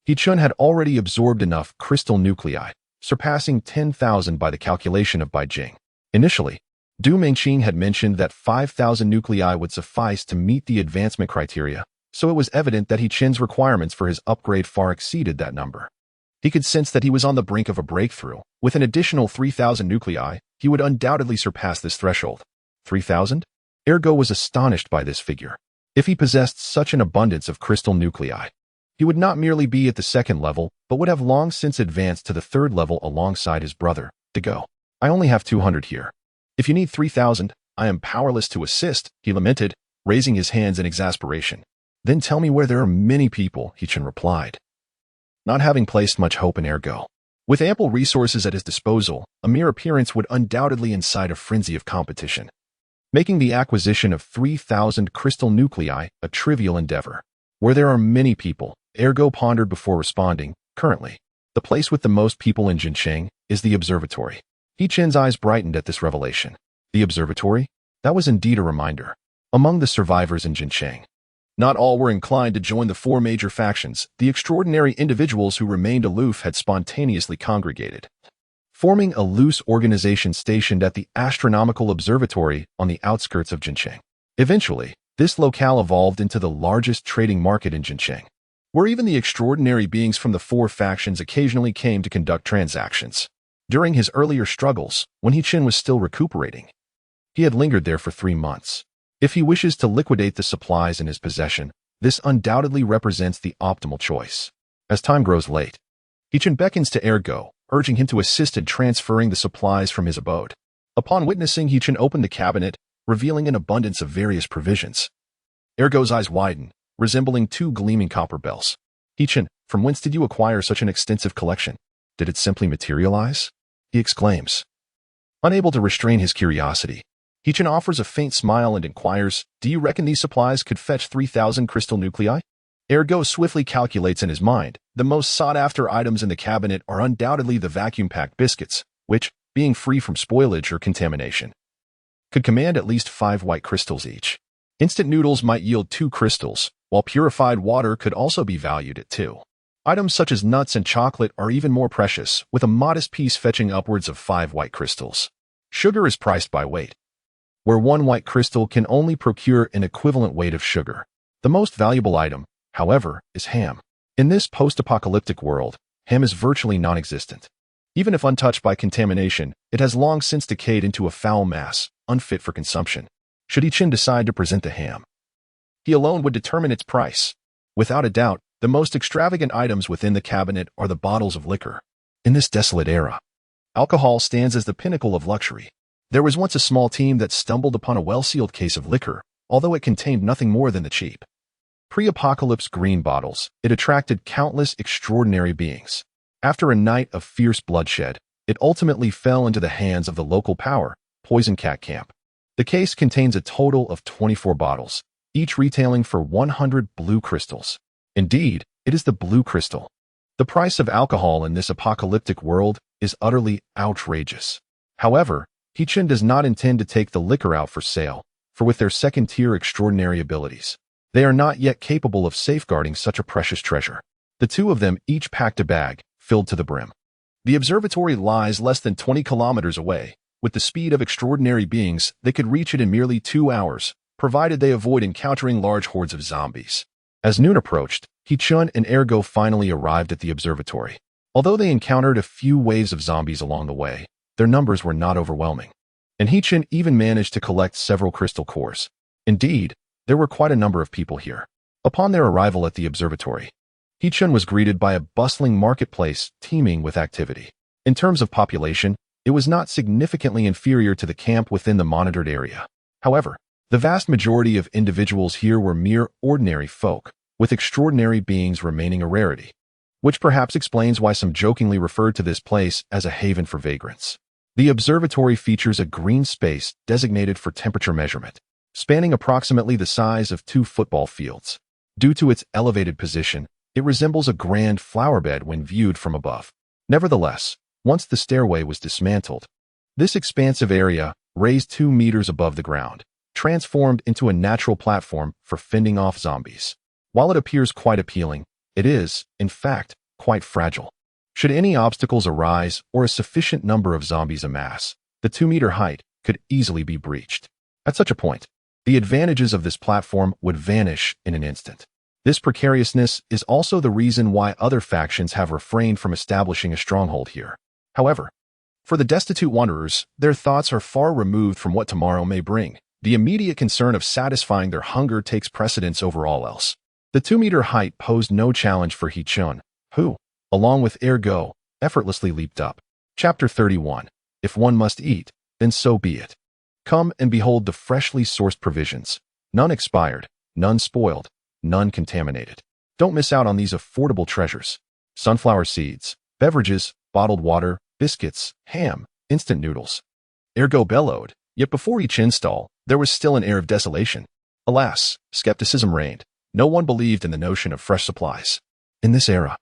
[SPEAKER 1] Hechen had already absorbed enough crystal nuclei, surpassing 10,000 by the calculation of Beijing. Initially, Du Mingqing had mentioned that 5,000 nuclei would suffice to meet the advancement criteria, so it was evident that Hechen's requirements for his upgrade far exceeded that number. He could sense that he was on the brink of a breakthrough. With an additional 3,000 nuclei, he would undoubtedly surpass this threshold. 3,000? Ergo was astonished by this figure. If he possessed such an abundance of crystal nuclei, he would not merely be at the 2nd level, but would have long since advanced to the 3rd level alongside his brother, to go. I only have 200 here. If you need 3,000, I am powerless to assist, he lamented, raising his hands in exasperation. Then tell me where there are many people, Hechen replied, not having placed much hope in Ergo. With ample resources at his disposal, a mere appearance would undoubtedly incite a frenzy of competition, making the acquisition of 3,000 crystal nuclei a trivial endeavor. Where there are many people, Ergo pondered before responding. Currently, the place with the most people in Jincheng is the observatory. Hechen's eyes brightened at this revelation. The observatory? That was indeed a reminder. Among the survivors in Jincheng, not all were inclined to join the 4 major factions. The extraordinary individuals who remained aloof had spontaneously congregated, forming a loose organization stationed at the astronomical observatory on the outskirts of Jincheng. Eventually, this locale evolved into the largest trading market in Jincheng, where even the extraordinary beings from the 4 factions occasionally came to conduct transactions. During his earlier struggles, when Hechen was still recuperating, he had lingered there for 3 months. If he wishes to liquidate the supplies in his possession, this undoubtedly represents the optimal choice. As time grows late, Hechen beckons to Ergo, urging him to assist in transferring the supplies from his abode. Upon witnessing, Hechen opened the cabinet, revealing an abundance of various provisions. Ergo's eyes widen, resembling two gleaming copper bells. Hichin, from whence did you acquire such an extensive collection? Did it simply materialize? He exclaims. Unable to restrain his curiosity, Hichin offers a faint smile and inquires, do you reckon these supplies could fetch 3,000 crystal nuclei? Ergo swiftly calculates in his mind, the most sought-after items in the cabinet are undoubtedly the vacuum-packed biscuits, which, being free from spoilage or contamination, could command at least 5 white crystals each. Instant noodles might yield 2 crystals, while purified water could also be valued at 2. Items such as nuts and chocolate are even more precious, with a modest piece fetching upwards of 5 white crystals. Sugar is priced by weight, where 1 white crystal can only procure an equivalent weight of sugar. The most valuable item, however, is ham. In this post-apocalyptic world, ham is virtually non-existent. Even if untouched by contamination, it has long since decayed into a foul mass, unfit for consumption. Should Hichin decide to present the ham, he alone would determine its price. Without a doubt, the most extravagant items within the cabinet are the bottles of liquor. In this desolate era, alcohol stands as the pinnacle of luxury. There was once a small team that stumbled upon a well-sealed case of liquor, although it contained nothing more than the cheap pre-apocalypse green bottles. It attracted countless extraordinary beings. After a night of fierce bloodshed, it ultimately fell into the hands of the local power, Poison Cat Camp. The case contains a total of 24 bottles, each retailing for 100 blue crystals. Indeed, it is the blue crystal. The price of alcohol in this apocalyptic world is utterly outrageous. However, Hichin does not intend to take the liquor out for sale, for with their second-tier extraordinary abilities, they are not yet capable of safeguarding such a precious treasure. The two of them each packed a bag, filled to the brim. The observatory lies less than 20 kilometers away. With the speed of extraordinary beings, they could reach it in merely 2 hours, provided they avoid encountering large hordes of zombies. As noon approached, Hichin and Ergo finally arrived at the observatory. Although they encountered a few waves of zombies along the way, their numbers were not overwhelming, and Hichin even managed to collect several crystal cores. Indeed, there were quite a number of people here. Upon their arrival at the observatory, Hichin was greeted by a bustling marketplace teeming with activity. In terms of population, it was not significantly inferior to the camp within the monitored area. However, the vast majority of individuals here were mere ordinary folk, with extraordinary beings remaining a rarity, which perhaps explains why some jokingly referred to this place as a haven for vagrants. The observatory features a green space designated for temperature measurement, spanning approximately the size of 2 football fields. Due to its elevated position, it resembles a grand flower bed when viewed from above. Nevertheless, once the stairway was dismantled, this expansive area, raised 2 meters above the ground, transformed into a natural platform for fending off zombies. While it appears quite appealing, it is, in fact, quite fragile. Should any obstacles arise or a sufficient number of zombies amass, the 2-meter height could easily be breached. At such a point, the advantages of this platform would vanish in an instant. This precariousness is also the reason why other factions have refrained from establishing a stronghold here. However, for the destitute wanderers, their thoughts are far removed from what tomorrow may bring. The immediate concern of satisfying their hunger takes precedence over all else. The 2-meter height posed no challenge for Hichin, who, along with Ergo, effortlessly leaped up. Chapter 31. If one must eat, then so be it. Come and behold the freshly sourced provisions. None expired, none spoiled, none contaminated. Don't miss out on these affordable treasures. Sunflower seeds, beverages, bottled water, biscuits, ham, instant noodles. Ergo bellowed, yet before each install, there was still an air of desolation. Alas, skepticism reigned. No one believed in the notion of fresh supplies. In this era,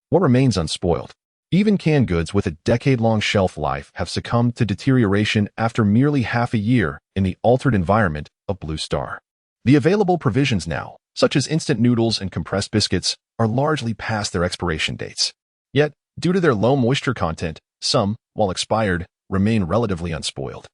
[SPEAKER 1] what remains unspoiled? Even canned goods with a decade-long shelf life have succumbed to deterioration after merely half a year in the altered environment of Blue Star. The available provisions now, such as instant noodles and compressed biscuits, are largely past their expiration dates. Yet, due to their low moisture content, some, while expired, remain relatively unspoiled.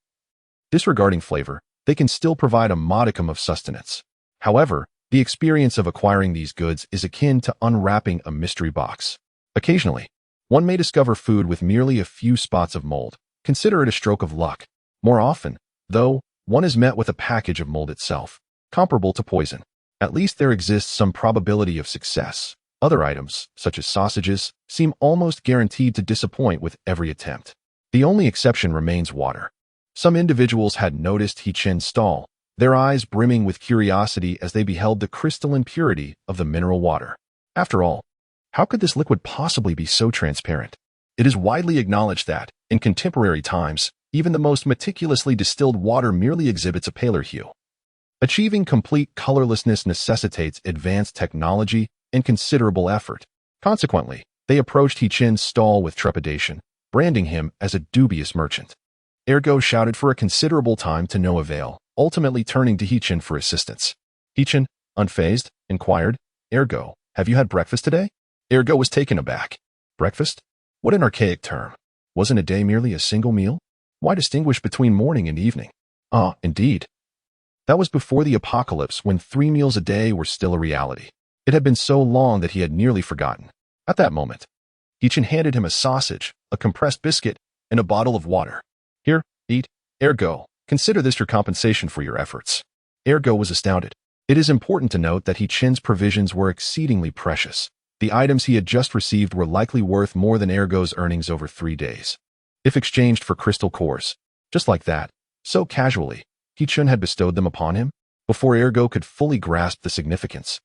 [SPEAKER 1] Disregarding flavor, they can still provide a modicum of sustenance. However, the experience of acquiring these goods is akin to unwrapping a mystery box. Occasionally, one may discover food with merely a few spots of mold. Consider it a stroke of luck. More often, though, one is met with a package of mold itself, comparable to poison. At least there exists some probability of success. Other items, such as sausages, seem almost guaranteed to disappoint with every attempt. The only exception remains water. Some individuals had noticed Hichin's stall, their eyes brimming with curiosity as they beheld the crystalline purity of the mineral water. After all, how could this liquid possibly be so transparent? It is widely acknowledged that, in contemporary times, even the most meticulously distilled water merely exhibits a paler hue. Achieving complete colorlessness necessitates advanced technology and considerable effort. Consequently, they approached He-Chin's stall with trepidation, branding him as a dubious merchant. Ergo shouted for a considerable time to no avail, ultimately turning to He-Chin for assistance. He-Chin, unfazed, inquired, "Ergo, have you had breakfast today?" Ergo was taken aback. Breakfast? What an archaic term. Wasn't a day merely a single meal? Why distinguish between morning and evening? Ah, indeed. That was before the apocalypse, when 3 meals a day were still a reality. It had been so long that he had nearly forgotten. At that moment, He-Chin handed him a sausage, a compressed biscuit, and a bottle of water. "Here, eat. Ergo, consider this your compensation for your efforts." Ergo was astounded. It is important to note that He-Chin's provisions were exceedingly precious. The items he had just received were likely worth more than Ergo's earnings over 3 days. If exchanged for crystal cores, just like that, so casually, He-Chin had bestowed them upon him, before Ergo could fully grasp the significance.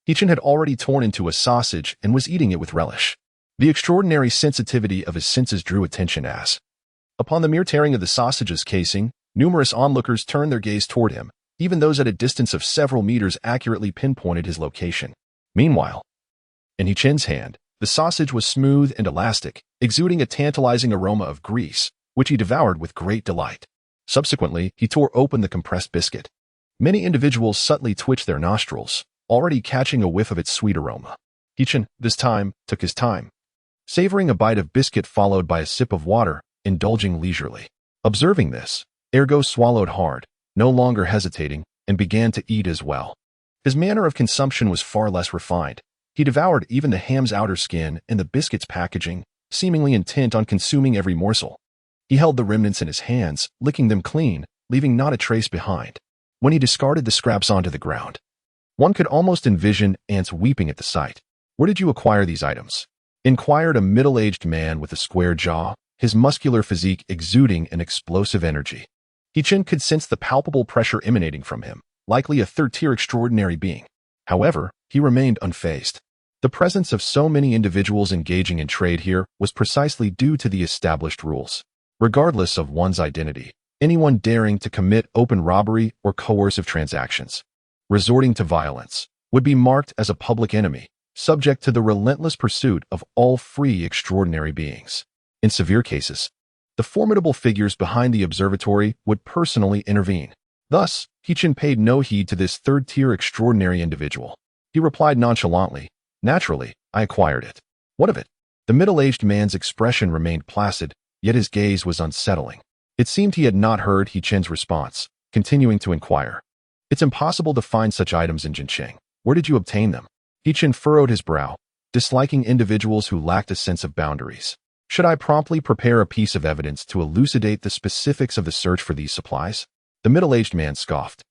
[SPEAKER 1] He-Chin had already torn into a sausage and was eating it with relish. The extraordinary sensitivity of his senses drew attention as, upon the mere tearing of the sausage's casing, numerous onlookers turned their gaze toward him, even those at a distance of several meters accurately pinpointed his location. Meanwhile, in He-Chin's hand, the sausage was smooth and elastic, exuding a tantalizing aroma of grease, which he devoured with great delight. Subsequently, he tore open the compressed biscuit. Many individuals subtly twitched their nostrils, already catching a whiff of its sweet aroma. He-Chin, this time, took his time, savoring a bite of biscuit followed by a sip of water, indulging leisurely. Observing this, Ergo swallowed hard, no longer hesitating, and began to eat as well. His manner of consumption was far less refined. He devoured even the ham's outer skin and the biscuit's packaging, seemingly intent on consuming every morsel. He held the remnants in his hands, licking them clean, leaving not a trace behind. When he discarded the scraps onto the ground, one could almost envision ants weeping at the sight. "Where did you acquire these items?" inquired a middle-aged man with a square jaw, his muscular physique exuding an explosive energy. He-Chin could sense the palpable pressure emanating from him, likely a third-tier extraordinary being. However, he remained unfazed. The presence of so many individuals engaging in trade here was precisely due to the established rules. Regardless of one's identity, anyone daring to commit open robbery or coercive transactions, resorting to violence, would be marked as a public enemy, subject to the relentless pursuit of all free extraordinary beings. In severe cases, the formidable figures behind the observatory would personally intervene. Thus, He-Chin paid no heed to this third-tier extraordinary individual. He replied nonchalantly, "Naturally, I acquired it. What of it?" The middle-aged man's expression remained placid, yet his gaze was unsettling. It seemed he had not heard He-Chin's response, continuing to inquire, "It's impossible to find such items in Jincheng. Where did you obtain them?" He-Chin furrowed his brow, disliking individuals who lacked a sense of boundaries. "Should I promptly prepare a piece of evidence to elucidate the specifics of the search for these supplies?" The middle-aged man scoffed.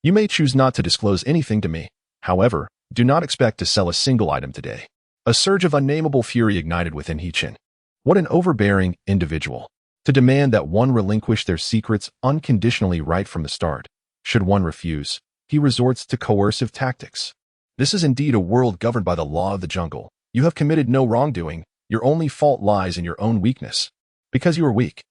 [SPEAKER 1] "You may choose not to disclose anything to me. However, do not expect to sell a single item today." A surge of unnameable fury ignited within He-Chin. What an overbearing individual. To demand that one relinquish their secrets unconditionally right from the start. Should one refuse, he resorts to coercive tactics. This is indeed a world governed by the law of the jungle. You have committed no wrongdoing. Your only fault lies in your own weakness. Because you are weak,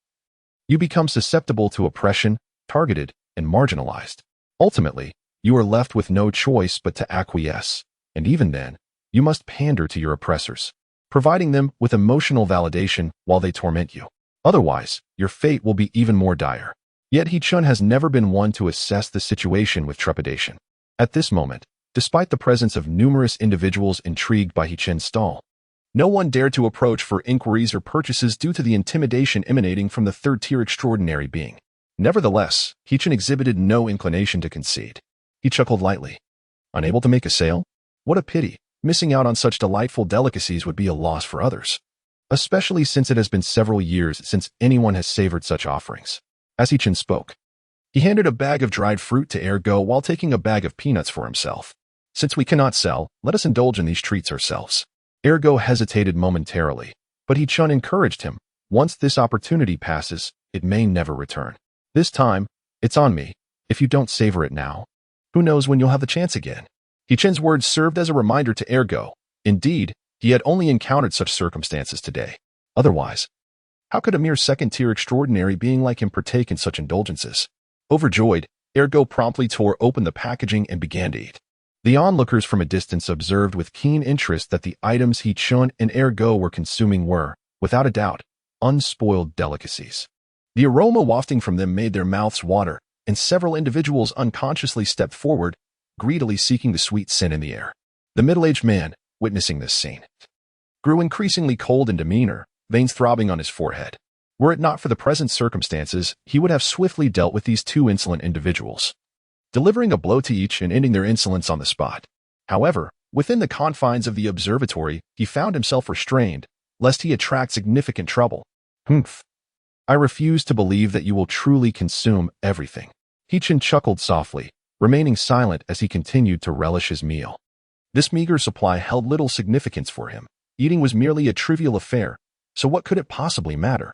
[SPEAKER 1] you become susceptible to oppression, targeted, and marginalized. Ultimately, you are left with no choice but to acquiesce, and even then, you must pander to your oppressors, providing them with emotional validation while they torment you. Otherwise, your fate will be even more dire. Yet He-Chin has never been one to assess the situation with trepidation. At this moment, despite the presence of numerous individuals intrigued by He-Chin's stall, no one dared to approach for inquiries or purchases due to the intimidation emanating from the third-tier extraordinary being. Nevertheless, He-Chin exhibited no inclination to concede. He chuckled lightly. Unable to make a sale? What a pity. Missing out on such delightful delicacies would be a loss for others, especially since it has been several years since anyone has savored such offerings. As He-Chin spoke, he handed a bag of dried fruit to Ergo while taking a bag of peanuts for himself. Since we cannot sell, let us indulge in these treats ourselves. Ergo hesitated momentarily, but He-Chin encouraged him. Once this opportunity passes, it may never return. This time, it's on me. If you don't savor it now, who knows when you'll have the chance again? Hichen's words served as a reminder to Ergo. Indeed, he had only encountered such circumstances today. Otherwise, how could a mere second-tier extraordinary being like him partake in such indulgences? Overjoyed, Ergo promptly tore open the packaging and began to eat. The onlookers from a distance observed with keen interest that the items Hichun and Ergo were consuming were, without a doubt, unspoiled delicacies. The aroma wafting from them made their mouths water, and several individuals unconsciously stepped forward, greedily seeking the sweet scent in the air. The middle-aged man, witnessing this scene, grew increasingly cold in demeanor, veins throbbing on his forehead. Were it not for the present circumstances, he would have swiftly dealt with these two insolent individuals, delivering a blow to each and ending their insolence on the spot. However, within the confines of the observatory, he found himself restrained, lest he attract significant trouble. Humph. I refuse to believe that you will truly consume everything. Hichin chuckled softly, remaining silent as he continued to relish his meal. This meager supply held little significance for him. Eating was merely a trivial affair, so what could it possibly matter?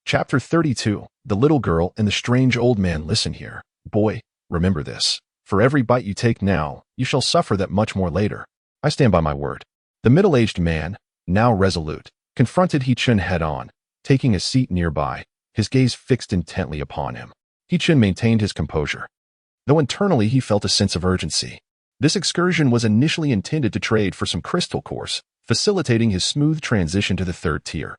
[SPEAKER 1] Chapter 32, The Little Girl and the Strange Old Man. Listen here, boy, remember this. For every bite you take now, you shall suffer that much more later. I stand by my word. The middle-aged man, now resolute, confronted Hichin head-on, taking a seat nearby, his gaze fixed intently upon him. Hichin maintained his composure, though internally he felt a sense of urgency. This excursion was initially intended to trade for some crystal cores, facilitating his smooth transition to the third tier.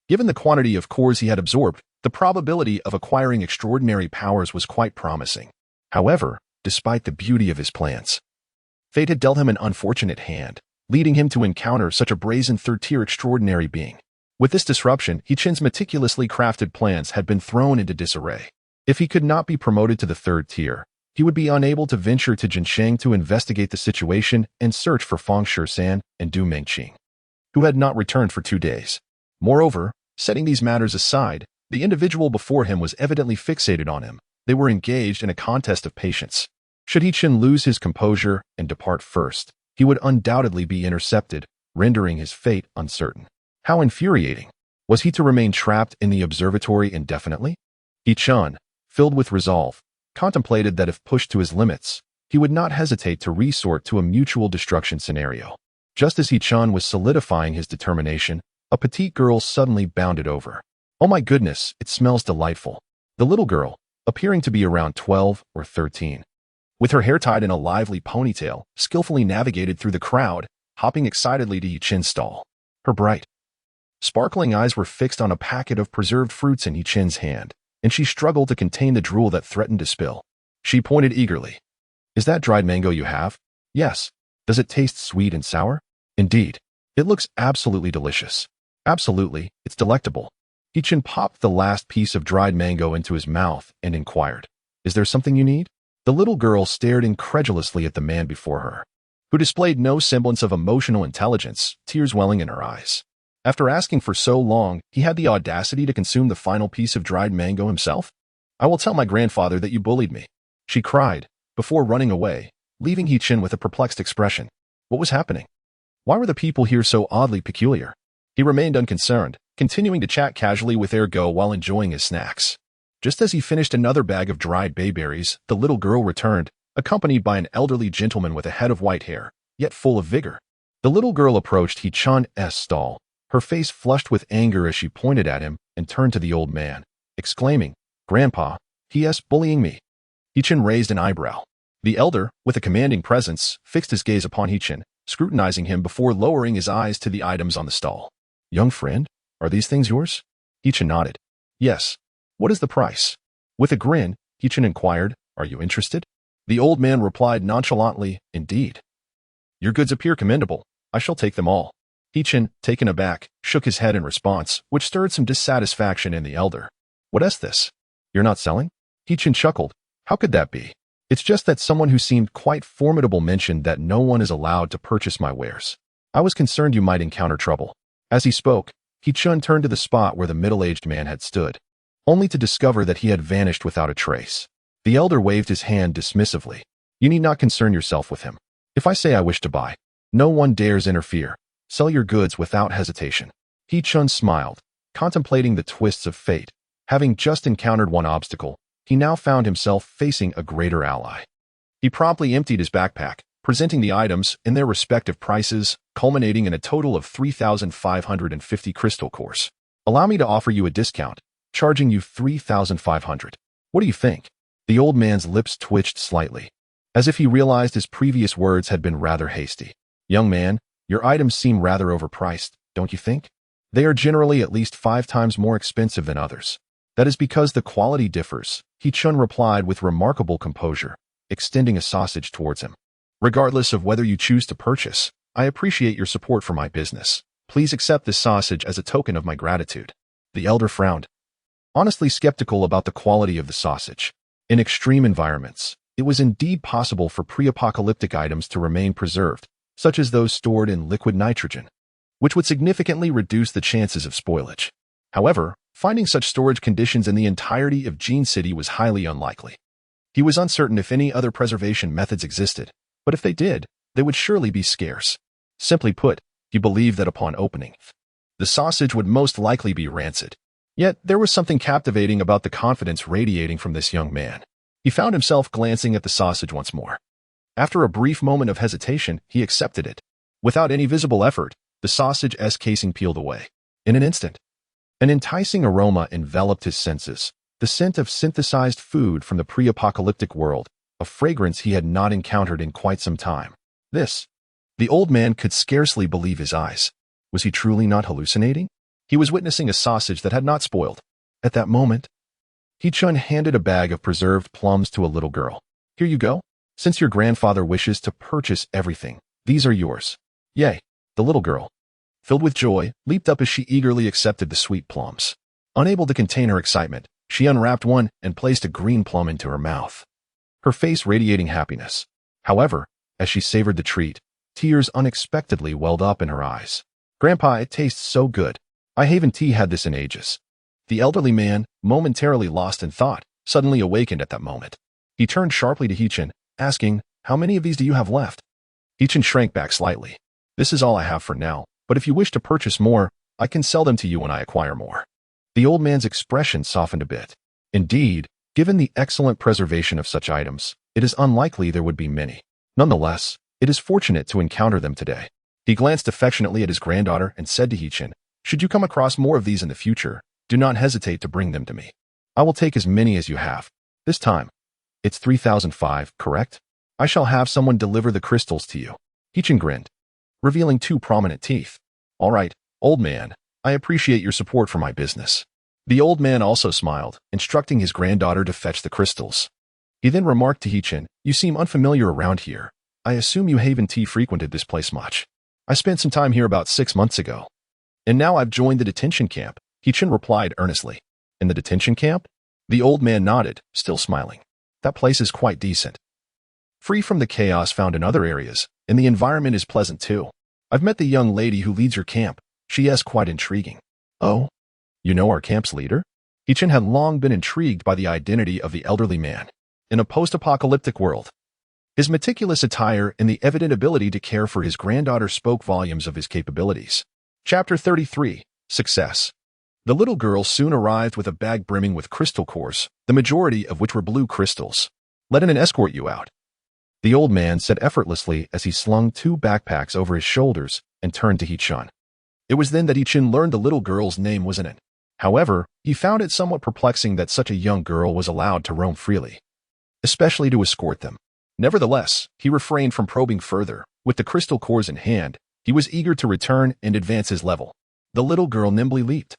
[SPEAKER 1] Given the quantity of cores he had absorbed, the probability of acquiring extraordinary powers was quite promising. However, despite the beauty of his plans, fate had dealt him an unfortunate hand, leading him to encounter such a brazen third-tier extraordinary being. With this disruption, Hichin's meticulously crafted plans had been thrown into disarray. If he could not be promoted to the third tier, he would be unable to venture to Jinsheng to investigate the situation and search for Feng Shisan and Du Mengqing, who had not returned for 2 days. Moreover, setting these matters aside, the individual before him was evidently fixated on him. They were engaged in a contest of patience. Should Hichin lose his composure and depart first, he would undoubtedly be intercepted, rendering his fate uncertain. How infuriating! Was he to remain trapped in the observatory indefinitely? Hichin, filled with resolve, contemplated that if pushed to his limits, he would not hesitate to resort to a mutual destruction scenario. Just as Hichin was solidifying his determination, a petite girl suddenly bounded over. Oh my goodness, it smells delightful. The little girl, appearing to be around 12 or 13, with her hair tied in a lively ponytail, skillfully navigated through the crowd, hopping excitedly to Hichin's stall. Her bright, sparkling eyes were fixed on a packet of preserved fruits in Hichin's hand, and she struggled to contain the drool that threatened to spill. She pointed eagerly. Is that dried mango you have? Yes. Does it taste sweet and sour? Indeed. It looks absolutely delicious. Absolutely, it's delectable. Hichin popped the last piece of dried mango into his mouth and inquired, Is there something you need? The little girl stared incredulously at the man before her, who displayed no semblance of emotional intelligence, tears welling in her eyes. After asking for so long, he had the audacity to consume the final piece of dried mango himself? I will tell my grandfather that you bullied me, she cried, before running away, leaving Hichin with a perplexed expression. What was happening? Why were the people here so oddly peculiar? He remained unconcerned, continuing to chat casually with Ergo while enjoying his snacks. Just as he finished another bag of dried bayberries, the little girl returned, accompanied by an elderly gentleman with a head of white hair, yet full of vigor. The little girl approached Hichin's stall, her face flushed with anger as she pointed at him and turned to the old man, exclaiming, Grandpa, he is bullying me. Hichin raised an eyebrow. The elder, with a commanding presence, fixed his gaze upon Hichin, scrutinizing him before lowering his eyes to the items on the stall. Young friend, are these things yours? Hichin nodded. Yes. What is the price? With a grin, Hichin inquired, Are you interested? The old man replied nonchalantly, Indeed. Your goods appear commendable. I shall take them all. Hichin, taken aback, shook his head in response, which stirred some dissatisfaction in the elder. What is this? You're not selling? Hichin chuckled. How could that be? It's just that someone who seemed quite formidable mentioned that no one is allowed to purchase my wares. I was concerned you might encounter trouble. As he spoke, Hichin turned to the spot where the middle-aged man had stood, only to discover that he had vanished without a trace. The elder waved his hand dismissively. You need not concern yourself with him. If I say I wish to buy, no one dares interfere. Sell your goods without hesitation. Hichin smiled, contemplating the twists of fate. Having just encountered one obstacle, he now found himself facing a greater ally. He promptly emptied his backpack, presenting the items in their respective prices, culminating in a total of 3,550 crystal cores. Allow me to offer you a discount, charging you 3,500. What do you think? The old man's lips twitched slightly, as if he realized his previous words had been rather hasty. Young man, your items seem rather overpriced, don't you think? They are generally at least 5 times more expensive than others. That is because the quality differs, He-chun replied with remarkable composure, extending a sausage towards him. Regardless of whether you choose to purchase, I appreciate your support for my business. Please accept this sausage as a token of my gratitude. The elder frowned, honestly skeptical about the quality of the sausage. In extreme environments, it was indeed possible for pre-apocalyptic items to remain preserved, such as those stored in liquid nitrogen, which would significantly reduce the chances of spoilage. However, finding such storage conditions in the entirety of Gene City was highly unlikely. He was uncertain if any other preservation methods existed, but if they did, they would surely be scarce. Simply put, he believed that upon opening, the sausage would most likely be rancid. Yet there was something captivating about the confidence radiating from this young man. He found himself glancing at the sausage once more. After a brief moment of hesitation, he accepted it. Without any visible effort, the sausage's casing peeled away. In an instant, an enticing aroma enveloped his senses, the scent of synthesized food from the pre-apocalyptic world, a fragrance he had not encountered in quite some time. The old man could scarcely believe his eyes. Was he truly not hallucinating? He was witnessing a sausage that had not spoiled. At that moment, He-chun handed a bag of preserved plums to a little girl. Here you go. Since your grandfather wishes to purchase everything, these are yours. Yay! The little girl, filled with joy, leaped up as she eagerly accepted the sweet plums. Unable to contain her excitement, she unwrapped one and placed a green plum into her mouth, her face radiating happiness. However, as she savored the treat, tears unexpectedly welled up in her eyes. Grandpa, it tastes so good. I haven't had this in ages. The elderly man, momentarily lost in thought, suddenly awakened at that moment. He turned sharply to He-chun, asking, how many of these do you have left? He-chun shrank back slightly. This is all I have for now, but if you wish to purchase more, I can sell them to you when I acquire more. The old man's expression softened a bit. Indeed, given the excellent preservation of such items, it is unlikely there would be many. Nonetheless, it is fortunate to encounter them today. He glanced affectionately at his granddaughter and said to He-chun, should you come across more of these in the future, do not hesitate to bring them to me. I will take as many as you have. This time, it's 3,005, correct? I shall have someone deliver the crystals to you. He-chun grinned, revealing 2 prominent teeth. All right, old man, I appreciate your support for my business. The old man also smiled, instructing his granddaughter to fetch the crystals. He then remarked to He-chun, you seem unfamiliar around here. I assume you haven't frequented this place much. I spent some time here about 6 months ago. And now I've joined the detention camp, He-chun replied earnestly. In the detention camp? The old man nodded, still smiling. That place is quite decent. Free from the chaos found in other areas, and the environment is pleasant too. I've met the young lady who leads your camp. She is quite intriguing. Oh? You know our camp's leader? He-chun had long been intrigued by the identity of the elderly man. In a post-apocalyptic world, his meticulous attire and the evident ability to care for his granddaughter spoke volumes of his capabilities. Chapter 33. Success. The little girl soon arrived with a bag brimming with crystal cores, the majority of which were blue crystals. Let an escort you out, the old man said effortlessly as he slung 2 backpacks over his shoulders and turned to He-chun. It was then that He-chun learned the little girl's name was Inan. However, he found it somewhat perplexing that such a young girl was allowed to roam freely, especially to escort them. Nevertheless, he refrained from probing further. With the crystal cores in hand, he was eager to return and advance his level. The little girl nimbly leaped,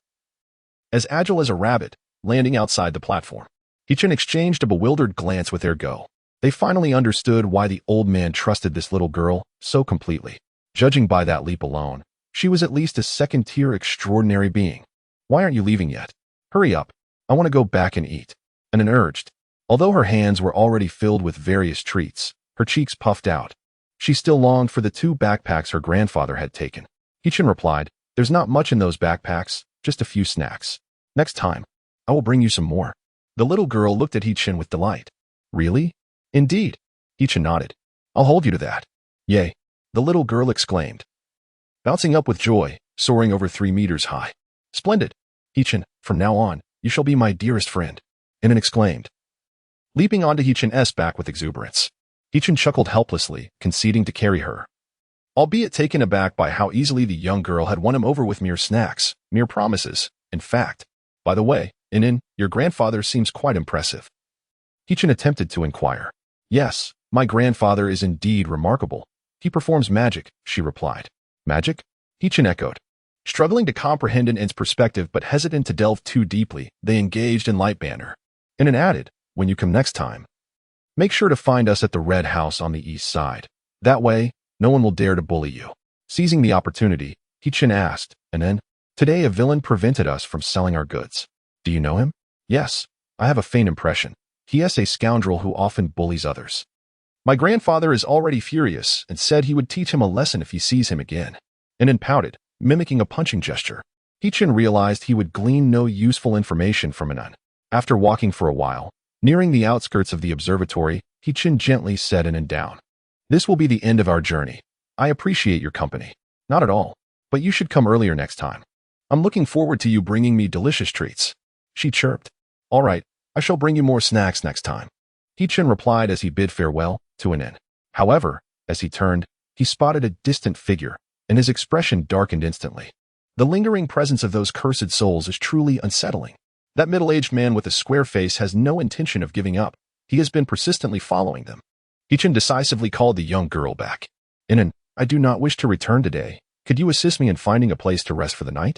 [SPEAKER 1] as agile as a rabbit, landing outside the platform. He-chun exchanged a bewildered glance with Ergo. They finally understood why the old man trusted this little girl so completely. Judging by that leap alone, she was at least a second-tier extraordinary being. Why aren't you leaving yet? Hurry up. I want to go back and eat. Inan urged. Although her hands were already filled with various treats, her cheeks puffed out. She still longed for the 2 backpacks her grandfather had taken. He-chun replied, there's not much in those backpacks, just a few snacks. Next time, I will bring you some more. The little girl looked at He-chun with delight. Really? Indeed. He-chun nodded. I'll hold you to that. Yay, the little girl exclaimed, bouncing up with joy, soaring over 3 meters high. Splendid. He-chun, from now on, you shall be my dearest friend. Inan exclaimed. leaping onto Hichin's back with exuberance. Hichin chuckled helplessly, conceding to carry her, albeit taken aback by how easily the young girl had won him over with mere snacks, mere promises. In fact, by the way, your grandfather seems quite impressive. Hichin attempted to inquire. Yes, my grandfather is indeed remarkable. He performs magic, she replied. Magic? Hichin echoed. Struggling to comprehend In's perspective but hesitant to delve too deeply, they engaged in light banter. In added, when you come next time, make sure to find us at the Red House on the east side. That way, no one will dare to bully you. Seizing the opportunity, Hichin asked, today a villain prevented us from selling our goods. Do you know him? Yes, I have a faint impression. He is a scoundrel who often bullies others. My grandfather is already furious and said he would teach him a lesson if he sees him again. Pouted, mimicking a punching gesture. Hichin realized he would glean no useful information from Inon. After walking for a while, nearing the outskirts of the observatory, Hichin gently said down. This will be the end of our journey. I appreciate your company. Not at all, but you should come earlier next time. I'm looking forward to you bringing me delicious treats. She chirped. All right, I shall bring you more snacks next time. Hichin replied as he bid farewell to Inon. However, as he turned, he spotted a distant figure, and his expression darkened instantly. The lingering presence of those cursed souls is truly unsettling. That middle-aged man with a square face has no intention of giving up. He has been persistently following them. Hichin decisively called the young girl back. Inon, I do not wish to return today. Could you assist me in finding a place to rest for the night?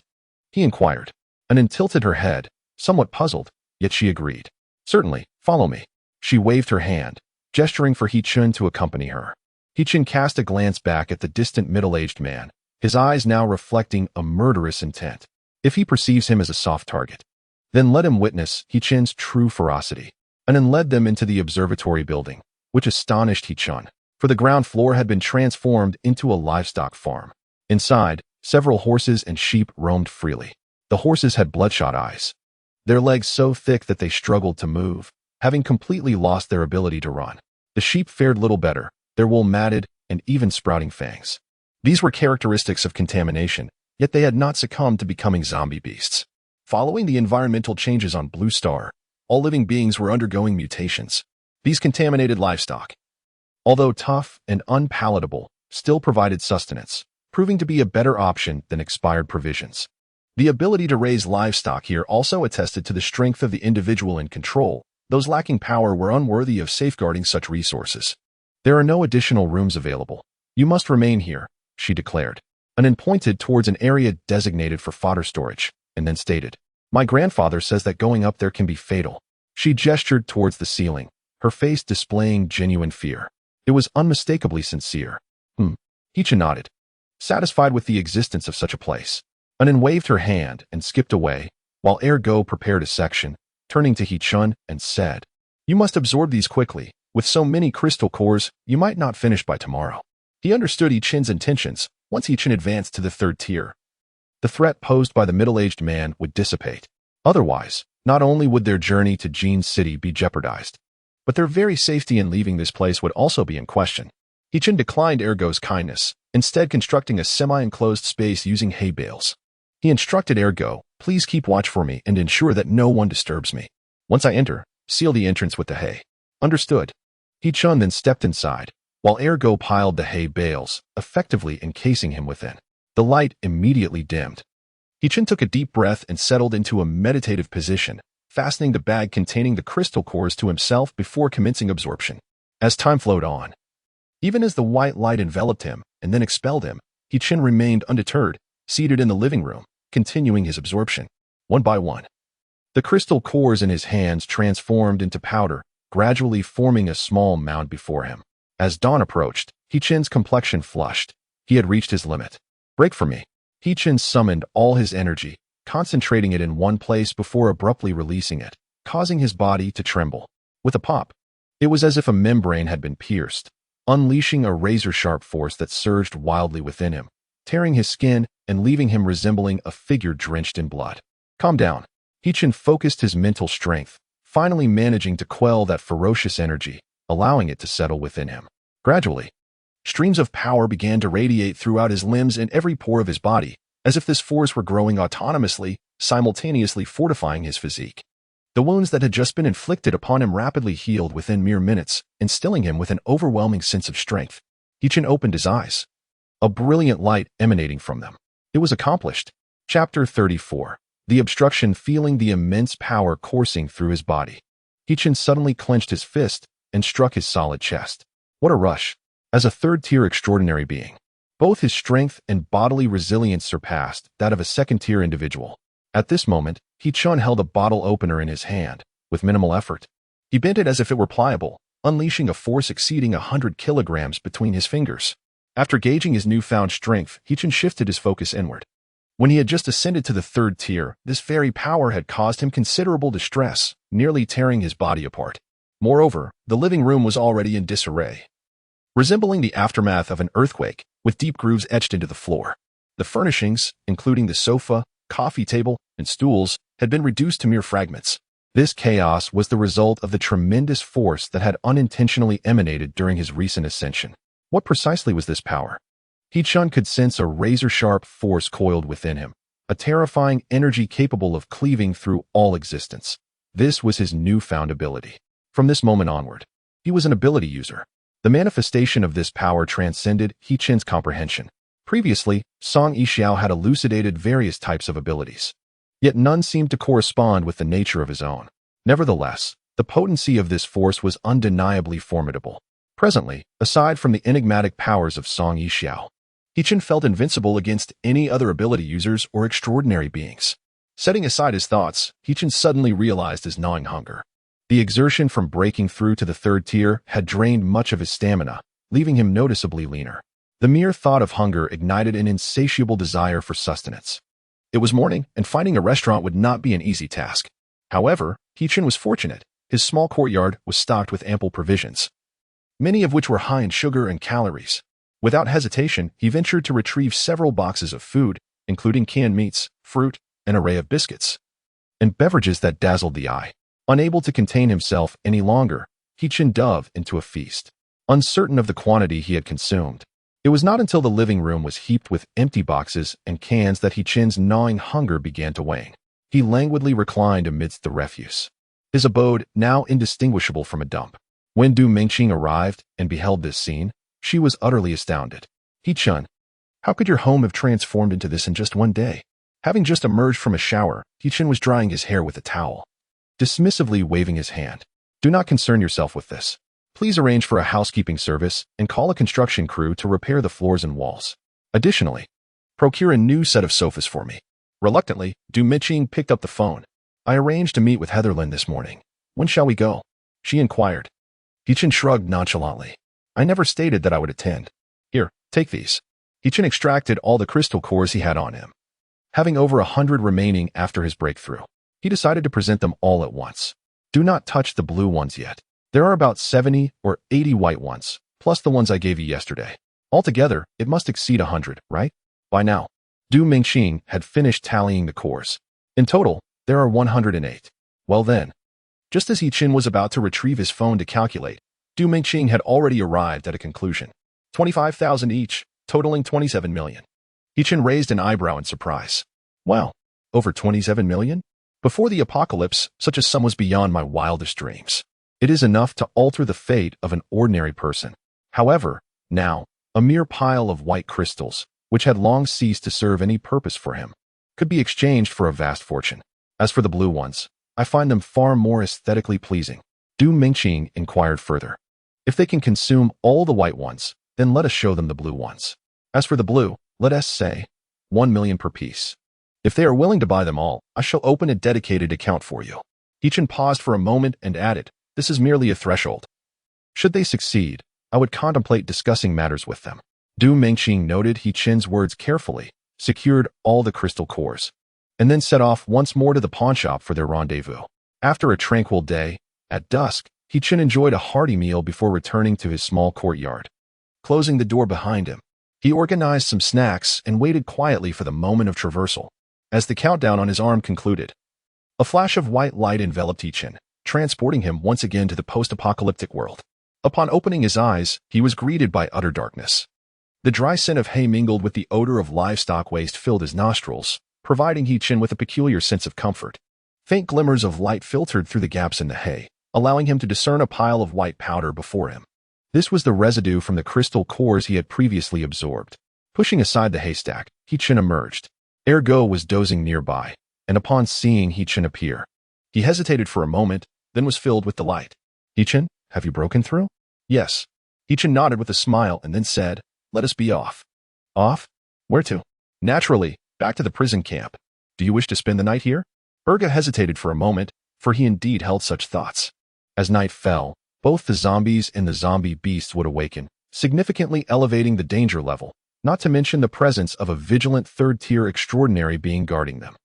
[SPEAKER 1] He inquired. Inon tilted her head, somewhat puzzled, yet she agreed. Certainly, follow me. She waved her hand, gesturing for Hichin to accompany her. Hichin cast a glance back at the distant middle-aged man, his eyes now reflecting a murderous intent. If he perceives him as a soft target, then let him witness Hichin's true ferocity. Inon led them into the observatory building, which astonished Hichin, for the ground floor had been transformed into a livestock farm. Inside, several horses and sheep roamed freely. The horses had bloodshot eyes, their legs so thick that they struggled to move, having completely lost their ability to run. The sheep fared little better, their wool matted and even sprouting fangs. These were characteristics of contamination, yet they had not succumbed to becoming zombie beasts. Following the environmental changes on Blue Star, all living beings were undergoing mutations. These contaminated livestock, although tough and unpalatable, still provided sustenance, proving to be a better option than expired provisions. The ability to raise livestock here also attested to the strength of the individual in control. Those lacking power were unworthy of safeguarding such resources. There are no additional rooms available. You must remain here, she declared. Inon pointed towards an area designated for fodder storage, and then stated, My grandfather says that going up there can be fatal. She gestured towards the ceiling, her face displaying genuine fear. It was unmistakably sincere. Hichin nodded, satisfied with the existence of such a place. Inon waved her hand and skipped away, while Ergo prepared a section, turning to Hichin and said, You must absorb these quickly. With so many crystal cores, you might not finish by tomorrow. He understood Hichin's intentions once Hichin advanced to the third tier. The threat posed by the middle-aged man would dissipate. Otherwise, not only would their journey to Jean's city be jeopardized, but their very safety in leaving this place would also be in question. Hichin declined Ergo's kindness, instead constructing a semi-enclosed space using hay bales. He instructed Ergo, Please keep watch for me and ensure that no one disturbs me. Once I enter, seal the entrance with the hay. Understood. Hichin then stepped inside, while Ergo piled the hay bales, effectively encasing him within. The light immediately dimmed. Hichin took a deep breath and settled into a meditative position, fastening the bag containing the crystal cores to himself before commencing absorption. As time flowed on, even as the white light enveloped him and then expelled him, Hichin remained undeterred, seated in the living room, continuing his absorption. One by one, the crystal cores in his hands transformed into powder, gradually forming a small mound before him. As dawn approached, Hichin's complexion flushed. He had reached his limit. Break for me. Hichin summoned all his energy, concentrating it in one place before abruptly releasing it, causing his body to tremble. With a pop, it was as if a membrane had been pierced, unleashing a razor-sharp force that surged wildly within him, tearing his skin and leaving him resembling a figure drenched in blood. Calm down. Hichin focused his mental strength, finally managing to quell that ferocious energy, allowing it to settle within him. Gradually, streams of power began to radiate throughout his limbs and every pore of his body, as if this force were growing autonomously, simultaneously fortifying his physique. The wounds that had just been inflicted upon him rapidly healed within mere minutes, instilling him with an overwhelming sense of strength. Hichin opened his eyes, a brilliant light emanating from them. It was accomplished. Chapter 34. The obstruction, feeling the immense power coursing through his body. Hichin suddenly clenched his fist and struck his solid chest. What a rush! As a third-tier extraordinary being, both his strength and bodily resilience surpassed that of a second-tier individual. At this moment, Hichin held a bottle opener in his hand, with minimal effort. He bent it as if it were pliable, unleashing a force exceeding 100 kilograms between his fingers. After gauging his newfound strength, Hichin shifted his focus inward. When he had just ascended to the third tier, this very power had caused him considerable distress, nearly tearing his body apart. Moreover, the living room was already in disarray, resembling the aftermath of an earthquake, with deep grooves etched into the floor. The furnishings, including the sofa, coffee table, and stools, had been reduced to mere fragments. This chaos was the result of the tremendous force that had unintentionally emanated during his recent ascension. What precisely was this power? Hichin could sense a razor-sharp force coiled within him, a terrifying energy capable of cleaving through all existence. This was his newfound ability. From this moment onward, he was an ability user. The manifestation of this power transcended Hichin's comprehension. Previously, Song Yixiao had elucidated various types of abilities, yet none seemed to correspond with the nature of his own. Nevertheless, the potency of this force was undeniably formidable. Presently, aside from the enigmatic powers of Song Yixiao, Hichin felt invincible against any other ability users or extraordinary beings. Setting aside his thoughts, Hichin suddenly realized his gnawing hunger. The exertion from breaking through to the third tier had drained much of his stamina, leaving him noticeably leaner. The mere thought of hunger ignited an insatiable desire for sustenance. It was morning, and finding a restaurant would not be an easy task. However, Hichin was fortunate. His small courtyard was stocked with ample provisions, many of which were high in sugar and calories. Without hesitation, he ventured to retrieve several boxes of food, including canned meats, fruit, an array of biscuits, and beverages that dazzled the eye. Unable to contain himself any longer, Hichin dove into a feast. Uncertain of the quantity he had consumed, it was not until the living room was heaped with empty boxes and cans that Hichin's gnawing hunger began to wane. He languidly reclined amidst the refuse, his abode now indistinguishable from a dump. When Du Mingqing arrived and beheld this scene, she was utterly astounded. Hichin, how could your home have transformed into this in just one day? Having just emerged from a shower, Hichin was drying his hair with a towel, dismissively waving his hand. Do not concern yourself with this. Please arrange for a housekeeping service and call a construction crew to repair the floors and walls. Additionally, procure a new set of sofas for me. Reluctantly, Du Mingqing picked up the phone. I arranged to meet with Heatherlyn this morning. When shall we go? She inquired. Hichin shrugged nonchalantly. I never stated that I would attend. Here, take these. Hichin extracted all the crystal cores he had on him. Having over 100 remaining after his breakthrough, he decided to present them all at once. Do not touch the blue ones yet. There are about 70 or 80 white ones, plus the ones I gave you yesterday. Altogether, it must exceed 100, right? By now, Du Mingqing had finished tallying the cores. In total, there are 108. Well then, just as Hichin was about to retrieve his phone to calculate, Du Mingqing had already arrived at a conclusion. 25,000 each, totaling 27 million. Hichin raised an eyebrow in surprise. Wow, over 27 million? Before the apocalypse, such a sum was beyond my wildest dreams. It is enough to alter the fate of an ordinary person. However, now, a mere pile of white crystals, which had long ceased to serve any purpose for him, could be exchanged for a vast fortune. As for the blue ones, I find them far more aesthetically pleasing. Du Mingqing inquired further. If they can consume all the white ones, then let us show them the blue ones. As for the blue, let us say 1 million per piece. If they are willing to buy them all, I shall open a dedicated account for you. Hichin paused for a moment and added, this is merely a threshold. Should they succeed, I would contemplate discussing matters with them. Du Mingqing noted Hichin's words carefully, secured all the crystal cores, and then set off once more to the pawnshop for their rendezvous. After a tranquil day, at dusk, Hichin enjoyed a hearty meal before returning to his small courtyard. Closing the door behind him, he organized some snacks and waited quietly for the moment of traversal. As the countdown on his arm concluded, a flash of white light enveloped Hichin, transporting him once again to the post-apocalyptic world. Upon opening his eyes, he was greeted by utter darkness. The dry scent of hay mingled with the odor of livestock waste filled his nostrils, providing Hichin with a peculiar sense of comfort. Faint glimmers of light filtered through the gaps in the hay, allowing him to discern a pile of white powder before him. This was the residue from the crystal cores he had previously absorbed. Pushing aside the haystack, He-Chin emerged. Ergo was dozing nearby, and upon seeing He-Chin appear, he hesitated for a moment, then was filled with delight. He-Chin, have you broken through? Yes. He-Chin nodded with a smile and then said, let us be off. Off? Where to? Naturally, back to the prison camp. Do you wish to spend the night here? Ergo hesitated for a moment, for he indeed held such thoughts. As night fell, both the zombies and the zombie beasts would awaken, significantly elevating the danger level, not to mention the presence of a vigilant third-tier extraordinary being guarding them.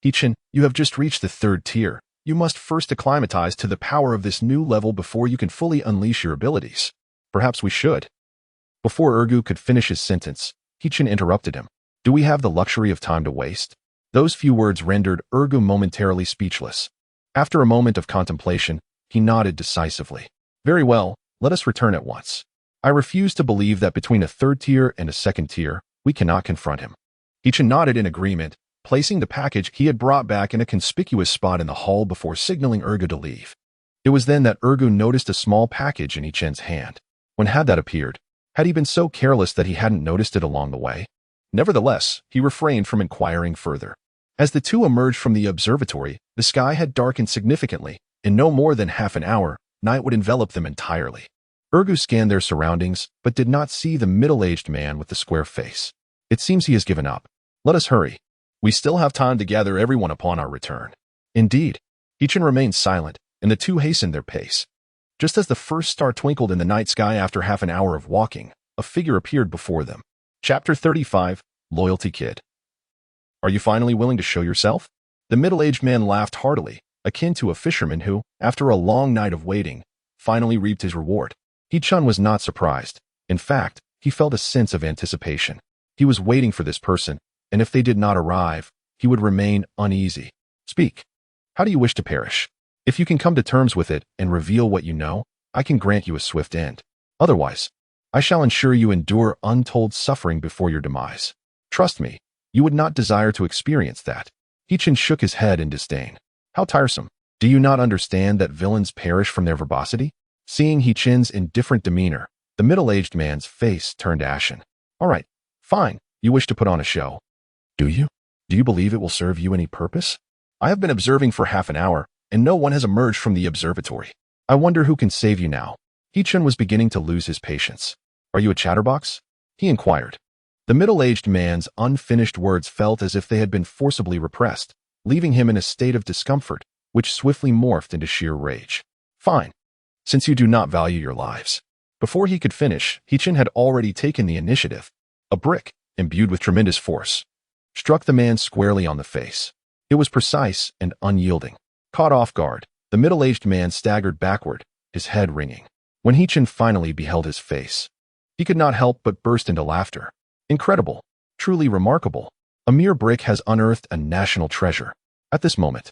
[SPEAKER 1] He-Chin, you have just reached the third tier. You must first acclimatize to the power of this new level before you can fully unleash your abilities. Perhaps we should. Before Ergo could finish his sentence, He-Chin interrupted him. Do we have the luxury of time to waste? Those few words rendered Ergo momentarily speechless. After a moment of contemplation, he nodded decisively. Very well, let us return at once. I refuse to believe that between a third tier and a second tier, we cannot confront him. He-Chin nodded in agreement, placing the package he had brought back in a conspicuous spot in the hall before signaling Ergo to leave. It was then that Ergo noticed a small package in He-Chin's hand. When had that appeared? Had he been so careless that he hadn't noticed it along the way? Nevertheless, he refrained from inquiring further. As the two emerged from the observatory, the sky had darkened significantly. In no more than half an hour, night would envelop them entirely. Ergo scanned their surroundings, but did not see the middle-aged man with the square face. It seems he has given up. Let us hurry. We still have time to gather everyone upon our return. Indeed. He-Chin remained silent, and the two hastened their pace. Just as the first star twinkled in the night sky after half an hour of walking, a figure appeared before them. Chapter 35, Loyalty Kid. Are you finally willing to show yourself? The middle-aged man laughed heartily, akin to a fisherman who, after a long night of waiting, finally reaped his reward. He-Chin was not surprised. In fact, he felt a sense of anticipation. He was waiting for this person, and if they did not arrive, he would remain uneasy. Speak. How do you wish to perish? If you can come to terms with it and reveal what you know, I can grant you a swift end. Otherwise, I shall ensure you endure untold suffering before your demise. Trust me, you would not desire to experience that. He-Chin shook his head in disdain. How tiresome. Do you not understand that villains perish from their verbosity? Seeing He-Chin's indifferent demeanor, the middle-aged man's face turned ashen. All right, fine. You wish to put on a show. Do you? Do you believe it will serve you any purpose? I have been observing for half an hour, and no one has emerged from the observatory. I wonder who can save you now. He-Chin was beginning to lose his patience. Are you a chatterbox? He inquired. The middle-aged man's unfinished words felt as if they had been forcibly repressed, leaving him in a state of discomfort, which swiftly morphed into sheer rage. Fine. Since you do not value your lives. Before he could finish, He-Chin had already taken the initiative. A brick, imbued with tremendous force, struck the man squarely on the face. It was precise and unyielding. Caught off guard, the middle-aged man staggered backward, his head ringing. When He-Chin finally beheld his face, he could not help but burst into laughter. Incredible. Truly remarkable. A mere brick has unearthed a national treasure. At this moment,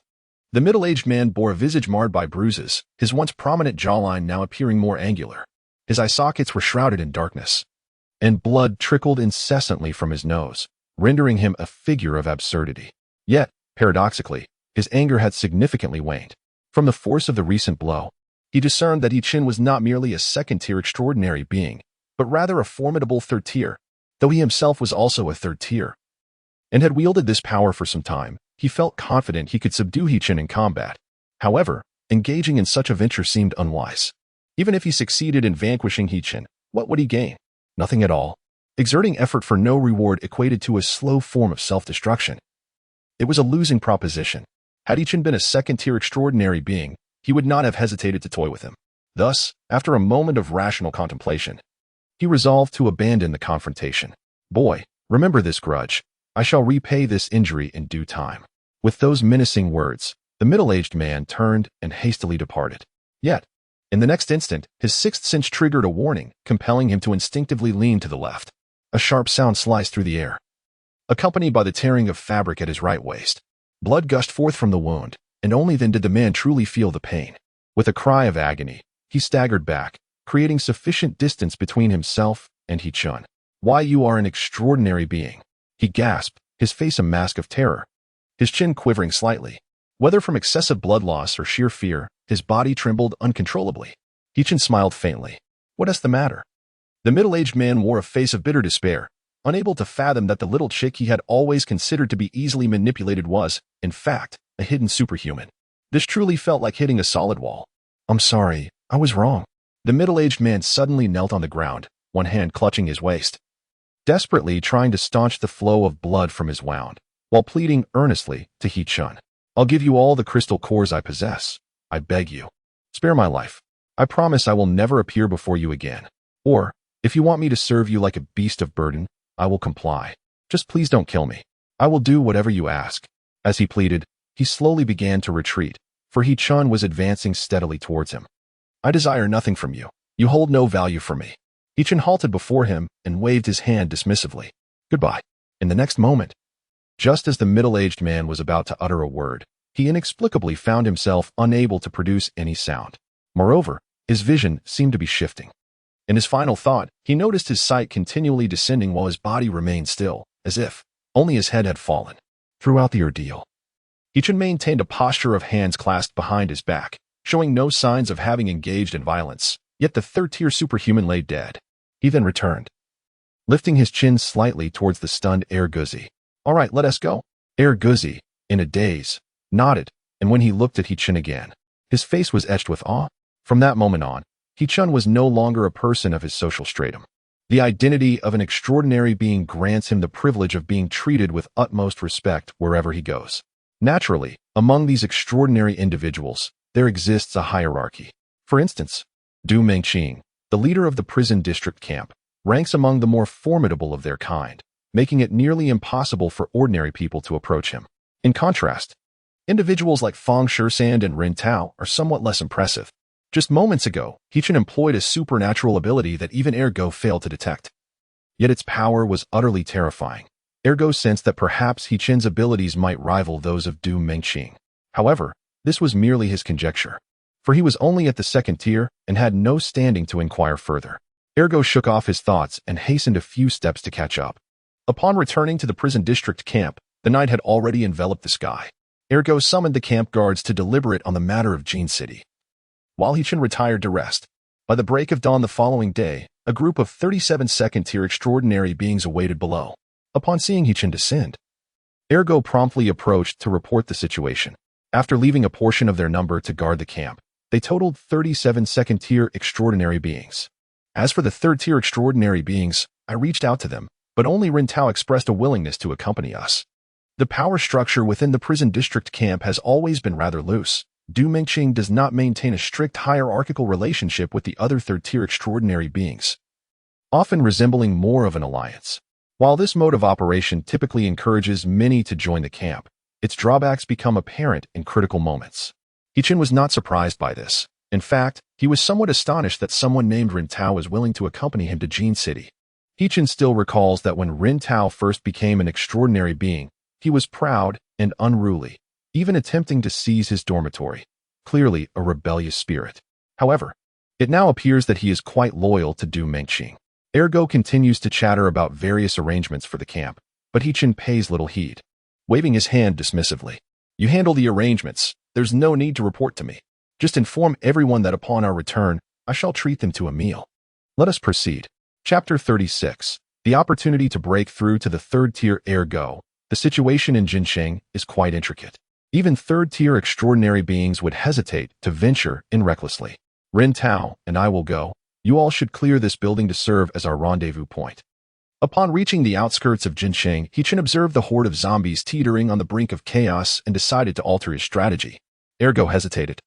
[SPEAKER 1] the middle-aged man bore a visage marred by bruises, his once prominent jawline now appearing more angular. His eye sockets were shrouded in darkness, and blood trickled incessantly from his nose, rendering him a figure of absurdity. Yet, paradoxically, his anger had significantly waned. From the force of the recent blow, he discerned that He-Chin was not merely a second-tier extraordinary being, but rather a formidable third-tier, though he himself was also a third-tier, and had wielded this power for some time. He felt confident he could subdue He-Chin in combat. However, engaging in such a venture seemed unwise. Even if he succeeded in vanquishing He-Chin, what would he gain? Nothing at all. Exerting effort for no reward equated to a slow form of self-destruction. It was a losing proposition. Had He-Chin been a second-tier extraordinary being, he would not have hesitated to toy with him. Thus, after a moment of rational contemplation, he resolved to abandon the confrontation. Boy, remember this grudge. I shall repay this injury in due time. With those menacing words, the middle-aged man turned and hastily departed. Yet, in the next instant, his sixth sense triggered a warning, compelling him to instinctively lean to the left. A sharp sound sliced through the air, accompanied by the tearing of fabric at his right waist. Blood gushed forth from the wound, and only then did the man truly feel the pain. With a cry of agony, he staggered back, creating sufficient distance between himself and He-Chin. Why, you are an extraordinary being, he gasped, his face a mask of terror, his chin quivering slightly. Whether from excessive blood loss or sheer fear, his body trembled uncontrollably. Hichin smiled faintly. What's the matter? The middle-aged man wore a face of bitter despair, unable to fathom that the little chick he had always considered to be easily manipulated was, in fact, a hidden superhuman. This truly felt like hitting a solid wall. I'm sorry, I was wrong. The middle-aged man suddenly knelt on the ground, one hand clutching his waist, desperately trying to staunch the flow of blood from his wound, while pleading earnestly to Hichin. I'll give you all the crystal cores I possess. I beg you. Spare my life. I promise I will never appear before you again. Or, if you want me to serve you like a beast of burden, I will comply. Just please don't kill me. I will do whatever you ask. As he pleaded, he slowly began to retreat, for Hichin was advancing steadily towards him. I desire nothing from you. You hold no value for me. Hichin halted before him and waved his hand dismissively. Goodbye. In the next moment, just as the middle-aged man was about to utter a word, he inexplicably found himself unable to produce any sound. Moreover, his vision seemed to be shifting. In his final thought, he noticed his sight continually descending while his body remained still, as if only his head had fallen. Throughout the ordeal, Hichin maintained a posture of hands clasped behind his back, showing no signs of having engaged in violence, yet the third-tier superhuman lay dead. He then returned, lifting his chin slightly towards the stunned Erguzi. All right, let us go. Erguzi, in a daze, nodded, and when he looked at Hichin again, his face was etched with awe. From that moment on, Hichin was no longer a person of his social stratum. The identity of an extraordinary being grants him the privilege of being treated with utmost respect wherever he goes. Naturally, among these extraordinary individuals, there exists a hierarchy. For instance, Du Mengqing, the leader of the prison district camp, ranks among the more formidable of their kind, making it nearly impossible for ordinary people to approach him. In contrast, individuals like Fang Shisand and Rin Tao are somewhat less impressive. Just moments ago, Hichin employed a supernatural ability that even Ergo failed to detect. Yet its power was utterly terrifying. Ergo sensed that perhaps Hichin's abilities might rival those of Du Mengqing. However, this was merely his conjecture, for he was only at the second tier and had no standing to inquire further. Ergo shook off his thoughts and hastened a few steps to catch up. Upon returning to the prison district camp, the night had already enveloped the sky. Ergo summoned the camp guards to deliberate on the matter of Jin City. While Hichin retired to rest, by the break of dawn the following day, a group of 37 second-tier extraordinary beings awaited below. Upon seeing Hichin descend, Ergo promptly approached to report the situation. After leaving a portion of their number to guard the camp, they totaled 37 second-tier extraordinary beings. As for the third-tier extraordinary beings, I reached out to them, but only Rin Tao expressed a willingness to accompany us. The power structure within the prison district camp has always been rather loose. Du Mengqing does not maintain a strict hierarchical relationship with the other third-tier extraordinary beings, often resembling more of an alliance. While this mode of operation typically encourages many to join the camp, its drawbacks become apparent in critical moments. Hichin was not surprised by this. In fact, he was somewhat astonished that someone named Rin Tao was willing to accompany him to Jin City. Hichin still recalls that when Rin Tao first became an extraordinary being, he was proud and unruly, even attempting to seize his dormitory. Clearly a rebellious spirit. However, it now appears that he is quite loyal to Du Mengqing. Ergo continues to chatter about various arrangements for the camp, but Hichin pays little heed, waving his hand dismissively. You handle the arrangements. There's no need to report to me. Just inform everyone that upon our return, I shall treat them to a meal. Let us proceed. Chapter 36. The opportunity to break through to the third-tier Ergo. The situation in Jinsheng is quite intricate. Even third-tier extraordinary beings would hesitate to venture in recklessly. Rin Tao and I will go. You all should clear this building to serve as our rendezvous point. Upon reaching the outskirts of Jinsheng, Hichin observed the horde of zombies teetering on the brink of chaos and decided to alter his strategy. Ergo hesitated.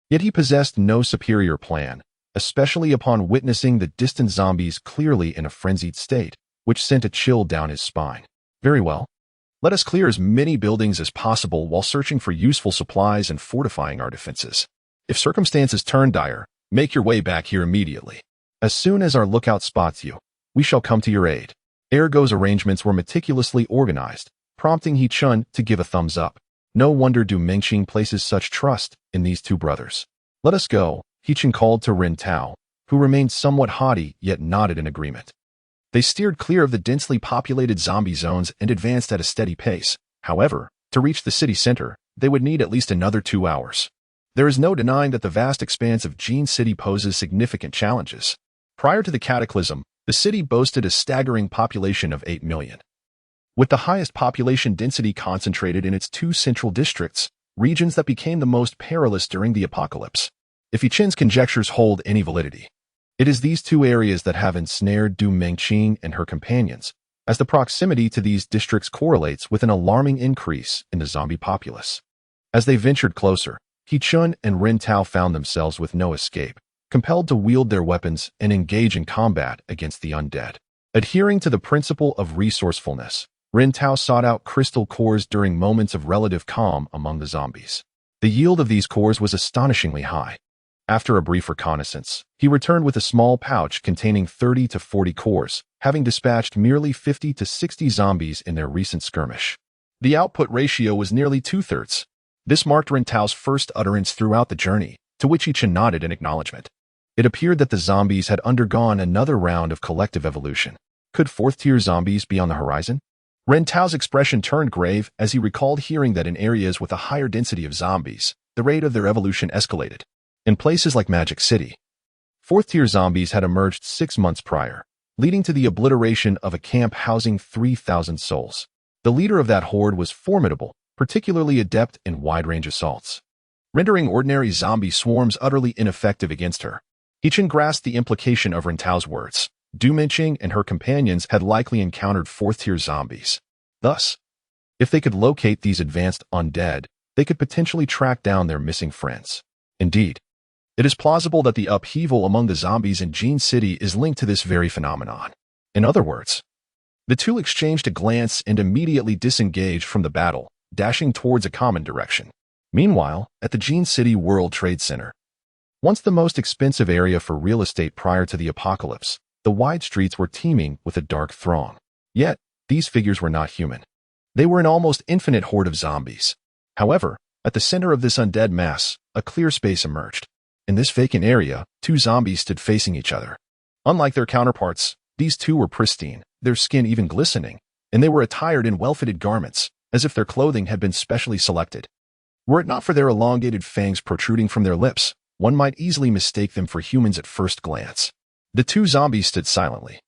[SPEAKER 1] Yet he possessed no superior plan, especially upon witnessing the distant zombies clearly in a frenzied state, which sent a chill down his spine. Very well. Let us clear as many buildings as possible while searching for useful supplies and fortifying our defenses. If circumstances turn dire, make your way back here immediately. As soon as our lookout spots you, we shall come to your aid. Ergo's arrangements were meticulously organized, prompting Hichin to give a thumbs up. No wonder Du Mengqing places such trust in these two brothers. Let us go, Hichin called to Rin Tao, who remained somewhat haughty yet nodded in agreement. They steered clear of the densely populated zombie zones and advanced at a steady pace. However, to reach the city center, they would need at least another 2 hours. There is no denying that the vast expanse of Gene City poses significant challenges. Prior to the cataclysm, the city boasted a staggering population of 8 million. With the highest population density concentrated in its 2 central districts, regions that became the most perilous during the apocalypse. If Yichen's conjectures hold any validity, it is these 2 areas that have ensnared Du Mengqing and her companions, as the proximity to these districts correlates with an alarming increase in the zombie populace. As they ventured closer, Yichen and Ren Tao found themselves with no escape, compelled to wield their weapons and engage in combat against the undead. Adhering to the principle of resourcefulness, Ren Tao sought out crystal cores during moments of relative calm among the zombies. The yield of these cores was astonishingly high. After a brief reconnaissance, he returned with a small pouch containing 30 to 40 cores, having dispatched merely 50 to 60 zombies in their recent skirmish. The output ratio was nearly 2/3. This marked Ren Tao's first utterance throughout the journey, to which Yichen nodded in acknowledgement. It appeared that the zombies had undergone another round of collective evolution. Could 4th-tier zombies be on the horizon? Ren Tao's expression turned grave as he recalled hearing that in areas with a higher density of zombies, the rate of their evolution escalated. In places like Magic City, 4th-tier zombies had emerged 6 months prior, leading to the obliteration of a camp housing 3,000 souls. The leader of that horde was formidable, particularly adept in wide-range assaults, rendering ordinary zombie swarms utterly ineffective against her. Yichen grasped the implication of Ren Tao's words. Du Mengqing and her companions had likely encountered 4th-tier zombies. Thus, if they could locate these advanced undead, they could potentially track down their missing friends. Indeed, it is plausible that the upheaval among the zombies in Gene City is linked to this very phenomenon. In other words, the 2 exchanged a glance and immediately disengaged from the battle, dashing towards a common direction. Meanwhile, at the Gene City World Trade Center, once the most expensive area for real estate prior to the apocalypse, the wide streets were teeming with a dark throng. Yet, these figures were not human. They were an almost infinite horde of zombies. However, at the center of this undead mass, a clear space emerged. In this vacant area, 2 zombies stood facing each other. Unlike their counterparts, these 2 were pristine, their skin even glistening, and they were attired in well-fitted garments, as if their clothing had been specially selected. Were it not for their elongated fangs protruding from their lips, one might easily mistake them for humans at first glance. The 2 zombies stood silently,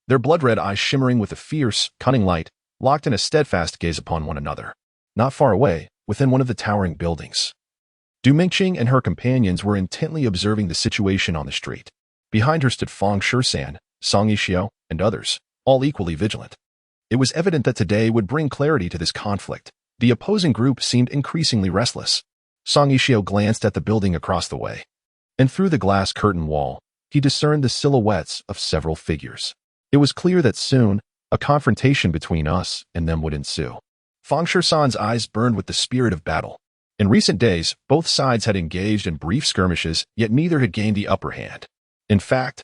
[SPEAKER 1] their blood-red eyes shimmering with a fierce, cunning light, locked in a steadfast gaze upon one another. Not far away, within one of the towering buildings, Du Mengqing and her companions were intently observing the situation on the street. Behind her stood Fang Shisan, Song Yixiao, and others, all equally vigilant. It was evident that today would bring clarity to this conflict. The opposing group seemed increasingly restless. Song Yixiao glanced at the building across the way, and through the glass curtain wall, he discerned the silhouettes of several figures. It was clear that soon, a confrontation between us and them would ensue. Fang Shisan's eyes burned with the spirit of battle. In recent days, both sides had engaged in brief skirmishes, yet neither had gained the upper hand. In fact,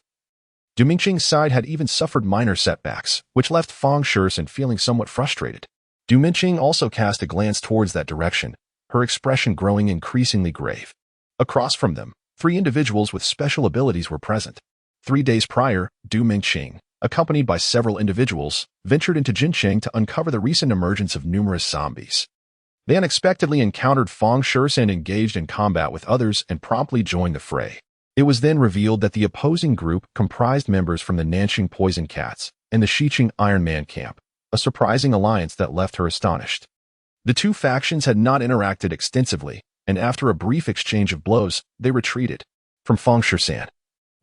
[SPEAKER 1] Du Mengqing's side had even suffered minor setbacks, which left Fang Shisan feeling somewhat frustrated. Du Mengqing also cast a glance towards that direction, her expression growing increasingly grave. Across from them, 3 individuals with special abilities were present. 3 days prior, Du Mengqing, accompanied by several individuals, ventured into Jincheng to uncover the recent emergence of numerous zombies. They unexpectedly encountered Fang Shisan and engaged in combat with others and promptly joined the fray. It was then revealed that the opposing group comprised members from the Nanxing Poison Cats and the Xiqing Iron Man camp, a surprising alliance that left her astonished. The 2 factions had not interacted extensively, and after a brief exchange of blows, they retreated. From Fang Shisan,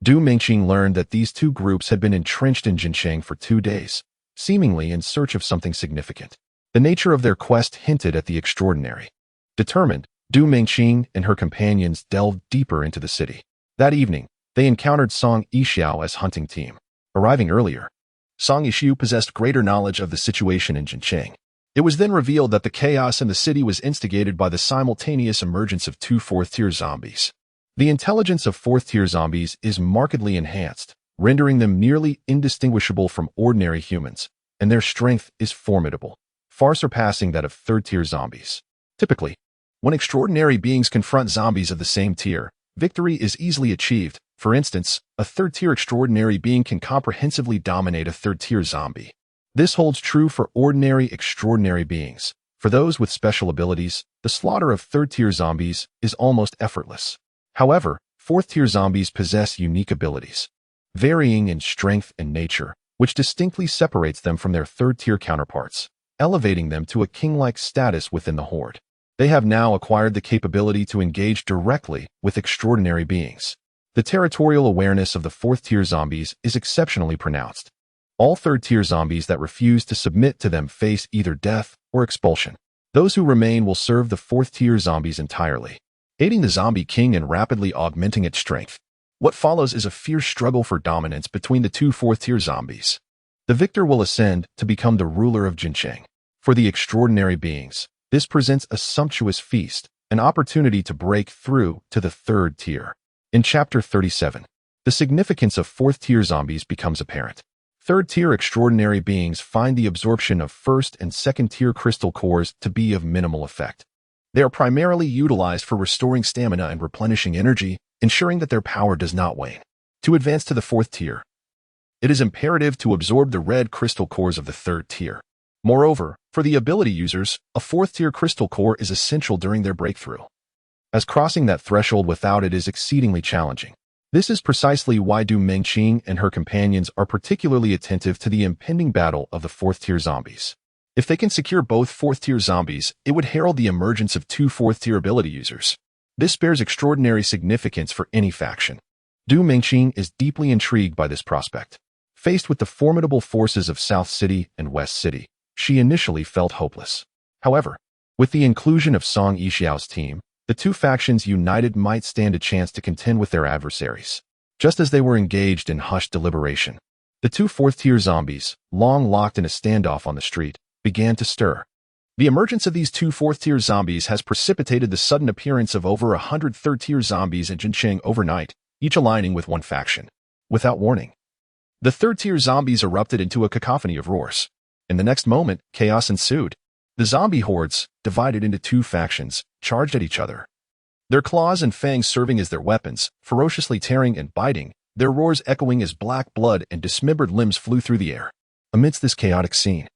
[SPEAKER 1] Du Mengqing learned that these 2 groups had been entrenched in Jincheng for 2 days, seemingly in search of something significant. The nature of their quest hinted at the extraordinary. Determined, Du Mengqing and her companions delved deeper into the city. That evening, they encountered Song Yixiao as hunting team. Arriving earlier, Song Yixiao possessed greater knowledge of the situation in Jincheng. It was then revealed that the chaos in the city was instigated by the simultaneous emergence of 2 4th-tier zombies. The intelligence of 4th-tier zombies is markedly enhanced, rendering them nearly indistinguishable from ordinary humans, and their strength is formidable, far surpassing that of 3rd-tier zombies. Typically, when extraordinary beings confront zombies of the same tier, victory is easily achieved. For instance, a 3rd-tier extraordinary being can comprehensively dominate a 3rd-tier zombie. This holds true for ordinary extraordinary beings. For those with special abilities, the slaughter of third-tier zombies is almost effortless. However, fourth-tier zombies possess unique abilities, varying in strength and nature, which distinctly separates them from their third-tier counterparts, elevating them to a king-like status within the horde. They have now acquired the capability to engage directly with extraordinary beings. The territorial awareness of the fourth-tier zombies is exceptionally pronounced. All third-tier zombies that refuse to submit to them face either death or expulsion. Those who remain will serve the fourth-tier zombies entirely, aiding the zombie king and rapidly augmenting its strength. What follows is a fierce struggle for dominance between the two fourth-tier zombies. The victor will ascend to become the ruler of Jincheng. For the extraordinary beings, this presents a sumptuous feast, an opportunity to break through to the third tier. In Chapter 37, the significance of fourth-tier zombies becomes apparent. Third-tier extraordinary beings find the absorption of first- and second-tier crystal cores to be of minimal effect. They are primarily utilized for restoring stamina and replenishing energy, ensuring that their power does not wane. To advance to the fourth tier, it is imperative to absorb the red crystal cores of the third tier. Moreover, for the ability users, a fourth-tier crystal core is essential during their breakthrough, as crossing that threshold without it is exceedingly challenging. This is precisely why Du Mengqing and her companions are particularly attentive to the impending battle of the fourth-tier zombies. If they can secure both fourth-tier zombies, it would herald the emergence of two fourth-tier ability users. This bears extraordinary significance for any faction. Du Mengqing is deeply intrigued by this prospect. Faced with the formidable forces of South City and West City, she initially felt hopeless. However, with the inclusion of Song Yixiao's team, the two factions united might stand a chance to contend with their adversaries. Just as they were engaged in hushed deliberation, the two fourth-tier zombies, long locked in a standoff on the street, began to stir. The emergence of these two fourth-tier zombies has precipitated the sudden appearance of over 100 third-tier zombies in Jincheng overnight, each aligning with one faction. Without warning, the third-tier zombies erupted into a cacophony of roars. In the next moment, chaos ensued. The zombie hordes, divided into two factions, charged at each other. Their claws and fangs serving as their weapons, ferociously tearing and biting, their roars echoing as black blood and dismembered limbs flew through the air. Amidst this chaotic scene,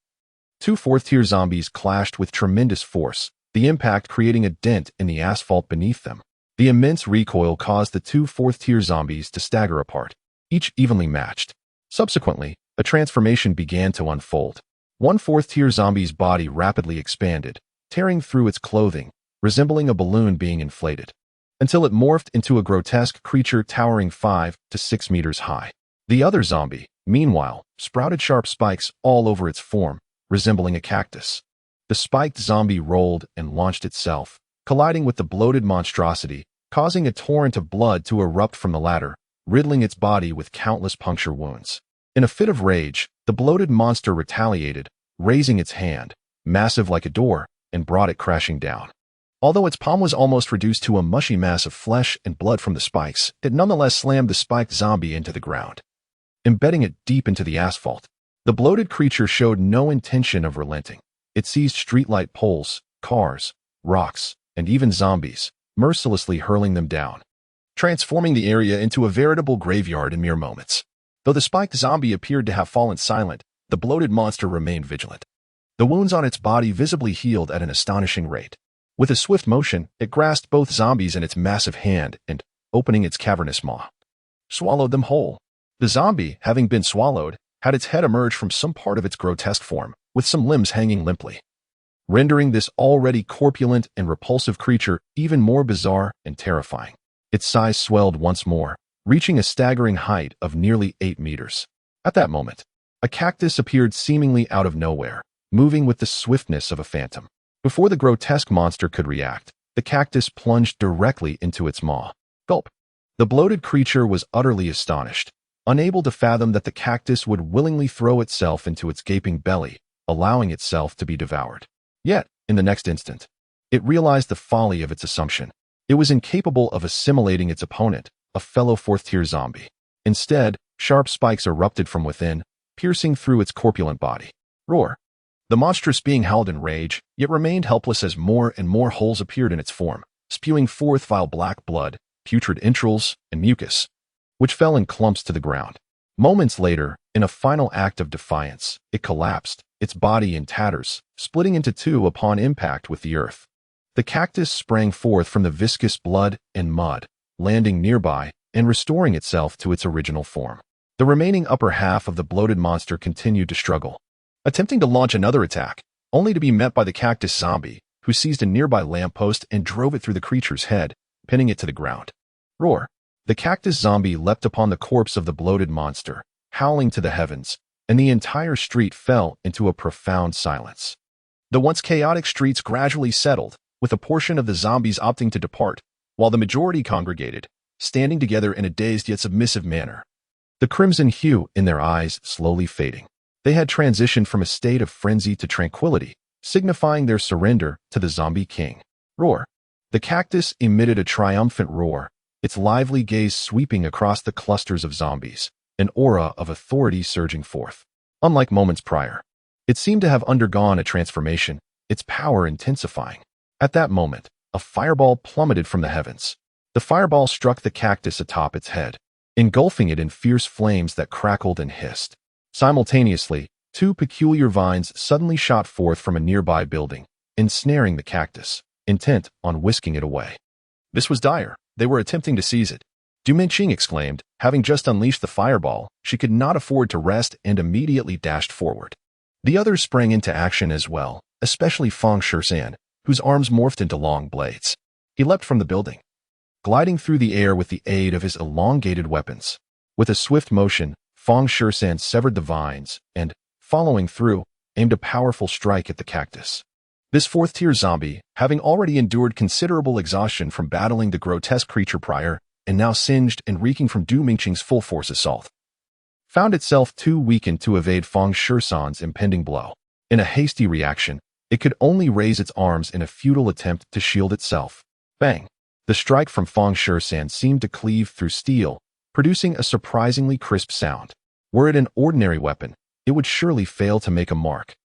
[SPEAKER 1] two fourth-tier zombies clashed with tremendous force, the impact creating a dent in the asphalt beneath them. The immense recoil caused the two fourth-tier zombies to stagger apart, each evenly matched. Subsequently, a transformation began to unfold. One fourth-tier zombie's body rapidly expanded, tearing through its clothing, resembling a balloon being inflated, until it morphed into a grotesque creature towering 5 to 6 meters high. The other zombie, meanwhile, sprouted sharp spikes all over its form, resembling a cactus. The spiked zombie rolled and launched itself, colliding with the bloated monstrosity, causing a torrent of blood to erupt from the latter, riddling its body with countless puncture wounds. In a fit of rage, the bloated monster retaliated, raising its hand, massive like a door, and brought it crashing down. Although its palm was almost reduced to a mushy mass of flesh and blood from the spikes, it nonetheless slammed the spiked zombie into the ground, embedding it deep into the asphalt. The bloated creature showed no intention of relenting. It seized streetlight poles, cars, rocks, and even zombies, mercilessly hurling them down, transforming the area into a veritable graveyard in mere moments. Though the spiked zombie appeared to have fallen silent, the bloated monster remained vigilant. The wounds on its body visibly healed at an astonishing rate. With a swift motion, it grasped both zombies in its massive hand and, opening its cavernous maw, swallowed them whole. The zombie, having been swallowed, had its head emerge from some part of its grotesque form, with some limbs hanging limply, rendering this already corpulent and repulsive creature even more bizarre and terrifying. Its size swelled once more, reaching a staggering height of nearly 8 meters. At that moment, a cactus appeared seemingly out of nowhere, moving with the swiftness of a phantom. Before the grotesque monster could react, the cactus plunged directly into its maw. Gulp! The bloated creature was utterly astonished, unable to fathom that the cactus would willingly throw itself into its gaping belly, allowing itself to be devoured. Yet, in the next instant, it realized the folly of its assumption. It was incapable of assimilating its opponent, a fellow fourth-tier zombie. Instead, sharp spikes erupted from within, piercing through its corpulent body. Roar! The monstrous being howled in rage, yet remained helpless as more and more holes appeared in its form, spewing forth vile black blood, putrid entrails, and mucus, which fell in clumps to the ground. Moments later, in a final act of defiance, it collapsed, its body in tatters, splitting into two upon impact with the earth. The cactus sprang forth from the viscous blood and mud, landing nearby and restoring itself to its original form. The remaining upper half of the bloated monster continued to struggle, attempting to launch another attack, only to be met by the cactus zombie, who seized a nearby lamppost and drove it through the creature's head, pinning it to the ground. Roar! The cactus zombie leapt upon the corpse of the bloated monster, howling to the heavens, and the entire street fell into a profound silence. The once chaotic streets gradually settled, with a portion of the zombies opting to depart, while the majority congregated, standing together in a dazed yet submissive manner. The crimson hue in their eyes slowly fading. They had transitioned from a state of frenzy to tranquility, signifying their surrender to the zombie king. Roar! The cactus emitted a triumphant roar, its lively gaze sweeping across the clusters of zombies, an aura of authority surging forth. Unlike moments prior, it seemed to have undergone a transformation, its power intensifying. At that moment, a fireball plummeted from the heavens. The fireball struck the cactus atop its head, engulfing it in fierce flames that crackled and hissed. Simultaneously, two peculiar vines suddenly shot forth from a nearby building, ensnaring the cactus, intent on whisking it away. This was dire. They were attempting to seize it. Du Mingqing exclaimed, having just unleashed the fireball, she could not afford to rest and immediately dashed forward. The others sprang into action as well, especially Feng Shishan, whose arms morphed into long blades. He leapt from the building, gliding through the air with the aid of his elongated weapons. With a swift motion, Feng Shishan severed the vines and, following through, aimed a powerful strike at the cactus. This fourth-tier zombie, having already endured considerable exhaustion from battling the grotesque creature prior, and now singed and reeking from Du Mingqing's full-force assault, found itself too weakened to evade Feng Shishan's impending blow. In a hasty reaction, it could only raise its arms in a futile attempt to shield itself. Bang! The strike from Feng Shishan seemed to cleave through steel, producing a surprisingly crisp sound. Were it an ordinary weapon, it would surely fail to make a mark.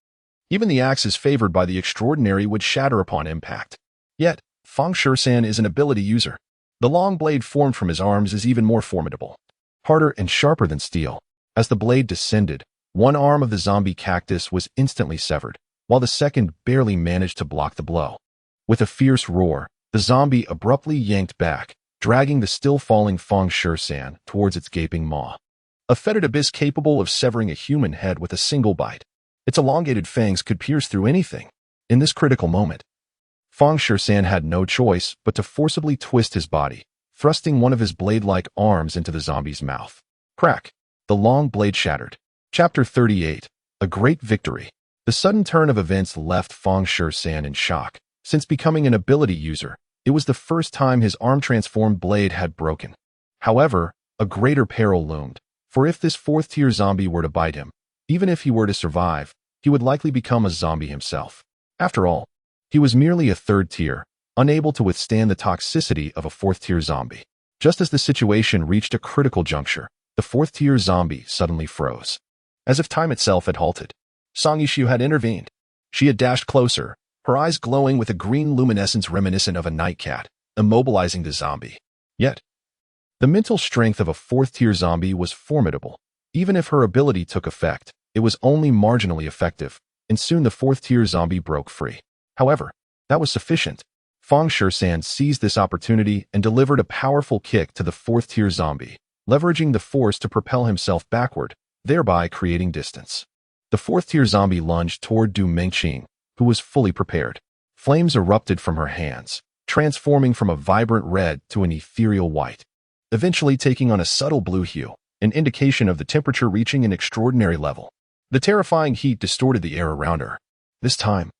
[SPEAKER 1] Even the axes favored by the extraordinary would shatter upon impact. Yet, Feng Shishan is an ability user. The long blade formed from his arms is even more formidable, harder and sharper than steel. As the blade descended, one arm of the zombie cactus was instantly severed, while the second barely managed to block the blow. With a fierce roar, the zombie abruptly yanked back, dragging the still-falling Feng Shishan towards its gaping maw. A fetid abyss capable of severing a human head with a single bite. Its elongated fangs could pierce through anything. In this critical moment, Feng Shishan had no choice but to forcibly twist his body, thrusting one of his blade-like arms into the zombie's mouth. Crack! The long blade shattered. Chapter 38. A Great Victory. The sudden turn of events left Feng Shishan in shock. Since becoming an ability user, it was the first time his arm-transformed blade had broken. However, a greater peril loomed, for if this fourth-tier zombie were to bite him, even if he were to survive, he would likely become a zombie himself. After all, he was merely a third tier, unable to withstand the toxicity of a fourth-tier zombie. Just as the situation reached a critical juncture, the fourth-tier zombie suddenly froze. As if time itself had halted, Song Yishu had intervened. She had dashed closer, her eyes glowing with a green luminescence reminiscent of a night cat, immobilizing the zombie. Yet, the mental strength of a fourth-tier zombie was formidable. Even if her ability took effect, it was only marginally effective, and soon the fourth-tier zombie broke free. However, that was sufficient. Feng Shishan seized this opportunity and delivered a powerful kick to the fourth-tier zombie, leveraging the force to propel himself backward, thereby creating distance. The fourth-tier zombie lunged toward Du Mingqing, who was fully prepared. Flames erupted from her hands, transforming from a vibrant red to an ethereal white, eventually taking on a subtle blue hue, an indication of the temperature reaching an extraordinary level. The terrifying heat distorted the air around her. This time,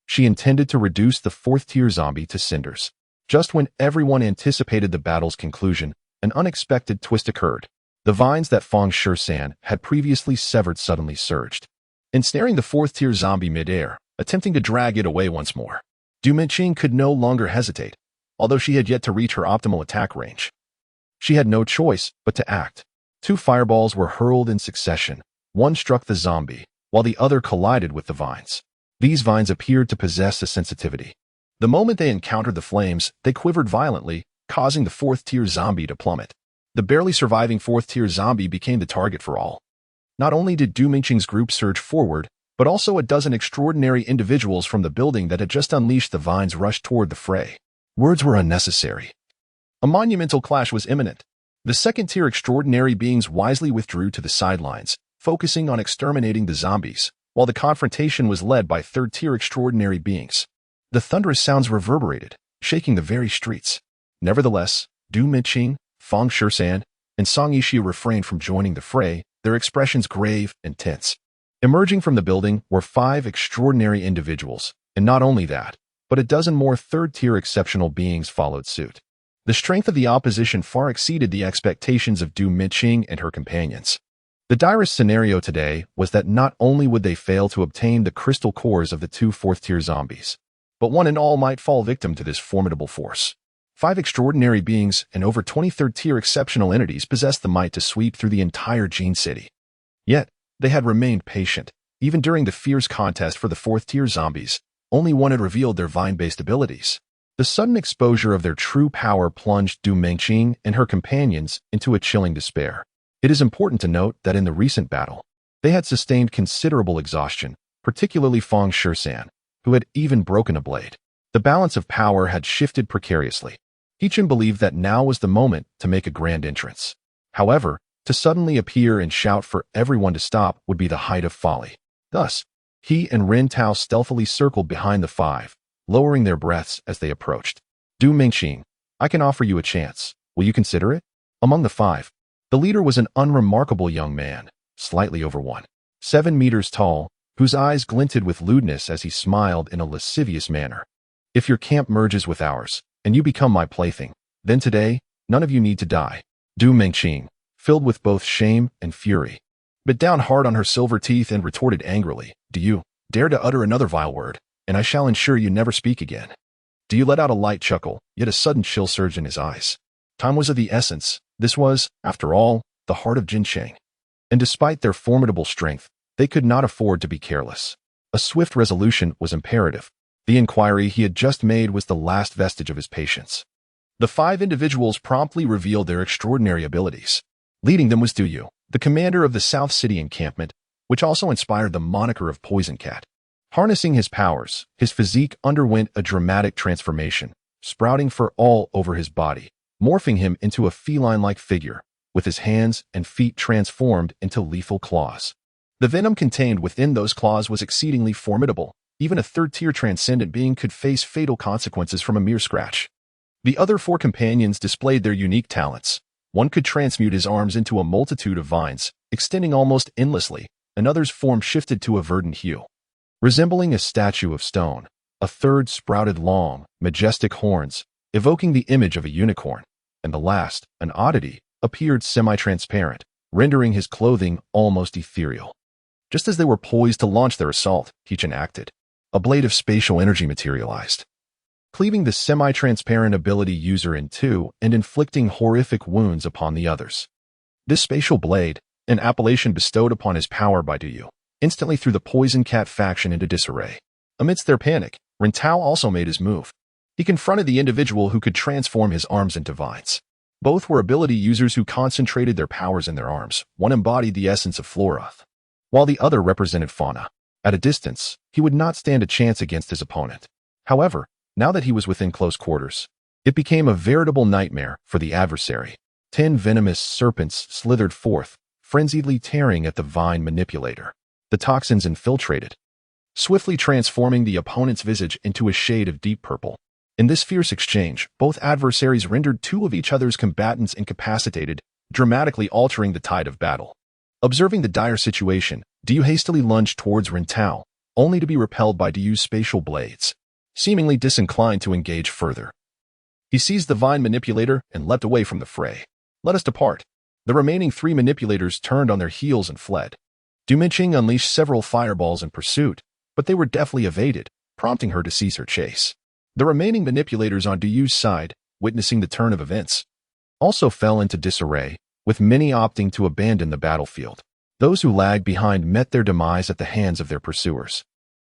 [SPEAKER 1] she intended to reduce the fourth-tier zombie to cinders. Just when everyone anticipated the battle's conclusion, an unexpected twist occurred. The vines that Feng Shishan had previously severed suddenly surged, ensnaring the fourth-tier zombie mid-air, attempting to drag it away once more. Du Mingqing could no longer hesitate, although she had yet to reach her optimal attack range. She had no choice but to act. Two fireballs were hurled in succession. One struck the zombie, while the other collided with the vines. These vines appeared to possess a sensitivity. The moment they encountered the flames, they quivered violently, causing the fourth-tier zombie to plummet. The barely surviving fourth-tier zombie became the target for all. Not only did Du Mingqing's group surge forward, but also a dozen extraordinary individuals from the building that had just unleashed the vines rushed toward the fray. Words were unnecessary. A monumental clash was imminent. The second-tier extraordinary beings wisely withdrew to the sidelines, focusing on exterminating the zombies, while the confrontation was led by third-tier extraordinary beings. The thunderous sounds reverberated, shaking the very streets. Nevertheless, Du Minqing, Fang Shisan, and Song Yixia refrained from joining the fray, their expressions grave and tense. Emerging from the building were 5 extraordinary individuals, and not only that, but a dozen more third-tier exceptional beings followed suit. The strength of the opposition far exceeded the expectations of Du Minqing and her companions. The direst scenario today was that not only would they fail to obtain the crystal cores of the 2 fourth-tier zombies, but one and all might fall victim to this formidable force. 5 extraordinary beings and over 20 third-tier exceptional entities possessed the might to sweep through the entire Gene City. Yet, they had remained patient. Even during the fierce contest for the 4th-tier zombies, only one had revealed their vine-based abilities. The sudden exposure of their true power plunged Du Minqing and her companions into a chilling despair. It is important to note that in the recent battle, they had sustained considerable exhaustion, particularly Fang Shisan, who had even broken a blade. The balance of power had shifted precariously. Hichin believed that now was the moment to make a grand entrance. However, to suddenly appear and shout for everyone to stop would be the height of folly. Thus, he and Ren Tao stealthily circled behind the 5, lowering their breaths as they approached. Du Minqing, I can offer you a chance. Will you consider it? Among the 5, the leader was an unremarkable young man, slightly over 7 meters tall, whose eyes glinted with lewdness as he smiled in a lascivious manner. If your camp merges with ours, and you become my plaything, then today, none of you need to die. Du Minqing, filled with both shame and fury, bit down hard on her silver teeth and retorted angrily, Do you dare to utter another vile word, and I shall ensure you never speak again. Du let out a light chuckle, yet a sudden chill surged in his eyes. Time was of the essence. This was, after all, the heart of Jincheng. And despite their formidable strength, they could not afford to be careless. A swift resolution was imperative. The inquiry he had just made was the last vestige of his patience. The 5 individuals promptly revealed their extraordinary abilities. Leading them was Du Yu, the commander of the South City encampment, which also inspired the moniker of Poison Cat. Harnessing his powers, his physique underwent a dramatic transformation, sprouting fur all over his body, morphing him into a feline-like figure, with his hands and feet transformed into lethal claws. The venom contained within those claws was exceedingly formidable. Even a third-tier transcendent being could face fatal consequences from a mere scratch. The other 4 companions displayed their unique talents. One could transmute his arms into a multitude of vines, extending almost endlessly. Another's form shifted to a verdant hue. Resembling a statue of stone, a third sprouted long, majestic horns, evoking the image of a unicorn, and the last, an oddity, appeared semi-transparent, rendering his clothing almost ethereal. Just as they were poised to launch their assault, Hichin acted. A blade of spatial energy materialized, cleaving the semi-transparent ability user in 2 and inflicting horrific wounds upon the others. This spatial blade, an appellation bestowed upon his power by Du Yu, instantly threw the Poison Cat faction into disarray. Amidst their panic, Ren Tao also made his move. He confronted the individual who could transform his arms into vines. Both were ability users who concentrated their powers in their arms. One embodied the essence of Floroth, while the other represented fauna. At a distance, he would not stand a chance against his opponent. However, now that he was within close quarters, it became a veritable nightmare for the adversary. 10 venomous serpents slithered forth, frenziedly tearing at the vine manipulator. The toxins infiltrated, swiftly transforming the opponent's visage into a shade of deep purple. In this fierce exchange, both adversaries rendered 2 of each other's combatants incapacitated, dramatically altering the tide of battle. Observing the dire situation, Du hastily lunged towards Ren Tao, only to be repelled by Du's spatial blades, seemingly disinclined to engage further. He seized the vine manipulator and leapt away from the fray. Let us depart. The remaining 3 manipulators turned on their heels and fled. Du Minqing unleashed several fireballs in pursuit, but they were deftly evaded, prompting her to cease her chase. The remaining manipulators on Du's side, witnessing the turn of events, also fell into disarray, with many opting to abandon the battlefield. Those who lagged behind met their demise at the hands of their pursuers.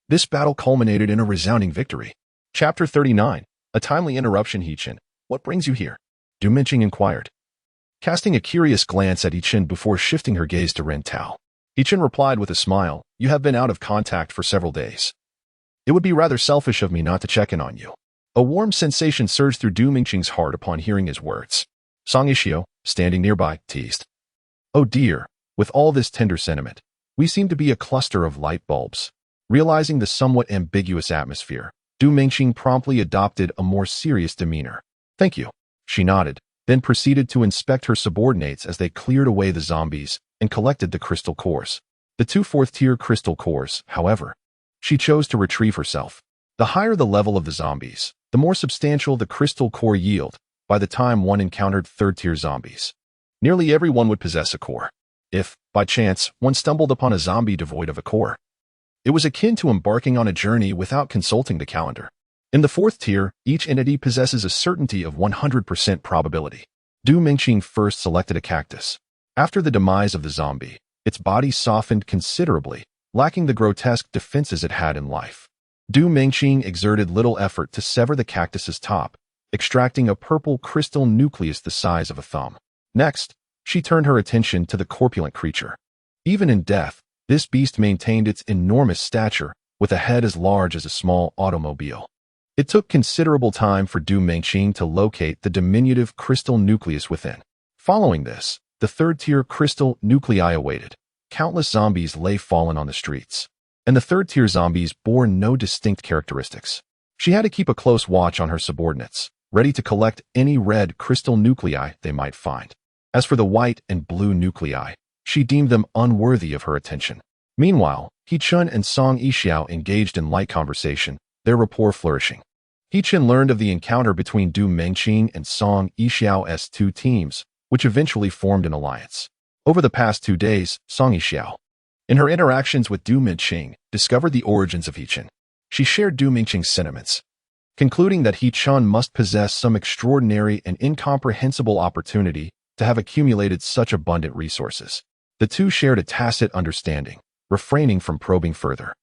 [SPEAKER 1] This battle culminated in a resounding victory. Chapter 39. A timely interruption. Hichin, what brings you here? Du Minqing inquired, casting a curious glance at Hichin before shifting her gaze to Ren Tao. Hichin replied with a smile, you have been out of contact for several days. It would be rather selfish of me not to check in on you. A warm sensation surged through Du Mingqing's heart upon hearing his words. Song Yishio, standing nearby, teased. Oh dear, with all this tender sentiment, we seem to be a cluster of light bulbs. Realizing the somewhat ambiguous atmosphere, Du Mingqing promptly adopted a more serious demeanor. Thank you. She nodded, then proceeded to inspect her subordinates as they cleared away the zombies and collected the crystal cores. The 2 4th-tier crystal cores, however, she chose to retrieve herself. The higher the level of the zombies, the more substantial the crystal core yield by the time one encountered 3rd-tier zombies. Nearly everyone would possess a core. If, by chance, one stumbled upon a zombie devoid of a core, it was akin to embarking on a journey without consulting the calendar. In the 4th tier, each entity possesses a certainty of 100% probability. Du Mingqing first selected a cactus. After the demise of the zombie, its body softened considerably, lacking the grotesque defenses it had in life. Du Mingqing exerted little effort to sever the cactus's top, extracting a purple crystal nucleus the size of a thumb. Next, she turned her attention to the corpulent creature. Even in death, this beast maintained its enormous stature, with a head as large as a small automobile. It took considerable time for Du Mingqing to locate the diminutive crystal nucleus within. Following this, the 3rd-tier crystal nuclei awaited. Countless zombies lay fallen on the streets, and the 3rd-tier zombies bore no distinct characteristics. She had to keep a close watch on her subordinates, ready to collect any red crystal nuclei they might find. As for the white and blue nuclei, she deemed them unworthy of her attention. Meanwhile, He-chun and Song Yixiao engaged in light conversation, their rapport flourishing. He-chun learned of the encounter between Du Mingqing and Song Yixiao's 2 teams, which eventually formed an alliance. Over the past 2 days, Song Yixiao, in her interactions with Du Mingqing, discovered the origins of He-chun. She shared Du Mingqing's sentiments, concluding that He-chun must possess some extraordinary and incomprehensible opportunity to have accumulated such abundant resources. The two shared a tacit understanding, refraining from probing further.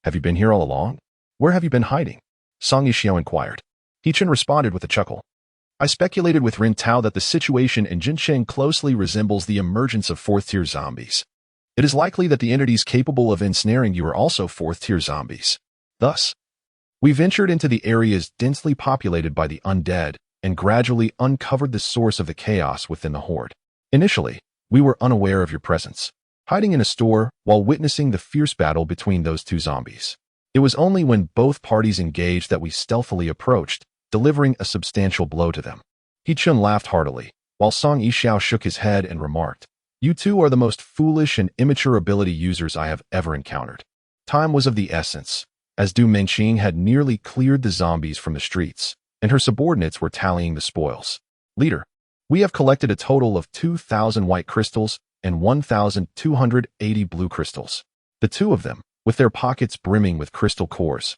[SPEAKER 1] Have you been here all along? Where have you been hiding? Song Yixiao inquired. He-chun responded with a chuckle. I speculated with Rin Tao that the situation in Jinsheng closely resembles the emergence of 4th-tier zombies. It is likely that the entities capable of ensnaring you are also 4th-tier zombies. Thus, we ventured into the areas densely populated by the undead and gradually uncovered the source of the chaos within the horde. Initially, we were unaware of your presence, hiding in a store while witnessing the fierce battle between those 2 zombies. It was only when both parties engaged that we stealthily approached, delivering a substantial blow to them. He-chun laughed heartily, while Song Yixiao shook his head and remarked, You 2 are the most foolish and immature ability users I have ever encountered. Time was of the essence, as Du Mingqing had nearly cleared the zombies from the streets, and her subordinates were tallying the spoils. Leader, we have collected a total of 2,000 white crystals and 1,280 blue crystals. The 2 of them, with their pockets brimming with crystal cores,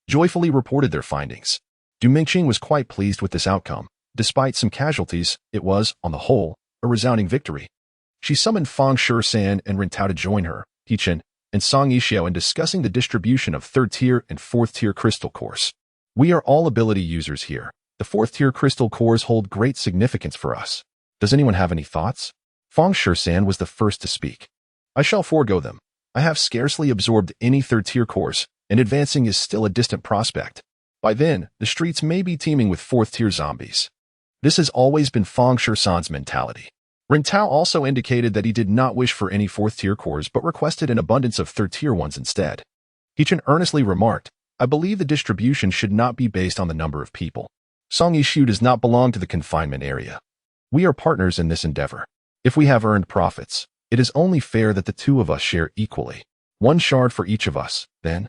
[SPEAKER 1] joyfully reported their findings. Du Mingqing was quite pleased with this outcome. Despite some casualties, it was, on the whole, a resounding victory. She summoned Fang Shi-san and Rin Tao to join her, He-chun, and Song Yixiao in discussing the distribution of 3rd-tier and 4th-tier crystal cores. We are all ability users here. The 4th-tier crystal cores hold great significance for us. Does anyone have any thoughts? Fang Shi-san was the first to speak. I shall forego them. I have scarcely absorbed any 3rd-tier cores, and advancing is still a distant prospect. By then, the streets may be teeming with 4th-tier zombies. This has always been Fang Shi-san's mentality. Rin Tao also indicated that he did not wish for any 4th-tier cores but requested an abundance of 3rd-tier ones instead. He-chun earnestly remarked, I believe the distribution should not be based on the number of people. Song Yixiao does not belong to the confinement area. We are partners in this endeavor. If we have earned profits, it is only fair that the 2 of us share equally. 1 shard for each of us, then.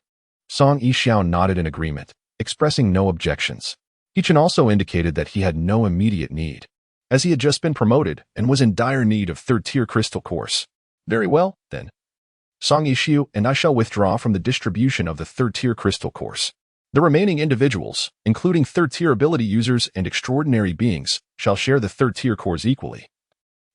[SPEAKER 1] Song Yixiao nodded in agreement, expressing no objections. He-chun also indicated that he had no immediate need, as he had just been promoted and was in dire need of 3rd-tier crystal cores. Very well, then. Song Yixiao and I shall withdraw from the distribution of the 3rd-tier crystal cores. The remaining individuals, including 3rd-tier ability users and extraordinary beings, shall share the 3rd-tier cores equally,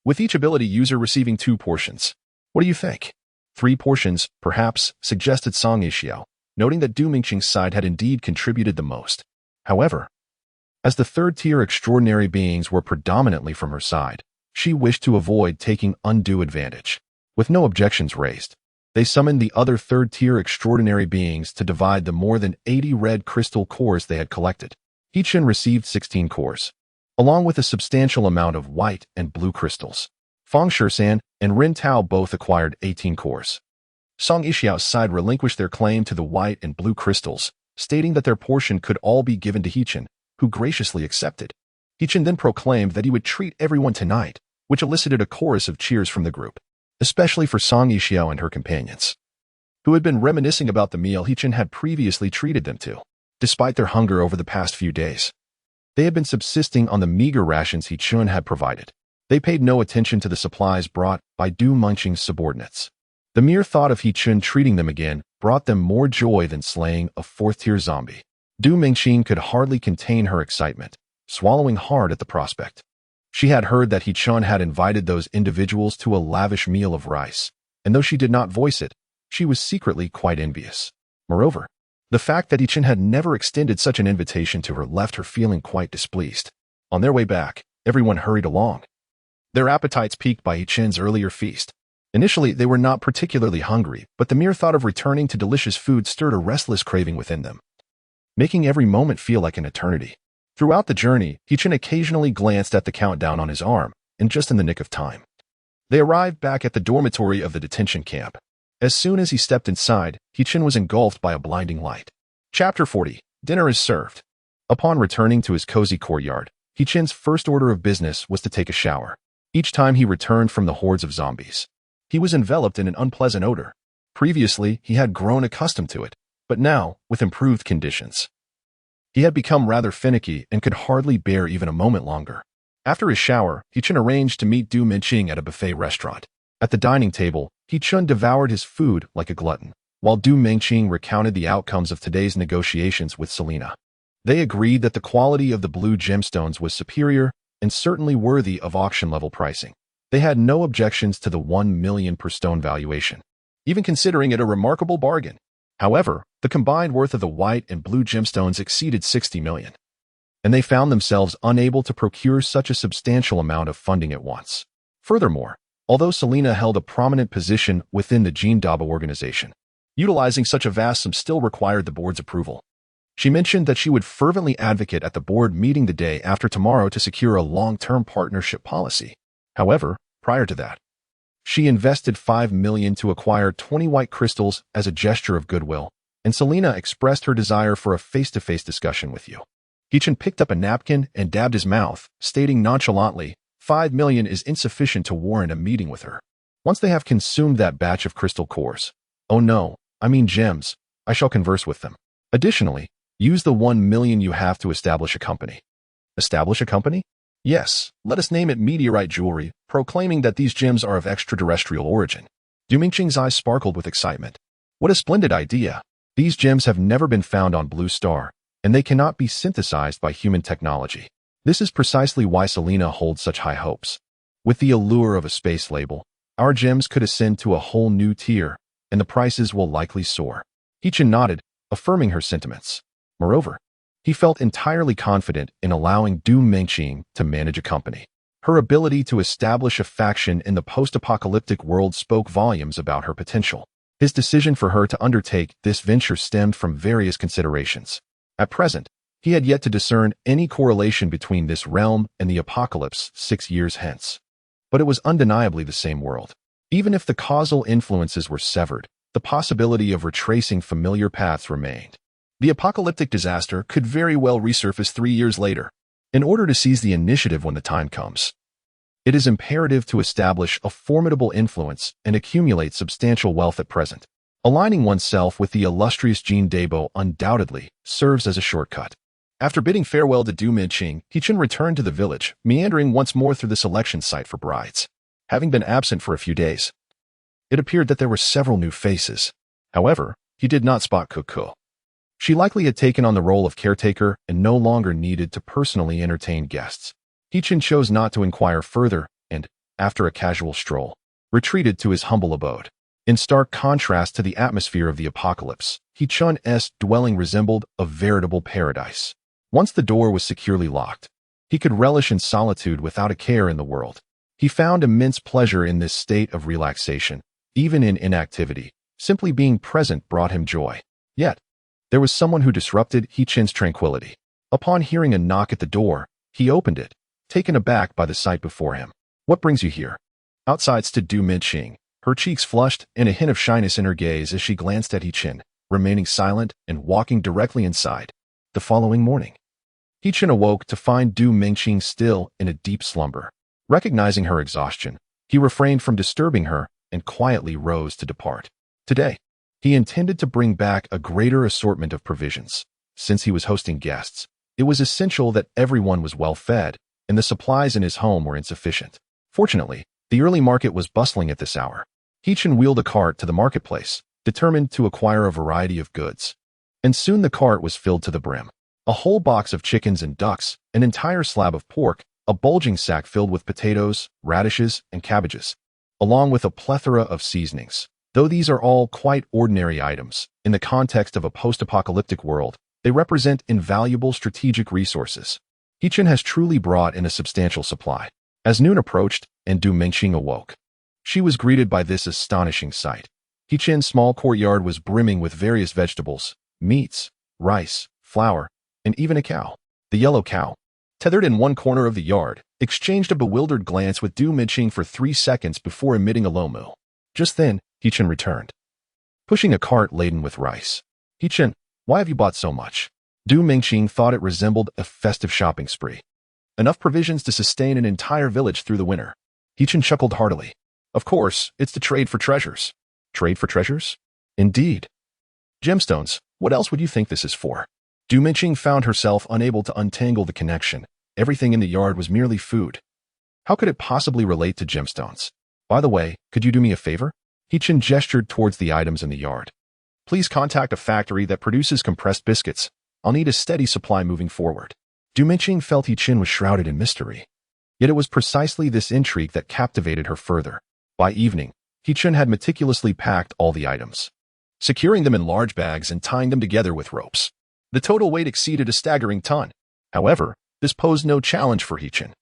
[SPEAKER 1] with each ability user receiving 2 portions. What do you think? 3 portions, perhaps, suggested Song Yixiao, noting that Du Mingqing's side had indeed contributed the most. However, as the 3rd-tier extraordinary beings were predominantly from her side, she wished to avoid taking undue advantage. With no objections raised, They summoned the other third-tier extraordinary beings to divide the more than 80 red crystal cores they had collected. Hichin received 16 cores, along with a substantial amount of white and blue crystals. Feng Shishan and Rin Tao both acquired 18 cores. Song Ishiao's side relinquished their claim to the white and blue crystals, stating that their portion could all be given to Hichin, who graciously accepted. Hichin then proclaimed that he would treat everyone tonight, which elicited a chorus of cheers from the group, especially for Song Ishiao and her companions, who had been reminiscing about the meal Hichin had previously treated them to. Despite their hunger over the past few days, they had been subsisting on the meager rations Hichin had provided. They paid no attention to the supplies brought by Du Mengqing's subordinates. The mere thought of Hichin treating them again brought them more joy than slaying a fourth-tier zombie. Du Mengqing could hardly contain her excitement, swallowing hard at the prospect. She had heard that Hichin had invited those individuals to a lavish meal of rice, and though she did not voice it, she was secretly quite envious. Moreover, the fact that Hichin had never extended such an invitation to her left her feeling quite displeased. On their way back, everyone hurried along, their appetites piqued by Hichin's earlier feast. Initially, they were not particularly hungry, but the mere thought of returning to delicious food stirred a restless craving within them, making every moment feel like an eternity. Throughout the journey, Hichin occasionally glanced at the countdown on his arm, and just in the nick of time, they arrived back at the dormitory of the detention camp. As soon as he stepped inside, Hichin was engulfed by a blinding light. Chapter 40. Dinner is served. Upon returning to his cozy courtyard, Hichin's first order of business was to take a shower. Each time he returned from the hordes of zombies, he was enveloped in an unpleasant odor. Previously, he had grown accustomed to it, but now, with improved conditions, he had become rather finicky and could hardly bear even a moment longer. After his shower, Hichin arranged to meet Du Mengqing at a buffet restaurant. At the dining table, Hichin devoured his food like a glutton, while Du Mengqing recounted the outcomes of today's negotiations with Selena. They agreed that the quality of the blue gemstones was superior and certainly worthy of auction-level pricing. They had no objections to the 1 million per stone valuation, even considering it a remarkable bargain. However, the combined worth of the white and blue gemstones exceeded 60 million, and they found themselves unable to procure such a substantial amount of funding at once. Furthermore, although Selena held a prominent position within the Jean Daba organization, utilizing such a vast sum still required the board's approval. She mentioned that she would fervently advocate at the board meeting the day after tomorrow to secure a long-term partnership policy. However, prior to that, she invested 5 million to acquire 20 white crystals as a gesture of goodwill, and Selena expressed her desire for a face-to-face discussion with you. Hichin picked up a napkin and dabbed his mouth, stating nonchalantly, 5 million is insufficient to warrant a meeting with her. Once they have consumed that batch of crystal cores, oh no, I mean gems, I shall converse with them. Additionally, use the 1 million you have to establish a company. Establish a company? Yes, let us name it Meteorite Jewelry, proclaiming that these gems are of extraterrestrial origin. Du Mengqing's eyes sparkled with excitement. What a splendid idea! These gems have never been found on Blue Star, and they cannot be synthesized by human technology. This is precisely why Selena holds such high hopes. With the allure of a space label, our gems could ascend to a whole new tier, and the prices will likely soar. Hichin nodded, affirming her sentiments. Moreover, he felt entirely confident in allowing Du Mengqing to manage a company. Her ability to establish a faction in the post-apocalyptic world spoke volumes about her potential. His decision for her to undertake this venture stemmed from various considerations. At present, he had yet to discern any correlation between this realm and the apocalypse 6 years hence. But it was undeniably the same world. Even if the causal influences were severed, the possibility of retracing familiar paths remained. The apocalyptic disaster could very well resurface 3 years later. In order to seize the initiative when the time comes, it is imperative to establish a formidable influence and accumulate substantial wealth at present. Aligning oneself with the illustrious Jean Dabo undoubtedly serves as a shortcut. After bidding farewell to Du Mengqing, Hichin returned to the village, meandering once more through the selection site for brides. Having been absent for a few days, it appeared that there were several new faces. However, he did not spot Cuckoo. She likely had taken on the role of caretaker and no longer needed to personally entertain guests. Hichin chose not to inquire further and, after a casual stroll, retreated to his humble abode. In stark contrast to the atmosphere of the apocalypse, Hichin's dwelling resembled a veritable paradise. Once the door was securely locked, he could relish in solitude without a care in the world. He found immense pleasure in this state of relaxation, even in inactivity, Simply being present brought him joy. Yet, there was someone who disrupted He-Chin's tranquility. Upon hearing a knock at the door, he opened it, taken aback by the sight before him. "What brings you here?" Outside stood Du Minqing, her cheeks flushed and a hint of shyness in her gaze as she glanced at He-Chin, remaining silent and walking directly inside. The following morning, He-Chin awoke to find Du Minqing still in a deep slumber. Recognizing her exhaustion, he refrained from disturbing her and quietly rose to depart. Today, he intended to bring back a greater assortment of provisions. Since he was hosting guests, it was essential that everyone was well fed, and the supplies in his home were insufficient. Fortunately, the early market was bustling at this hour. He-Chin wheeled a cart to the marketplace, determined to acquire a variety of goods. And soon the cart was filled to the brim. A whole box of chickens and ducks, an entire slab of pork, a bulging sack filled with potatoes, radishes, and cabbages, along with a plethora of seasonings. Though these are all quite ordinary items, in the context of a post-apocalyptic world, they represent invaluable strategic resources. He-Chin has truly brought in a substantial supply. As noon approached and Du Minqing awoke, she was greeted by this astonishing sight. He-Chin's small courtyard was brimming with various vegetables, meats, rice, flour, and even a cow. The yellow cow, tethered in one corner of the yard, exchanged a bewildered glance with Du Minqing for 3 seconds before emitting a low moo. Just then, He-Chin returned, pushing a cart laden with rice. "He-Chin, why have you bought so much?" Du Minqing thought it resembled a festive shopping spree. "Enough provisions to sustain an entire village through the winter." He-Chin chuckled heartily. "Of course, it's to trade for treasures." "Trade for treasures?" "Indeed. Gemstones, what else would you think this is for?" Du Minqing found herself unable to untangle the connection. Everything in the yard was merely food. How could it possibly relate to gemstones? "By the way, could you do me a favor?" He-Chin gestured towards the items in the yard. "Please contact a factory that produces compressed biscuits. I'll need a steady supply moving forward." Du Minqing felt He-Chin was shrouded in mystery. Yet it was precisely this intrigue that captivated her further. By evening, He-Chin had meticulously packed all the items, securing them in large bags and tying them together with ropes. The total weight exceeded a staggering ton. However, this posed no challenge for He-Chin.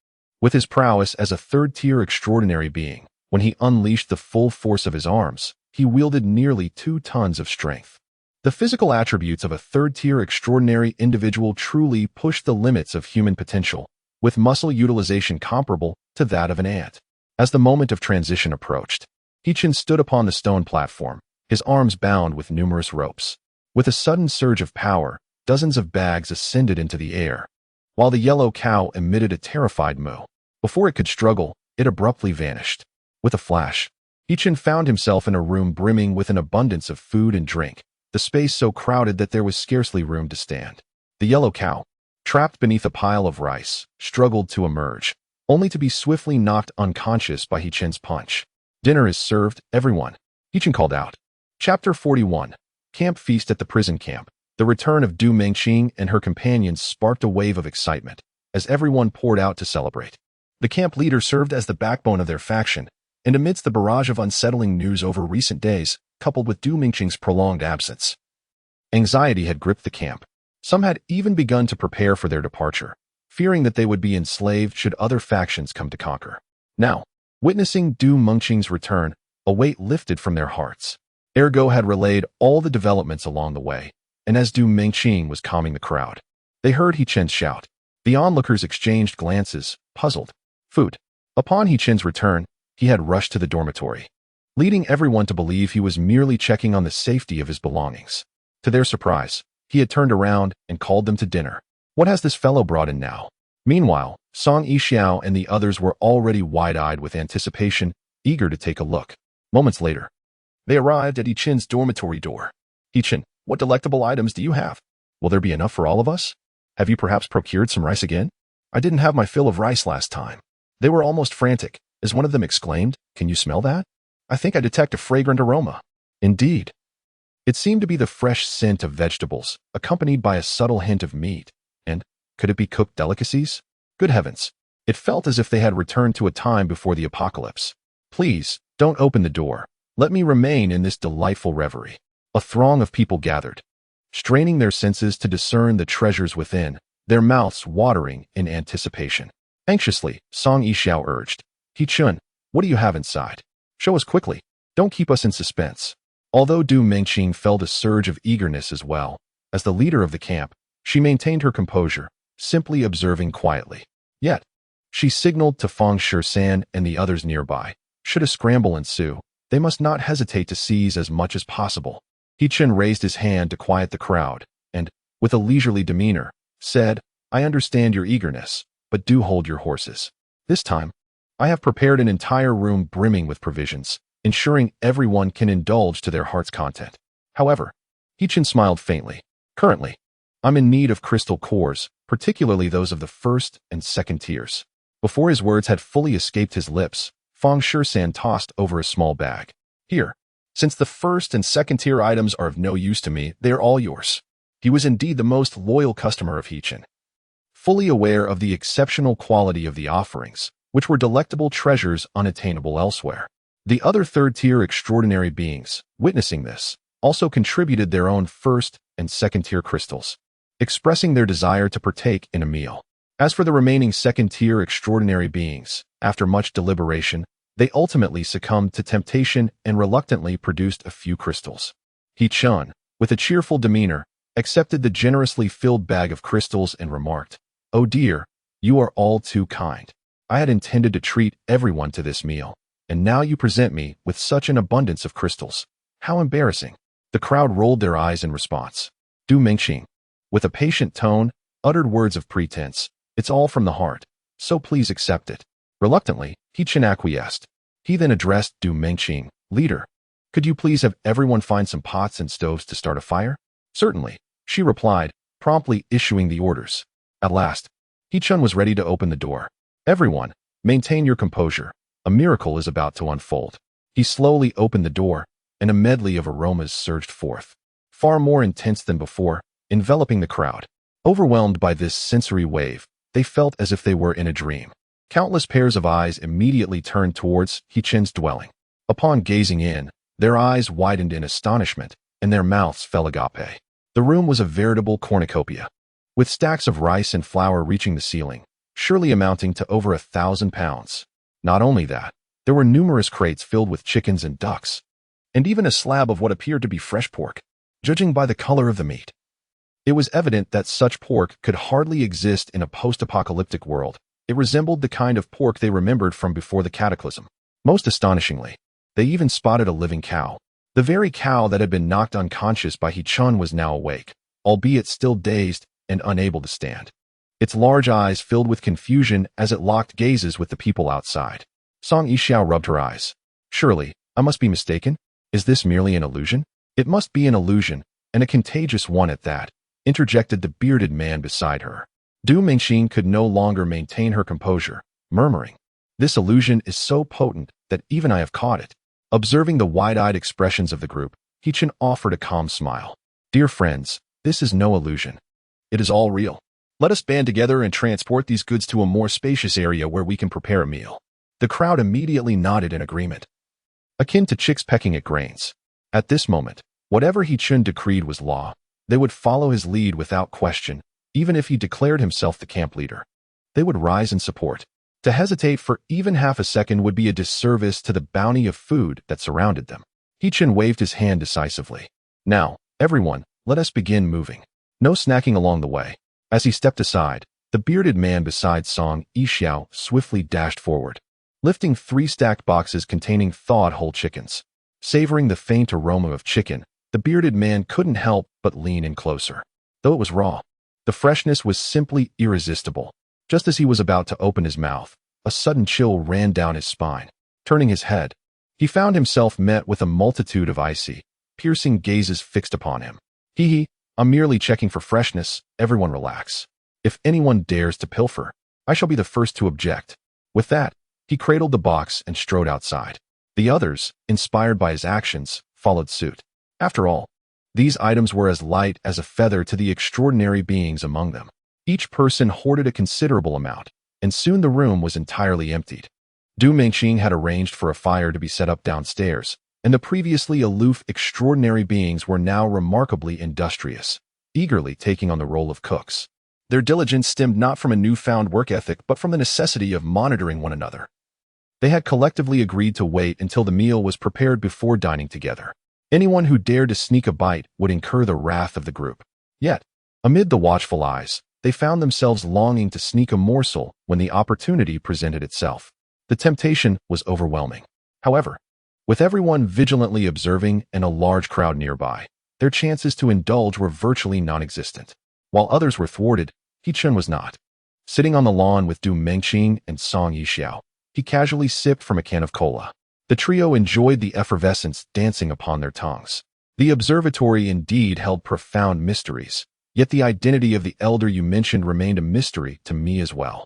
[SPEAKER 1] With his prowess as a third-tier extraordinary being, when he unleashed the full force of his arms, he wielded nearly 2 tons of strength. The physical attributes of a third-tier extraordinary individual truly pushed the limits of human potential, with muscle utilization comparable to that of an ant. As the moment of transition approached, He-Chin stood upon the stone platform, his arms bound with numerous ropes. With a sudden surge of power, dozens of bags ascended into the air, while the yellow cow emitted a terrified moo. Before it could struggle, it abruptly vanished. With a flash, He-Chin found himself in a room brimming with an abundance of food and drink, the space so crowded that there was scarcely room to stand. The yellow cow, trapped beneath a pile of rice, struggled to emerge, only to be swiftly knocked unconscious by He-Chin's punch. "Dinner is served, everyone," He-Chin called out. Chapter 41. Camp Feast at the Prison Camp. The return of Du Minqing and her companions sparked a wave of excitement, as everyone poured out to celebrate. The camp leader served as the backbone of their faction, and amidst the barrage of unsettling news over recent days, coupled with Du Minqing's prolonged absence, anxiety had gripped the camp. Some had even begun to prepare for their departure, fearing that they would be enslaved should other factions come to conquer. Now, witnessing Du Minqing's return, a weight lifted from their hearts. Ergo had relayed all the developments along the way, and as Du Minqing was calming the crowd, they heard He-Chin's shout. The onlookers exchanged glances, puzzled. Food. Upon He-Chin's return, he had rushed to the dormitory, leading everyone to believe he was merely checking on the safety of his belongings. To their surprise, he had turned around and called them to dinner. What has this fellow brought in now? Meanwhile, Song Yixiao and the others were already wide-eyed with anticipation, eager to take a look. Moments later, they arrived at He-Chin's dormitory door. "He-Chin, what delectable items do you have? Will there be enough for all of us? Have you perhaps procured some rice again? I didn't have my fill of rice last time." They were almost frantic, as one of them exclaimed, "Can you smell that? I think I detect a fragrant aroma." Indeed. It seemed to be the fresh scent of vegetables, accompanied by a subtle hint of meat. And could it be cooked delicacies? Good heavens. It felt as if they had returned to a time before the apocalypse. "Please, don't open the door. Let me remain in this delightful reverie." A throng of people gathered, straining their senses to discern the treasures within, their mouths watering in anticipation. Anxiously, Song Yixiao urged, "He-Chin, what do you have inside? Show us quickly. Don't keep us in suspense." Although Du Mingqing felt a surge of eagerness as well, as the leader of the camp, she maintained her composure, simply observing quietly. Yet, she signaled to Fang Shisan and the others nearby. Should a scramble ensue, they must not hesitate to seize as much as possible. He Chen raised his hand to quiet the crowd, and, with a leisurely demeanor, said, I understand your eagerness, but do hold your horses. This time, I have prepared an entire room brimming with provisions, ensuring everyone can indulge to their heart's content. However, He Chen smiled faintly. Currently, I'm in need of crystal cores, particularly those of the first and second tiers. Before his words had fully escaped his lips, Fang Shisan tossed over a small bag. Here, since the first and second tier items are of no use to me, they are all yours. He was indeed the most loyal customer of He Chen. Fully aware of the exceptional quality of the offerings, which were delectable treasures unattainable elsewhere. The other third-tier extraordinary beings, witnessing this, also contributed their own first and second-tier crystals, expressing their desire to partake in a meal. As for the remaining second-tier extraordinary beings, after much deliberation, they ultimately succumbed to temptation and reluctantly produced a few crystals. He Chen, with a cheerful demeanor, accepted the generously filled bag of crystals and remarked, Oh dear, you are all too kind. I had intended to treat everyone to this meal, and now you present me with such an abundance of crystals. How embarrassing. The crowd rolled their eyes in response. Du Mingqing, with a patient tone, uttered words of pretense. It's all from the heart, so please accept it. Reluctantly, He Chen acquiesced. He then addressed Du Mingqing, Leader, could you please have everyone find some pots and stoves to start a fire? Certainly, she replied, promptly issuing the orders. At last, He Chen was ready to open the door. Everyone, maintain your composure. A miracle is about to unfold. He slowly opened the door, and a medley of aromas surged forth, far more intense than before, enveloping the crowd. Overwhelmed by this sensory wave, they felt as if they were in a dream. Countless pairs of eyes immediately turned towards He Chen's dwelling. Upon gazing in, their eyes widened in astonishment, and their mouths fell agape. The room was a veritable cornucopia, with stacks of rice and flour reaching the ceiling, surely amounting to over 1,000 pounds. Not only that, there were numerous crates filled with chickens and ducks, and even a slab of what appeared to be fresh pork, judging by the color of the meat. It was evident that such pork could hardly exist in a post-apocalyptic world. It resembled the kind of pork they remembered from before the cataclysm. Most astonishingly, they even spotted a living cow. The very cow that had been knocked unconscious by He Chen was now awake, albeit still dazed and unable to stand. Its large eyes filled with confusion as it locked gazes with the people outside. Song Yixiao rubbed her eyes. Surely, I must be mistaken? Is this merely an illusion? It must be an illusion, and a contagious one at that, interjected the bearded man beside her. Du Mingqing could no longer maintain her composure, murmuring, This illusion is so potent that even I have caught it. Observing the wide-eyed expressions of the group, He Chen offered a calm smile. Dear friends, this is no illusion. It is all real. Let us band together and transport these goods to a more spacious area where we can prepare a meal. The crowd immediately nodded in agreement, akin to chicks pecking at grains. At this moment, whatever He Chen decreed was law. They would follow his lead without question, even if he declared himself the camp leader. They would rise in support. To hesitate for even half a second would be a disservice to the bounty of food that surrounded them. He Chen waved his hand decisively. Now, everyone, let us begin moving. No snacking along the way. As he stepped aside, the bearded man beside Song Yixiao swiftly dashed forward, lifting 3 stacked boxes containing thawed whole chickens. Savoring the faint aroma of chicken, the bearded man couldn't help but lean in closer. Though it was raw, the freshness was simply irresistible. Just as he was about to open his mouth, a sudden chill ran down his spine. Turning his head, he found himself met with a multitude of icy, piercing gazes fixed upon him. Hee, I'm merely checking for freshness. Everyone relax. If anyone dares to pilfer, I shall be the first to object. With that, he cradled the box and strode outside. The others, inspired by his actions, followed suit. After all, these items were as light as a feather to the extraordinary beings among them. Each person hoarded a considerable amount, and soon the room was entirely emptied. Du Mingqing had arranged for a fire to be set up downstairs, and the previously aloof extraordinary beings were now remarkably industrious, eagerly taking on the role of cooks. Their diligence stemmed not from a newfound work ethic but from the necessity of monitoring one another. They had collectively agreed to wait until the meal was prepared before dining together. Anyone who dared to sneak a bite would incur the wrath of the group. Yet, amid the watchful eyes, they found themselves longing to sneak a morsel when the opportunity presented itself. The temptation was overwhelming. However, with everyone vigilantly observing and a large crowd nearby, their chances to indulge were virtually non-existent. While others were thwarted, He-chun was not. Sitting on the lawn with Du Mengqing and Song Yixiao, he casually sipped from a can of cola. The trio enjoyed the effervescence dancing upon their tongues. The observatory indeed held profound mysteries, yet the identity of the elder you mentioned remained a mystery to me as well.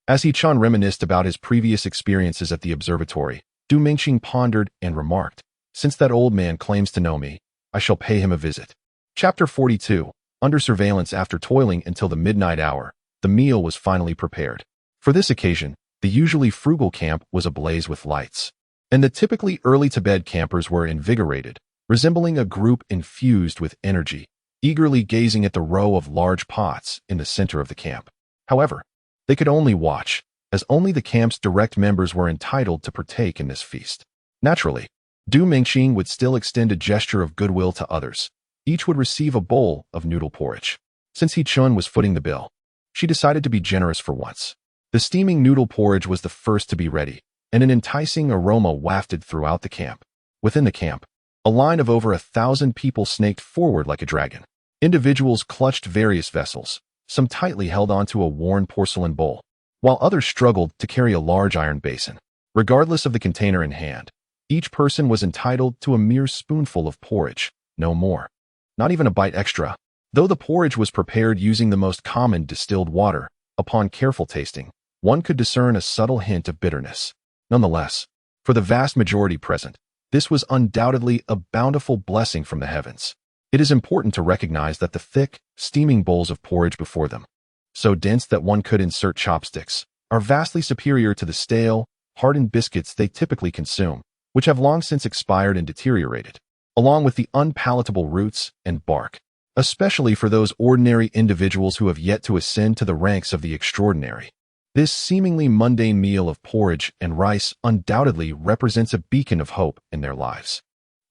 [SPEAKER 1] As He-chun reminisced about his previous experiences at the observatory, Du Mengqing pondered and remarked, "Since that old man claims to know me, I shall pay him a visit." Chapter 42. Under surveillance. After toiling until the midnight hour, the meal was finally prepared. For this occasion, the usually frugal camp was ablaze with lights, and the typically early-to-bed campers were invigorated, resembling a group infused with energy, eagerly gazing at the row of large pots in the center of the camp. However, they could only watch, as only the camp's direct members were entitled to partake in this feast. Naturally, Du Mengqing would still extend a gesture of goodwill to others. Each would receive a bowl of noodle porridge. Since He-chun was footing the bill, she decided to be generous for once. The steaming noodle porridge was the first to be ready, and an enticing aroma wafted throughout the camp. Within the camp, a line of over 1,000 people snaked forward like a dragon. Individuals clutched various vessels, some tightly held onto a worn porcelain bowl, while others struggled to carry a large iron basin. Regardless of the container in hand, each person was entitled to a mere spoonful of porridge, no more. Not even a bite extra. Though the porridge was prepared using the most common distilled water, upon careful tasting, one could discern a subtle hint of bitterness. Nonetheless, for the vast majority present, this was undoubtedly a bountiful blessing from the heavens. It is important to recognize that the thick, steaming bowls of porridge before them, so dense that one could insert chopsticks, are vastly superior to the stale, hardened biscuits they typically consume, which have long since expired and deteriorated, along with the unpalatable roots and bark, especially for those ordinary individuals who have yet to ascend to the ranks of the extraordinary. This seemingly mundane meal of porridge and rice undoubtedly represents a beacon of hope in their lives.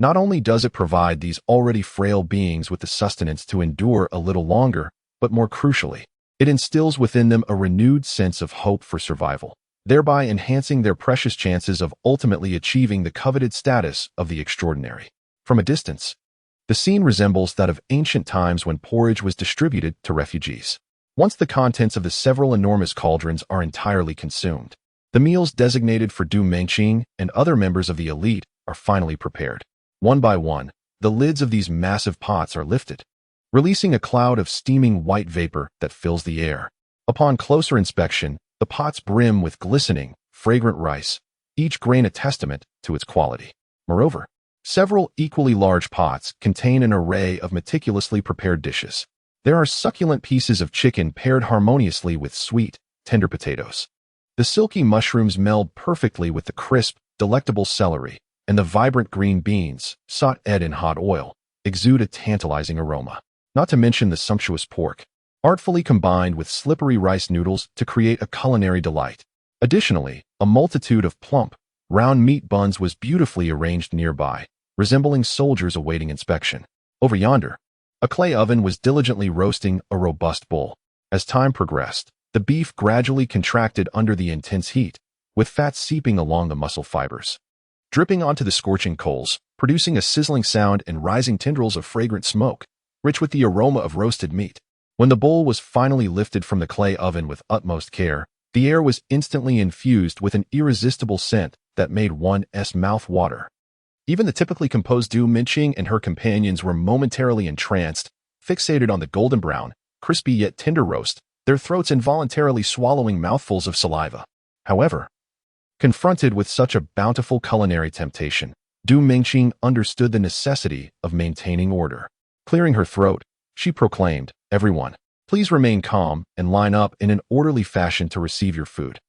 [SPEAKER 1] Not only does it provide these already frail beings with the sustenance to endure a little longer, but more crucially, it instills within them a renewed sense of hope for survival, thereby enhancing their precious chances of ultimately achieving the coveted status of the extraordinary. From a distance, the scene resembles that of ancient times when porridge was distributed to refugees. Once the contents of the several enormous cauldrons are entirely consumed, the meals designated for Du Mengqing and other members of the elite are finally prepared. One by one, the lids of these massive pots are lifted, releasing a cloud of steaming white vapor that fills the air. Upon closer inspection, the pots brim with glistening, fragrant rice, each grain a testament to its quality. Moreover, several equally large pots contain an array of meticulously prepared dishes. There are succulent pieces of chicken paired harmoniously with sweet, tender potatoes. The silky mushrooms meld perfectly with the crisp, delectable celery, and the vibrant green beans, sautéed in hot oil, exude a tantalizing aroma. Not to mention the sumptuous pork, artfully combined with slippery rice noodles to create a culinary delight. Additionally, a multitude of plump, round meat buns was beautifully arranged nearby, resembling soldiers awaiting inspection. Over yonder, a clay oven was diligently roasting a robust bull. As time progressed, the beef gradually contracted under the intense heat, with fat seeping along the muscle fibers, dripping onto the scorching coals, producing a sizzling sound and rising tendrils of fragrant smoke, rich with the aroma of roasted meat. When the bowl was finally lifted from the clay oven with utmost care, the air was instantly infused with an irresistible scent that made one's mouth water. Even the typically composed Du Mengqing and her companions were momentarily entranced, fixated on the golden brown, crispy yet tender roast, their throats involuntarily swallowing mouthfuls of saliva. However, confronted with such a bountiful culinary temptation, Du Mengqing understood the necessity of maintaining order. Clearing her throat, she proclaimed, "Everyone, please remain calm and line up in an orderly fashion to receive your food.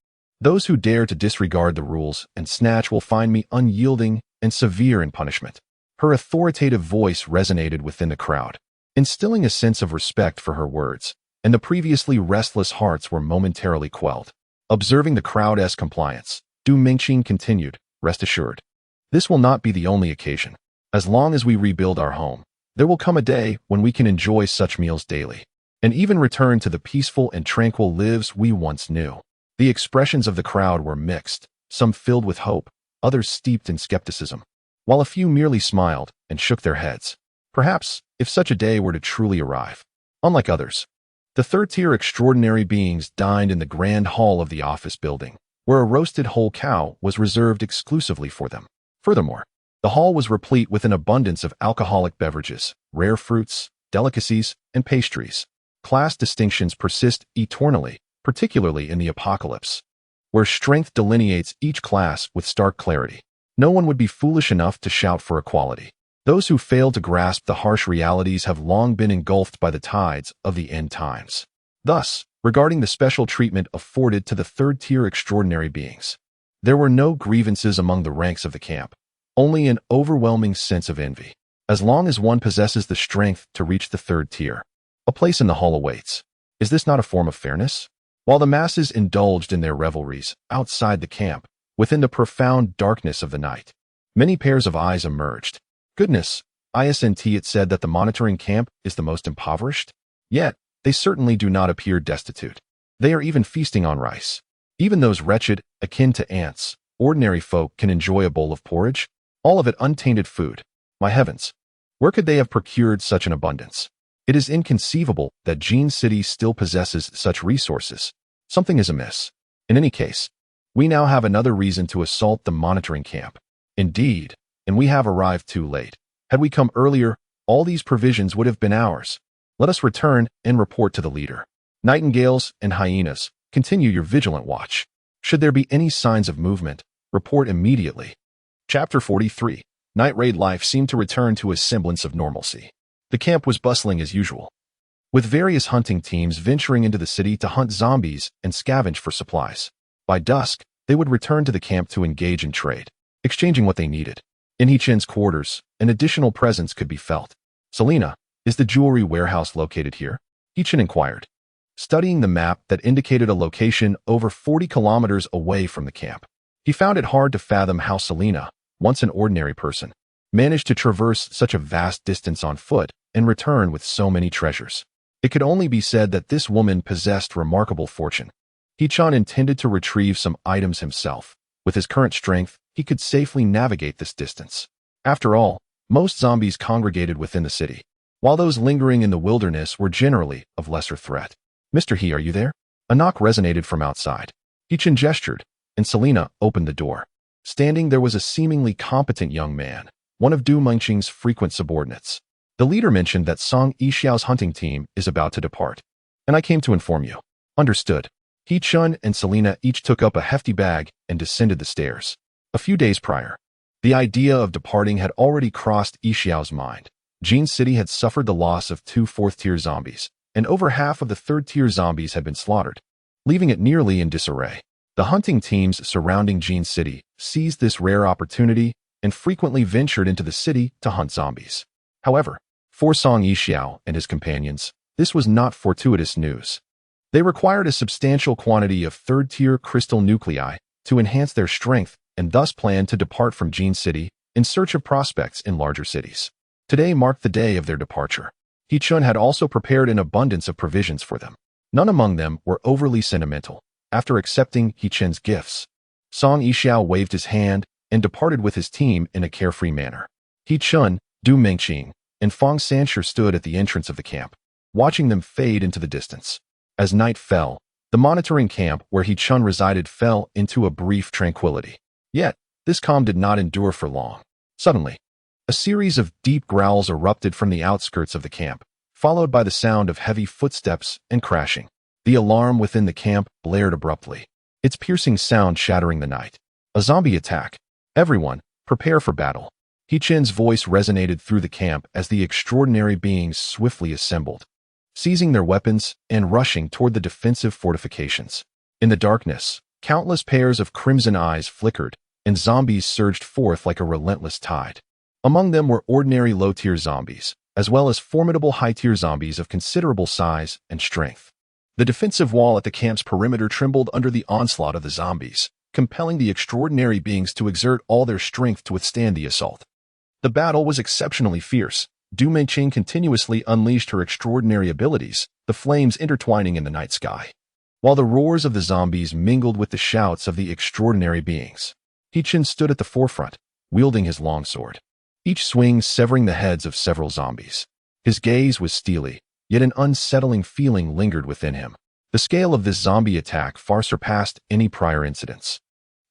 [SPEAKER 1] Those who dare to disregard the rules and snatch will find me unyielding and severe in punishment." Her authoritative voice resonated within the crowd, instilling a sense of respect for her words, and the previously restless hearts were momentarily quelled. Observing the crowd's compliance, Du Mengqing continued, "Rest assured, this will not be the only occasion. As long as we rebuild our home, there will come a day when we can enjoy such meals daily, and even return to the peaceful and tranquil lives we once knew. The expressions of the crowd were mixed, some filled with hope, others steeped in skepticism, while a few merely smiled and shook their heads. Perhaps, if such a day were to truly arrive. Unlike others, the third-tier extraordinary beings dined in the grand hall of the office building, where a roasted whole cow was reserved exclusively for them. Furthermore, the hall was replete with an abundance of alcoholic beverages, rare fruits, delicacies, and pastries. Class distinctions persist eternally, particularly in the apocalypse, where strength delineates each class with stark clarity. No one would be foolish enough to shout for equality. Those who fail to grasp the harsh realities have long been engulfed by the tides of the end times. Thus, regarding the special treatment afforded to the third-tier extraordinary beings, there were no grievances among the ranks of the camp, only an overwhelming sense of envy. As long as one possesses the strength to reach the third tier, a place in the hall awaits. Is this not a form of fairness? While the masses indulged in their revelries outside the camp, within the profound darkness of the night, many pairs of eyes emerged. Goodness, isn't it said that the monitoring camp is the most impoverished? Yet, they certainly do not appear destitute. They are even feasting on rice. Even those wretched, akin to ants, ordinary folk can enjoy a bowl of porridge, all of it untainted food. My heavens, where could they have procured such an abundance? It is inconceivable that Gene City still possesses such resources. Something is amiss. In any case, we now have another reason to assault the monitoring camp. Indeed, and we have arrived too late. Had we come earlier, all these provisions would have been ours. Let us return and report to the leader. Nightingales and hyenas, continue your vigilant watch. Should there be any signs of movement, report immediately. Chapter 43. Night raid life seemed to return to a semblance of normalcy. The camp was bustling as usual, with various hunting teams venturing into the city to hunt zombies and scavenge for supplies. By dusk, they would return to the camp to engage in trade, exchanging what they needed. In Hichen's quarters, an additional presence could be felt. Selena, is the jewelry warehouse located here? Hichen inquired, studying the map that indicated a location over 40 kilometers away from the camp. He found it hard to fathom how Selena, once an ordinary person, managed to traverse such a vast distance on foot and return with so many treasures. It could only be said that this woman possessed remarkable fortune. Hichan intended to retrieve some items himself. With his current strength, he could safely navigate this distance. After all, most zombies congregated within the city, while those lingering in the wilderness were generally of lesser threat. Mr. He, are you there? A knock resonated from outside. Hichan gestured, and Selena opened the door. Standing there was a seemingly competent young man, one of Du Mengqing's frequent subordinates. The leader mentioned that Song Yixiao's hunting team is about to depart, and I came to inform you. Understood. Hichan and Selena each took up a hefty bag and descended the stairs. A few days prior, the idea of departing had already crossed Yixiao's mind. Gene City had suffered the loss of 2 fourth-tier zombies, and over half of the third-tier zombies had been slaughtered, leaving it nearly in disarray. The hunting teams surrounding Gene City seized this rare opportunity and frequently ventured into the city to hunt zombies. However, for Song Yixiao and his companions, this was not fortuitous news. They required a substantial quantity of third-tier crystal nuclei to enhance their strength and thus planned to depart from Gene City in search of prospects in larger cities. Today marked the day of their departure. Hichan had also prepared an abundance of provisions for them. None among them were overly sentimental. After accepting Hichen's gifts, Song Yixiao waved his hand and departed with his team in a carefree manner. Hichan, Du Mengqing, and Fong Sanshur stood at the entrance of the camp, watching them fade into the distance. As night fell, the monitoring camp where Hichan resided fell into a brief tranquility. Yet, this calm did not endure for long. Suddenly, a series of deep growls erupted from the outskirts of the camp, followed by the sound of heavy footsteps and crashing. The alarm within the camp blared abruptly, its piercing sound shattering the night. A zombie attack. Everyone, prepare for battle. Hichen's voice resonated through the camp as the extraordinary beings swiftly assembled, seizing their weapons and rushing toward the defensive fortifications. In the darkness, countless pairs of crimson eyes flickered, and zombies surged forth like a relentless tide. Among them were ordinary low-tier zombies, as well as formidable high-tier zombies of considerable size and strength. The defensive wall at the camp's perimeter trembled under the onslaught of the zombies, compelling the extraordinary beings to exert all their strength to withstand the assault. The battle was exceptionally fierce. Du Mengqing continuously unleashed her extraordinary abilities, the flames intertwining in the night sky, while the roars of the zombies mingled with the shouts of the extraordinary beings. He Qin stood at the forefront, wielding his longsword, each swing severing the heads of several zombies. His gaze was steely, yet an unsettling feeling lingered within him. The scale of this zombie attack far surpassed any prior incidents.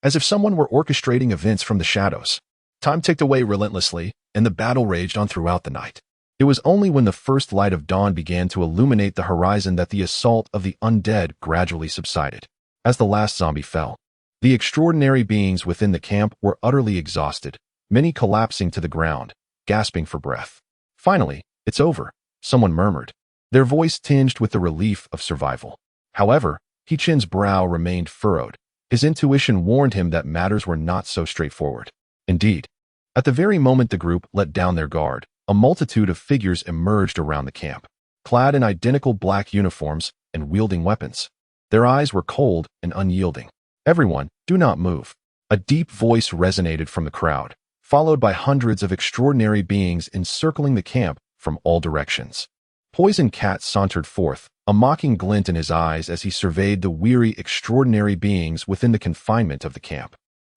[SPEAKER 1] As if someone were orchestrating events from the shadows, time ticked away relentlessly, and the battle raged on throughout the night. It was only when the first light of dawn began to illuminate the horizon that the assault of the undead gradually subsided. As the last zombie fell, the extraordinary beings within the camp were utterly exhausted, many collapsing to the ground, gasping for breath. Finally, "It's over," someone murmured, their voice tinged with the relief of survival. However, He Qin's brow remained furrowed. His intuition warned him that matters were not so straightforward. Indeed, at the very moment the group let down their guard, a multitude of figures emerged around the camp, clad in identical black uniforms and wielding weapons. Their eyes were cold and unyielding. "Everyone, do not move." A deep voice resonated from the crowd, followed by hundreds of extraordinary beings encircling the camp from all directions. Poison Cat sauntered forth, a mocking glint in his eyes as he surveyed the weary, extraordinary beings within the confinement of the camp.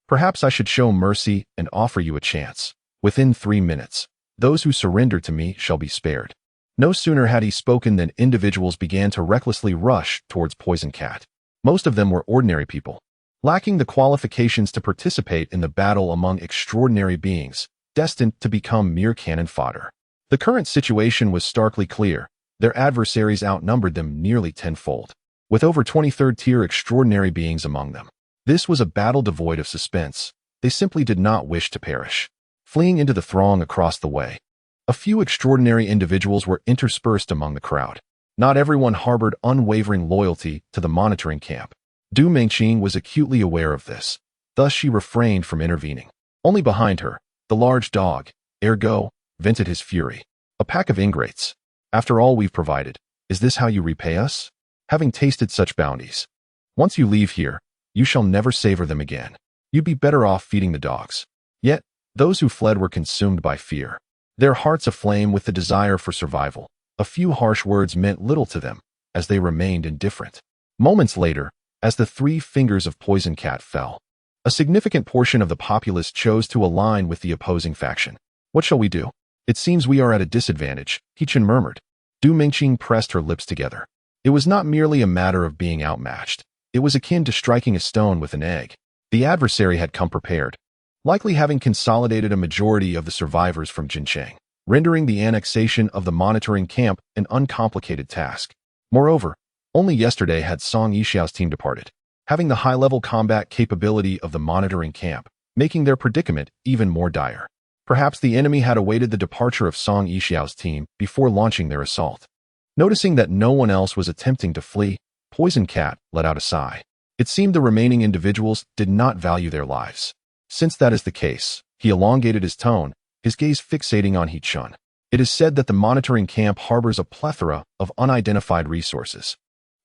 [SPEAKER 1] "Perhaps I should show mercy and offer you a chance. Within 3 minutes, those who surrender to me shall be spared." No sooner had he spoken than individuals began to recklessly rush towards Poison Cat. Most of them were ordinary people, lacking the qualifications to participate in the battle among extraordinary beings, destined to become mere cannon fodder. The current situation was starkly clear. Their adversaries outnumbered them nearly tenfold, with over 23rd-tier extraordinary beings among them. This was a battle devoid of suspense. They simply did not wish to perish. Fleeing into the throng across the way, a few extraordinary individuals were interspersed among the crowd. Not everyone harbored unwavering loyalty to the monitoring camp. Du Mengqing was acutely aware of this. Thus she refrained from intervening. Only behind her, the large dog, Ergo, vented his fury. "A pack of ingrates. After all we've provided, is this how you repay us? Having tasted such bounties, once you leave here, you shall never savor them again. You'd be better off feeding the dogs." Yet, those who fled were consumed by fear, their hearts aflame with the desire for survival. A few harsh words meant little to them, as they remained indifferent. Moments later, as the 3 fingers of Poison Cat fell, a significant portion of the populace chose to align with the opposing faction. "What shall we do? It seems we are at a disadvantage," He Qin murmured. Du Mengqing pressed her lips together. It was not merely a matter of being outmatched. It was akin to striking a stone with an egg. The adversary had come prepared, likely having consolidated a majority of the survivors from Jincheng, rendering the annexation of the monitoring camp an uncomplicated task. Moreover, only yesterday had Song Yixiao's team departed, having the high-level combat capability of the monitoring camp, making their predicament even more dire. Perhaps the enemy had awaited the departure of Song Yixiao's team before launching their assault. Noticing that no one else was attempting to flee, Poison Cat let out a sigh. It seemed the remaining individuals did not value their lives. Since that is the case, he elongated his tone, his gaze fixating on He Qin. "It is said that the monitoring camp harbors a plethora of unidentified resources.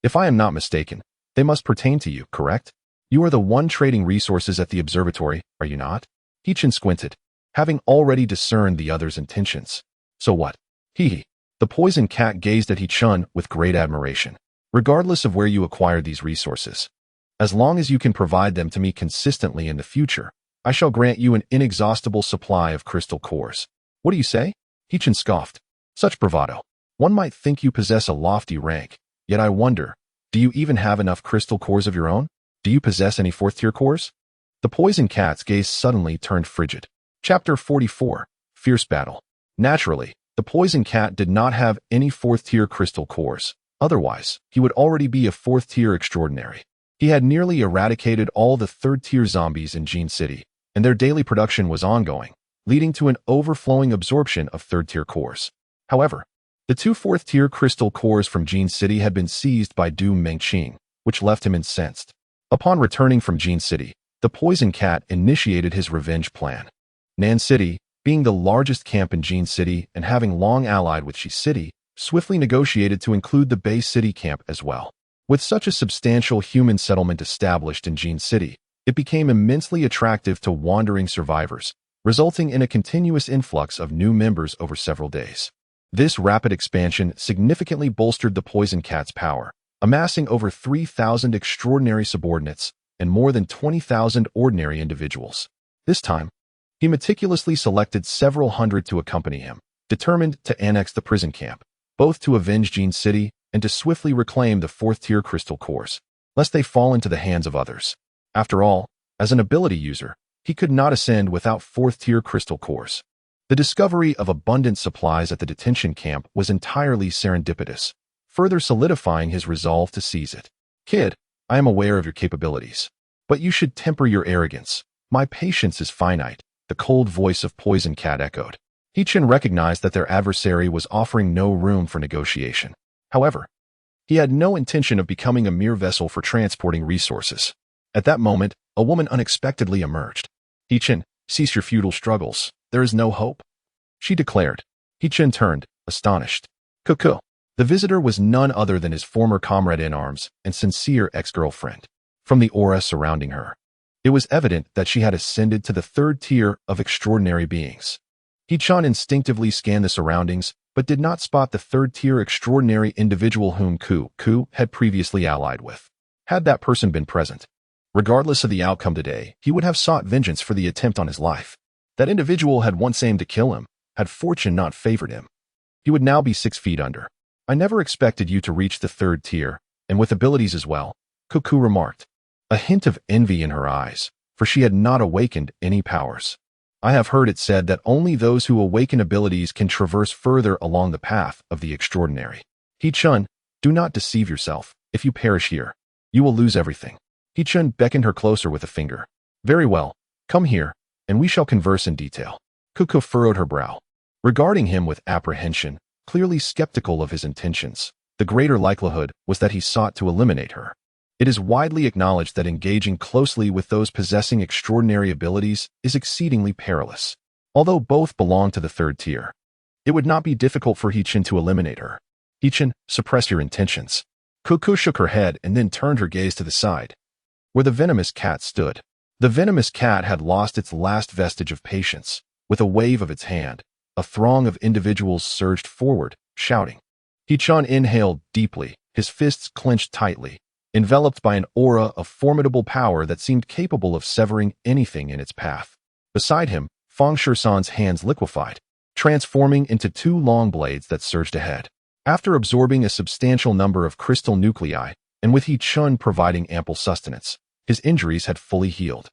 [SPEAKER 1] If I am not mistaken, they must pertain to you, correct? You are the one trading resources at the observatory, are you not?" He Qin squinted, having already discerned the other's intentions. "So what?" He. The Poison Cat gazed at He Qin with great admiration. "Regardless of where you acquired these resources, as long as you can provide them to me consistently in the future, I shall grant you an inexhaustible supply of crystal cores." "What do you say?" He Qin scoffed. "Such bravado. One might think you possess a lofty rank, yet I wonder, do you even have enough crystal cores of your own? Do you possess any 4th-tier cores?" The Poison Cat's gaze suddenly turned frigid. Chapter 44. Fierce Battle. Naturally, the Poison Cat did not have any 4th-tier crystal cores. Otherwise, he would already be a 4th-tier extraordinary. He had nearly eradicated all the 3rd-tier zombies in Jin City, and their daily production was ongoing, leading to an overflowing absorption of 3rd-tier cores. However, the 2 4th-tier crystal cores from Jin City had been seized by Du Mengqing, which left him incensed. Upon returning from Jin City, the Poison Cat initiated his revenge plan. Nan City, being the largest camp in Jin City and having long allied with Shi City, swiftly negotiated to include the Bay City camp as well. With such a substantial human settlement established in Jin City, it became immensely attractive to wandering survivors, resulting in a continuous influx of new members over several days. This rapid expansion significantly bolstered the poison cat's power, amassing over 3,000 extraordinary subordinates and more than 20,000 ordinary individuals. This time, he meticulously selected several hundred to accompany him, determined to annex the prison camp, both to avenge Jean City and to swiftly reclaim the fourth-tier crystal cores, lest they fall into the hands of others. After all, as an ability user, he could not ascend without fourth-tier crystal cores. The discovery of abundant supplies at the detention camp was entirely serendipitous, further solidifying his resolve to seize it. "Kid, I am aware of your capabilities, but you should temper your arrogance. My patience is finite," the cold voice of Poison Cat echoed. He-Chin recognized that their adversary was offering no room for negotiation. However, he had no intention of becoming a mere vessel for transporting resources. At that moment, a woman unexpectedly emerged. "He-Chin, cease your futile struggles. There is no hope," she declared. He-Chin turned, astonished. "Cuckoo." The visitor was none other than his former comrade-in-arms and sincere ex-girlfriend. From the aura surrounding her, it was evident that she had ascended to the third tier of extraordinary beings. He-Chan instinctively scanned the surroundings, but did not spot the third-tier extraordinary individual whom Ku had previously allied with. Had that person been present, regardless of the outcome today, he would have sought vengeance for the attempt on his life. That individual had once aimed to kill him, had fortune not favored him. He would now be 6 feet under. "I never expected you to reach the third tier, and with abilities as well," Cuckoo remarked, a hint of envy in her eyes, for she had not awakened any powers. "I have heard it said that only those who awaken abilities can traverse further along the path of the extraordinary. He-Chun, do not deceive yourself. If you perish here, you will lose everything." He-Chun beckoned her closer with a finger. "Very well, come here, and we shall converse in detail." Cuckoo furrowed her brow, regarding him with apprehension, clearly skeptical of his intentions. The greater likelihood was that he sought to eliminate her. It is widely acknowledged that engaging closely with those possessing extraordinary abilities is exceedingly perilous. Although both belong to the third tier, it would not be difficult for He-Chin to eliminate her. "He-Chin, suppress your intentions." Cuckoo shook her head and then turned her gaze to the side, where the venomous cat stood. The venomous cat had lost its last vestige of patience. With a wave of its hand, a throng of individuals surged forward, shouting. He-Chan inhaled deeply, his fists clenched tightly, enveloped by an aura of formidable power that seemed capable of severing anything in its path. Beside him, Fang Shersan's hands liquefied, transforming into 2 long blades that surged ahead. After absorbing a substantial number of crystal nuclei, and with He-Chun providing ample sustenance, his injuries had fully healed.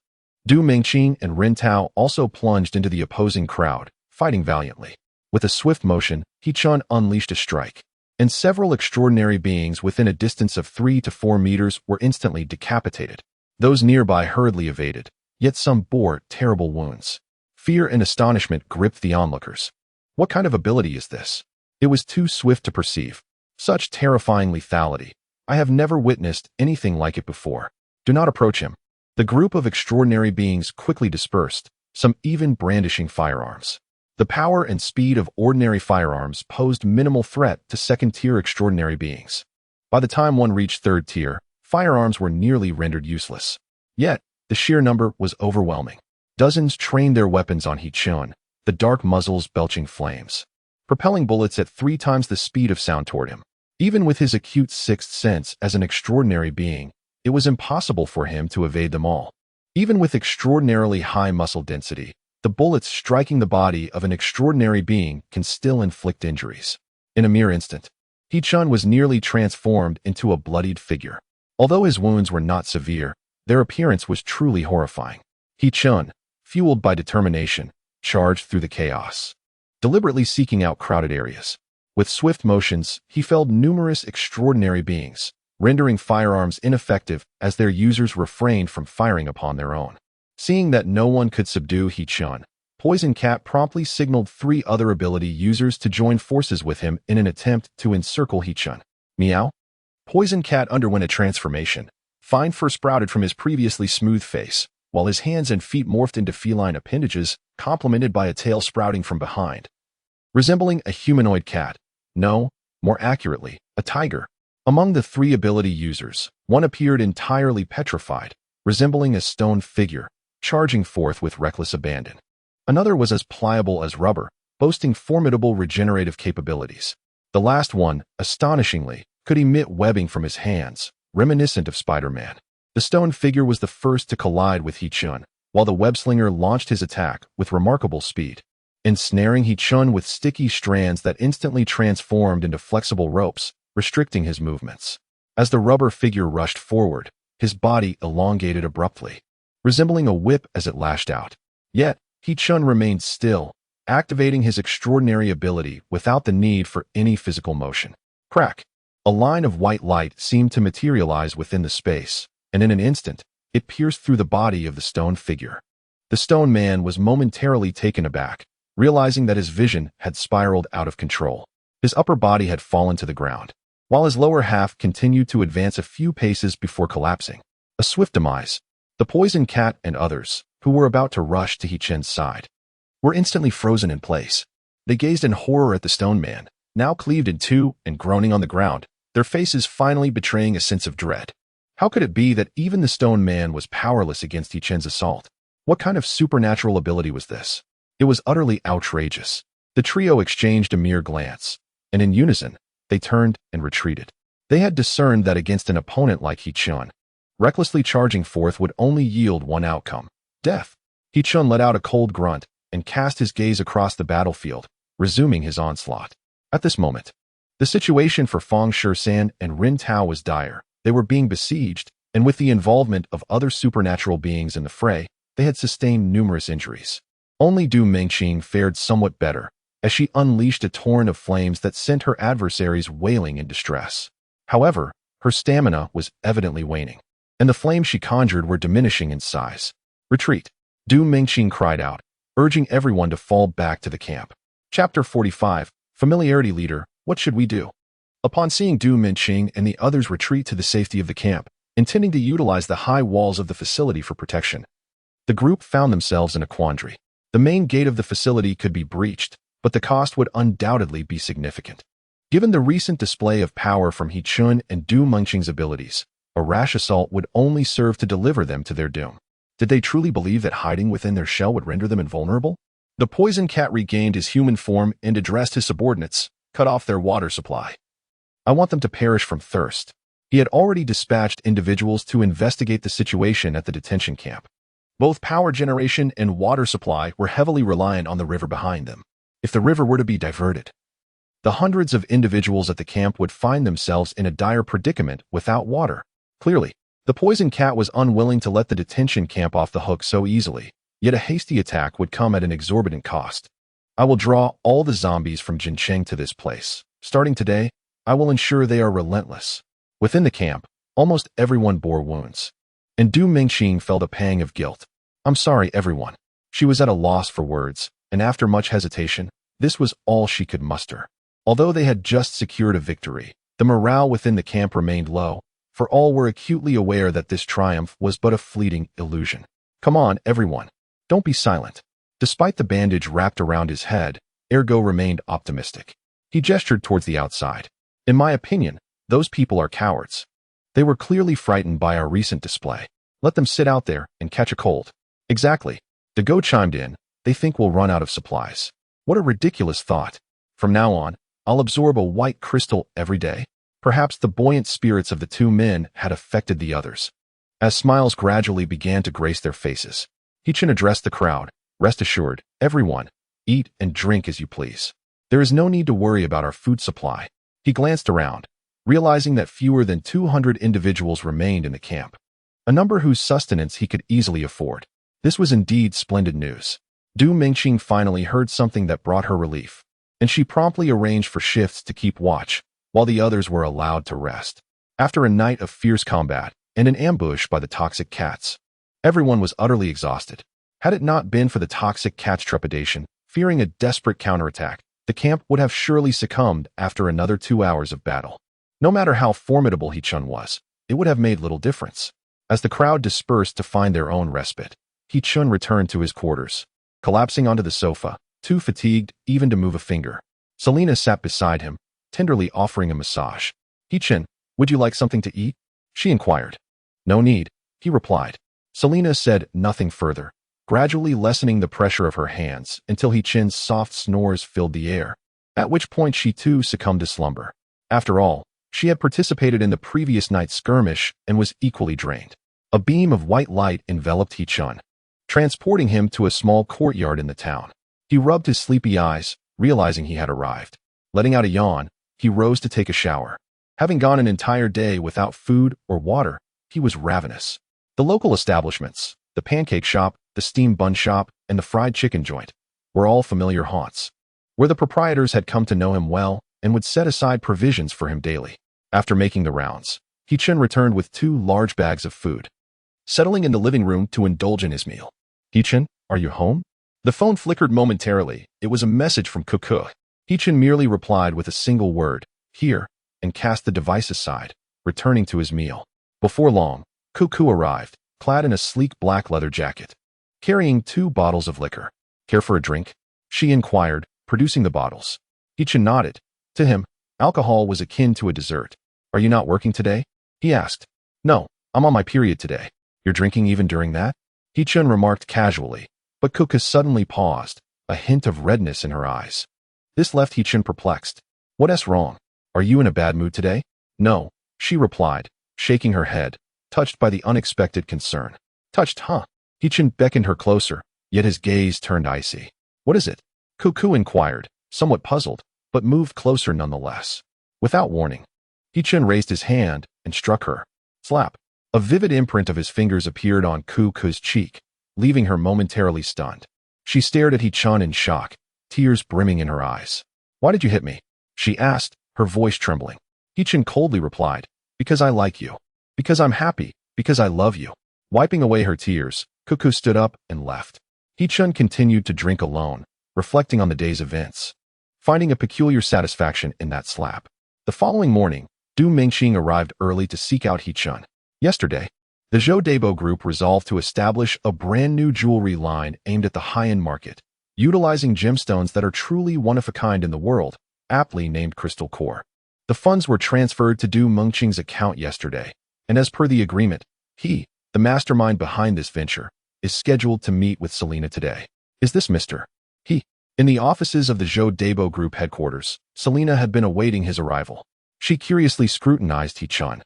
[SPEAKER 1] Du Mingqing and Ren Tao also plunged into the opposing crowd, fighting valiantly. With a swift motion, He-Chun unleashed a strike, and several extraordinary beings within a distance of 3 to 4 meters were instantly decapitated. Those nearby hurriedly evaded, yet some bore terrible wounds. Fear and astonishment gripped the onlookers. What kind of ability is this? It was too swift to perceive. Such terrifying lethality. I have never witnessed anything like it before. Do not approach him. The group of extraordinary beings quickly dispersed, some even brandishing firearms. The power and speed of ordinary firearms posed minimal threat to second-tier extraordinary beings. By the time one reached third tier, firearms were nearly rendered useless. Yet, the sheer number was overwhelming. Dozens trained their weapons on He-Chun, the dark muzzles belching flames, propelling bullets at 3 times the speed of sound toward him. Even with his acute sixth sense as an extraordinary being, it was impossible for him to evade them all. Even with extraordinarily high muscle density, the bullets striking the body of an extraordinary being can still inflict injuries. In a mere instant, He-Chun was nearly transformed into a bloodied figure. Although his wounds were not severe, their appearance was truly horrifying. He-Chun, fueled by determination, charged through the chaos, deliberately seeking out crowded areas. With swift motions, he felled numerous extraordinary beings, rendering firearms ineffective as their users refrained from firing upon their own. Seeing that no one could subdue He-Chun, Poison Cat promptly signaled 3 other ability users to join forces with him in an attempt to encircle He-Chun. Meow? Poison Cat underwent a transformation. Fine fur sprouted from his previously smooth face, while his hands and feet morphed into feline appendages, complemented by a tail sprouting from behind. Resembling a humanoid cat. No, more accurately, a tiger. Among the 3 ability users, one appeared entirely petrified, resembling a stone figure, charging forth with reckless abandon. Another was as pliable as rubber, boasting formidable regenerative capabilities. The last one, astonishingly, could emit webbing from his hands, reminiscent of Spider-Man. The stone figure was the first to collide with He-chun, while the web-slinger launched his attack with remarkable speed, ensnaring He-chun with sticky strands that instantly transformed into flexible ropes, restricting his movements. As the rubber figure rushed forward, his body elongated abruptly, resembling a whip as it lashed out. Yet, He-chun remained still, activating his extraordinary ability without the need for any physical motion. Crack! A line of white light seemed to materialize within the space, and in an instant, it pierced through the body of the stone figure. The stone man was momentarily taken aback, realizing that his vision had spiraled out of control. His upper body had fallen to the ground, while his lower half continued to advance a few paces before collapsing. A swift demise. The poison cat and others, who were about to rush to He-chun's side, were instantly frozen in place. They gazed in horror at the stone man, now cleaved in two and groaning on the ground, their faces finally betraying a sense of dread. How could it be that even the stone man was powerless against He-chun's assault? What kind of supernatural ability was this? It was utterly outrageous. The trio exchanged a mere glance, and in unison, they turned and retreated. They had discerned that against an opponent like He-chun, recklessly charging forth would only yield one outcome: death. He-chun let out a cold grunt and cast his gaze across the battlefield, resuming his onslaught. At this moment, the situation for Feng Shusan and Rin Tao was dire. They were being besieged, and with the involvement of other supernatural beings in the fray, they had sustained numerous injuries. Only Du Mengqing fared somewhat better, as she unleashed a torrent of flames that sent her adversaries wailing in distress. However, her stamina was evidently waning, and the flames she conjured were diminishing in size. Retreat! Du Mengqing cried out, urging everyone to fall back to the camp. Chapter 45, Familiarity Leader, What Should We Do? Upon seeing Du Mengqing and the others retreat to the safety of the camp, intending to utilize the high walls of the facility for protection, the group found themselves in a quandary. The main gate of the facility could be breached, but the cost would undoubtedly be significant. Given the recent display of power from He-chun and Du Mengqing's abilities, a rash assault would only serve to deliver them to their doom. Did they truly believe that hiding within their shell would render them invulnerable? The poison cat regained his human form and addressed his subordinates, cut off their water supply. I want them to perish from thirst. He had already dispatched individuals to investigate the situation at the detention camp. Both power generation and water supply were heavily reliant on the river behind them. If the river were to be diverted, the hundreds of individuals at the camp would find themselves in a dire predicament without water. Clearly, the poison cat was unwilling to let the detention camp off the hook so easily, yet a hasty attack would come at an exorbitant cost. I will draw all the zombies from Jincheng to this place. Starting today, I will ensure they are relentless. Within the camp, almost everyone bore wounds, and Du Mengqing felt a pang of guilt. I'm sorry, everyone. She was at a loss for words, and after much hesitation, this was all she could muster. Although they had just secured a victory, the morale within the camp remained low, for all were acutely aware that this triumph was but a fleeting illusion. Come on, everyone. Don't be silent. Despite the bandage wrapped around his head, Ergo remained optimistic. He gestured towards the outside. In my opinion, those people are cowards. They were clearly frightened by our recent display. Let them sit out there and catch a cold. Exactly. Dago chimed in. They think we'll run out of supplies. What a ridiculous thought. From now on, I'll absorb a white crystal every day. Perhaps the buoyant spirits of the two men had affected the others. As smiles gradually began to grace their faces, He-chun addressed the crowd. Rest assured, everyone, eat and drink as you please. There is no need to worry about our food supply. He glanced around, realizing that fewer than 200 individuals remained in the camp, a number whose sustenance he could easily afford. This was indeed splendid news. Du Mengqing finally heard something that brought her relief, and she promptly arranged for shifts to keep watch, while the others were allowed to rest. After a night of fierce combat and an ambush by the toxic cats, everyone was utterly exhausted. Had it not been for the toxic cat's trepidation, fearing a desperate counterattack, the camp would have surely succumbed after another 2 hours of battle. No matter how formidable He-chun was, it would have made little difference. As the crowd dispersed to find their own respite, He-chun returned to his quarters, collapsing onto the sofa, too fatigued even to move a finger. Selena sat beside him, tenderly offering a massage. He-chun, would you like something to eat? She inquired. No need, he replied. Selena said nothing further, gradually lessening the pressure of her hands until He-chen's soft snores filled the air, at which point she too succumbed to slumber. After all, she had participated in the previous night's skirmish and was equally drained. A beam of white light enveloped He-chen, transporting him to a small courtyard in the town. He rubbed his sleepy eyes, realizing he had arrived. Letting out a yawn, he rose to take a shower. Having gone an entire day without food or water, he was ravenous. The local establishments, the pancake shop, the steamed bun shop, and the fried chicken joint, were all familiar haunts, where the proprietors had come to know him well and would set aside provisions for him daily. After making the rounds, He-chen returned with 2 large bags of food. Settling in the living room to indulge in his meal. He-chen, are you home? The phone flickered momentarily. It was a message from Cuckoo. He-chen merely replied with a single word, here, and cast the device aside, returning to his meal. Before long, Cuckoo arrived, clad in a sleek black leather jacket, carrying 2 bottles of liquor. Care for a drink? She inquired, producing the bottles. He-chen nodded. To him, alcohol was akin to a dessert. Are you not working today? He asked. No, I'm on my period today. You're drinking even during that? He-chen remarked casually, but Cuckoo suddenly paused, a hint of redness in her eyes. This left He-chen perplexed. What's wrong? Are you in a bad mood today? No, she replied, shaking her head, touched by the unexpected concern. Touched, huh? He-chen beckoned her closer, yet his gaze turned icy. What is it? Cuckoo inquired, somewhat puzzled, but moved closer nonetheless. Without warning, He-chen raised his hand and struck her. Slap. A vivid imprint of his fingers appeared on Cuckoo's cheek, leaving her momentarily stunned. She stared at He-chen in shock, tears brimming in her eyes. Why did you hit me? She asked, her voice trembling. He-chen coldly replied, because I like you. Because I'm happy. Because I love you. Wiping away her tears, Cuckoo stood up and left. He-chen continued to drink alone, reflecting on the day's events, finding a peculiar satisfaction in that slap. The following morning, Du Mingxing arrived early to seek out He-chen. Yesterday, the Zhou Debo group resolved to establish a brand new jewelry line aimed at the high-end market, utilizing gemstones that are truly one of a kind in the world, aptly named crystal core. The funds were transferred to Du Mingxing's account yesterday, and as per the agreement, he, the mastermind behind this venture, is scheduled to meet with Selena today. Is this Mr. He? In the offices of the Zhou Debo group headquarters, Selena had been awaiting his arrival. She curiously scrutinized He-chen,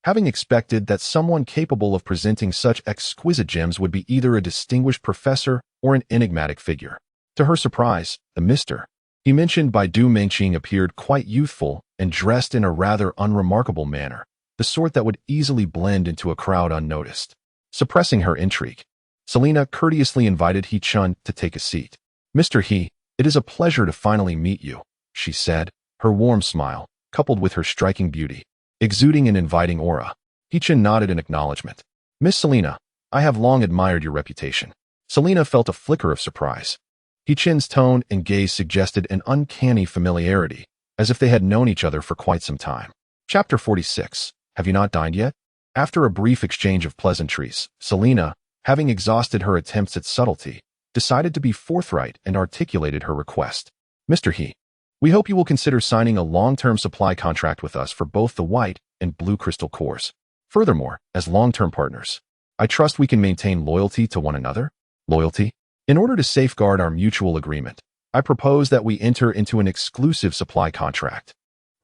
[SPEAKER 1] having expected that someone capable of presenting such exquisite gems would be either a distinguished professor or an enigmatic figure. To her surprise, the Mr. He mentioned by Du Mingxing appeared quite youthful and dressed in a rather unremarkable manner, the sort that would easily blend into a crowd unnoticed. Suppressing her intrigue, Selena courteously invited He-chen to take a seat. Mr. He, it is a pleasure to finally meet you, she said, her warm smile, coupled with her striking beauty, exuding an inviting aura. He-chen nodded in acknowledgement. Miss Selena, I have long admired your reputation. Selena felt a flicker of surprise. He-chen's tone and gaze suggested an uncanny familiarity, as if they had known each other for quite some time. Chapter 46. Have you not dined yet? After a brief exchange of pleasantries, Selena, having exhausted her attempts at subtlety, decided to be forthright and articulated her request. Mr. He, we hope you will consider signing a long-term supply contract with us for both the white and blue crystal cores. Furthermore, as long-term partners, I trust we can maintain loyalty to one another. Loyalty? In order to safeguard our mutual agreement, I propose that we enter into an exclusive supply contract,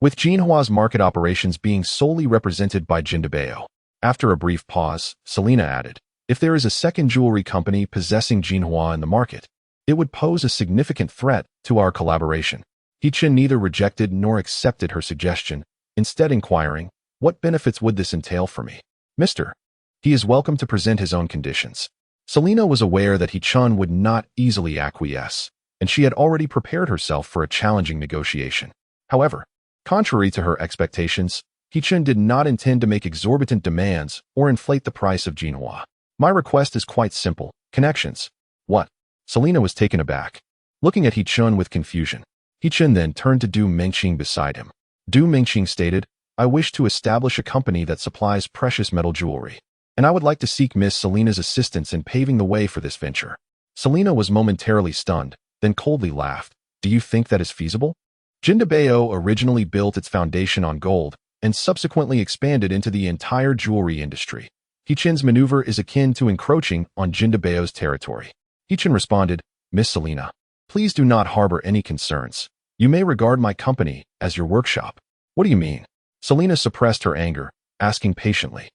[SPEAKER 1] with Jinhua's market operations being solely represented by Jindabeo. After a brief pause, Selena added, if there is a second jewelry company possessing Jinhua in the market, it would pose a significant threat to our collaboration. He-chen neither rejected nor accepted her suggestion, instead inquiring, what benefits would this entail for me? Mr. He is welcome to present his own conditions. Selena was aware that He-chen would not easily acquiesce, and she had already prepared herself for a challenging negotiation. However, contrary to her expectations, He-chen did not intend to make exorbitant demands or inflate the price of Jinhua. My request is quite simple. Connections. What? Selena was taken aback, looking at He-chen with confusion. He-chen then turned to Du Mingxing beside him. Du Mingxing stated, I wish to establish a company that supplies precious metal jewelry, and I would like to seek Miss Selena's assistance in paving the way for this venture. Selena was momentarily stunned, then coldly laughed. Do you think that is feasible? Jindabeo originally built its foundation on gold and subsequently expanded into the entire jewelry industry. He-chen's maneuver is akin to encroaching on Jindabeo's territory. Hichin responded, Miss Selina, please do not harbor any concerns. You may regard my company as your workshop. What do you mean? Selina suppressed her anger, asking patiently.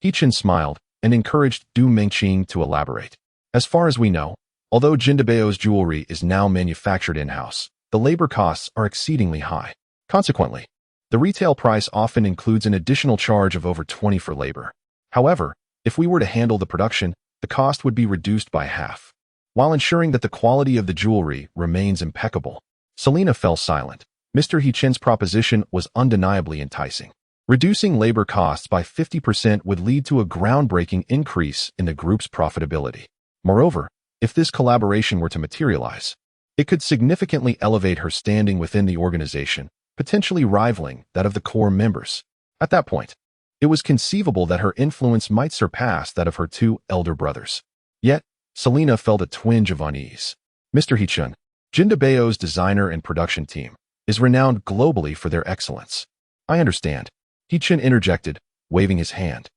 [SPEAKER 1] Hichin smiled and encouraged Du Mingqing to elaborate. As far as we know, although Jindabao's jewelry is now manufactured in-house, the labor costs are exceedingly high. Consequently, the retail price often includes an additional charge of over 20 for labor. However, if we were to handle the production, the cost would be reduced by half, while ensuring that the quality of the jewelry remains impeccable. Selina fell silent. Mr. Hichin's proposition was undeniably enticing. Reducing labor costs by 50% would lead to a groundbreaking increase in the group's profitability. Moreover, if this collaboration were to materialize, it could significantly elevate her standing within the organization, potentially rivaling that of the core members. At that point, it was conceivable that her influence might surpass that of her two elder brothers. Yet, Selina felt a twinge of unease. Mr. Hichin, Jindabao's designer and production team, is renowned globally for their excellence. I understand. Hichin interjected, waving his hand.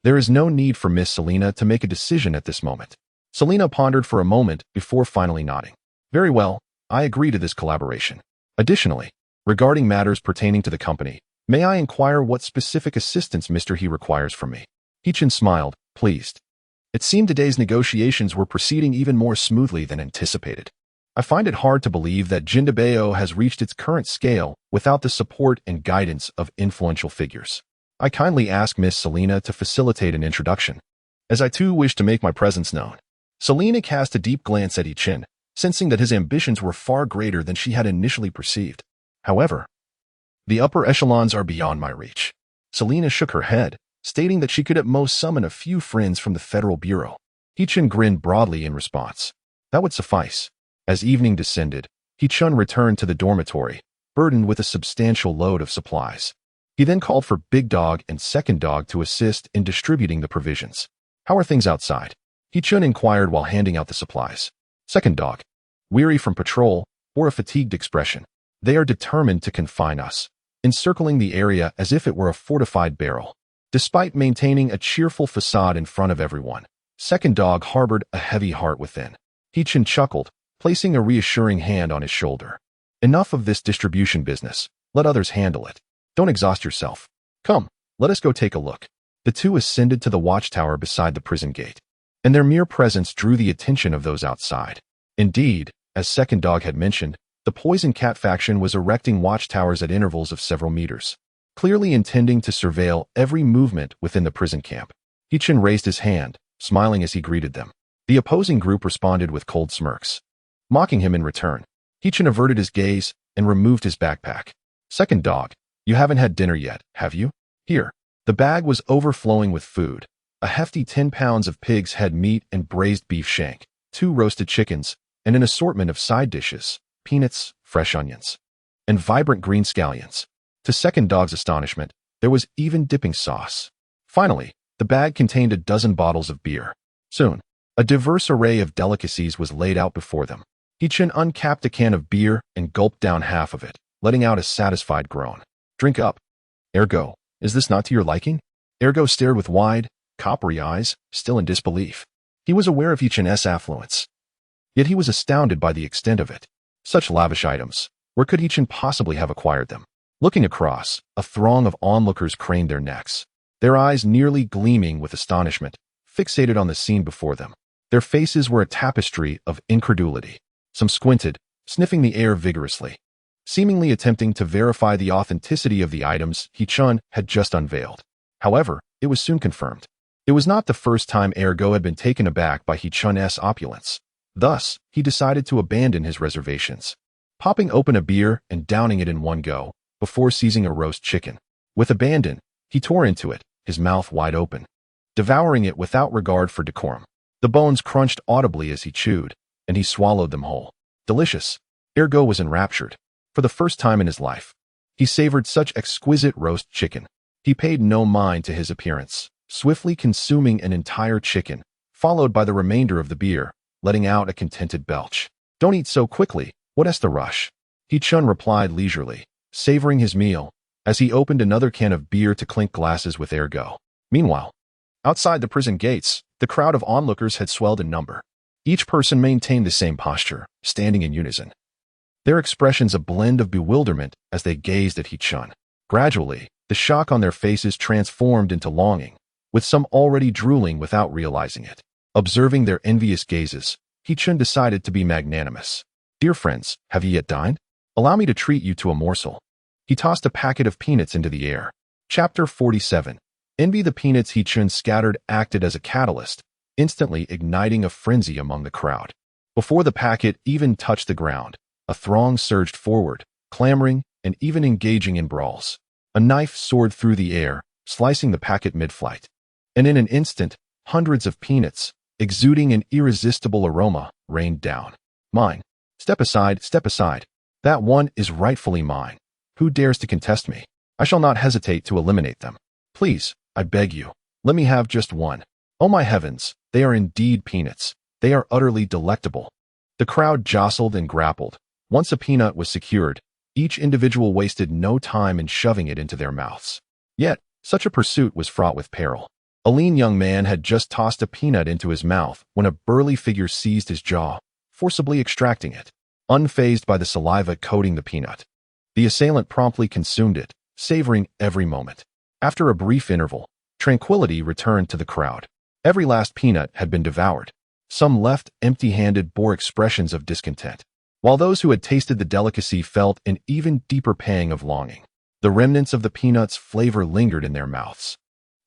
[SPEAKER 1] There is no need for Miss Selina to make a decision at this moment. Selina pondered for a moment before finally nodding. Very well, I agree to this collaboration. Additionally, regarding matters pertaining to the company, may I inquire what specific assistance Mr. He requires from me? Hichin smiled, pleased. It seemed today's negotiations were proceeding even more smoothly than anticipated. I find it hard to believe that Jindabao has reached its current scale without the support and guidance of influential figures. I kindly ask Miss Selina to facilitate an introduction, as I too wish to make my presence known. Selina cast a deep glance at Hichin, sensing that his ambitions were far greater than she had initially perceived. However, the upper echelons are beyond my reach. Selina shook her head, stating that she could at most summon a few friends from the Federal Bureau. Hichin grinned broadly in response. That would suffice. As evening descended, Hichin returned to the dormitory, burdened with a substantial load of supplies. He then called for Big Dog and Second Dog to assist in distributing the provisions. How are things outside? Hichin inquired while handing out the supplies. Second Dog, weary from patrol, bore a fatigued expression. They are determined to confine us, encircling the area as if it were a fortified barrel. Despite maintaining a cheerful facade in front of everyone, Second Dog harbored a heavy heart within. Hichin chuckled, placing a reassuring hand on his shoulder. Enough of this distribution business. Let others handle it. Don't exhaust yourself. Come, let us go take a look. The two ascended to the watchtower beside the prison gate, and their mere presence drew the attention of those outside. Indeed, as Second Dog had mentioned, the Poison Cat faction was erecting watchtowers at intervals of several meters, clearly intending to surveil every movement within the prison camp. Hichin raised his hand, smiling as he greeted them. The opposing group responded with cold smirks, mocking him in return. Hichin averted his gaze and removed his backpack. Second Dog, you haven't had dinner yet, have you? Here. The bag was overflowing with food. A hefty 10 pounds of pig's head meat and braised beef shank, 2 roasted chickens, and an assortment of side dishes, peanuts, fresh onions, and vibrant green scallions. To Second Dog's astonishment, there was even dipping sauce. Finally, the bag contained a dozen bottles of beer. Soon, a diverse array of delicacies was laid out before them. Hichin uncapped a can of beer and gulped down half of it, letting out a satisfied groan. Drink up. Ergo, is this not to your liking? Ergo stared with wide, coppery eyes, still in disbelief. He was aware of Hichin's affluence, yet he was astounded by the extent of it. Such lavish items, where could Hichin possibly have acquired them? Looking across, a throng of onlookers craned their necks, their eyes nearly gleaming with astonishment, fixated on the scene before them. Their faces were a tapestry of incredulity. Some squinted, sniffing the air vigorously, seemingly attempting to verify the authenticity of the items Hichin had just unveiled. However, it was soon confirmed. It was not the first time Ergo had been taken aback by Hichin's opulence. Thus, he decided to abandon his reservations, popping open a beer and downing it in one go, before seizing a roast chicken. With abandon, he tore into it, his mouth wide open, devouring it without regard for decorum. The bones crunched audibly as he chewed, and he swallowed them whole. Delicious. Ergo was enraptured. For the first time in his life, he savored such exquisite roast chicken. He paid no mind to his appearance, swiftly consuming an entire chicken, followed by the remainder of the beer, letting out a contented belch. Don't eat so quickly, what's the rush? Hichin replied leisurely, savoring his meal, as he opened another can of beer to clink glasses with Ergo. Meanwhile, outside the prison gates, the crowd of onlookers had swelled in number. Each person maintained the same posture, standing in unison. Their expressions a blend of bewilderment as they gazed at He-chun. Gradually, the shock on their faces transformed into longing, with some already drooling without realizing it. Observing their envious gazes, He-chun decided to be magnanimous. "Dear friends, have ye yet dined? Allow me to treat you to a morsel." He tossed a packet of peanuts into the air. Chapter 47. Envy. The peanuts He-chun scattered acted as a catalyst, instantly igniting a frenzy among the crowd. Before the packet even touched the ground, a throng surged forward, clamoring and even engaging in brawls. A knife soared through the air, slicing the packet mid-flight. And in an instant, hundreds of peanuts, exuding an irresistible aroma, rained down. "Mine. Step aside, step aside. That one is rightfully mine. Who dares to contest me? I shall not hesitate to eliminate them. Please, I beg you, let me have just one. Oh my heavens, they are indeed peanuts. They are utterly delectable." The crowd jostled and grappled. Once a peanut was secured, each individual wasted no time in shoving it into their mouths. Yet, such a pursuit was fraught with peril. A lean young man had just tossed a peanut into his mouth when a burly figure seized his jaw, forcibly extracting it. Unfazed by the saliva coating the peanut, the assailant promptly consumed it, savoring every moment. After a brief interval, tranquility returned to the crowd. Every last peanut had been devoured. Some left empty-handed bore expressions of discontent, while those who had tasted the delicacy felt an even deeper pang of longing. The remnants of the peanut's flavor lingered in their mouths,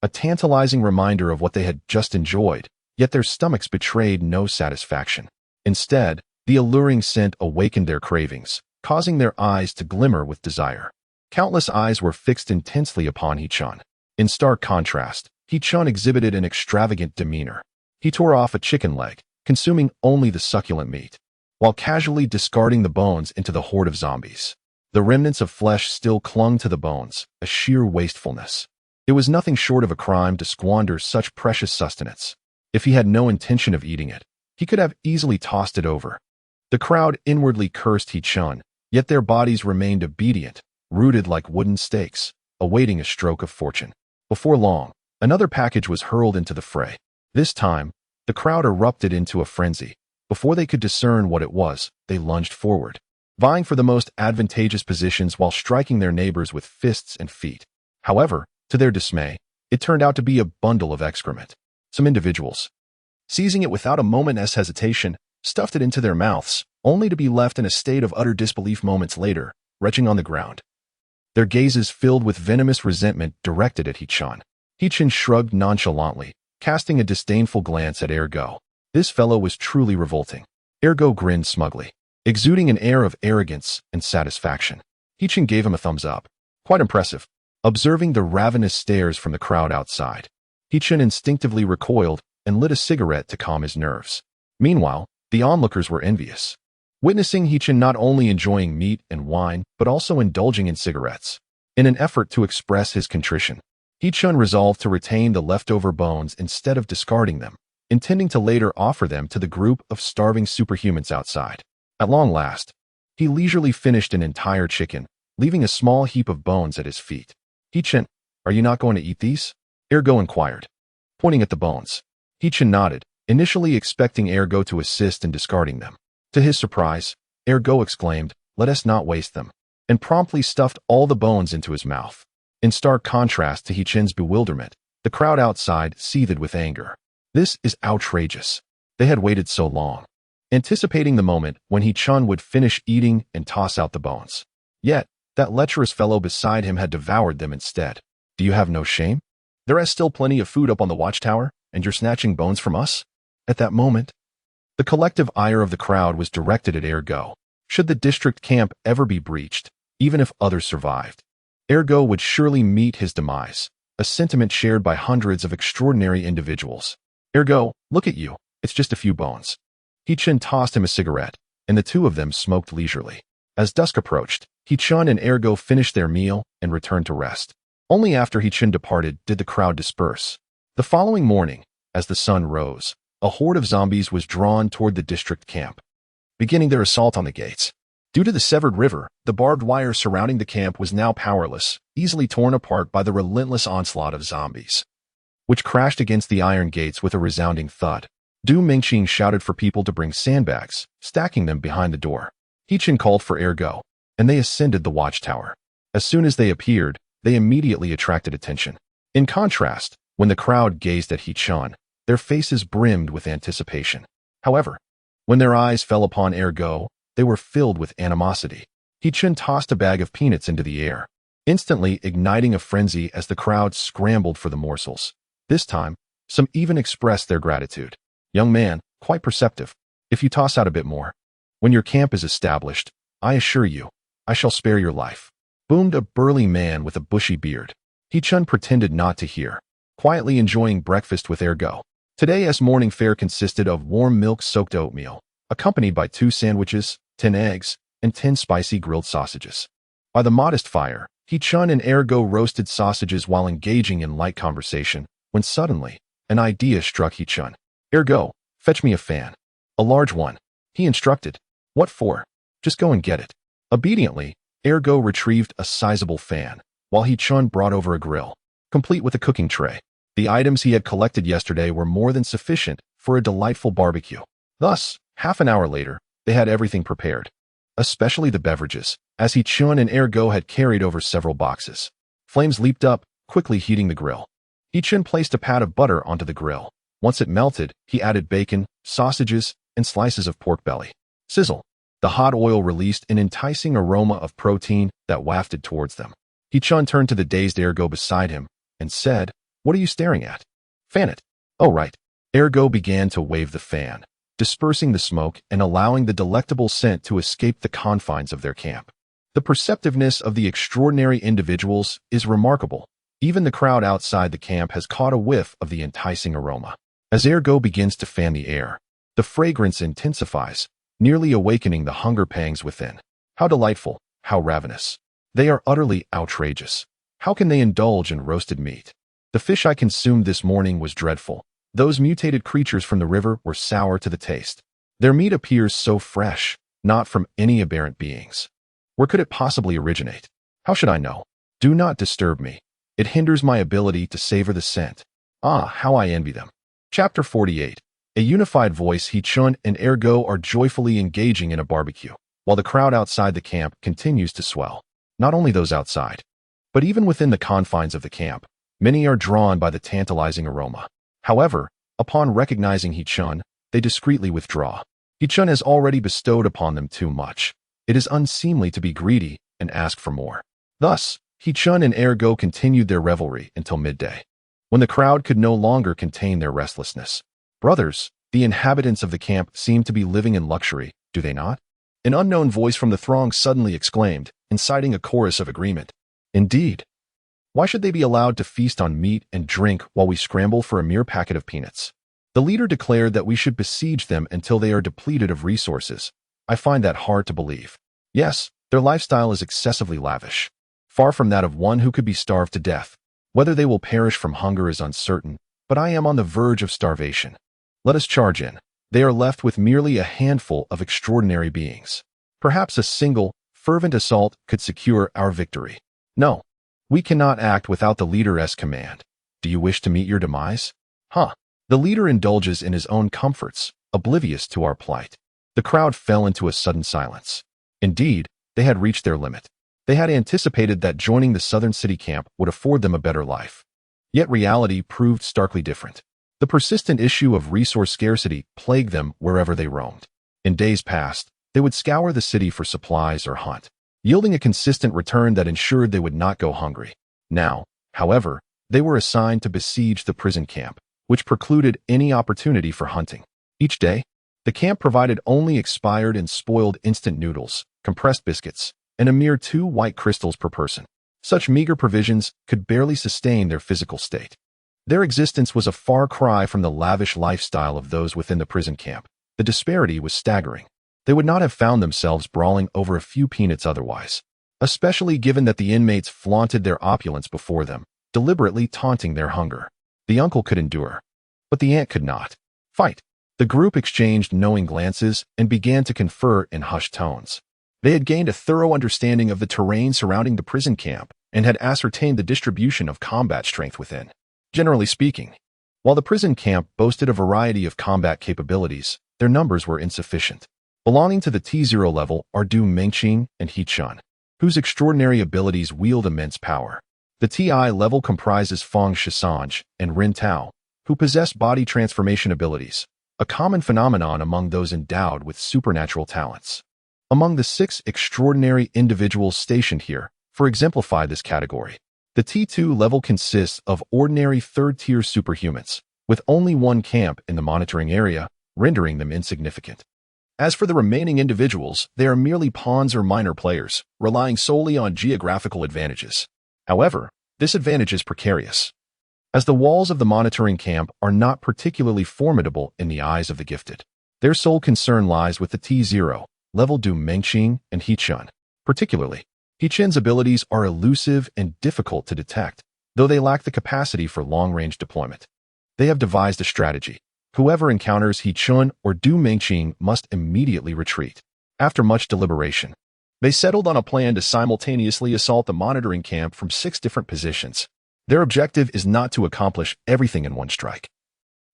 [SPEAKER 1] a tantalizing reminder of what they had just enjoyed, yet their stomachs betrayed no satisfaction. Instead, the alluring scent awakened their cravings, causing their eyes to glimmer with desire. Countless eyes were fixed intensely upon He-chun. In stark contrast, He-chun exhibited an extravagant demeanor. He tore off a chicken leg, consuming only the succulent meat, while casually discarding the bones into the horde of zombies. The remnants of flesh still clung to the bones, a sheer wastefulness. It was nothing short of a crime to squander such precious sustenance. If he had no intention of eating it, he could have easily tossed it over. The crowd inwardly cursed He-chun, yet their bodies remained obedient, rooted like wooden stakes, awaiting a stroke of fortune. Before long, another package was hurled into the fray. This time, the crowd erupted into a frenzy. Before they could discern what it was, they lunged forward, vying for the most advantageous positions while striking their neighbors with fists and feet. However, to their dismay, it turned out to be a bundle of excrement. Some individuals, seizing it without a moment's hesitation, stuffed it into their mouths, only to be left in a state of utter disbelief moments later, retching on the ground. Their gazes filled with venomous resentment directed at He-chun. He-chun shrugged nonchalantly, casting a disdainful glance at Ergo. This fellow was truly revolting. Ergo grinned smugly, exuding an air of arrogance and satisfaction. He-chun gave him a thumbs up. Quite impressive. Observing the ravenous stares from the crowd outside, He-chun instinctively recoiled and lit a cigarette to calm his nerves. Meanwhile, the onlookers were envious, witnessing He-chun not only enjoying meat and wine, but also indulging in cigarettes. In an effort to express his contrition, He-chun resolved to retain the leftover bones instead of discarding them, intending to later offer them to the group of starving superhumans outside. At long last, he leisurely finished an entire chicken, leaving a small heap of bones at his feet. "He-chun, are you not going to eat these?" Ergo inquired, pointing at the bones. He-chun nodded, initially expecting Ergo to assist in discarding them. To his surprise, Ergo exclaimed, "Let us not waste them," and promptly stuffed all the bones into his mouth. In stark contrast to He-chun's bewilderment, the crowd outside seethed with anger. This is outrageous. They had waited so long, anticipating the moment when He-chun would finish eating and toss out the bones. Yet, that lecherous fellow beside him had devoured them instead. "Do you have no shame? There is still plenty of food up on the watchtower, and you're snatching bones from us?" At that moment, the collective ire of the crowd was directed at Ergo. Should the district camp ever be breached, even if others survived, Ergo would surely meet his demise, a sentiment shared by hundreds of extraordinary individuals. "Ergo, look at you, it's just a few bones." He-chun tossed him a cigarette, and the two of them smoked leisurely. As dusk approached, He-chun and Ergo finished their meal and returned to rest. Only after He-chun departed did the crowd disperse. The following morning, as the sun rose, a horde of zombies was drawn toward the district camp, beginning their assault on the gates. Due to the severed river, the barbed wire surrounding the camp was now powerless, easily torn apart by the relentless onslaught of zombies, which crashed against the iron gates with a resounding thud. Du Mingqing shouted for people to bring sandbags, stacking them behind the door. He called for ergo, and they ascended the watchtower. As soon as they appeared, they immediately attracted attention. In contrast, when the crowd gazed at He-chun, their faces brimmed with anticipation. However, when their eyes fell upon ergo, they were filled with animosity. He-chun tossed a bag of peanuts into the air, instantly igniting a frenzy as the crowd scrambled for the morsels. This time, some even expressed their gratitude. Young man, quite perceptive. If you toss out a bit more. When your camp is established, I assure you, I shall spare your life. Boomed a burly man with a bushy beard. He-chun pretended not to hear, quietly enjoying breakfast with ergo. Today's morning fare consisted of warm milk-soaked oatmeal, accompanied by 2 sandwiches, 10 eggs, and 10 spicy grilled sausages. By the modest fire, He-chun and ergo roasted sausages while engaging in light conversation, when suddenly, an idea struck He-chun. Ergo, fetch me a fan. A large one. He instructed. What for? Just go and get it. Obediently, ergo retrieved a sizable fan, while He-chun brought over a grill, complete with a cooking tray. The items he had collected yesterday were more than sufficient for a delightful barbecue. Thus, half an hour later, they had everything prepared, especially the beverages, as He-chun and ergo had carried over several boxes. Flames leaped up, quickly heating the grill. He-chun placed a pat of butter onto the grill. Once it melted, he added bacon, sausages, and slices of pork belly. Sizzle. The hot oil released an enticing aroma of protein that wafted towards them. He-chun turned to the dazed ergo beside him and said, "What are you staring at?" "Fan it." "Oh, right." Ergo began to wave the fan, dispersing the smoke and allowing the delectable scent to escape the confines of their camp. The perceptiveness of the extraordinary individuals is remarkable. Even the crowd outside the camp has caught a whiff of the enticing aroma. As ergo begins to fan the air, the fragrance intensifies, nearly awakening the hunger pangs within. How delightful, how ravenous. They are utterly outrageous. How can they indulge in roasted meat? The fish I consumed this morning was dreadful. Those mutated creatures from the river were sour to the taste. Their meat appears so fresh, not from any aberrant beings. Where could it possibly originate? How should I know? Do not disturb me. It hinders my ability to savor the scent. Ah, how I envy them. Chapter 48. A unified voice. He-chun and ergo are joyfully engaging in a barbecue, while the crowd outside the camp continues to swell. Not only those outside, but even within the confines of the camp, many are drawn by the tantalizing aroma. However, upon recognizing He-chun, they discreetly withdraw. He-chun has already bestowed upon them too much. It is unseemly to be greedy and ask for more. Thus, He-chun and ergo continued their revelry until midday, when the crowd could no longer contain their restlessness. Brothers, the inhabitants of the camp seem to be living in luxury, do they not? An unknown voice from the throng suddenly exclaimed, inciting a chorus of agreement. Indeed. Why should they be allowed to feast on meat and drink while we scramble for a mere packet of peanuts? The leader declared that we should besiege them until they are depleted of resources. I find that hard to believe. Yes, their lifestyle is excessively lavish, far from that of one who could be starved to death. Whether they will perish from hunger is uncertain, but I am on the verge of starvation. Let us charge in. They are left with merely a handful of extraordinary beings. Perhaps a single, fervent assault could secure our victory. No, we cannot act without the leader's command. Do you wish to meet your demise? Huh. The leader indulges in his own comforts, oblivious to our plight. The crowd fell into a sudden silence. Indeed, they had reached their limit. They had anticipated that joining the southern city camp would afford them a better life. Yet reality proved starkly different. The persistent issue of resource scarcity plagued them wherever they roamed. In days past, they would scour the city for supplies or hunt, yielding a consistent return that ensured they would not go hungry. Now, however, they were assigned to besiege the prison camp, which precluded any opportunity for hunting. Each day, the camp provided only expired and spoiled instant noodles, compressed biscuits, and a mere 2 white crystals per person. Such meager provisions could barely sustain their physical state. Their existence was a far cry from the lavish lifestyle of those within the prison camp. The disparity was staggering. They would not have found themselves brawling over a few peanuts otherwise, especially given that the inmates flaunted their opulence before them, deliberately taunting their hunger. The uncle could endure, but the aunt could not. Fight. The group exchanged knowing glances and began to confer in hushed tones. They had gained a thorough understanding of the terrain surrounding the prison camp and had ascertained the distribution of combat strength within. Generally speaking, While the prison camp boasted a variety of combat capabilities, their numbers were insufficient. Belonging to the T0 level are Du Mengqing and He Chun, whose extraordinary abilities wield immense power. The TI level comprises Feng Shisange and Rin Tao, who possess body transformation abilities, a common phenomenon among those endowed with supernatural talents. Among the 6 extraordinary individuals stationed here, for exemplify this category, the T2 level consists of ordinary third-tier superhumans, with only one camp in the monitoring area, rendering them insignificant. As for the remaining individuals, they are merely pawns or minor players, relying solely on geographical advantages. However, this advantage is precarious, as the walls of the monitoring camp are not particularly formidable in the eyes of the gifted. Their sole concern lies with the T0 level Du Mengqing and He Chun. Particularly, He Chun's abilities are elusive and difficult to detect, though they lack the capacity for long-range deployment. They have devised a strategy. Whoever encounters He Chun or Du Mengqing must immediately retreat. After much deliberation, they settled on a plan to simultaneously assault the monitoring camp from 6 different positions. Their objective is not to accomplish everything in one strike.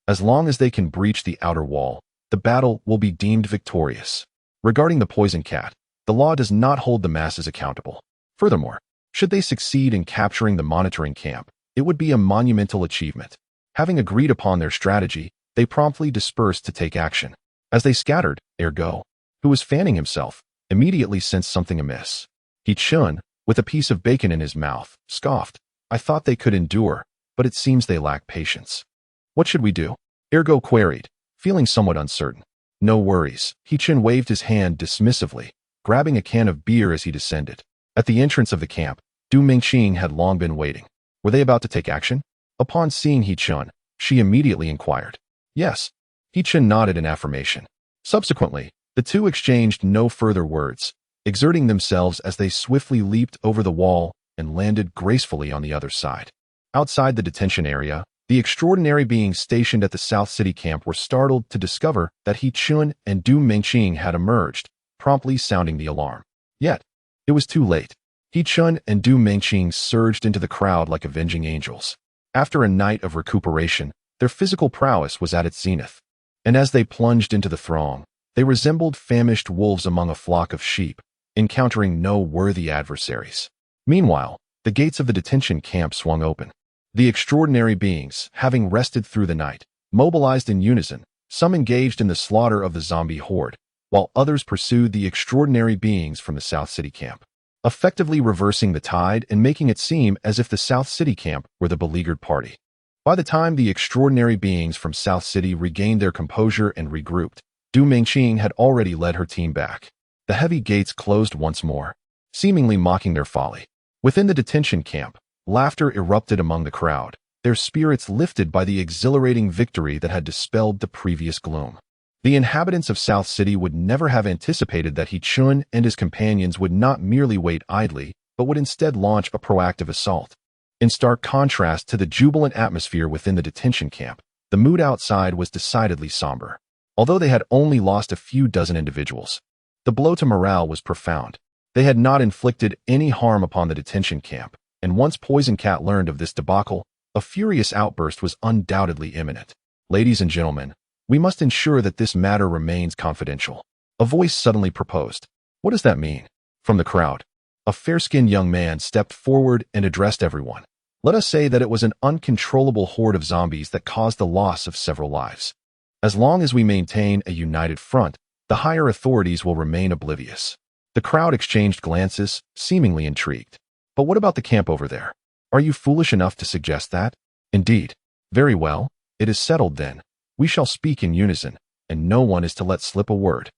[SPEAKER 1] As long as they can breach the outer wall, the battle will be deemed victorious. Regarding the poison cat, the law does not hold the masses accountable. Furthermore, should they succeed in capturing the monitoring camp, it would be a monumental achievement. Having agreed upon their strategy, they promptly dispersed to take action. As they scattered, Ergo, who was fanning himself, immediately sensed something amiss. He Chun, with a piece of bacon in his mouth, scoffed. I thought they could endure, but it seems they lack patience. What should we do? Ergo queried, feeling somewhat uncertain. No worries. He Chun waved his hand dismissively, grabbing a can of beer as he descended. At the entrance of the camp, Du Mengqing had long been waiting. Were they about to take action? Upon seeing He Chun, she immediately inquired. Yes. He Chun nodded in affirmation. Subsequently, the two exchanged no further words, exerting themselves as they swiftly leaped over the wall and landed gracefully on the other side. Outside the detention area, the extraordinary beings stationed at the South City camp were startled to discover that He Chun and Du Mengqing had emerged, promptly sounding the alarm. Yet, it was too late. He Chun and Du Mengqing surged into the crowd like avenging angels. After a night of recuperation, their physical prowess was at its zenith, and as they plunged into the throng, they resembled famished wolves among a flock of sheep, encountering no worthy adversaries. Meanwhile, the gates of the detention camp swung open. The extraordinary beings, having rested through the night, mobilized in unison, some engaged in the slaughter of the zombie horde, while others pursued the extraordinary beings from the South City camp, effectively reversing the tide and making it seem as if the South City camp were the beleaguered party. By the time the extraordinary beings from South City regained their composure and regrouped, Du Mengqing had already led her team back. The heavy gates closed once more, seemingly mocking their folly. Within the detention camp, laughter erupted among the crowd, their spirits lifted by the exhilarating victory that had dispelled the previous gloom. The inhabitants of South City would never have anticipated that He Chun and his companions would not merely wait idly, but would instead launch a proactive assault. In stark contrast to the jubilant atmosphere within the detention camp, the mood outside was decidedly somber. Although they had only lost a few dozen individuals, the blow to morale was profound. They had not inflicted any harm upon the detention camp, and once Poison Cat learned of this debacle, a furious outburst was undoubtedly imminent. Ladies and gentlemen, we must ensure that this matter remains confidential. A voice suddenly proposed. What does that mean? From the crowd, a fair-skinned young man stepped forward and addressed everyone. Let us say that it was an uncontrollable horde of zombies that caused the loss of several lives. As long as we maintain a united front, the higher authorities will remain oblivious. The crowd exchanged glances, seemingly intrigued. But what about the camp over there? Are you foolish enough to suggest that? Indeed. Very well. It is settled then. We shall speak in unison, and no one is to let slip a word.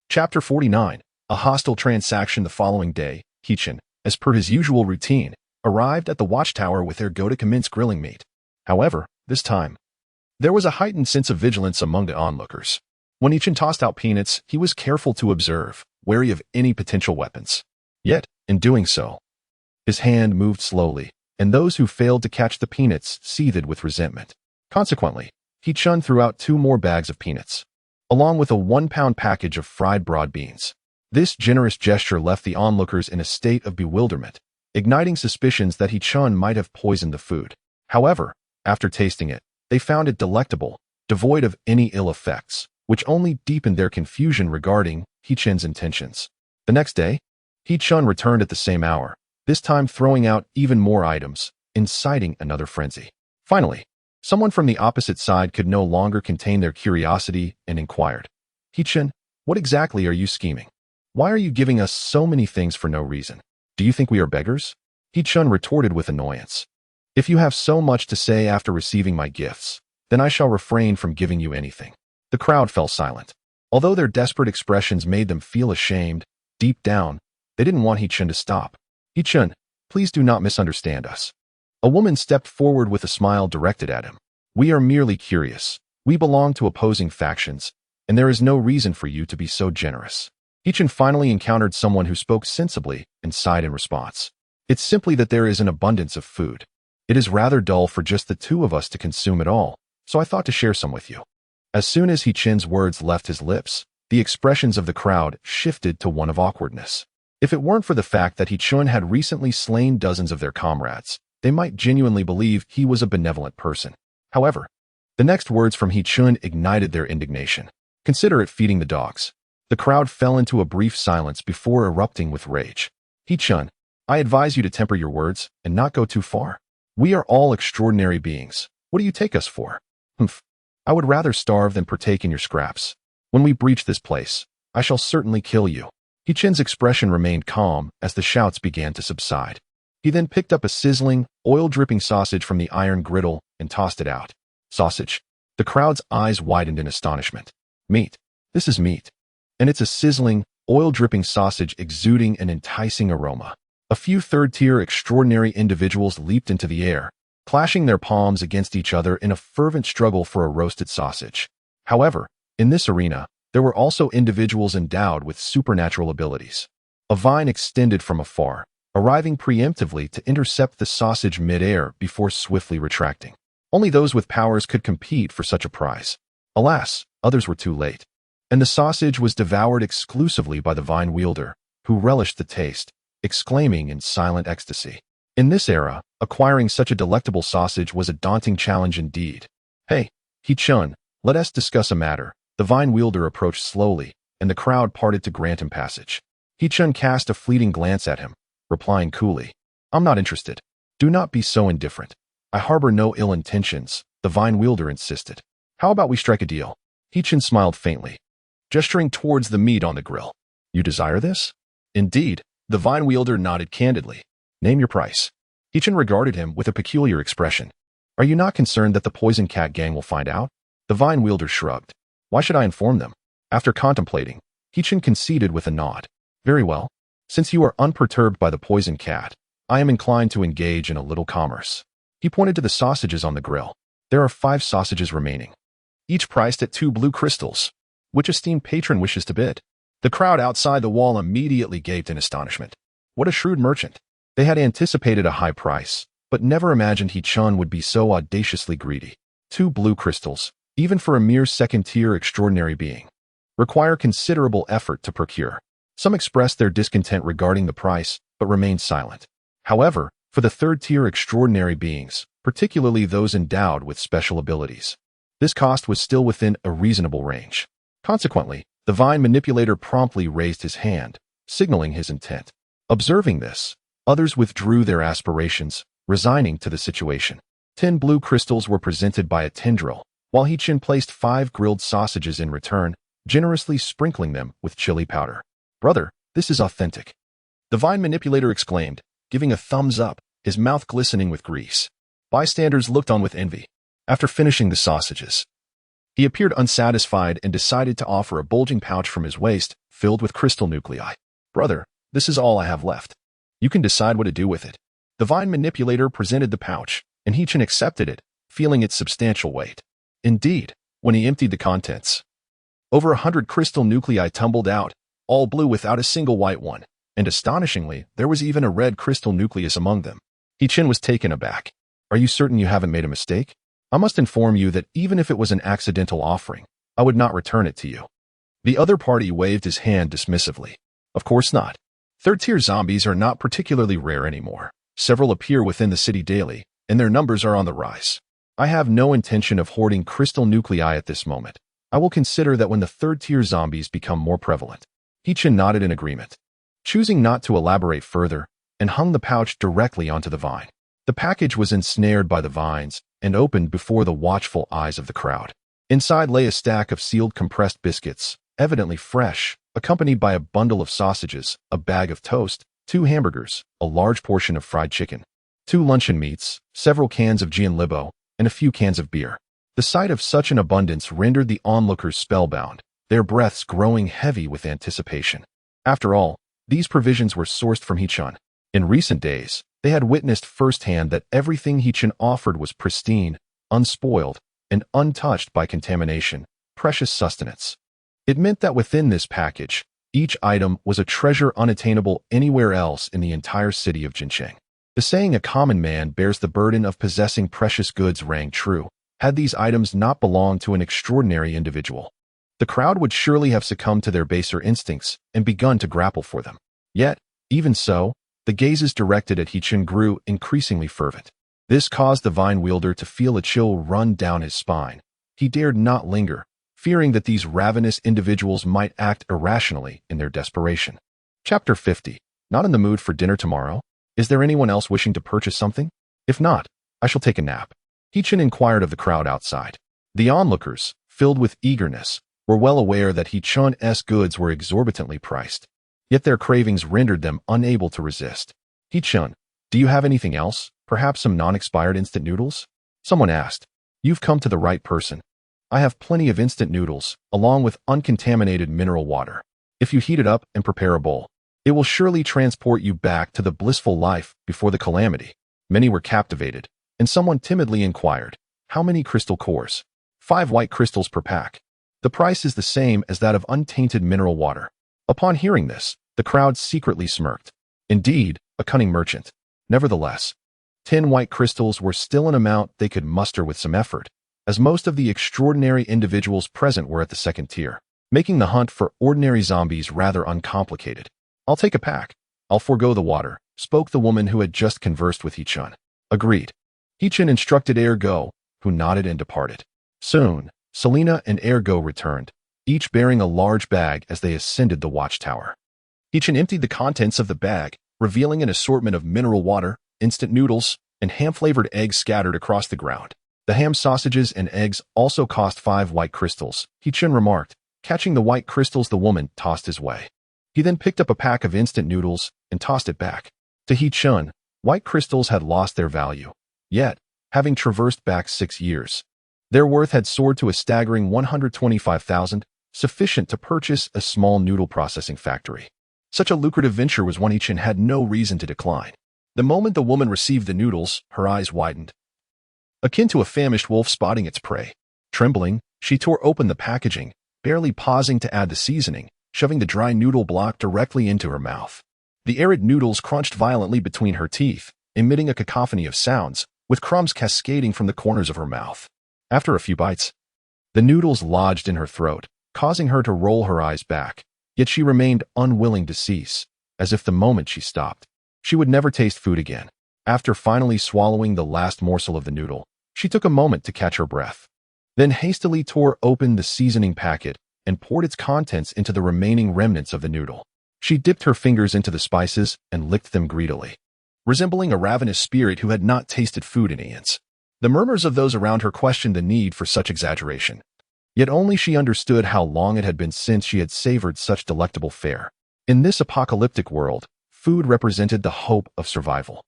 [SPEAKER 1] Chapter 49. A hostile transaction. The following day, He Chun, as per his usual routine, arrived at the watchtower with Ergo to commence grilling meat. However, this time, there was a heightened sense of vigilance among the onlookers. When He Chun tossed out peanuts, he was careful to observe, wary of any potential weapons. Yet, in doing so, his hand moved slowly, and those who failed to catch the peanuts seethed with resentment. Consequently, He Chun threw out 2 more bags of peanuts, along with a 1-pound package of fried broad beans. This generous gesture left the onlookers in a state of bewilderment, igniting suspicions that He Chun might have poisoned the food. However, after tasting it, they They found it delectable, devoid of any ill effects, which only deepened their confusion regarding He-Chun's intentions. The next day, He-Chun returned at the same hour, this time throwing out even more items, inciting another frenzy. Finally, someone from the opposite side could no longer contain their curiosity and inquired, He-Chun, what exactly are you scheming? Why are you giving us so many things for no reason? Do you think we are beggars? He-Chun retorted with annoyance. If you have so much to say after receiving my gifts, then I shall refrain from giving you anything. The crowd fell silent. Although their desperate expressions made them feel ashamed, deep down, they didn't want He-Chun to stop. He-Chun, please do not misunderstand us. A woman stepped forward with a smile directed at him. We are merely curious. We belong to opposing factions, and there is no reason for you to be so generous. He-Chun finally encountered someone who spoke sensibly and sighed in response. It's simply that there is an abundance of food. It is rather dull for just the two of us to consume it all, so I thought to share some with you. As soon as He-Chun's words left his lips, the expressions of the crowd shifted to one of awkwardness. If it weren't for the fact that He-Chun had recently slain dozens of their comrades, they might genuinely believe he was a benevolent person. However, the next words from He-Chun ignited their indignation. Consider it feeding the dogs. The crowd fell into a brief silence before erupting with rage. He-Chun, I advise you to temper your words and not go too far. We are all extraordinary beings. What do you take us for? Humph. I would rather starve than partake in your scraps. When we breach this place, I shall certainly kill you. He-Chun's expression remained calm as the shouts began to subside. He then picked up a sizzling, oil-dripping sausage from the iron griddle and tossed it out. Sausage? The crowd's eyes widened in astonishment. Meat. This is meat. And it's a sizzling, oil-dripping sausage exuding an enticing aroma. A few third-tier extraordinary individuals leaped into the air, clashing their palms against each other in a fervent struggle for a roasted sausage. However, in this arena, there were also individuals endowed with supernatural abilities. A vine extended from afar, arriving preemptively to intercept the sausage mid-air before swiftly retracting. Only those with powers could compete for such a prize. Alas, others were too late. And the sausage was devoured exclusively by the vine wielder, who relished the taste, exclaiming in silent ecstasy. In this era, acquiring such a delectable sausage was a daunting challenge indeed. Hey, He-Chun, let us discuss a matter. The vine wielder approached slowly, and the crowd parted to grant him passage. He-Chun cast a fleeting glance at him, replying coolly, I'm not interested. Do not be so indifferent. I harbor no ill intentions, the vine wielder insisted. How about we strike a deal? He-Chun smiled faintly, gesturing towards the meat on the grill. You desire this? Indeed, the vine wielder nodded candidly. Name your price. He-Chun regarded him with a peculiar expression. Are you not concerned that the poison cat gang will find out? The vine wielder shrugged. Why should I inform them? After contemplating, He-Chun conceded with a nod. Very well. Since you are unperturbed by the poison cat, I am inclined to engage in a little commerce. He pointed to the sausages on the grill. There are 5 sausages remaining, each priced at 2 blue crystals. Which esteemed patron wishes to bid? The crowd outside the wall immediately gaped in astonishment. What a shrewd merchant. They had anticipated a high price, but never imagined He-Chun would be so audaciously greedy. 2 blue crystals, even for a mere second-tier extraordinary being, require considerable effort to procure. Some expressed their discontent regarding the price, but remained silent. However, for the third-tier extraordinary beings, particularly those endowed with special abilities, this cost was still within a reasonable range. Consequently, the vine manipulator promptly raised his hand, signaling his intent. Observing this, others withdrew their aspirations, resigning to the situation. 10 blue crystals were presented by a tendril, while He-Chun placed 5 grilled sausages in return, generously sprinkling them with chili powder. Brother, this is authentic. The vine manipulator exclaimed, giving a thumbs up, his mouth glistening with grease. Bystanders looked on with envy. After finishing the sausages, he appeared unsatisfied and decided to offer a bulging pouch from his waist, filled with crystal nuclei. Brother, this is all I have left. You can decide what to do with it. The vine manipulator presented the pouch, and He-Chun accepted it, feeling its substantial weight. Indeed, when he emptied the contents, over 100 crystal nuclei tumbled out, all blue without a single white one, and astonishingly, there was even a red crystal nucleus among them. He-Chun was taken aback. Are you certain you haven't made a mistake? I must inform you that even if it was an accidental offering, I would not return it to you. The other party waved his hand dismissively. Of course not. Third-tier zombies are not particularly rare anymore. Several appear within the city daily, and their numbers are on the rise. I have no intention of hoarding crystal nuclei at this moment. I will consider that when the third-tier zombies become more prevalent. Hichin nodded in agreement, choosing not to elaborate further, and hung the pouch directly onto the vine. The package was ensnared by the vines and opened before the watchful eyes of the crowd. Inside lay a stack of sealed compressed biscuits, evidently fresh, accompanied by a bundle of sausages, a bag of toast, 2 hamburgers, a large portion of fried chicken, 2 luncheon meats, several cans of Gianlibo, and a few cans of beer. The sight of such an abundance rendered the onlookers spellbound, their breaths growing heavy with anticipation. After all, these provisions were sourced from Hichin. In recent days, they had witnessed firsthand that everything Hichin offered was pristine, unspoiled, and untouched by contamination, precious sustenance. It meant that within this package, each item was a treasure unattainable anywhere else in the entire city of Jincheng. The saying, "A common man bears the burden of possessing precious goods," rang true, had these items not belonged to an extraordinary individual. The crowd would surely have succumbed to their baser instincts and begun to grapple for them. Yet, even so, the gazes directed at Hichin grew increasingly fervent. This caused the vine wielder to feel a chill run down his spine. He dared not linger, fearing that these ravenous individuals might act irrationally in their desperation. Chapter 50. Not in the mood for dinner tomorrow? Is there anyone else wishing to purchase something? If not, I shall take a nap. Hichin inquired of the crowd outside. The onlookers, filled with eagerness, were well aware that Hichin's goods were exorbitantly priced. Yet their cravings rendered them unable to resist. "Hichin, do you have anything else? Perhaps some non-expired instant noodles?" Someone asked. "You've come to the right person. I have plenty of instant noodles, along with uncontaminated mineral water. If you heat it up and prepare a bowl, it will surely transport you back to the blissful life before the calamity." Many were captivated, and someone timidly inquired, "How many crystal cores?" 5 white crystals per pack. The price is the same as that of untainted mineral water. Upon hearing this, the crowd secretly smirked. Indeed, a cunning merchant. Nevertheless, 10 white crystals were still an amount they could muster with some effort, as most of the extraordinary individuals present were at the second tier, making the hunt for ordinary zombies rather uncomplicated. "I'll take a pack. I'll forego the water," spoke the woman who had just conversed with Hichin. Agreed. Hichin instructed Ergo, who nodded and departed. Soon, Selena and Ergo returned, each bearing a large bag as they ascended the watchtower. Hichin emptied the contents of the bag, revealing an assortment of mineral water, instant noodles, and ham-flavored eggs scattered across the ground. The ham sausages and eggs also cost 5 white crystals, Hichin remarked. Catching the white crystals, the woman tossed his way. He then picked up a pack of instant noodles and tossed it back. To Hichin, white crystals had lost their value. Yet, having traversed back 6 years, their worth had soared to a staggering 125,000, sufficient to purchase a small noodle processing factory. Such a lucrative venture was one Hichin had no reason to decline. The moment the woman received the noodles, her eyes widened, akin to a famished wolf spotting its prey. Trembling, she tore open the packaging, barely pausing to add the seasoning, shoving the dry noodle block directly into her mouth. The arid noodles crunched violently between her teeth, emitting a cacophony of sounds, with crumbs cascading from the corners of her mouth. After a few bites, the noodles lodged in her throat, causing her to roll her eyes back, yet she remained unwilling to cease, as if the moment she stopped, she would never taste food again. After finally swallowing the last morsel of the noodle, she took a moment to catch her breath, then hastily tore open the seasoning packet and poured its contents into the remaining remnants of the noodle. She dipped her fingers into the spices and licked them greedily, resembling a ravenous spirit who had not tasted food in eons. The murmurs of those around her questioned the need for such exaggeration. Yet only she understood how long it had been since she had savored such delectable fare. In this apocalyptic world, food represented the hope of survival.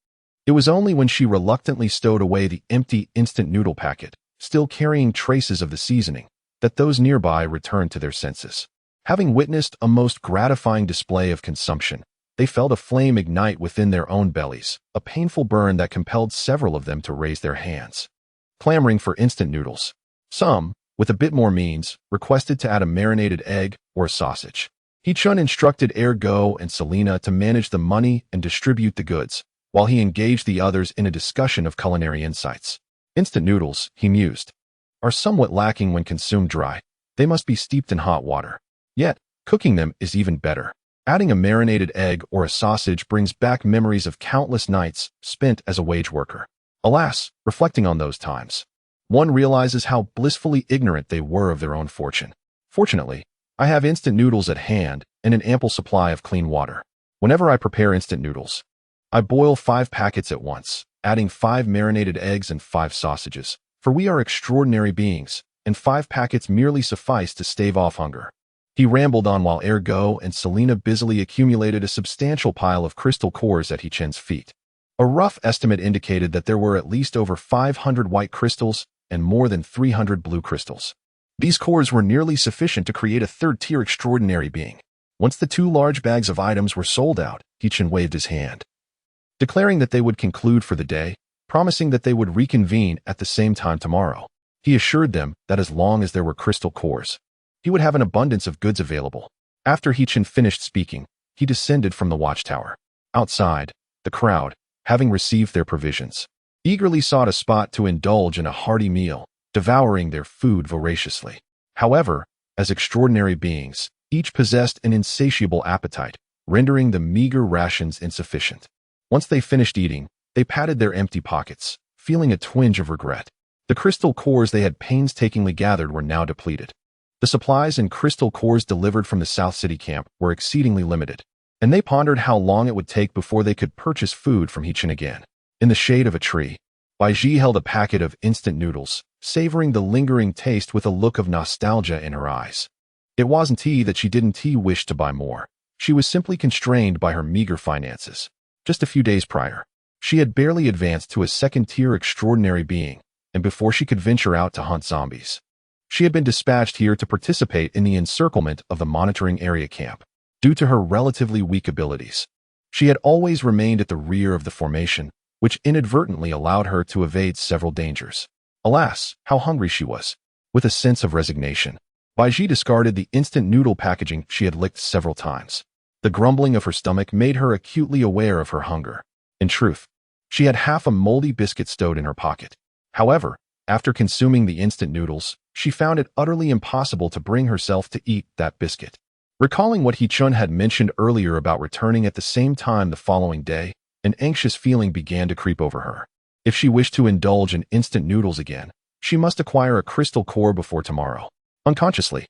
[SPEAKER 1] It was only when she reluctantly stowed away the empty instant noodle packet, still carrying traces of the seasoning, that those nearby returned to their senses. Having witnessed a most gratifying display of consumption, they felt a flame ignite within their own bellies, a painful burn that compelled several of them to raise their hands, clamoring for instant noodles. Some, with a bit more means, requested to add a marinated egg or a sausage. Hichin instructed Ergo and Selena to manage the money and distribute the goods, while he engaged the others in a discussion of culinary insights. Instant noodles, he mused, are somewhat lacking when consumed dry. They must be steeped in hot water. Yet, cooking them is even better. Adding a marinated egg or a sausage brings back memories of countless nights spent as a wage worker. Alas, reflecting on those times, one realizes how blissfully ignorant they were of their own fortune. Fortunately, I have instant noodles at hand and an ample supply of clean water. Whenever I prepare instant noodles, I boil 5 packets at once, adding 5 marinated eggs and 5 sausages, for we are extraordinary beings, and 5 packets merely suffice to stave off hunger. He rambled on while Ergo and Selena busily accumulated a substantial pile of crystal cores at Hichen's feet. A rough estimate indicated that there were at least over 500 white crystals and more than 300 blue crystals. These cores were nearly sufficient to create a third-tier extraordinary being. Once the 2 large bags of items were sold out, Hichen waved his hand, declaring that they would conclude for the day, promising that they would reconvene at the same time tomorrow. He assured them that as long as there were crystal cores, he would have an abundance of goods available. After Hichen finished speaking, he descended from the watchtower. Outside, the crowd, having received their provisions, eagerly sought a spot to indulge in a hearty meal, devouring their food voraciously. However, as extraordinary beings, each possessed an insatiable appetite, rendering the meager rations insufficient. Once they finished eating, they patted their empty pockets, feeling a twinge of regret. The crystal cores they had painstakingly gathered were now depleted. The supplies and crystal cores delivered from the South City camp were exceedingly limited, and they pondered how long it would take before they could purchase food from Hichen again. In the shade of a tree, Baiji held a packet of instant noodles, savoring the lingering taste with a look of nostalgia in her eyes. It wasn't that she didn't wish to buy more. She was simply constrained by her meager finances. Just a few days prior, she had barely advanced to a second-tier extraordinary being, and before she could venture out to hunt zombies, she had been dispatched here to participate in the encirclement of the monitoring area camp. Due to her relatively weak abilities, she had always remained at the rear of the formation, which inadvertently allowed her to evade several dangers. Alas, how hungry she was! With a sense of resignation, Baiji discarded the instant noodle packaging she had licked several times. The grumbling of her stomach made her acutely aware of her hunger. In truth, she had half a moldy biscuit stowed in her pocket. However, after consuming the instant noodles, she found it utterly impossible to bring herself to eat that biscuit. Recalling what Hichun had mentioned earlier about returning at the same time the following day, an anxious feeling began to creep over her. If she wished to indulge in instant noodles again, she must acquire a crystal core before tomorrow. Unconsciously,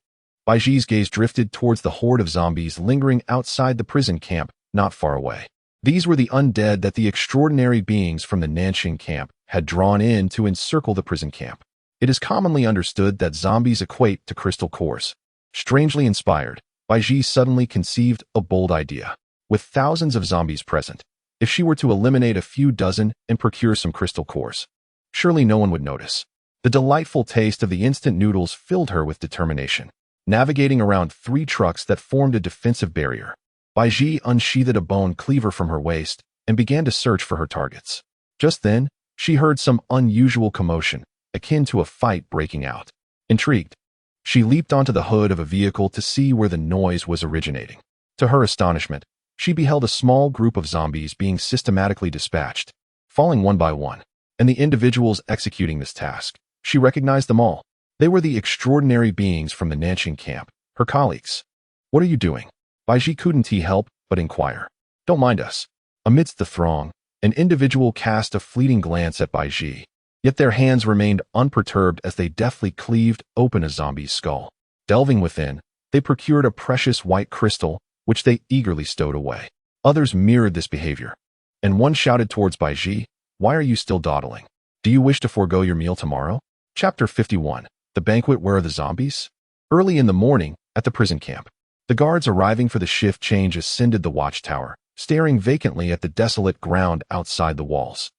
[SPEAKER 1] Baiji's gaze drifted towards the horde of zombies lingering outside the prison camp not far away. These were the undead that the extraordinary beings from the Nanxing camp had drawn in to encircle the prison camp. It is commonly understood that zombies equate to crystal cores. Strangely inspired, Baiji suddenly conceived a bold idea. With thousands of zombies present, if she were to eliminate a few dozen and procure some crystal cores, surely no one would notice. The delightful taste of the instant noodles filled her with determination. Navigating around 3 trucks that formed a defensive barrier, Baiji unsheathed a bone cleaver from her waist and began to search for her targets. Just then, she heard some unusual commotion, akin to a fight breaking out. Intrigued, she leaped onto the hood of a vehicle to see where the noise was originating. To her astonishment, she beheld a small group of zombies being systematically dispatched, falling one by one, and the individuals executing this task. She recognized them all. They were the extraordinary beings from the Nanxing camp, her colleagues. "What are you doing?" Baiji couldn't help but inquire. "Don't mind us." Amidst the throng, an individual cast a fleeting glance at Baiji, yet their hands remained unperturbed as they deftly cleaved open a zombie's skull. Delving within, they procured a precious white crystal, which they eagerly stowed away. Others mirrored this behavior, and one shouted towards Baiji, "Why are you still dawdling? Do you wish to forego your meal tomorrow?" Chapter 51. The Banquet. Where are the zombies? Early in the morning, at the prison camp, the guards arriving for the shift change ascended the watchtower, staring vacantly at the desolate ground outside the walls.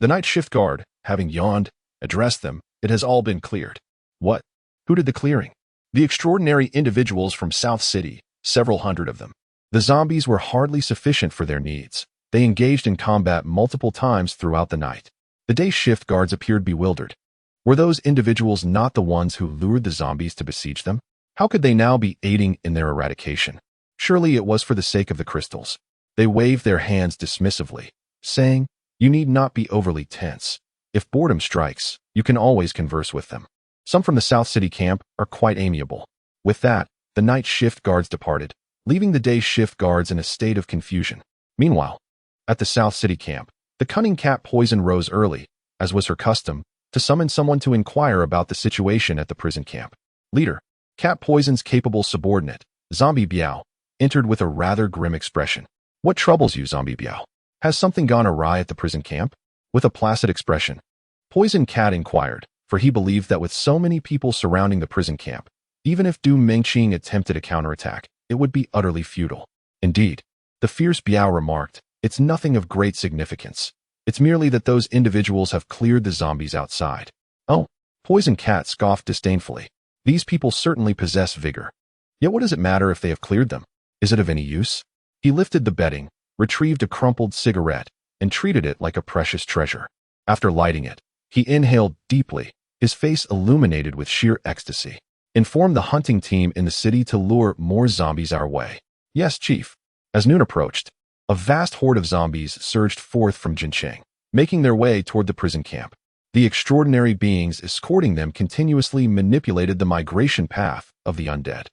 [SPEAKER 1] The night shift guard, having yawned, addressed them. "It has all been cleared." "What? Who did the clearing?" "The extraordinary individuals from South City, several hundred of them." The zombies were hardly sufficient for their needs. They engaged in combat multiple times throughout the night. The day shift guards appeared bewildered. Were those individuals not the ones who lured the zombies to besiege them? How could they now be aiding in their eradication? Surely it was for the sake of the crystals. They waved their hands dismissively, saying, "You need not be overly tense. If boredom strikes, you can always converse with them. Some from the South City camp are quite amiable." With that, the night shift guards departed, leaving the day shift guards in a state of confusion. Meanwhile, at the South City camp, the cunning cat Poison rose early, as was her custom, to summon someone to inquire about the situation at the prison camp. Leader, Cat Poison's capable subordinate, Zombie Biao, entered with a rather grim expression. What troubles you, Zombie Biao? Has something gone awry at the prison camp? With a placid expression, Poison Cat inquired, for he believed that with so many people surrounding the prison camp, even if Du Mengqing attempted a counterattack, it would be utterly futile. Indeed, the fierce Biao remarked, it's nothing of great significance. It's merely that those individuals have cleared the zombies outside. Oh, Poison Cat scoffed disdainfully. These people certainly possess vigor. Yet what does it matter if they have cleared them? Is it of any use? He lifted the bedding, retrieved a crumpled cigarette, and treated it like a precious treasure. After lighting it, he inhaled deeply, his face illuminated with sheer ecstasy. Inform the hunting team in the city to lure more zombies our way. Yes, Chief. As noon approached, a vast horde of zombies surged forth from Jincheng, making their way toward the prison camp. The extraordinary beings escorting them continuously manipulated the migration path of the undead.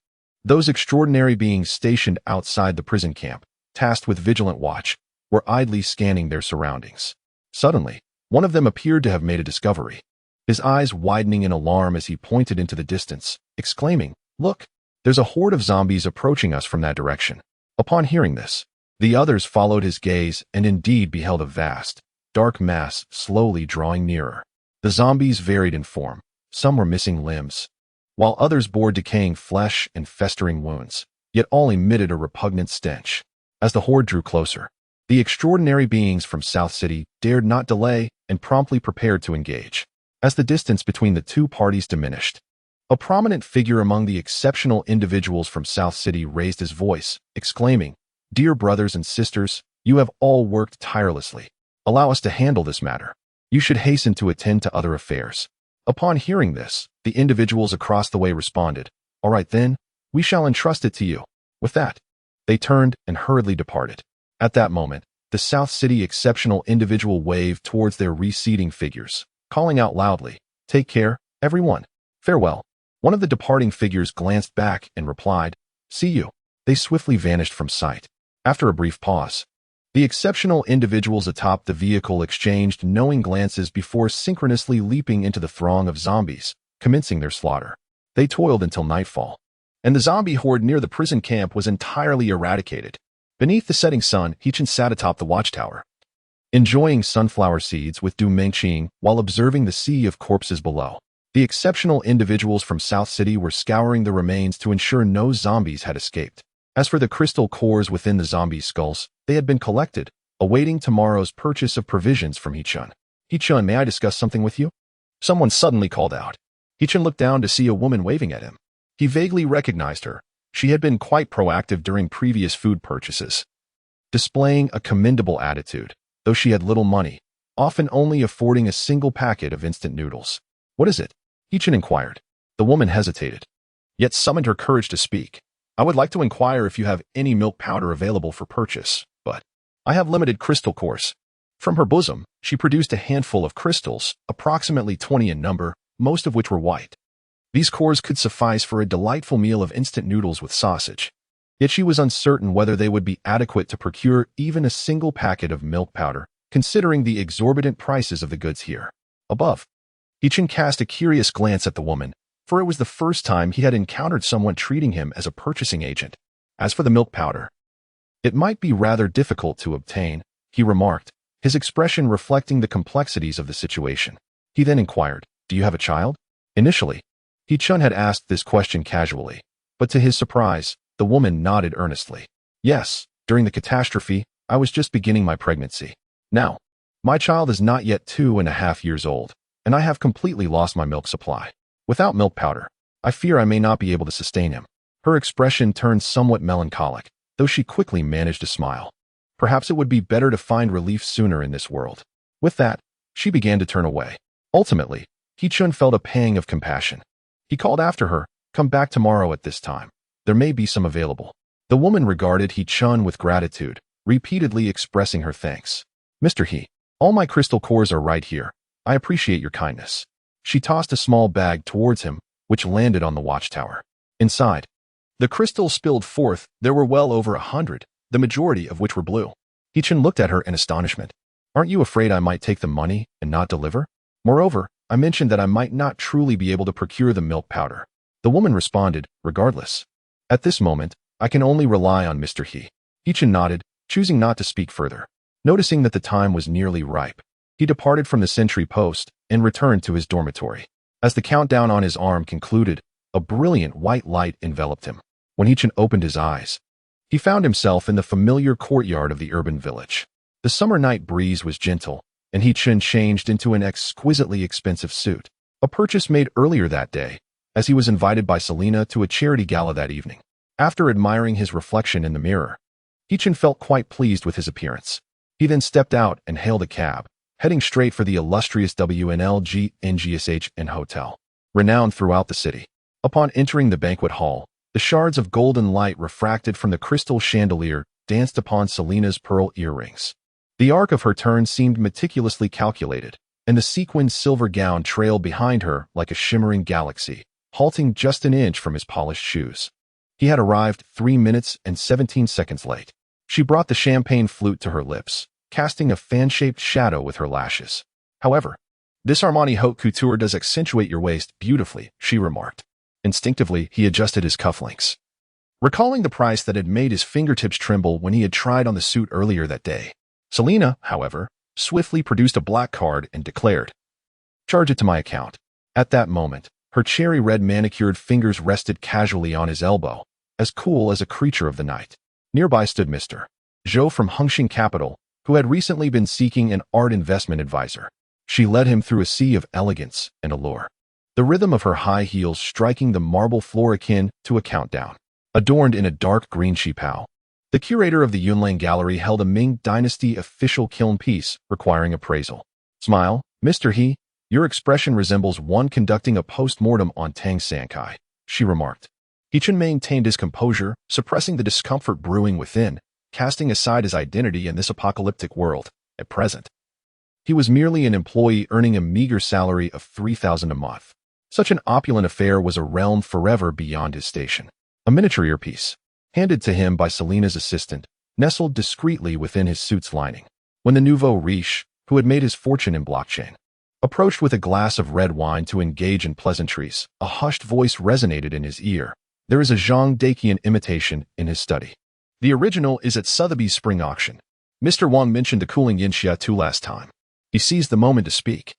[SPEAKER 1] Those extraordinary beings stationed outside the prison camp, tasked with vigilant watch, were idly scanning their surroundings. Suddenly, one of them appeared to have made a discovery, his eyes widening in alarm as he pointed into the distance, exclaiming, "Look, there's a horde of zombies approaching us from that direction." Upon hearing this, the others followed his gaze and indeed beheld a vast, dark mass slowly drawing nearer. The zombies varied in form. Some were missing limbs, while others bore decaying flesh and festering wounds, yet all emitted a repugnant stench. As the horde drew closer, the extraordinary beings from South City dared not delay and promptly prepared to engage. As the distance between the two parties diminished, a prominent figure among the exceptional individuals from South City raised his voice, exclaiming, "Dear brothers and sisters, you have all worked tirelessly. Allow us to handle this matter. You should hasten to attend to other affairs." Upon hearing this, the individuals across the way responded, "All right then, we shall entrust it to you." With that, they turned and hurriedly departed. At that moment, the South City exceptional individual waved towards their receding figures, calling out loudly, "Take care, everyone. Farewell." One of the departing figures glanced back and replied, "See you." They swiftly vanished from sight. After a brief pause, the exceptional individuals atop the vehicle exchanged knowing glances before synchronously leaping into the throng of zombies, commencing their slaughter. They toiled until nightfall, and the zombie horde near the prison camp was entirely eradicated. Beneath the setting sun, Heechin sat atop the watchtower, enjoying sunflower seeds with Du Mengqing while observing the sea of corpses below. The exceptional individuals from South City were scouring the remains to ensure no zombies had escaped. As for the crystal cores within the zombies' skulls, they had been collected, awaiting tomorrow's purchase of provisions from Heechun. "Heechun, may I discuss something with you?" Someone suddenly called out. Heechun looked down to see a woman waving at him. He vaguely recognized her. She had been quite proactive during previous food purchases, displaying a commendable attitude, though she had little money, often only affording a single packet of instant noodles. "What is it?" Heechin inquired. The woman hesitated, yet summoned her courage to speak. "I would like to inquire if you have any milk powder available for purchase, but I have limited crystal cores." From her bosom, she produced a handful of crystals, approximately 20 in number, most of which were white. These cores could suffice for a delightful meal of instant noodles with sausage. Yet she was uncertain whether they would be adequate to procure even a single packet of milk powder, considering the exorbitant prices of the goods here. Above, Heechin cast a curious glance at the woman, for it was the first time he had encountered someone treating him as a purchasing agent. As for the milk powder, it might be rather difficult to obtain, he remarked, his expression reflecting the complexities of the situation. He then inquired, "Do you have a child?" Initially, Heechun had asked this question casually, but to his surprise, the woman nodded earnestly. "Yes, during the catastrophe, I was just beginning my pregnancy. Now, my child is not yet 2.5 years old, and I have completely lost my milk supply. Without milk powder, I fear I may not be able to sustain him." Her expression turned somewhat melancholic, though she quickly managed to smile. Perhaps it would be better to find relief sooner in this world. With that, she began to turn away. Ultimately, Heechun felt a pang of compassion. He called after her, "Come back tomorrow at this time. There may be some available." The woman regarded Heechun with gratitude, repeatedly expressing her thanks. "Mr. He, all my crystal cores are right here. I appreciate your kindness." She tossed a small bag towards him, which landed on the watchtower. Inside, the crystals spilled forth. There were well over 100, the majority of which were blue. Heechin looked at her in astonishment. "Aren't you afraid I might take the money and not deliver? Moreover, I mentioned that I might not truly be able to procure the milk powder. The woman responded, regardless. At this moment, I can only rely on Mr. He. Hichin nodded, choosing not to speak further. Noticing that the time was nearly ripe, he departed from the sentry post and returned to his dormitory. As the countdown on his arm concluded, a brilliant white light enveloped him. When Hichin opened his eyes, he found himself in the familiar courtyard of the urban village. The summer night breeze was gentle, and Hichin changed into an exquisitely expensive suit, a purchase made earlier that day, as he was invited by Selena to a charity gala that evening. After admiring his reflection in the mirror, Hichin felt quite pleased with his appearance. He then stepped out and hailed a cab, heading straight for the illustrious WNLG Hotel, renowned throughout the city. Upon entering the banquet hall, the shards of golden light refracted from the crystal chandelier danced upon Selena's pearl earrings. The arc of her turn seemed meticulously calculated, and the sequined silver gown trailed behind her like a shimmering galaxy, halting just an inch from his polished shoes. He had arrived 3 minutes and 17 seconds late. She brought the champagne flute to her lips, casting a fan-shaped shadow with her lashes. However, "This Armani haute couture does accentuate your waist beautifully," she remarked. Instinctively, he adjusted his cufflinks, recalling the price that had made his fingertips tremble when he had tried on the suit earlier that day. Selena, however, swiftly produced a black card and declared, "Charge it to my account." At that moment, her cherry-red manicured fingers rested casually on his elbow, as cool as a creature of the night. Nearby stood Mr. Zhou from Hengxing Capital, who had recently been seeking an art investment advisor. She led him through a sea of elegance and allure, the rhythm of her high heels striking the marble floor akin to a countdown. Adorned in a dark green qipao, the curator of the Yunlang Gallery held a Ming Dynasty official kiln piece requiring appraisal. "Smile, Mr. He. Your expression resembles one conducting a post-mortem on Tang Sankai," she remarked. Hichin maintained his composure, suppressing the discomfort brewing within, casting aside his identity in this apocalyptic world. At present, he was merely an employee earning a meager salary of 3,000 a month. Such an opulent affair was a realm forever beyond his station. A miniature earpiece, handed to him by Selena's assistant, nestled discreetly within his suit's lining. When the nouveau riche, who had made his fortune in blockchain, approached with a glass of red wine to engage in pleasantries, a hushed voice resonated in his ear. "There is a Zhang Daqian imitation in his study. The original is at Sotheby's spring auction. Mr. Wang mentioned the cooling Yinxia too last time." He seized the moment to speak.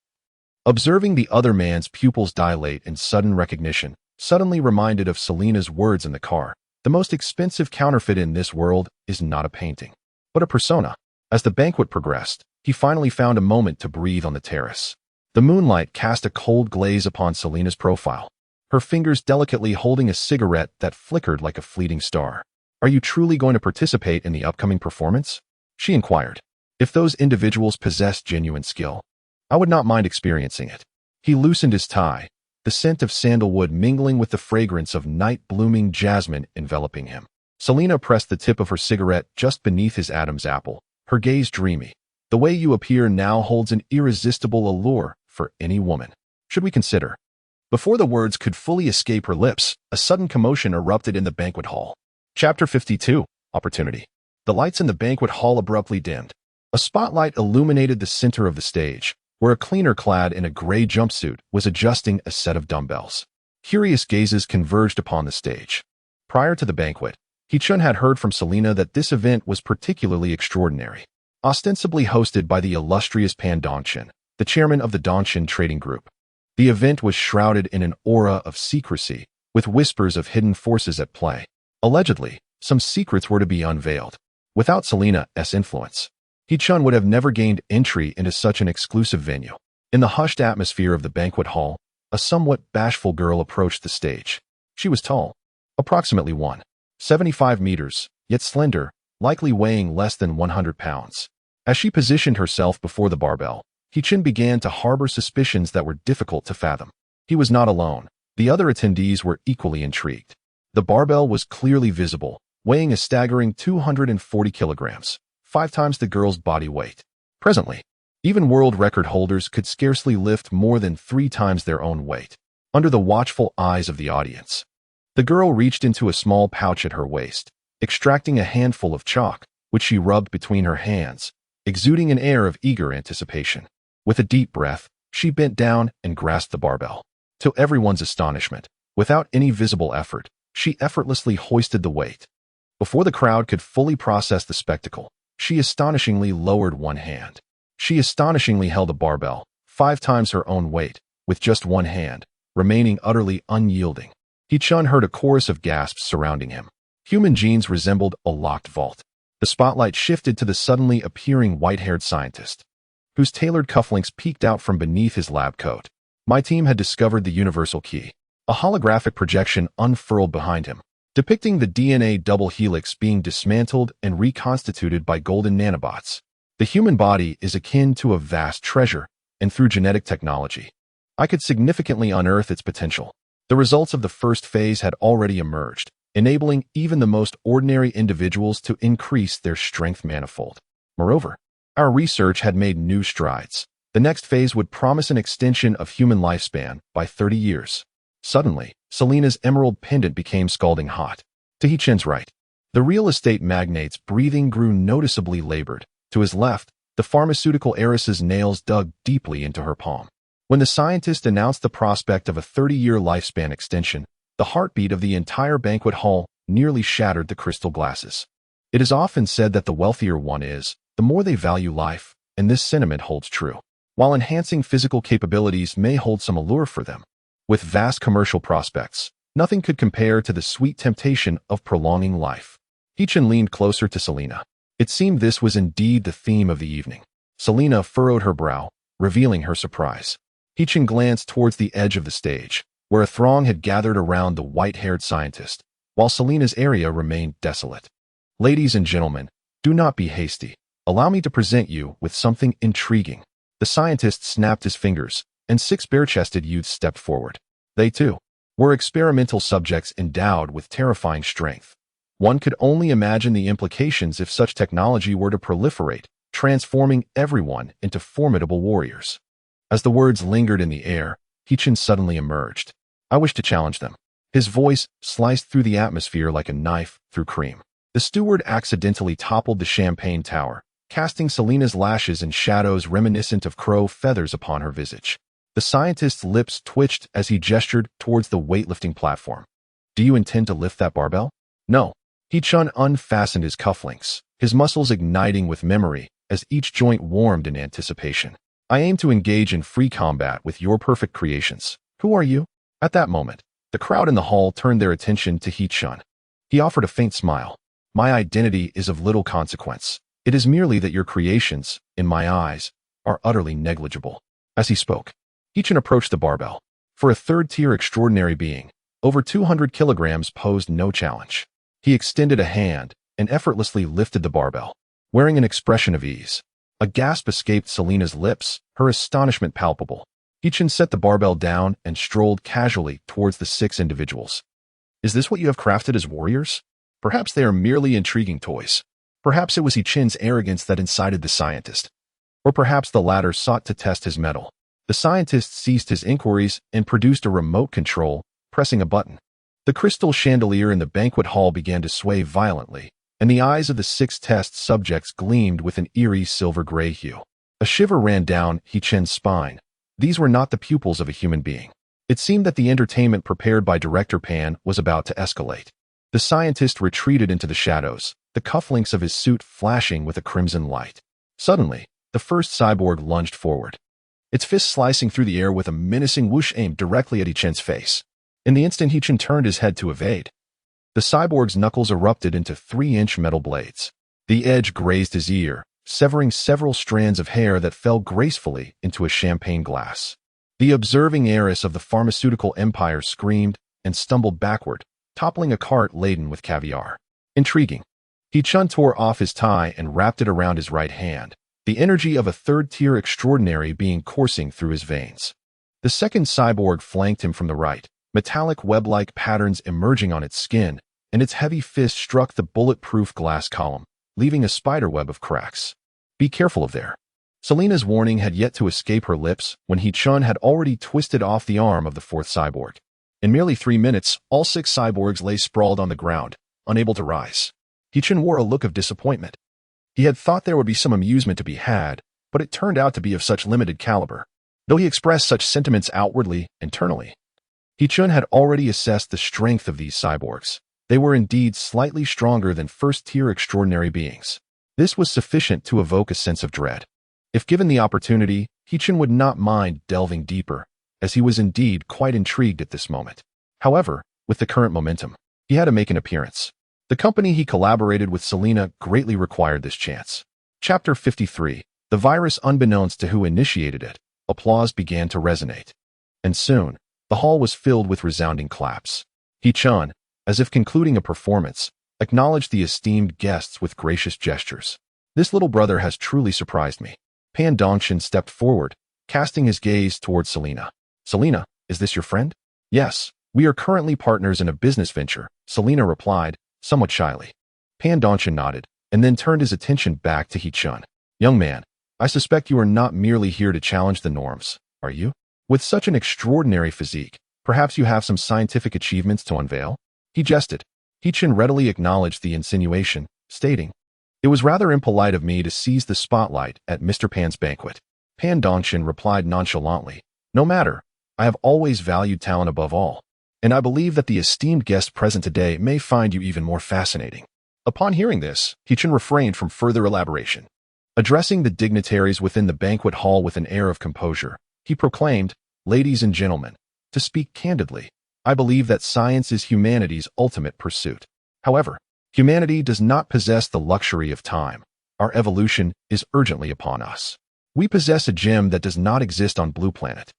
[SPEAKER 1] Observing the other man's pupils dilate in sudden recognition, suddenly reminded of Selena's words in the car, "The most expensive counterfeit in this world is not a painting, but a persona." As the banquet progressed, he finally found a moment to breathe on the terrace. The moonlight cast a cold glaze upon Selena's profile, her fingers delicately holding a cigarette that flickered like a fleeting star. "Are you truly going to participate in the upcoming performance?" she inquired. "If those individuals possessed genuine skill, I would not mind experiencing it." He loosened his tie, the scent of sandalwood mingling with the fragrance of night-blooming jasmine enveloping him. Selena pressed the tip of her cigarette just beneath his Adam's apple, her gaze dreamy. "The way you appear now holds an irresistible allure for any woman. Should we consider?" Before the words could fully escape her lips, a sudden commotion erupted in the banquet hall. Chapter 52, Opportunity. The lights in the banquet hall abruptly dimmed. A spotlight illuminated the center of the stage, where a cleaner clad in a gray jumpsuit was adjusting a set of dumbbells. Curious gazes converged upon the stage. Prior to the banquet, Hichin had heard from Selena that this event was particularly extraordinary. Ostensibly hosted by the illustrious Pan Dongchen, the chairman of the Dongchen Trading Group, the event was shrouded in an aura of secrecy, with whispers of hidden forces at play. Allegedly, some secrets were to be unveiled. Without Selena's influence, Hichin would have never gained entry into such an exclusive venue. In the hushed atmosphere of the banquet hall, a somewhat bashful girl approached the stage. She was tall, approximately 1.75 meters, yet slender, likely weighing less than 100 pounds. As she positioned herself before the barbell, Hichin began to harbor suspicions that were difficult to fathom. He was not alone. The other attendees were equally intrigued. The barbell was clearly visible, weighing a staggering 240 kilograms, 5 times the girl's body weight. Presently, even world record holders could scarcely lift more than 3 times their own weight. Under the watchful eyes of the audience, the girl reached into a small pouch at her waist, extracting a handful of chalk, which she rubbed between her hands, exuding an air of eager anticipation. With a deep breath, She bent down and grasped the barbell. To everyone's astonishment, without any visible effort, she effortlessly hoisted the weight. Before the crowd could fully process the spectacle, she astonishingly lowered one hand. She astonishingly held a barbell, 5 times her own weight, with just one hand, remaining utterly unyielding. He-chun heard a chorus of gasps surrounding him. Human genes resembled a locked vault. The spotlight shifted to the suddenly appearing white-haired scientist, whose tailored cufflinks peeked out from beneath his lab coat. My team had discovered the universal key. A holographic projection unfurled behind him, depicting the DNA double helix being dismantled and reconstituted by golden nanobots. The human body is akin to a vast treasure, and through genetic technology, I could significantly unearth its potential. The results of the first phase had already emerged, enabling even the most ordinary individuals to increase their strength manifold. Moreover, our research had made new strides. The next phase would promise an extension of human lifespan by 30 years. Suddenly, Selena's emerald pendant became scalding hot. To He-chen's right, the real estate magnate's breathing grew noticeably labored. To his left, the pharmaceutical heiress's nails dug deeply into her palm. When the scientist announced the prospect of a 30-year lifespan extension, the heartbeat of the entire banquet hall nearly shattered the crystal glasses. It is often said that the wealthier one is, the more they value life, and this sentiment holds true. While enhancing physical capabilities may hold some allure for them, with vast commercial prospects, nothing could compare to the sweet temptation of prolonging life. He-chen leaned closer to Selena. It seemed this was indeed the theme of the evening. Selena furrowed her brow, revealing her surprise. He-chen glanced towards the edge of the stage, where a throng had gathered around the white-haired scientist, while Selena's area remained desolate. Ladies and gentlemen, do not be hasty. Allow me to present you with something intriguing. The scientist snapped his fingers, and 6 bare-chested youths stepped forward. They, too, were experimental subjects endowed with terrifying strength. One could only imagine the implications if such technology were to proliferate, transforming everyone into formidable warriors. As the words lingered in the air, He-chen suddenly emerged. I wish to challenge them. His voice sliced through the atmosphere like a knife through cream. The steward accidentally toppled the champagne tower, casting Selena's lashes in shadows reminiscent of crow feathers upon her visage. The scientist's lips twitched as he gestured towards the weightlifting platform. Do you intend to lift that barbell? No. He-chun unfastened his cufflinks, his muscles igniting with memory as each joint warmed in anticipation. I aim to engage in free combat with your perfect creations. Who are you? At that moment, the crowd in the hall turned their attention to He-chun. He offered a faint smile. My identity is of little consequence. It is merely that your creations, in my eyes, are utterly negligible. As he spoke, He-chun approached the barbell. For a third-tier extraordinary being, over 200 kilograms posed no challenge. He extended a hand and effortlessly lifted the barbell, wearing an expression of ease. A gasp escaped Selena's lips, her astonishment palpable. He-chun set the barbell down and strolled casually towards the 6 individuals. Is this what you have crafted as warriors? Perhaps they are merely intriguing toys. Perhaps it was He-chun's arrogance that incited the scientist. Or perhaps the latter sought to test his mettle. The scientist ceased his inquiries and produced a remote control, pressing a button. The crystal chandelier in the banquet hall began to sway violently, and the eyes of the 6 test subjects gleamed with an eerie silver-gray hue. A shiver ran down He-chun's spine. These were not the pupils of a human being. It seemed that the entertainment prepared by Director Pan was about to escalate. The scientist retreated into the shadows, the cufflinks of his suit flashing with a crimson light. Suddenly, the first cyborg lunged forward, its fist slicing through the air with a menacing whoosh aimed directly at He-chun's face. In the instant He-chun turned his head to evade, the cyborg's knuckles erupted into 3-inch metal blades. The edge grazed his ear, severing several strands of hair that fell gracefully into a champagne glass. The observing heiress of the pharmaceutical empire screamed and stumbled backward, toppling a cart laden with caviar. Intriguing. He-chun tore off his tie and wrapped it around his right hand, the energy of a third-tier extraordinary being coursing through his veins. The second cyborg flanked him from the right, metallic web-like patterns emerging on its skin, and its heavy fist struck the bulletproof glass column, leaving a spiderweb of cracks. Be careful of there. Selena's warning had yet to escape her lips when He-chun had already twisted off the arm of the 4th cyborg. In merely 3 minutes, all 6 cyborgs lay sprawled on the ground, unable to rise. He-chun wore a look of disappointment. He had thought there would be some amusement to be had, but it turned out to be of such limited caliber. Though he expressed such sentiments outwardly, internally, He-chun had already assessed the strength of these cyborgs. They were indeed slightly stronger than first-tier extraordinary beings. This was sufficient to evoke a sense of dread. If given the opportunity, He-chun would not mind delving deeper, as he was indeed quite intrigued at this moment. However, with the current momentum, he had to make an appearance. The company he collaborated with Selena greatly required this chance. Chapter 53. The virus unbeknownst to who initiated it, applause began to resonate. And soon, the hall was filled with resounding claps. He-chun, as if concluding a performance, acknowledged the esteemed guests with gracious gestures. This little brother has truly surprised me. Pan Dongshin stepped forward, casting his gaze towards Selena. Selena, is this your friend? Yes, we are currently partners in a business venture, Selena replied, somewhat shyly. Pan Dongshin nodded, and then turned his attention back to He-chun. Young man, I suspect you are not merely here to challenge the norms, are you? With such an extraordinary physique, perhaps you have some scientific achievements to unveil? He jested. He-chun readily acknowledged the insinuation, stating, It was rather impolite of me to seize the spotlight at Mr. Pan's banquet. Pan Dongshin replied nonchalantly, No matter, I have always valued talent above all, and I believe that the esteemed guest present today may find you even more fascinating. Upon hearing this, He-chun refrained from further elaboration. Addressing the dignitaries within the banquet hall with an air of composure, he proclaimed, Ladies and gentlemen, to speak candidly, I believe that science is humanity's ultimate pursuit. However, humanity does not possess the luxury of time. Our evolution is urgently upon us. We possess a gem that does not exist on Blue Planet,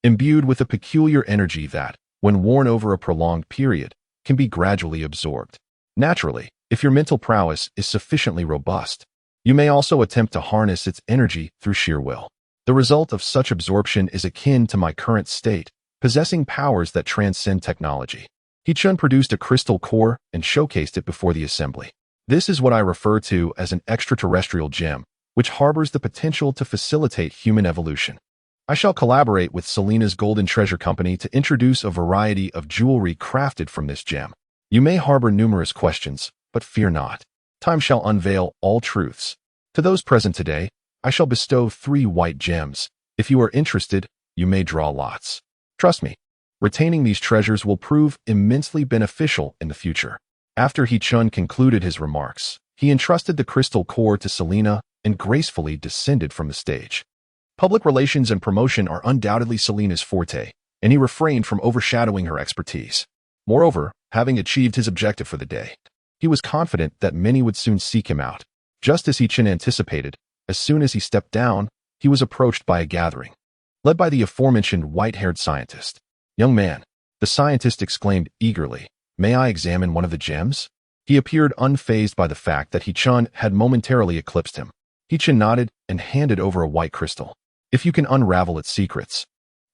[SPEAKER 1] imbued with a peculiar energy that, when worn over a prolonged period, can be gradually absorbed. Naturally, if your mental prowess is sufficiently robust, you may also attempt to harness its energy through sheer will. The result of such absorption is akin to my current state, possessing powers that transcend technology. He-chun produced a crystal core and showcased it before the assembly. This is what I refer to as an extraterrestrial gem, which harbors the potential to facilitate human evolution. I shall collaborate with Selena's Golden Treasure Company to introduce a variety of jewelry crafted from this gem. You may harbor numerous questions, but fear not. Time shall unveil all truths. To those present today, I shall bestow 3 white gems. If you are interested, you may draw lots. Trust me, retaining these treasures will prove immensely beneficial in the future. After He-chun concluded his remarks, he entrusted the crystal core to Selena and gracefully descended from the stage. Public relations and promotion are undoubtedly Selena's forte, and he refrained from overshadowing her expertise. Moreover, having achieved his objective for the day, he was confident that many would soon seek him out. Just as He-chun anticipated, as soon as he stepped down, he was approached by a gathering, led by the aforementioned white-haired scientist. Young man, the scientist exclaimed eagerly, May I examine one of the gems? He appeared unfazed by the fact that He-chun had momentarily eclipsed him. He-chun nodded and handed over a white crystal. If you can unravel its secrets,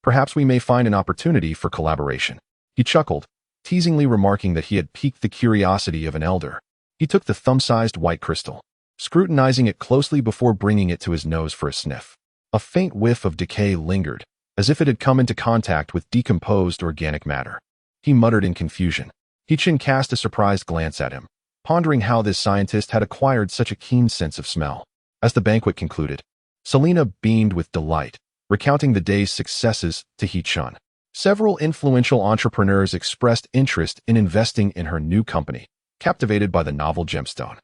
[SPEAKER 1] perhaps we may find an opportunity for collaboration. He chuckled, teasingly remarking that he had piqued the curiosity of an elder. He took the thumb-sized white crystal, scrutinizing it closely before bringing it to his nose for a sniff. A faint whiff of decay lingered, as if it had come into contact with decomposed organic matter. He muttered in confusion. He-chun cast a surprised glance at him, pondering how this scientist had acquired such a keen sense of smell. As the banquet concluded, Selena beamed with delight, recounting the day's successes to He-chun. Several influential entrepreneurs expressed interest in investing in her new company, captivated by the novel gemstone.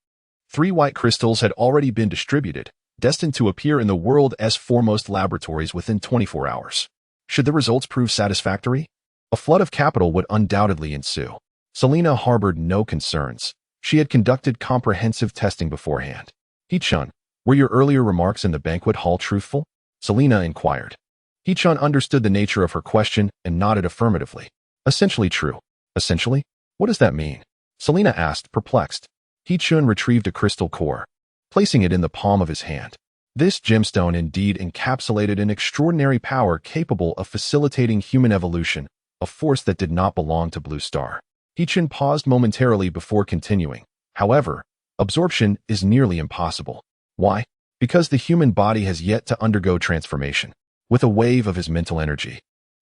[SPEAKER 1] 3 white crystals had already been distributed, destined to appear in the world's foremost laboratories within 24 hours. Should the results prove satisfactory, a flood of capital would undoubtedly ensue. Selena harbored no concerns. She had conducted comprehensive testing beforehand. He-chun, were your earlier remarks in the banquet hall truthful? Selena inquired. He-chun understood the nature of her question and nodded affirmatively. Essentially true. Essentially? What does that mean? Selena asked, perplexed. He-chun retrieved a crystal core, placing it in the palm of his hand. This gemstone indeed encapsulated an extraordinary power capable of facilitating human evolution, a force that did not belong to Blue Star. He-chun paused momentarily before continuing. However, absorption is nearly impossible. Why? Because the human body has yet to undergo transformation. With a wave of his mental energy,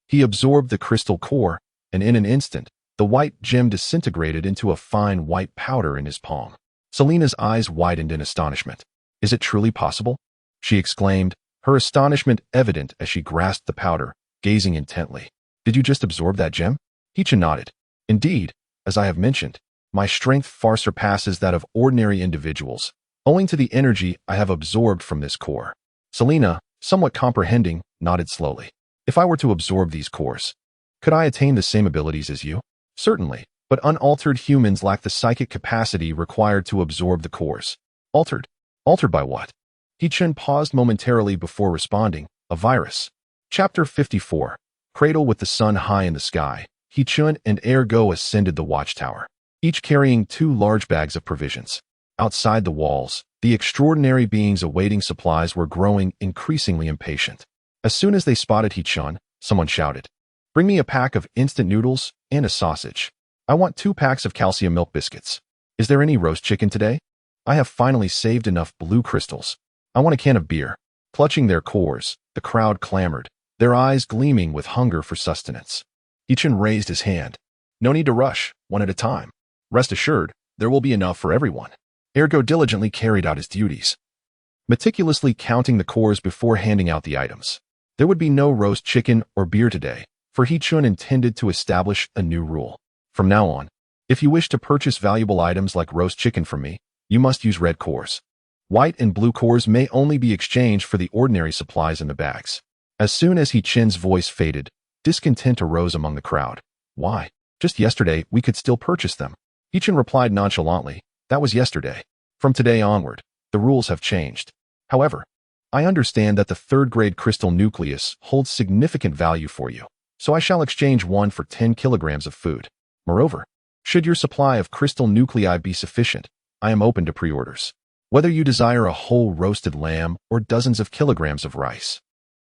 [SPEAKER 1] he absorbed the crystal core, and in an instant, the white gem disintegrated into a fine white powder in his palm. Selena's eyes widened in astonishment. Is it truly possible? She exclaimed, her astonishment evident as she grasped the powder, gazing intently. Did you just absorb that gem? Hichin nodded. Indeed, as I have mentioned, my strength far surpasses that of ordinary individuals, owing to the energy I have absorbed from this core. Selena, somewhat comprehending, nodded slowly. If I were to absorb these cores, could I attain the same abilities as you? Certainly, but unaltered humans lack the psychic capacity required to absorb the cores. Altered? Altered by what? Hichin paused momentarily before responding. A virus. Chapter 54. Cradle with the sun high in the sky. Hichin and Ergo ascended the watchtower, each carrying 2 large bags of provisions. Outside the walls, the extraordinary beings awaiting supplies were growing increasingly impatient. As soon as they spotted Hichin, someone shouted, "Bring me a pack of instant noodles and a sausage. I want 2 packs of calcium milk biscuits. Is there any roast chicken today? I have finally saved enough blue crystals. I want a can of beer." Clutching their cores, the crowd clamored, their eyes gleaming with hunger for sustenance. Hichin raised his hand. "No need to rush, one at a time. Rest assured, there will be enough for everyone." Ergo diligently carried out his duties, meticulously counting the cores before handing out the items. There would be no roast chicken or beer today, for Hichin intended to establish a new rule. From now on, if you wish to purchase valuable items like roast chicken from me, you must use red cores. White and blue cores may only be exchanged for the ordinary supplies in the bags. As soon as Hichin's voice faded, discontent arose among the crowd. Why? Just yesterday, we could still purchase them. Hichin replied nonchalantly, that was yesterday. From today onward, the rules have changed. However, I understand that the 3rd-grade crystal nucleus holds significant value for you, so I shall exchange 1 for 10 kilograms of food. Moreover, should your supply of crystal nuclei be sufficient, I am open to pre-orders. Whether you desire a whole roasted lamb or dozens of kilograms of rice,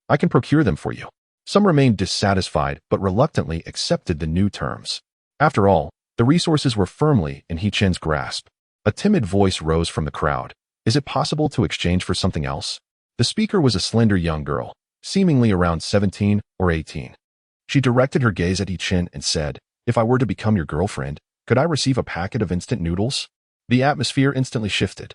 [SPEAKER 1] I can procure them for you. Some remained dissatisfied but reluctantly accepted the new terms. After all, the resources were firmly in Hichin's grasp. A timid voice rose from the crowd. Is it possible to exchange for something else? The speaker was a slender young girl, seemingly around 17 or 18. She directed her gaze at Hichin and said, "If I were to become your girlfriend, could I receive a packet of instant noodles?" The atmosphere instantly shifted,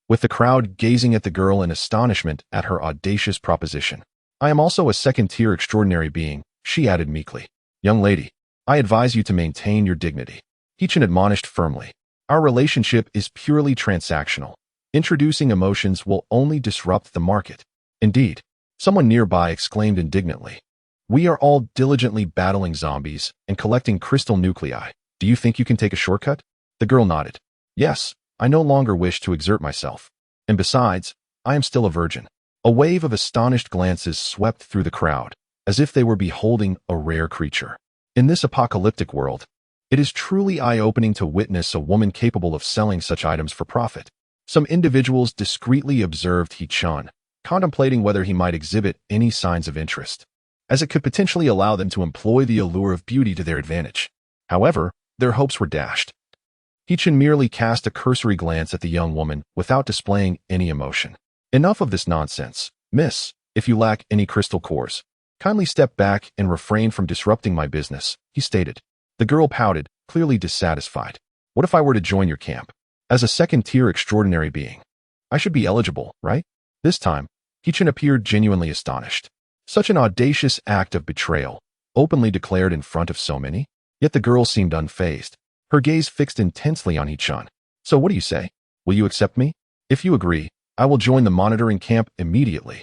[SPEAKER 1] with the crowd gazing at the girl in astonishment at her audacious proposition. "I am also a 2nd-tier extraordinary being," she added meekly. "Young lady, I advise you to maintain your dignity." Hichin admonished firmly. "Our relationship is purely transactional. Introducing emotions will only disrupt the market." Indeed, someone nearby exclaimed indignantly, "We are all diligently battling zombies and collecting crystal nuclei. Do you think you can take a shortcut?" The girl nodded. "Yes, I no longer wish to exert myself. And besides, I am still a virgin." A wave of astonished glances swept through the crowd, as if they were beholding a rare creature. In this apocalyptic world, it is truly eye-opening to witness a woman capable of selling such items for profit. Some individuals discreetly observed Hichin, contemplating whether he might exhibit any signs of interest, as it could potentially allow them to employ the allure of beauty to their advantage. However, their hopes were dashed. Hichin merely cast a cursory glance at the young woman without displaying any emotion. "Enough of this nonsense, miss. If you lack any crystal cores, kindly step back and refrain from disrupting my business," he stated. The girl pouted, clearly dissatisfied. "What if I were to join your camp? As a 2nd-tier extraordinary being, I should be eligible, right?" This time, Hichin appeared genuinely astonished. Such an audacious act of betrayal, openly declared in front of so many? Yet the girl seemed unfazed, her gaze fixed intensely on Hichin. "So what do you say? Will you accept me? If you agree, I will join the monitoring camp immediately."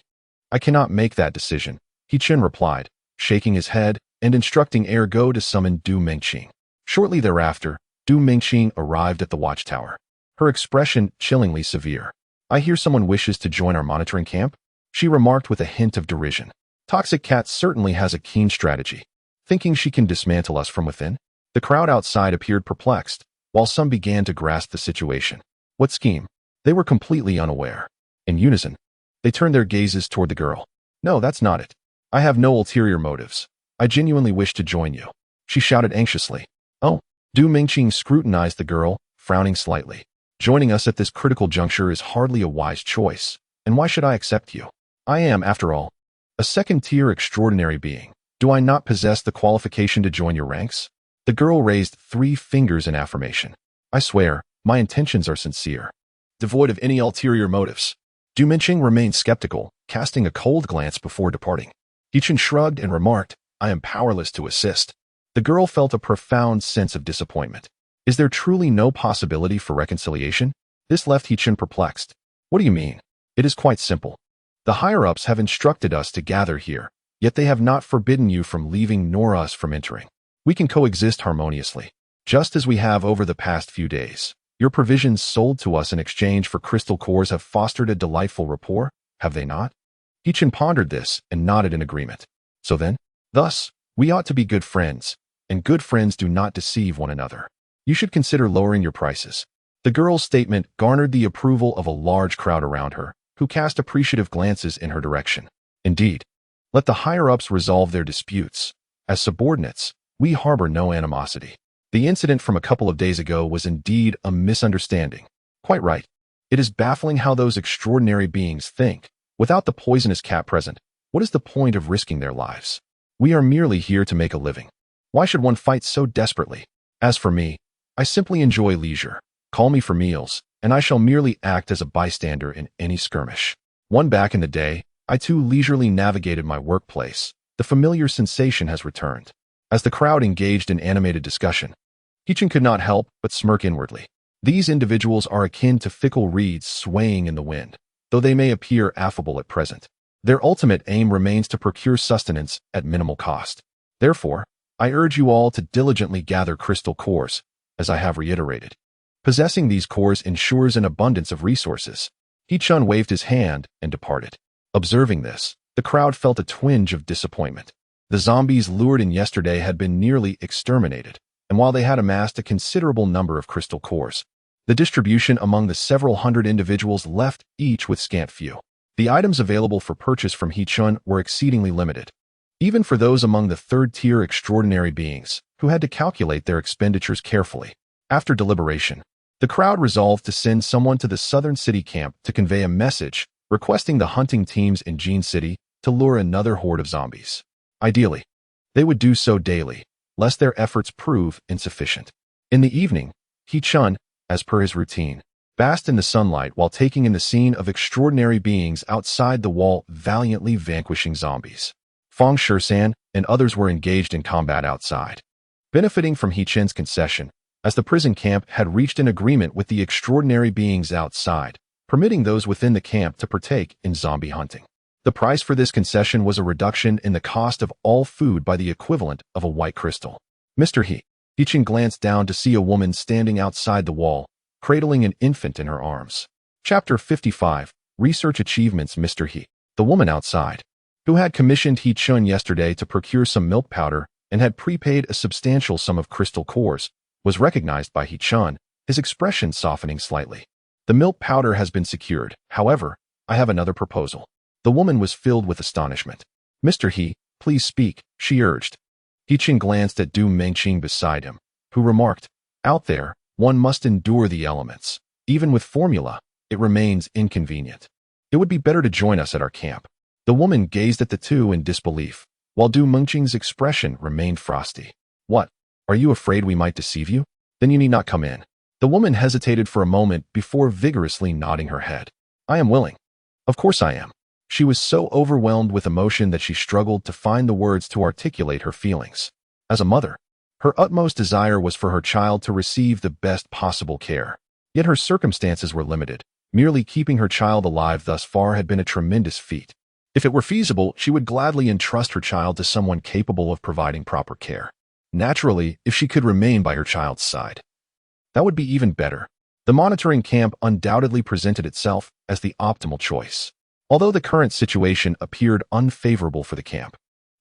[SPEAKER 1] "I cannot make that decision," Hichin replied, shaking his head and instructing Ergo to summon Du Mengqing. Shortly thereafter, Du Mengqing arrived at the watchtower, her expression chillingly severe. "I hear someone wishes to join our monitoring camp," she remarked with a hint of derision. "Toxic Cat certainly has a keen strategy, thinking she can dismantle us from within." The crowd outside appeared perplexed, while some began to grasp the situation. What scheme? They were completely unaware. In unison, they turned their gazes toward the girl. "No, that's not it. I have no ulterior motives. I genuinely wish to join you," she shouted anxiously. "Oh." Du Mengqing scrutinized the girl, frowning slightly. "Joining us at this critical juncture is hardly a wise choice, and why should I accept you? I am, after all, a 2nd-tier extraordinary being. Do I not possess the qualification to join your ranks?" The girl raised 3 fingers in affirmation. "I swear, my intentions are sincere, devoid of any ulterior motives." Du Minqing remained skeptical, casting a cold glance before departing. Yichen shrugged and remarked, I am powerless to assist. The girl felt a profound sense of disappointment. Is there truly no possibility for reconciliation? This left Yichen perplexed. What do you mean? It is quite simple. The higher-ups have instructed us to gather here, yet they have not forbidden you from leaving nor us from entering. We can coexist harmoniously, just as we have over the past few days. Your provisions sold to us in exchange for crystal cores have fostered a delightful rapport, have they not? Yichen pondered this and nodded in agreement. So then, thus, we ought to be good friends, and good friends do not deceive one another. You should consider lowering your prices. The girl's statement garnered the approval of a large crowd around her, who cast appreciative glances in her direction. Indeed, let the higher-ups resolve their disputes. As subordinates, we harbor no animosity. The incident from a couple of days ago was indeed a misunderstanding. Quite right. It is baffling how those extraordinary beings think. Without the poisonous cat present, what is the point of risking their lives? We are merely here to make a living. Why should one fight so desperately? As for me, I simply enjoy leisure. Call me for meals, and I shall merely act as a bystander in any skirmish. One back in the day, I too leisurely navigated my workplace. The familiar sensation has returned. As the crowd engaged in animated discussion, Yichen could not help but smirk inwardly. These individuals are akin to fickle reeds swaying in the wind, though they may appear affable at present. Their ultimate aim remains to procure sustenance at minimal cost. Therefore, I urge you all to diligently gather crystal cores, as I have reiterated. Possessing these cores ensures an abundance of resources. Yichen waved his hand and departed. Observing this, the crowd felt a twinge of disappointment. The zombies lured in yesterday had been nearly exterminated, and while they had amassed a considerable number of crystal cores, the distribution among the several hundred individuals left each with scant few. The items available for purchase from Yichen were exceedingly limited, even for those among the third-tier extraordinary beings, who had to calculate their expenditures carefully. After deliberation, the crowd resolved to send someone to the southern city camp to convey a message requesting the hunting teams in Jean City to lure another horde of zombies. Ideally, they would do so daily, lest their efforts prove insufficient. In the evening, Yichen, as per his routine, basked in the sunlight while taking in the scene of extraordinary beings outside the wall valiantly vanquishing zombies. Feng Shisan and others were engaged in combat outside. Benefiting from Yichen's concession, as the prison camp had reached an agreement with the extraordinary beings outside, permitting those within the camp to partake in zombie hunting. The price for this concession was a reduction in the cost of all food by the equivalent of a white crystal. Mr. Yichen glanced down to see a woman standing outside the wall, cradling an infant in her arms. Chapter 55, Research Achievements. Mr. The woman outside, who had commissioned Yichen yesterday to procure some milk powder and had prepaid a substantial sum of crystal cores, was recognized by Yichen, his expression softening slightly. The milk powder has been secured. However, I have another proposal. The woman was filled with astonishment. Mr. Please speak, she urged. Yichen glanced at Du Minqing beside him, who remarked, Out there, one must endure the elements. Even with formula, it remains inconvenient. It would be better to join us at our camp. The woman gazed at the two in disbelief, while Du Minqing's expression remained frosty. What? Are you afraid we might deceive you? Then you need not come in. The woman hesitated for a moment before vigorously nodding her head. I am willing. Of course I am. She was so overwhelmed with emotion that she struggled to find the words to articulate her feelings. As a mother, her utmost desire was for her child to receive the best possible care. Yet her circumstances were limited. Merely keeping her child alive thus far had been a tremendous feat. If it were feasible, she would gladly entrust her child to someone capable of providing proper care. Naturally, if she could remain by her child's side, that would be even better. The monitoring camp undoubtedly presented itself as the optimal choice, although the current situation appeared unfavorable for the camp.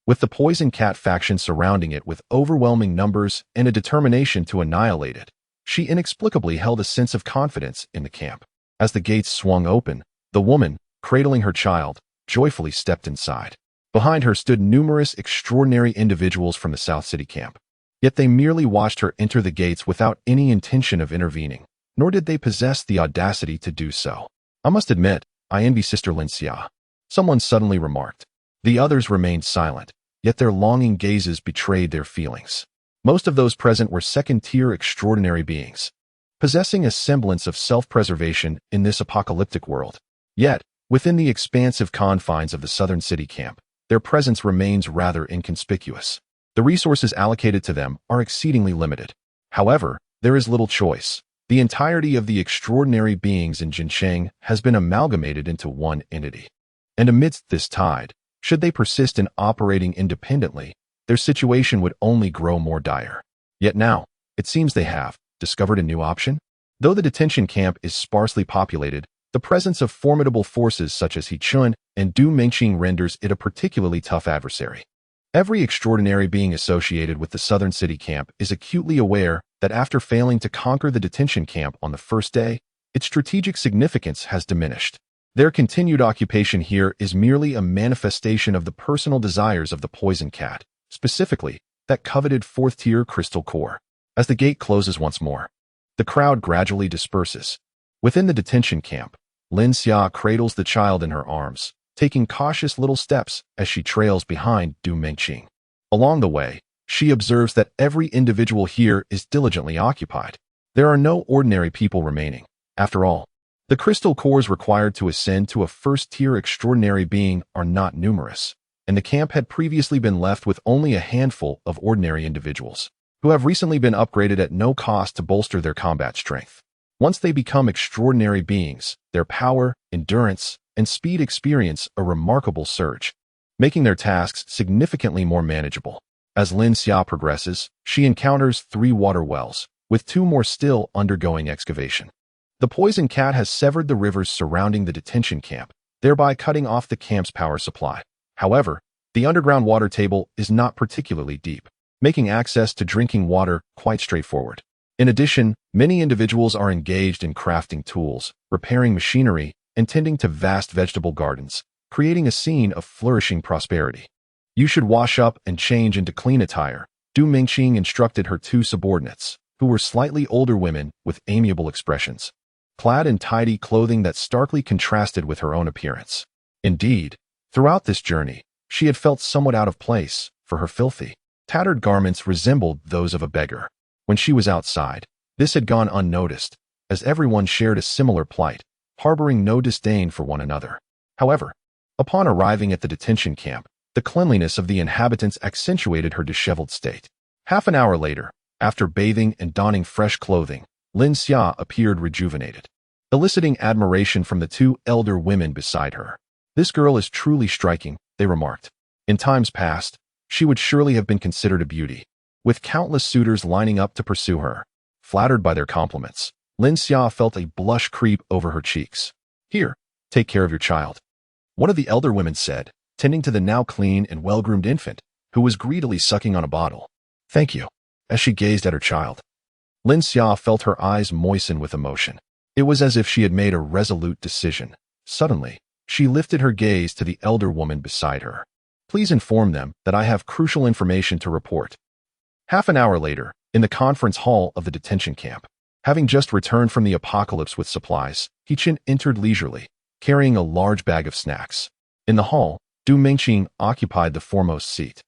[SPEAKER 1] With the poison cat faction surrounding it with overwhelming numbers and a determination to annihilate it, she inexplicably held a sense of confidence in the camp. As the gates swung open, the woman, cradling her child, joyfully stepped inside. Behind her stood numerous extraordinary individuals from the South City camp. Yet they merely watched her enter the gates without any intention of intervening, nor did they possess the audacity to do so. I must admit, I envy Sister Lincia, someone suddenly remarked. The others remained silent, yet their longing gazes betrayed their feelings. Most of those present were second-tier extraordinary beings, possessing a semblance of self-preservation in this apocalyptic world. Yet, Within the expansive confines of the southern city camp, their presence remains rather inconspicuous. The resources allocated to them are exceedingly limited. However, there is little choice. The entirety of the extraordinary beings in Jincheng has been amalgamated into one entity. And amidst this tide, should they persist in operating independently, their situation would only grow more dire. Yet now, it seems they have discovered a new option. Though the detention camp is sparsely populated, the presence of formidable forces such as Hichun and Du Mengqing renders it a particularly tough adversary. Every extraordinary being associated with the southern city camp is acutely aware that after failing to conquer the detention camp on the first day, its strategic significance has diminished. Their continued occupation here is merely a manifestation of the personal desires of the poison cat, specifically, that coveted fourth-tier crystal core. As the gate closes once more, the crowd gradually disperses. Within the detention camp, Lin Xia cradles the child in her arms, taking cautious little steps as she trails behind Du Mengqing. Along the way, she observes that every individual here is diligently occupied. There are no ordinary people remaining. After all, the crystal cores required to ascend to a first-tier extraordinary being are not numerous, and the camp had previously been left with only a handful of ordinary individuals, who have recently been upgraded at no cost to bolster their combat strength. Once they become extraordinary beings, their power, endurance, and speed experience a remarkable surge, making their tasks significantly more manageable. As Lin Xia progresses, she encounters 3 water wells, with 2 more still undergoing excavation. The poison cat has severed the rivers surrounding the detention camp, thereby cutting off the camp's power supply. However, the underground water table is not particularly deep, making access to drinking water quite straightforward. In addition, many individuals are engaged in crafting tools, repairing machinery, and tending to vast vegetable gardens, creating a scene of flourishing prosperity. You should wash up and change into clean attire, Du Mengqing instructed her 2 subordinates, who were slightly older women with amiable expressions, clad in tidy clothing that starkly contrasted with her own appearance. Indeed, throughout this journey, she had felt somewhat out of place, for her filthy, tattered garments resembled those of a beggar. When she was outside, this had gone unnoticed, as everyone shared a similar plight, harboring no disdain for one another. However, upon arriving at the detention camp, the cleanliness of the inhabitants accentuated her disheveled state. Half an hour later, after bathing and donning fresh clothing, Lin Xia appeared rejuvenated, eliciting admiration from the 2 elder women beside her. "This girl is truly striking," they remarked. In times past, she would surely have been considered a beauty, with countless suitors lining up to pursue her. Flattered by their compliments, Lin Xia felt a blush creep over her cheeks. "Here, take care of your child," one of the elder women said, tending to the now clean and well-groomed infant, who was greedily sucking on a bottle. "Thank you," as she gazed at her child. Lin Xia felt her eyes moisten with emotion. It was as if she had made a resolute decision. Suddenly, she lifted her gaze to the elder woman beside her. "Please inform them that I have crucial information to report." Half an hour later, in the conference hall of the detention camp, having just returned from the apocalypse with supplies, Hichun entered leisurely, carrying a large bag of snacks. In the hall, Du Mengqing occupied the foremost seat,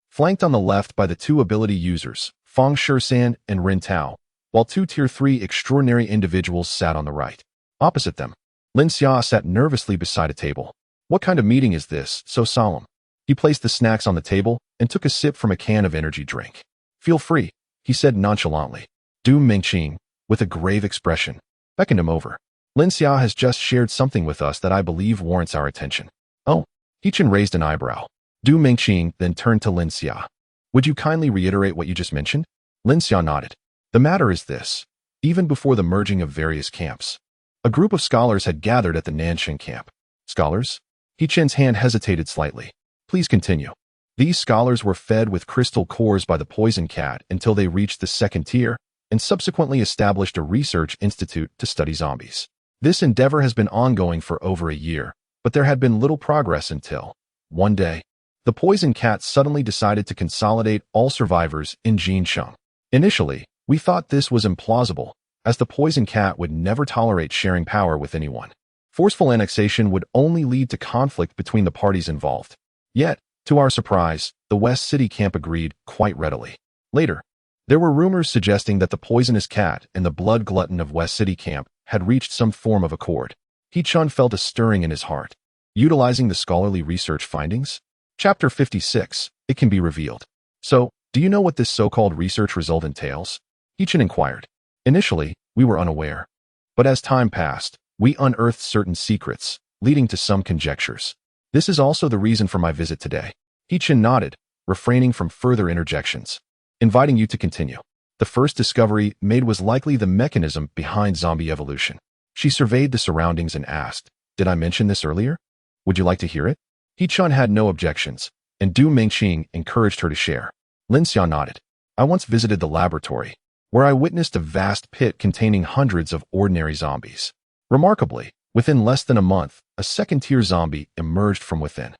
[SPEAKER 1] flanked on the left by the 2 ability users, Fang Shisan and Rin Tao, while 2 Tier 3 extraordinary individuals sat on the right. Opposite them, Lin Xia sat nervously beside a table. What kind of meeting is this, so solemn? He placed the snacks on the table and took a sip from a can of energy drink. "Feel free," he said nonchalantly. Du Mengqing, with a grave expression, beckoned him over. "Lin Xia has just shared something with us that I believe warrants our attention." "Oh," Hichun raised an eyebrow. Du Mengqing then turned to Lin Xia. "Would you kindly reiterate what you just mentioned?" Lin Xia nodded. "The matter is this. Even before the merging of various camps, a group of scholars had gathered at the Nansheng camp." "Scholars?" Hichun's hand hesitated slightly. "Please continue." "These scholars were fed with crystal cores by the poison cat until they reached the 2nd tier, and subsequently established a research institute to study zombies. This endeavor has been ongoing for over a year, but there had been little progress until, one day, the poison cat suddenly decided to consolidate all survivors in Jincheng. Initially, we thought this was implausible, as the poison cat would never tolerate sharing power with anyone. Forceful annexation would only lead to conflict between the parties involved. Yet, to our surprise, the West City camp agreed quite readily. Later, there were rumors suggesting that the poisonous cat and the blood glutton of West City camp had reached some form of accord. He-chun felt a stirring in his heart. Utilizing the scholarly research findings? Chapter 56. It can be revealed. So, do you know what this so-called research result entails? He-chun inquired. Initially, we were unaware. But as time passed, we unearthed certain secrets, leading to some conjectures. This is also the reason for my visit today. He-chun nodded, refraining from further interjections. Inviting you to continue. The first discovery made was likely the mechanism behind zombie evolution. She surveyed the surroundings and asked, "Did I mention this earlier? Would you like to hear it?" He-chun had no objections, and Du Mingqing encouraged her to share. Lin Xia nodded. "I once visited the laboratory, where I witnessed a vast pit containing hundreds of ordinary zombies. Remarkably, within less than a month, a second-tier zombie emerged from within.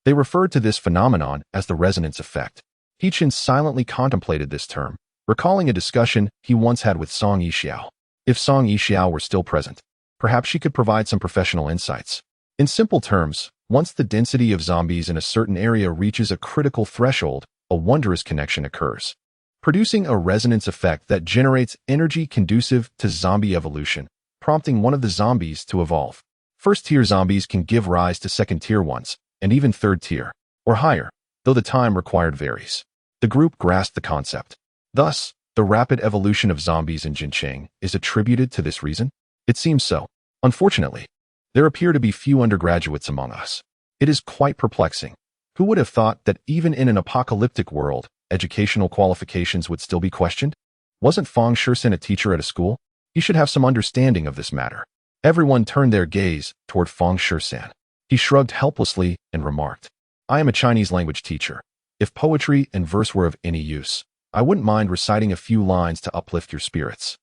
[SPEAKER 1] They referred to this phenomenon as the resonance effect." He-chun silently contemplated this term, recalling a discussion he once had with Song Yixiao. If Song Yixiao were still present, perhaps she could provide some professional insights. In simple terms, once the density of zombies in a certain area reaches a critical threshold, a wondrous connection occurs, producing a resonance effect that generates energy conducive to zombie evolution, prompting one of the zombies to evolve. First-tier zombies can give rise to second-tier ones, and even third-tier, or higher, though the time required varies. The group grasped the concept. Thus, the rapid evolution of zombies in Jincheng is attributed to this reason? It seems so. Unfortunately, there appear to be few undergraduates among us. It is quite perplexing. Who would have thought that even in an apocalyptic world, educational qualifications would still be questioned? Wasn't Fang Shursen a teacher at a school? He should have some understanding of this matter. Everyone turned their gaze toward Fang Shursen. He shrugged helplessly and remarked, "I am a Chinese language teacher. If poetry and verse were of any use, I wouldn't mind reciting a few lines to uplift your spirits."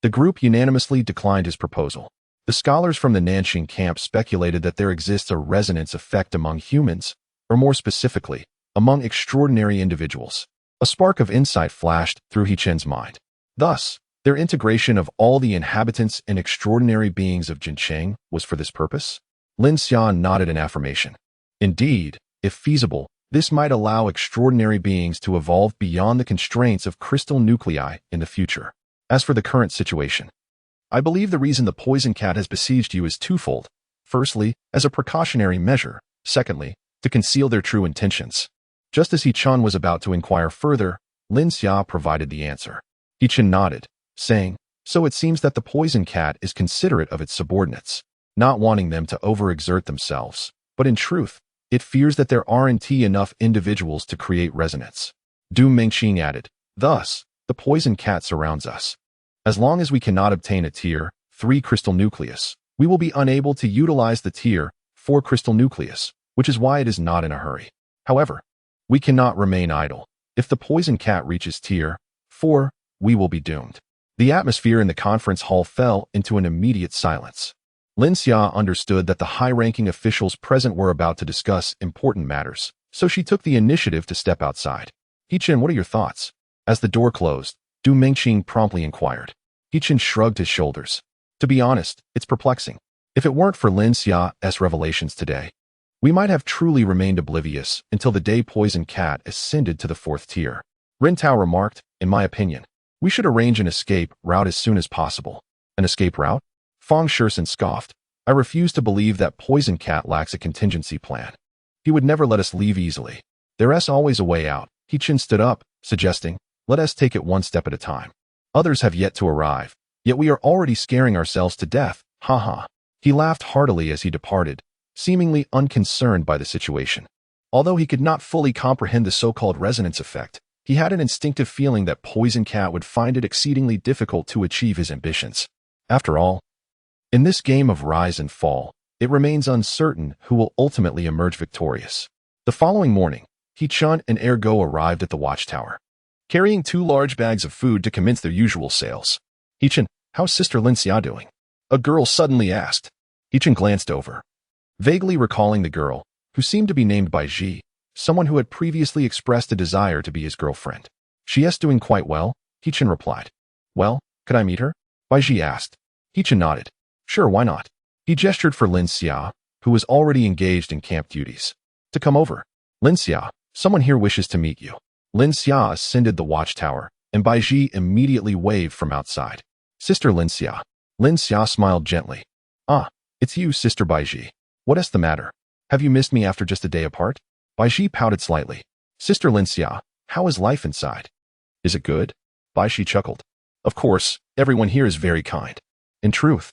[SPEAKER 1] The group unanimously declined his proposal. The scholars from the Nanxing camp speculated that there exists a resonance effect among humans, or more specifically, among extraordinary individuals. A spark of insight flashed through He-chun's mind. Thus, their integration of all the inhabitants and extraordinary beings of Jincheng was for this purpose? Lin Xia nodded in affirmation. Indeed, if feasible, this might allow extraordinary beings to evolve beyond the constraints of crystal nuclei in the future. As for the current situation, I believe the reason the poison cat has besieged you is twofold. Firstly, as a precautionary measure. Secondly, to conceal their true intentions. Just as He-chun was about to inquire further, Lin Xia provided the answer. He-chun nodded, saying, "So it seems that the poison cat is considerate of its subordinates, not wanting them to overexert themselves, but in truth, it fears that there aren't enough individuals to create resonance." Du Mingqing added, "Thus, the poison cat surrounds us. As long as we cannot obtain a Tier 3 crystal nucleus, we will be unable to utilize the Tier 4 crystal nucleus, which is why it is not in a hurry. However, we cannot remain idle. If the poison cat reaches Tier 4, we will be doomed." The atmosphere in the conference hall fell into an immediate silence. Lin Xia understood that the high-ranking officials present were about to discuss important matters, so she took the initiative to step outside. "He-chun, what are your thoughts?" As the door closed, Du Mingqing promptly inquired. He-chun shrugged his shoulders. "To be honest, it's perplexing. If it weren't for Lin Xia's revelations today, we might have truly remained oblivious until the day Poison Cat ascended to the 4th tier." Rin Tao remarked, "In my opinion, we should arrange an escape route as soon as possible." "An escape route?" Fang Shursen scoffed. "I refuse to believe that Poison Cat lacks a contingency plan. He would never let us leave easily. There's always a way out." He-chun stood up, suggesting, "Let us take it one step at a time. Others have yet to arrive, yet we are already scaring ourselves to death. Ha ha." He laughed heartily as he departed, seemingly unconcerned by the situation. Although he could not fully comprehend the so-called resonance effect, he had an instinctive feeling that Poison Cat would find it exceedingly difficult to achieve his ambitions. After all, in this game of rise and fall, it remains uncertain who will ultimately emerge victorious. The following morning, He-chun and Ergo arrived at the watchtower, carrying 2 large bags of food to commence their usual sales. "He-chun, how's Sister Lin Xia doing?" a girl suddenly asked. He-chun glanced over, vaguely recalling the girl, who seemed to be named Bai Ji, someone who had previously expressed a desire to be his girlfriend. "She is doing quite well," He-chun replied. "Well, could I meet her?" Bai Ji asked. He-chun nodded. "Sure, why not?" He gestured for Lin Xia, who was already engaged in camp duties, to come over. "Lin Xia, someone here wishes to meet you." Lin Xia ascended the watchtower, and Bai Ji immediately waved from outside. "Sister Lin Xia." Lin Xia smiled gently. "Ah, It's you, Sister Baiji. What is the matter? Have you missed me after just a day apart? Baiji pouted slightly. Sister Linxia, how is life inside? Is it good? Baiji chuckled. Of course, everyone here is very kind. In truth,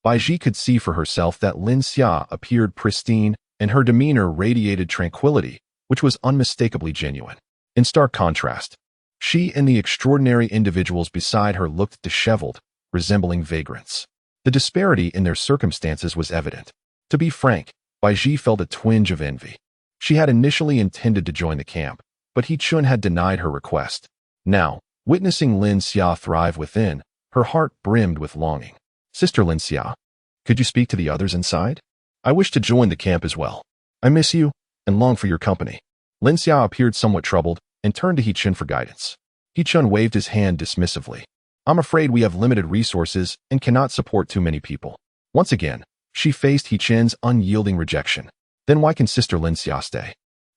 [SPEAKER 1] Baiji could see for herself that Linxia appeared pristine and her demeanor radiated tranquility, which was unmistakably genuine. In stark contrast, she and the extraordinary individuals beside her looked disheveled, resembling vagrants. The disparity in their circumstances was evident. To be frank, Baiji felt a twinge of envy. She had initially intended to join the camp, but He-chun had denied her request. Now, witnessing Lin Xia thrive within, her heart brimmed with longing. Sister Lin Xia, could you speak to the others inside? I wish to join the camp as well. I miss you and long for your company. Lin Xia appeared somewhat troubled and turned to He-chun for guidance. He-chun waved his hand dismissively. I'm afraid we have limited resources and cannot support too many people. Once again, she faced He-chun's unyielding rejection. Then why can Sister Lin Xia stay?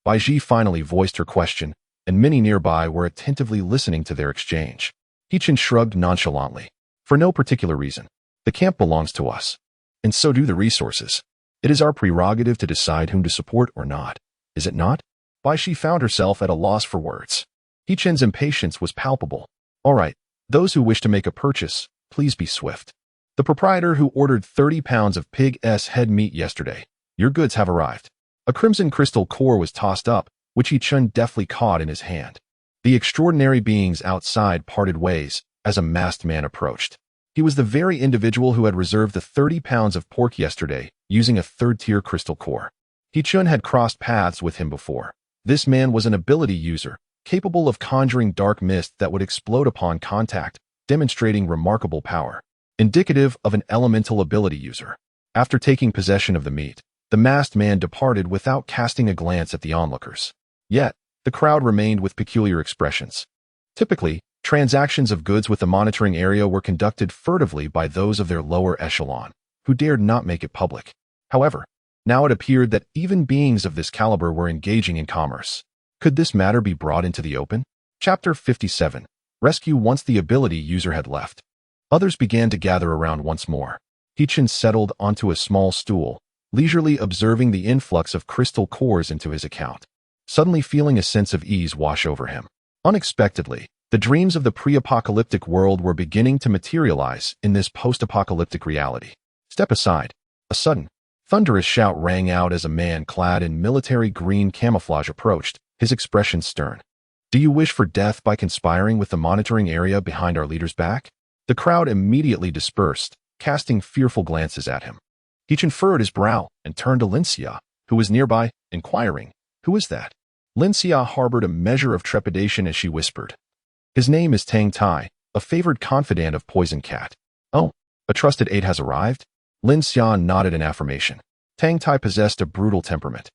[SPEAKER 1] Baiji finally voiced her question, and many nearby were attentively listening to their exchange. He-chun shrugged nonchalantly. For no particular reason. The camp belongs to us. And so do the resources. It is our prerogative to decide whom to support or not. Is it not? Baiji found herself at a loss for words. He-chun's impatience was palpable. All right, those who wish to make a purchase, please be swift. The proprietor who ordered 30 pounds of pig's head meat yesterday. Your goods have arrived. A crimson crystal core was tossed up, which He-chun deftly caught in his hand. The extraordinary beings outside parted ways as a masked man approached. He was the very individual who had reserved the 30 pounds of pork yesterday, using a third-tier crystal core. He-chun had crossed paths with him before. This man was an ability user, capable of conjuring dark mist that would explode upon contact, demonstrating remarkable power. Indicative of an elemental ability user. After taking possession of the meat, the masked man departed without casting a glance at the onlookers. Yet, the crowd remained with peculiar expressions. Typically, transactions of goods with the monitoring area were conducted furtively by those of their lower echelon, who dared not make it public. However, now it appeared that even beings of this caliber were engaging in commerce. Could this matter be brought into the open? Chapter 57. Rescue. Once the ability user had left, others began to gather around once more. He-chun settled onto a small stool, leisurely observing the influx of crystal cores into his account, suddenly feeling a sense of ease wash over him. Unexpectedly, the dreams of the pre-apocalyptic world were beginning to materialize in this post-apocalyptic reality. Step aside. A sudden, thunderous shout rang out as a man clad in military green camouflage approached, his expression stern. Do you wish for death by conspiring with the monitoring area behind our leader's back? The crowd immediately dispersed, casting fearful glances at him. He furrowed his brow and turned to Lin Xia, who was nearby, inquiring, Who is that? Lin Xia harbored a measure of trepidation as she whispered. His name is Tang Tai, a favored confidant of Poison Cat. Oh, a trusted aide has arrived? Lin Xia nodded in affirmation. Tang Tai possessed a brutal temperament,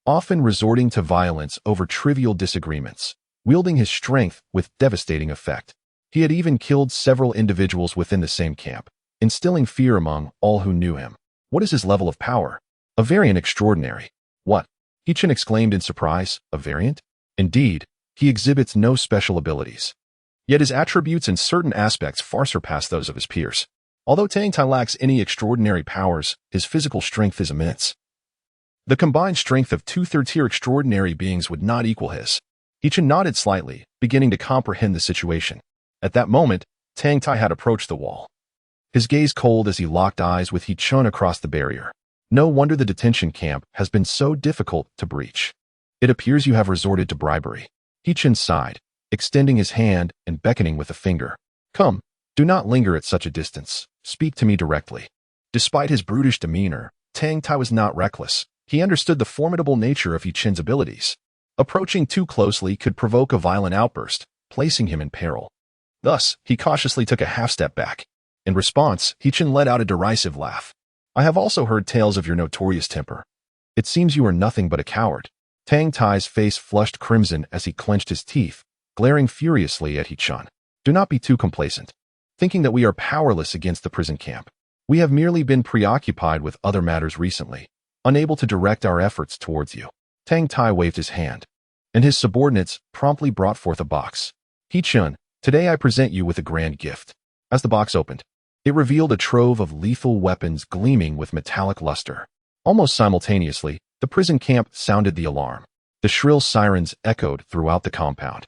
[SPEAKER 1] often resorting to violence over trivial disagreements, wielding his strength with devastating effect. He had even killed several individuals within the same camp, instilling fear among all who knew him. What is his level of power? A variant extraordinary. What? He-chun exclaimed in surprise. A variant? Indeed, he exhibits no special abilities. Yet his attributes in certain aspects far surpass those of his peers. Although Tang Tai lacks any extraordinary powers, his physical strength is immense. The combined strength of two third-tier extraordinary beings would not equal his. He-chun nodded slightly, beginning to comprehend the situation. At that moment, Tang Tai had approached the wall. His gaze cold as he locked eyes with He-chun across the barrier. No wonder the detention camp has been so difficult to breach. It appears you have resorted to bribery. He-chun sighed, extending his hand and beckoning with a finger. Come, do not linger at such a distance. Speak to me directly. Despite his brutish demeanor, Tang Tai was not reckless. He understood the formidable nature of He-chun's abilities. Approaching too closely could provoke a violent outburst, placing him in peril. Thus, he cautiously took a half-step back. In response, He-chun let out a derisive laugh. I have also heard tales of your notorious temper. It seems you are nothing but a coward. Tang Tai's face flushed crimson as he clenched his teeth, glaring furiously at He-chun. Do not be too complacent, thinking that we are powerless against the prison camp. We have merely been preoccupied with other matters recently, unable to direct our efforts towards you. Tang Tai waved his hand, and his subordinates promptly brought forth a box. He-chun, today I present you with a grand gift. As the box opened, It revealed a trove of lethal weapons gleaming with metallic luster. Almost simultaneously, the prison camp sounded the alarm. The shrill sirens echoed throughout the compound,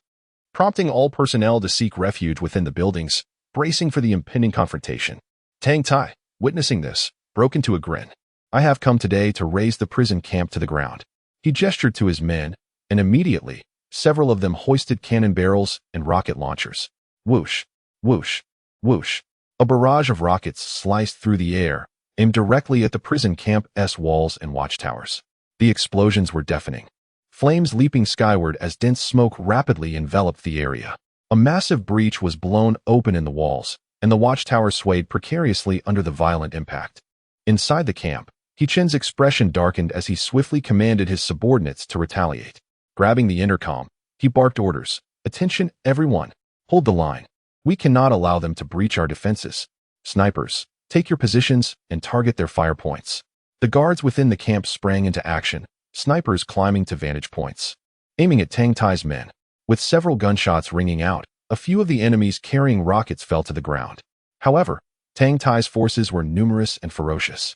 [SPEAKER 1] prompting all personnel to seek refuge within the buildings, bracing for the impending confrontation. Tang Tai, witnessing this, broke into a grin. I have come today to raise the prison camp to the ground. He gestured to his men, and immediately, several of them hoisted cannon barrels and rocket launchers. Whoosh, whoosh, whoosh. A barrage of rockets sliced through the air, aimed directly at the prison camp's walls and watchtowers. The explosions were deafening, flames leaping skyward as dense smoke rapidly enveloped the area. A massive breach was blown open in the walls, and the watchtower swayed precariously under the violent impact. Inside the camp, He-Chen's expression darkened as he swiftly commanded his subordinates to retaliate. Grabbing the intercom, he barked orders. Attention, everyone. Hold the line. We cannot allow them to breach our defenses. Snipers, take your positions and target their fire points. The guards within the camp sprang into action, snipers climbing to vantage points, aiming at Tang Tai's men. With several gunshots ringing out, a few of the enemies carrying rockets fell to the ground. However, Tang Tai's forces were numerous and ferocious,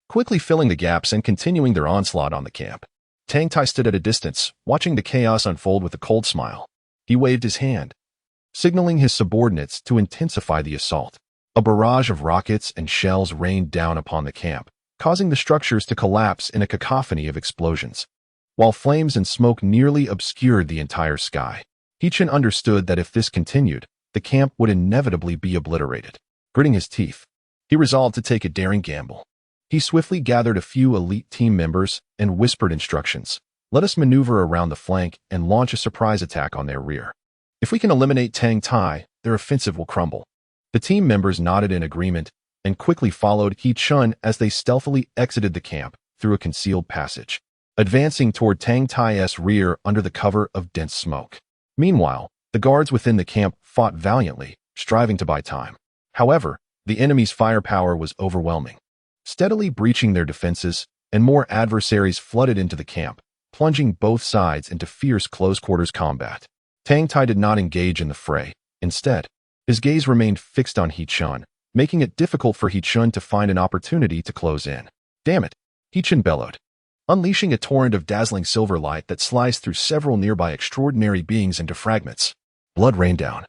[SPEAKER 1] quickly filling the gaps and continuing their onslaught on the camp. Tang Tai stood at a distance, watching the chaos unfold with a cold smile. He waved his hand, signaling his subordinates to intensify the assault. A barrage of rockets and shells rained down upon the camp, causing the structures to collapse in a cacophony of explosions, while flames and smoke nearly obscured the entire sky. He-Chen understood that if this continued, the camp would inevitably be obliterated. Gritting his teeth, he resolved to take a daring gamble. He swiftly gathered a few elite team members and whispered instructions. Let us maneuver around the flank and launch a surprise attack on their rear. If we can eliminate Tang Tai, their offensive will crumble. The team members nodded in agreement and quickly followed He-Chen as they stealthily exited the camp through a concealed passage, advancing toward Tang Tai's rear under the cover of dense smoke. Meanwhile, the guards within the camp fought valiantly, striving to buy time. However, the enemy's firepower was overwhelming, steadily breaching their defenses, and more adversaries flooded into the camp, plunging both sides into fierce close-quarters combat. Tang Tai did not engage in the fray. Instead, his gaze remained fixed on He-Chen, making it difficult for He-Chen to find an opportunity to close in. Damn it, He-Chen bellowed, unleashing a torrent of dazzling silver light that sliced through several nearby extraordinary beings into fragments. Blood rained down,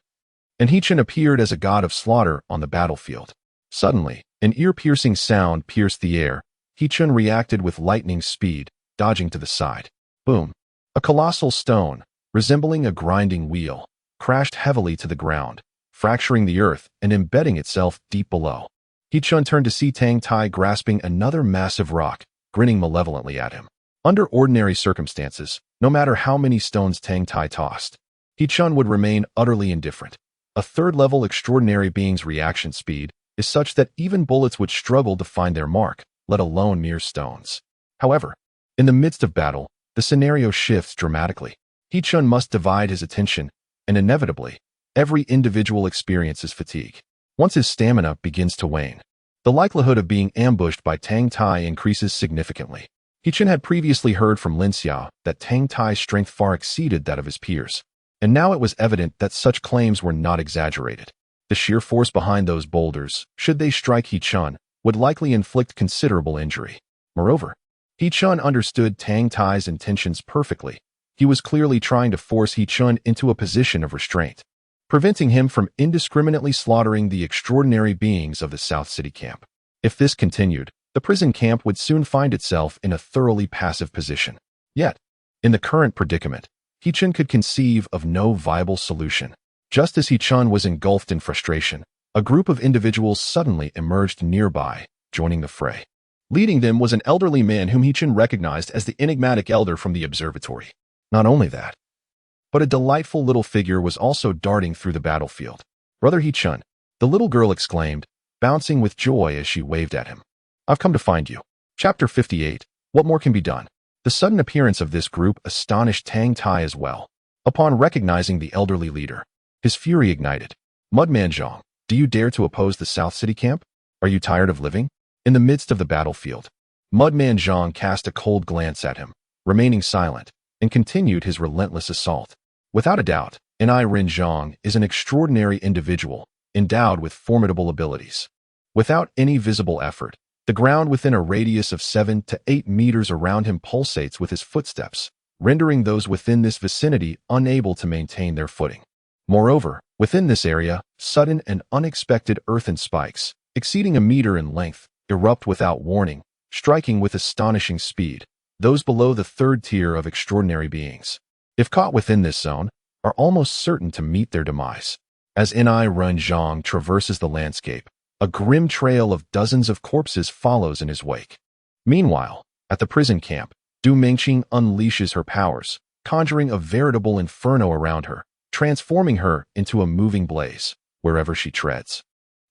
[SPEAKER 1] and He-Chen appeared as a god of slaughter on the battlefield. Suddenly, an ear-piercing sound pierced the air. He-Chen reacted with lightning speed, dodging to the side. Boom! A colossal stone, resembling a grinding wheel, crashed heavily to the ground, fracturing the earth and embedding itself deep below. He-Chen turned to see Tang Tai grasping another massive rock, grinning malevolently at him. Under ordinary circumstances, no matter how many stones Tang Tai tossed, He-Chen would remain utterly indifferent. A third-level extraordinary being's reaction speed is such that even bullets would struggle to find their mark, let alone mere stones. However, in the midst of battle, the scenario shifts dramatically. He-Chen must divide his attention, and inevitably, every individual experiences fatigue. Once his stamina begins to wane, the likelihood of being ambushed by Tang Tai increases significantly. He-Chen had previously heard from Lin Xiao that Tang Tai's strength far exceeded that of his peers, and now it was evident that such claims were not exaggerated. The sheer force behind those boulders, should they strike He-Chen, would likely inflict considerable injury. Moreover, He-Chen understood Tang Tai's intentions perfectly. He was clearly trying to force He-Chen into a position of restraint, preventing him from indiscriminately slaughtering the extraordinary beings of the South City camp. If this continued, the prison camp would soon find itself in a thoroughly passive position. Yet, in the current predicament, He-Chen could conceive of no viable solution. Just as He-Chen was engulfed in frustration, a group of individuals suddenly emerged nearby, joining the fray. Leading them was an elderly man whom He-Chen recognized as the enigmatic elder from the observatory. Not only that, but a delightful little figure was also darting through the battlefield. Brother He-Chen, the little girl exclaimed, bouncing with joy as she waved at him. I've come to find you. Chapter 58. What more can be done? The sudden appearance of this group astonished Tang Tai as well. Upon recognizing the elderly leader, his fury ignited. Mudman Zhang, do you dare to oppose the South City camp? Are you tired of living? In the midst of the battlefield, Mudman Zhang cast a cold glance at him, remaining silent, and continued his relentless assault. Without a doubt, Ni Ren Zhang is an extraordinary individual, endowed with formidable abilities. Without any visible effort, the ground within a radius of 7 to 8 meters around him pulsates with his footsteps, rendering those within this vicinity unable to maintain their footing. Moreover, within this area, sudden and unexpected earthen spikes, exceeding a meter in length, erupt without warning, striking with astonishing speed those below the third tier of extraordinary beings. If caught within this zone, are almost certain to meet their demise. As Ni Renjiang traverses the landscape, a grim trail of dozens of corpses follows in his wake. Meanwhile, at the prison camp, Du Mingqing unleashes her powers, conjuring a veritable inferno around her, transforming her into a moving blaze wherever she treads.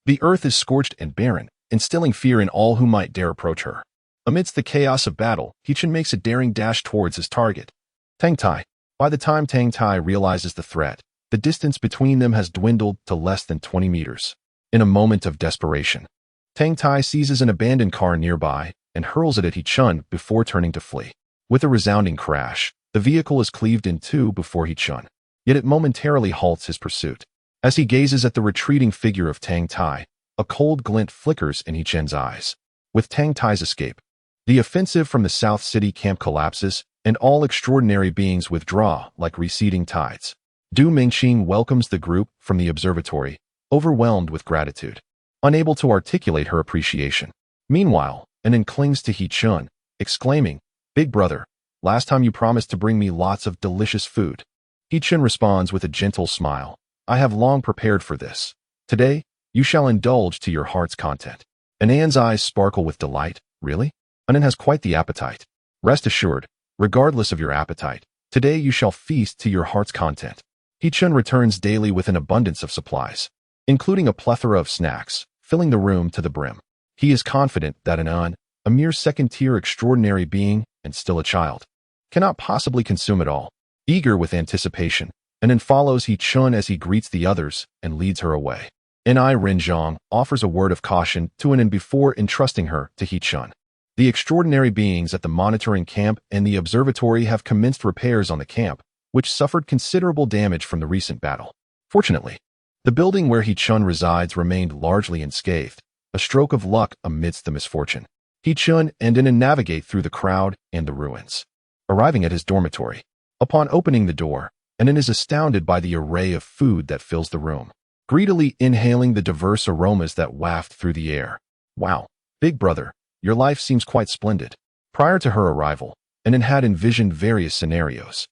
[SPEAKER 1] The earth is scorched and barren, instilling fear in all who might dare approach her. Amidst the chaos of battle, Hechen makes a daring dash towards his target, Tang Tai. By the time Tang Tai realizes the threat, the distance between them has dwindled to less than 20 meters. In a moment of desperation, Tang Tai seizes an abandoned car nearby and hurls it at Hechen before turning to flee. With a resounding crash, the vehicle is cleaved in two before Hechen, yet it momentarily halts his pursuit. As he gazes at the retreating figure of Tang Tai, a cold glint flickers in Hechen's eyes. With Tang Tai's escape, the offensive from the South City camp collapses, and all extraordinary beings withdraw like receding tides. Du Mingqing welcomes the group from the observatory, overwhelmed with gratitude, unable to articulate her appreciation. Meanwhile, Anan clings to Hechen, exclaiming, "Big brother, last time you promised to bring me lots of delicious food." Hechen responds with a gentle smile, "I have long prepared for this. Today, you shall indulge to your heart's content." Anan's eyes sparkle with delight. "Really? Anan has quite the appetite. Rest assured, regardless of your appetite, today you shall feast to your heart's content." Hechen returns daily with an abundance of supplies, including a plethora of snacks, filling the room to the brim. He is confident that Anan, a mere second-tier extraordinary being and still a child, cannot possibly consume it all. Eager with anticipation, Anan follows Hechen as he greets the others and leads her away. Ni Renjiang offers a word of caution to Anan before entrusting her to Hechen. The extraordinary beings at the monitoring camp and the observatory have commenced repairs on the camp, which suffered considerable damage from the recent battle. Fortunately, the building where Hechen resides remained largely unscathed, a stroke of luck amidst the misfortune. Hechen and Anan navigate through the crowd and the ruins, arriving at his dormitory. Upon opening the door, Anan is astounded by the array of food that fills the room, greedily inhaling the diverse aromas that waft through the air. "Wow, big brother, your life seems quite splendid." Prior to her arrival, Anan had envisioned various scenarios.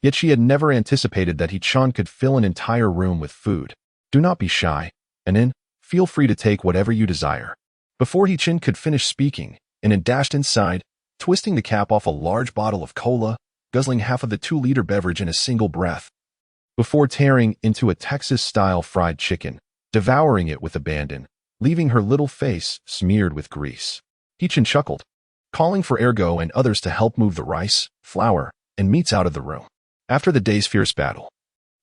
[SPEAKER 1] Yet she had never anticipated that Hechen could fill an entire room with food. "Do not be shy, Anan. Feel free to take whatever you desire." Before Hechen could finish speaking, Anan dashed inside, twisting the cap off a large bottle of cola, guzzling half of the 2-liter beverage in a single breath, before tearing into a Texas-style fried chicken, devouring it with abandon, leaving her little face smeared with grease. Hechen chuckled, calling for Ergo and others to help move the rice, flour, and meats out of the room. After the day's fierce battle,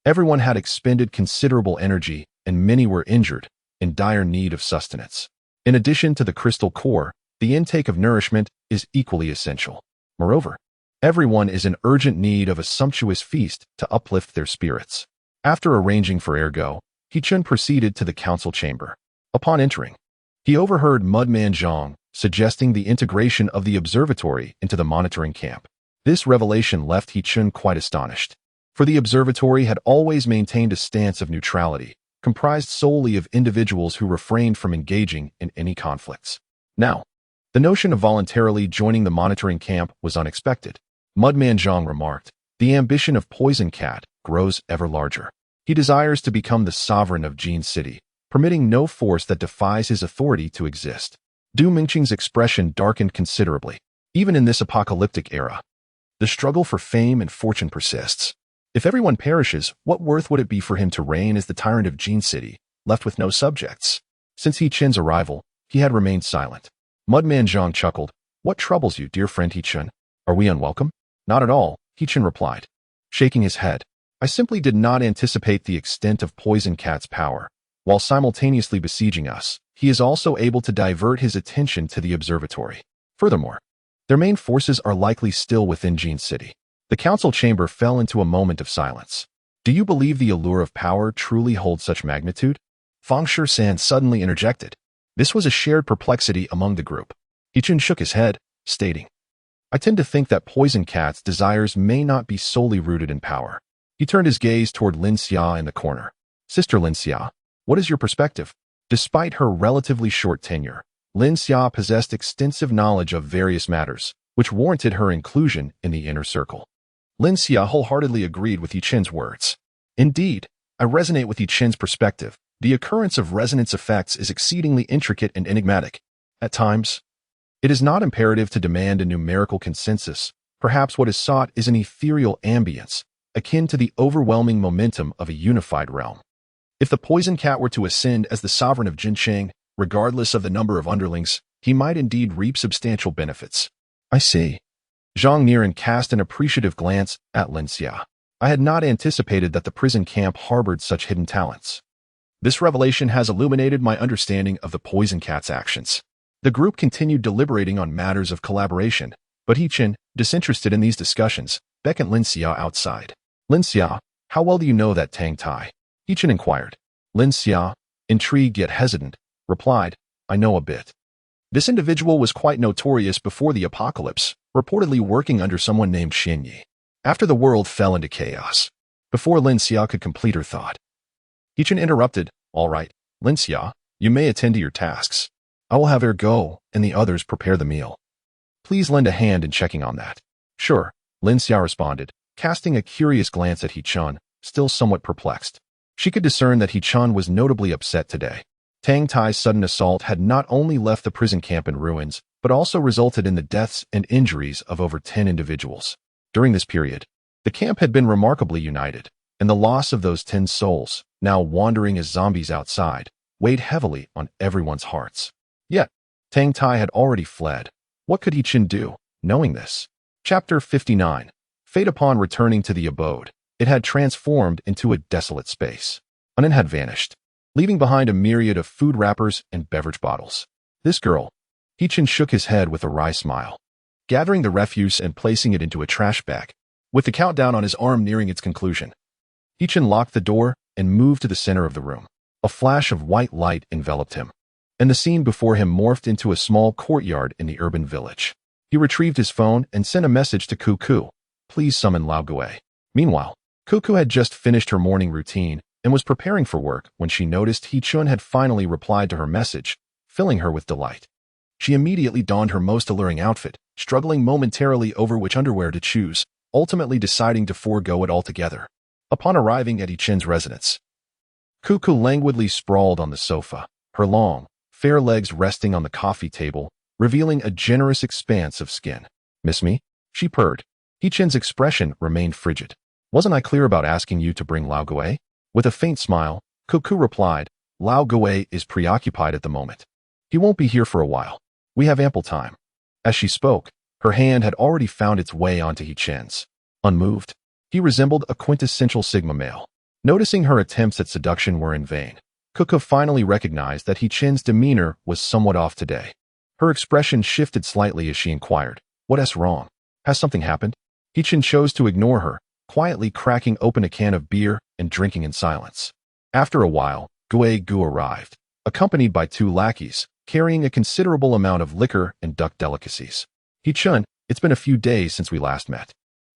[SPEAKER 1] everyone had expended considerable energy and many were injured, in dire need of sustenance. In addition to the crystal core, the intake of nourishment is equally essential. Moreover, everyone is in urgent need of a sumptuous feast to uplift their spirits. After arranging for Ergo, Hechen proceeded to the council chamber. Upon entering, he overheard Mudman Zhang suggesting the integration of the observatory into the monitoring camp. This revelation left Hechen quite astonished, for the observatory had always maintained a stance of neutrality, comprised solely of individuals who refrained from engaging in any conflicts. Now, the notion of voluntarily joining the monitoring camp was unexpected. Mudman Zhang remarked, "The ambition of Poison Cat grows ever larger. He desires to become the sovereign of Jin City, permitting no force that defies his authority to exist." Du Mingqing's expression darkened considerably. Even in this apocalyptic era, the struggle for fame and fortune persists. If everyone perishes, what worth would it be for him to reign as the tyrant of Jin City, left with no subjects? Since Hechen's arrival, he had remained silent. Mudman Zhang chuckled, "What troubles you, dear friend Hechen? Are we unwelcome?" "Not at all," Hechen replied, shaking his head. "I simply did not anticipate the extent of Poison Cat's power. While simultaneously besieging us, he is also able to divert his attention to the observatory. Furthermore, their main forces are likely still within Jin City." The council chamber fell into a moment of silence. "Do you believe the allure of power truly holds such magnitude?" Fang Shisan suddenly interjected. This was a shared perplexity among the group. He-chan shook his head, stating, I tend to think that poison cat's desires may not be solely rooted in power. He turned his gaze toward Lin Xia in the corner. Sister Lin Xia, what is your perspective? Despite her relatively short tenure, Lin Xia possessed extensive knowledge of various matters, which warranted her inclusion in the inner circle. Lin Xia wholeheartedly agreed with Yi-chen's words. Indeed, I resonate with Yi-chen's perspective. The occurrence of resonance effects is exceedingly intricate and enigmatic. At times, it is not imperative to demand a numerical consensus. Perhaps what is sought is an ethereal ambience, akin to the overwhelming momentum of a unified realm. If the poison cat were to ascend as the sovereign of Jincheng, regardless of the number of underlings, he might indeed reap substantial benefits. I see. Zhang Niren cast an appreciative glance at Lin Xia. I had not anticipated that the prison camp harbored such hidden talents. This revelation has illuminated my understanding of the poison cat's actions. The group continued deliberating on matters of collaboration, but Yi-chen, disinterested in these discussions, beckoned Lin Xia outside. Lin Xia, how well do you know that Tang Tai? Yi-chen inquired. Lin Xia, intrigued yet hesitant, replied, I know a bit. This individual was quite notorious before the apocalypse, reportedly working under someone named Xinyi. After the world fell into chaos. Before Lin Xia could complete her thought, Yi-chen interrupted, All right, Lin Xia, you may attend to your tasks. I will have her go, and the others prepare the meal. Please lend a hand in checking on that. Sure, Lin Xia responded, casting a curious glance at Yi-chan, still somewhat perplexed. She could discern that Yi-chan was notably upset today. Tang Tai's sudden assault had not only left the prison camp in ruins, but also resulted in the deaths and injuries of over 10 individuals. During this period, the camp had been remarkably united, and the loss of those 10 souls, now wandering as zombies outside, weighed heavily on everyone's hearts. Yet, Tang Tai had already fled. What could Yi-chen do, knowing this? Chapter 59. Fate upon returning to the abode, it had transformed into a desolate space. Anin had vanished, leaving behind a myriad of food wrappers and beverage bottles. This girl, Yi-chen shook his head with a wry smile, gathering the refuse and placing it into a trash bag. With the countdown on his arm nearing its conclusion, Yi-chen locked the door and moved to the center of the room. A flash of white light enveloped him, and the scene before him morphed into a small courtyard in the urban village. He retrieved his phone and sent a message to Cuckoo. Please summon Lao Gui. Meanwhile, Cuckoo had just finished her morning routine and was preparing for work when she noticed Yi-chen had finally replied to her message, filling her with delight. She immediately donned her most alluring outfit, struggling momentarily over which underwear to choose, ultimately deciding to forego it altogether. Upon arriving at Yi-chen's residence, Cuckoo languidly sprawled on the sofa, her long, fair legs resting on the coffee table, revealing a generous expanse of skin. Miss me? She purred. Yi-chen's expression remained frigid. Wasn't I clear about asking you to bring Lao Gui? With a faint smile, Cuckoo replied, Lao Gui is preoccupied at the moment. He won't be here for a while. We have ample time. As she spoke, her hand had already found its way onto Yi-chen's. Unmoved, he resembled a quintessential Sigma male. Noticing her attempts at seduction were in vain, Cuckoo finally recognized that Yi-chen's demeanor was somewhat off today. Her expression shifted slightly as she inquired, What's wrong? Has something happened? Yi-chen chose to ignore her, quietly cracking open a can of beer and drinking in silence. After a while, Gui Gu arrived, accompanied by 2 lackeys, carrying a considerable amount of liquor and duck delicacies. Yi-chen, it's been a few days since we last met.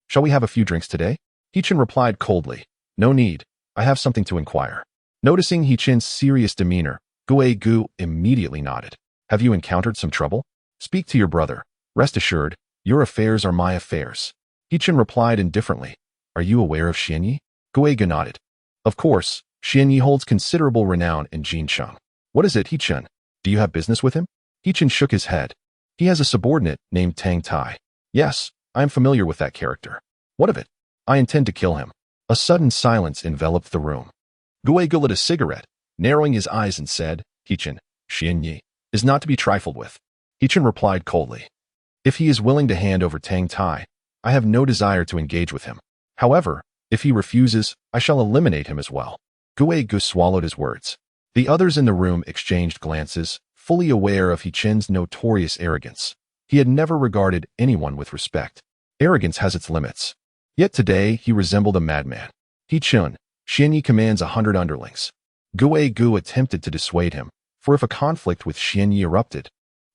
[SPEAKER 1] Shall we have a few drinks today? Yi-chen replied coldly, No need, I have something to inquire. Noticing Yi-chen's serious demeanor, Gui Gu immediately nodded. Have you encountered some trouble? Speak to your brother. Rest assured, your affairs are my affairs. Yi-chen replied indifferently. Are you aware of Xinyi? Gui Gu nodded. Of course, Xinyi holds considerable renown in Jincheng. What is it, Yi-chen? Do you have business with him? Yi-chen shook his head. He has a subordinate named Tang Tai. Yes, I am familiar with that character. What of it? I intend to kill him. A sudden silence enveloped the room. Gui Gu lit a cigarette, narrowing his eyes and said, Yi-chen, Xinyi is not to be trifled with. Yi-chen replied coldly. If he is willing to hand over Tang Tai, I have no desire to engage with him. However, if he refuses, I shall eliminate him as well. Gui Gu swallowed his words. The others in the room exchanged glances, fully aware of Yi-chen's notorious arrogance. He had never regarded anyone with respect. Arrogance has its limits. Yet today he resembled a madman. Yi-chen, Xinyi commands 100 underlings. Gui Gu attempted to dissuade him, for if a conflict with Xianyi erupted,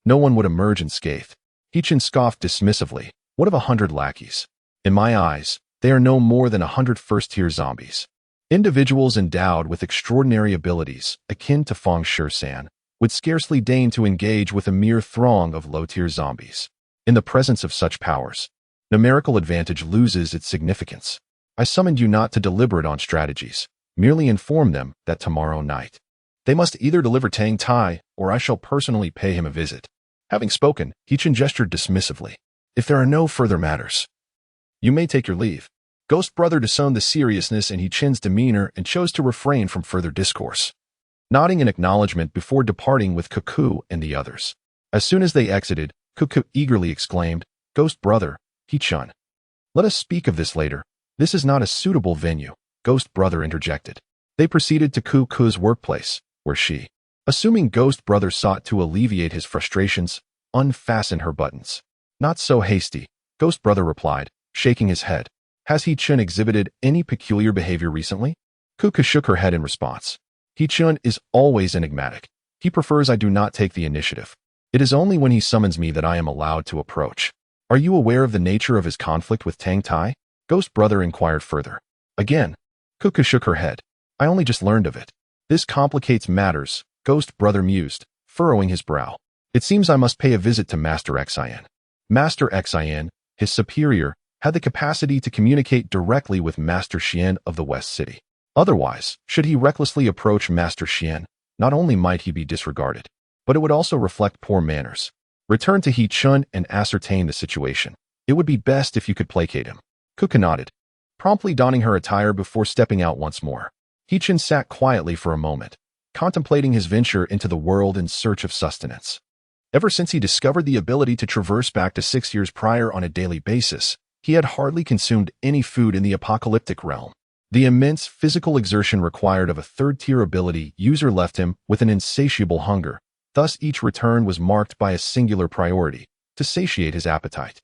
[SPEAKER 1] no one would emerge unscathed. He-Chin scoffed dismissively. What of 100 lackeys? In my eyes, they are no more than 100 first-tier zombies. Individuals endowed with extraordinary abilities, akin to Feng Shi-san, would scarcely deign to engage with a mere throng of low-tier zombies. In the presence of such powers, numerical advantage loses its significance. I summoned you not to deliberate on strategies, merely inform them that tomorrow night they must either deliver Tang Tai, or I shall personally pay him a visit. Having spoken, He-Chin gestured dismissively. If there are no further matters, you may take your leave. Ghost Brother discerned the seriousness in He-Chin's demeanor and chose to refrain from further discourse, nodding in acknowledgement before departing with Cuckoo and the others. As soon as they exited, Cuckoo eagerly exclaimed, Ghost Brother, He-Chin. Let us speak of this later. This is not a suitable venue, Ghost Brother interjected. They proceeded to Cuckoo's workplace, where she, assuming Ghost Brother sought to alleviate his frustrations, unfastened her buttons. Not so hasty, Ghost Brother replied, shaking his head. Has He-Chin exhibited any peculiar behavior recently? Cuckoo shook her head in response. He-Chin is always enigmatic. He prefers I do not take the initiative. It is only when he summons me that I am allowed to approach. Are you aware of the nature of his conflict with Tang Tai? Ghost Brother inquired further. Again, Cuckoo shook her head. I only just learned of it. This complicates matters, Ghost Brother mused, furrowing his brow. It seems I must pay a visit to Master Xian. Master Xian, his superior, had the capacity to communicate directly with Master Xian of the West City. Otherwise, should he recklessly approach Master Xian, not only might he be disregarded, but it would also reflect poor manners. Return to He-Chin and ascertain the situation. It would be best if you could placate him. Cuckoo nodded, promptly donning her attire before stepping out once more. He-Chin sat quietly for a moment, contemplating his venture into the world in search of sustenance. Ever since he discovered the ability to traverse back to 6 years prior on a daily basis, he had hardly consumed any food in the apocalyptic realm. The immense physical exertion required of a third-tier ability user left him with an insatiable hunger. Thus each return was marked by a singular priority, to satiate his appetite.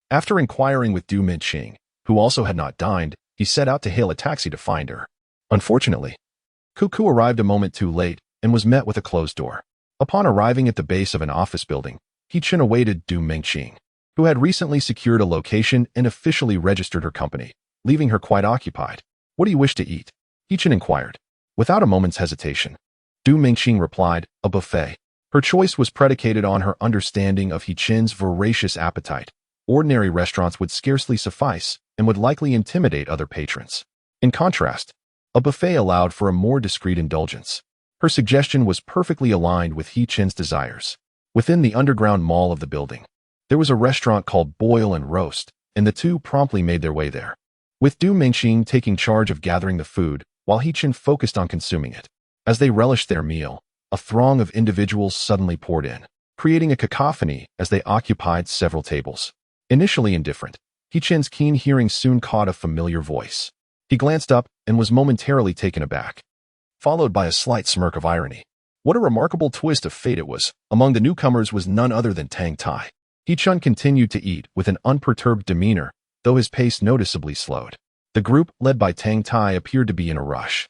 [SPEAKER 1] After inquiring with Du Minqing, who also had not dined, he set out to hail a taxi to find her. Unfortunately, Cuckoo arrived a moment too late and was met with a closed door. Upon arriving at the base of an office building, He-Chin awaited Du Minqing, who had recently secured a location and officially registered her company, leaving her quite occupied. What do you wish to eat? He-Chin inquired. Without a moment's hesitation, Du Minqing replied, a buffet. Her choice was predicated on her understanding of He-Chin's voracious appetite. Ordinary restaurants would scarcely suffice and would likely intimidate other patrons. In contrast, a buffet allowed for a more discreet indulgence. Her suggestion was perfectly aligned with He-Chin's desires. Within the underground mall of the building, there was a restaurant called Boil and Roast, and the two promptly made their way there, with Du Minqing taking charge of gathering the food while He-Chin focused on consuming it. As they relished their meal, a throng of individuals suddenly poured in, creating a cacophony as they occupied several tables. Initially indifferent, He-Chin's keen hearing soon caught a familiar voice. He glanced up and was momentarily taken aback, followed by a slight smirk of irony. What a remarkable twist of fate it was. Among the newcomers was none other than Tang Tai. He-Chin continued to eat with an unperturbed demeanor, though his pace noticeably slowed. The group, led by Tang Tai, appeared to be in a rush,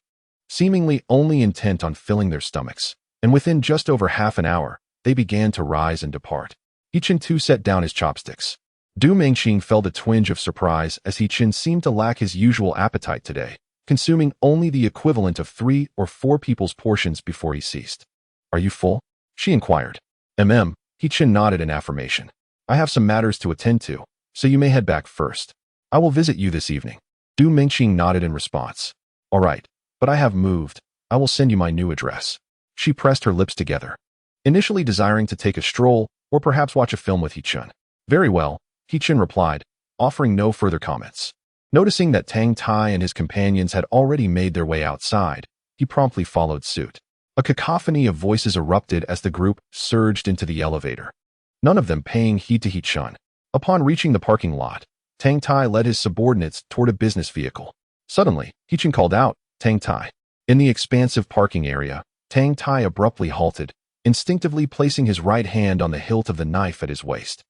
[SPEAKER 1] seemingly only intent on filling their stomachs, and within just over half an hour, they began to rise and depart. He-Chin too set down his chopsticks. Du Minqing felt a twinge of surprise as He-Chin seemed to lack his usual appetite today, consuming only the equivalent of 3 or 4 people's portions before he ceased. Are you full? She inquired. He-Chin nodded in affirmation. I have some matters to attend to, so you may head back first. I will visit you this evening. Du Minqing nodded in response. All right, but I have moved. I will send you my new address. She pressed her lips together, initially desiring to take a stroll or perhaps watch a film with He-Chin. Very well, He-Chin replied, offering no further comments. Noticing that Tang Tai and his companions had already made their way outside, he promptly followed suit. A cacophony of voices erupted as the group surged into the elevator, none of them paying heed to He-Chin. Upon reaching the parking lot, Tang Tai led his subordinates toward a business vehicle. Suddenly, He-Chin called out, Tang Tai. In the expansive parking area, Tang Tai abruptly halted, instinctively placing his right hand on the hilt of the knife at his waist.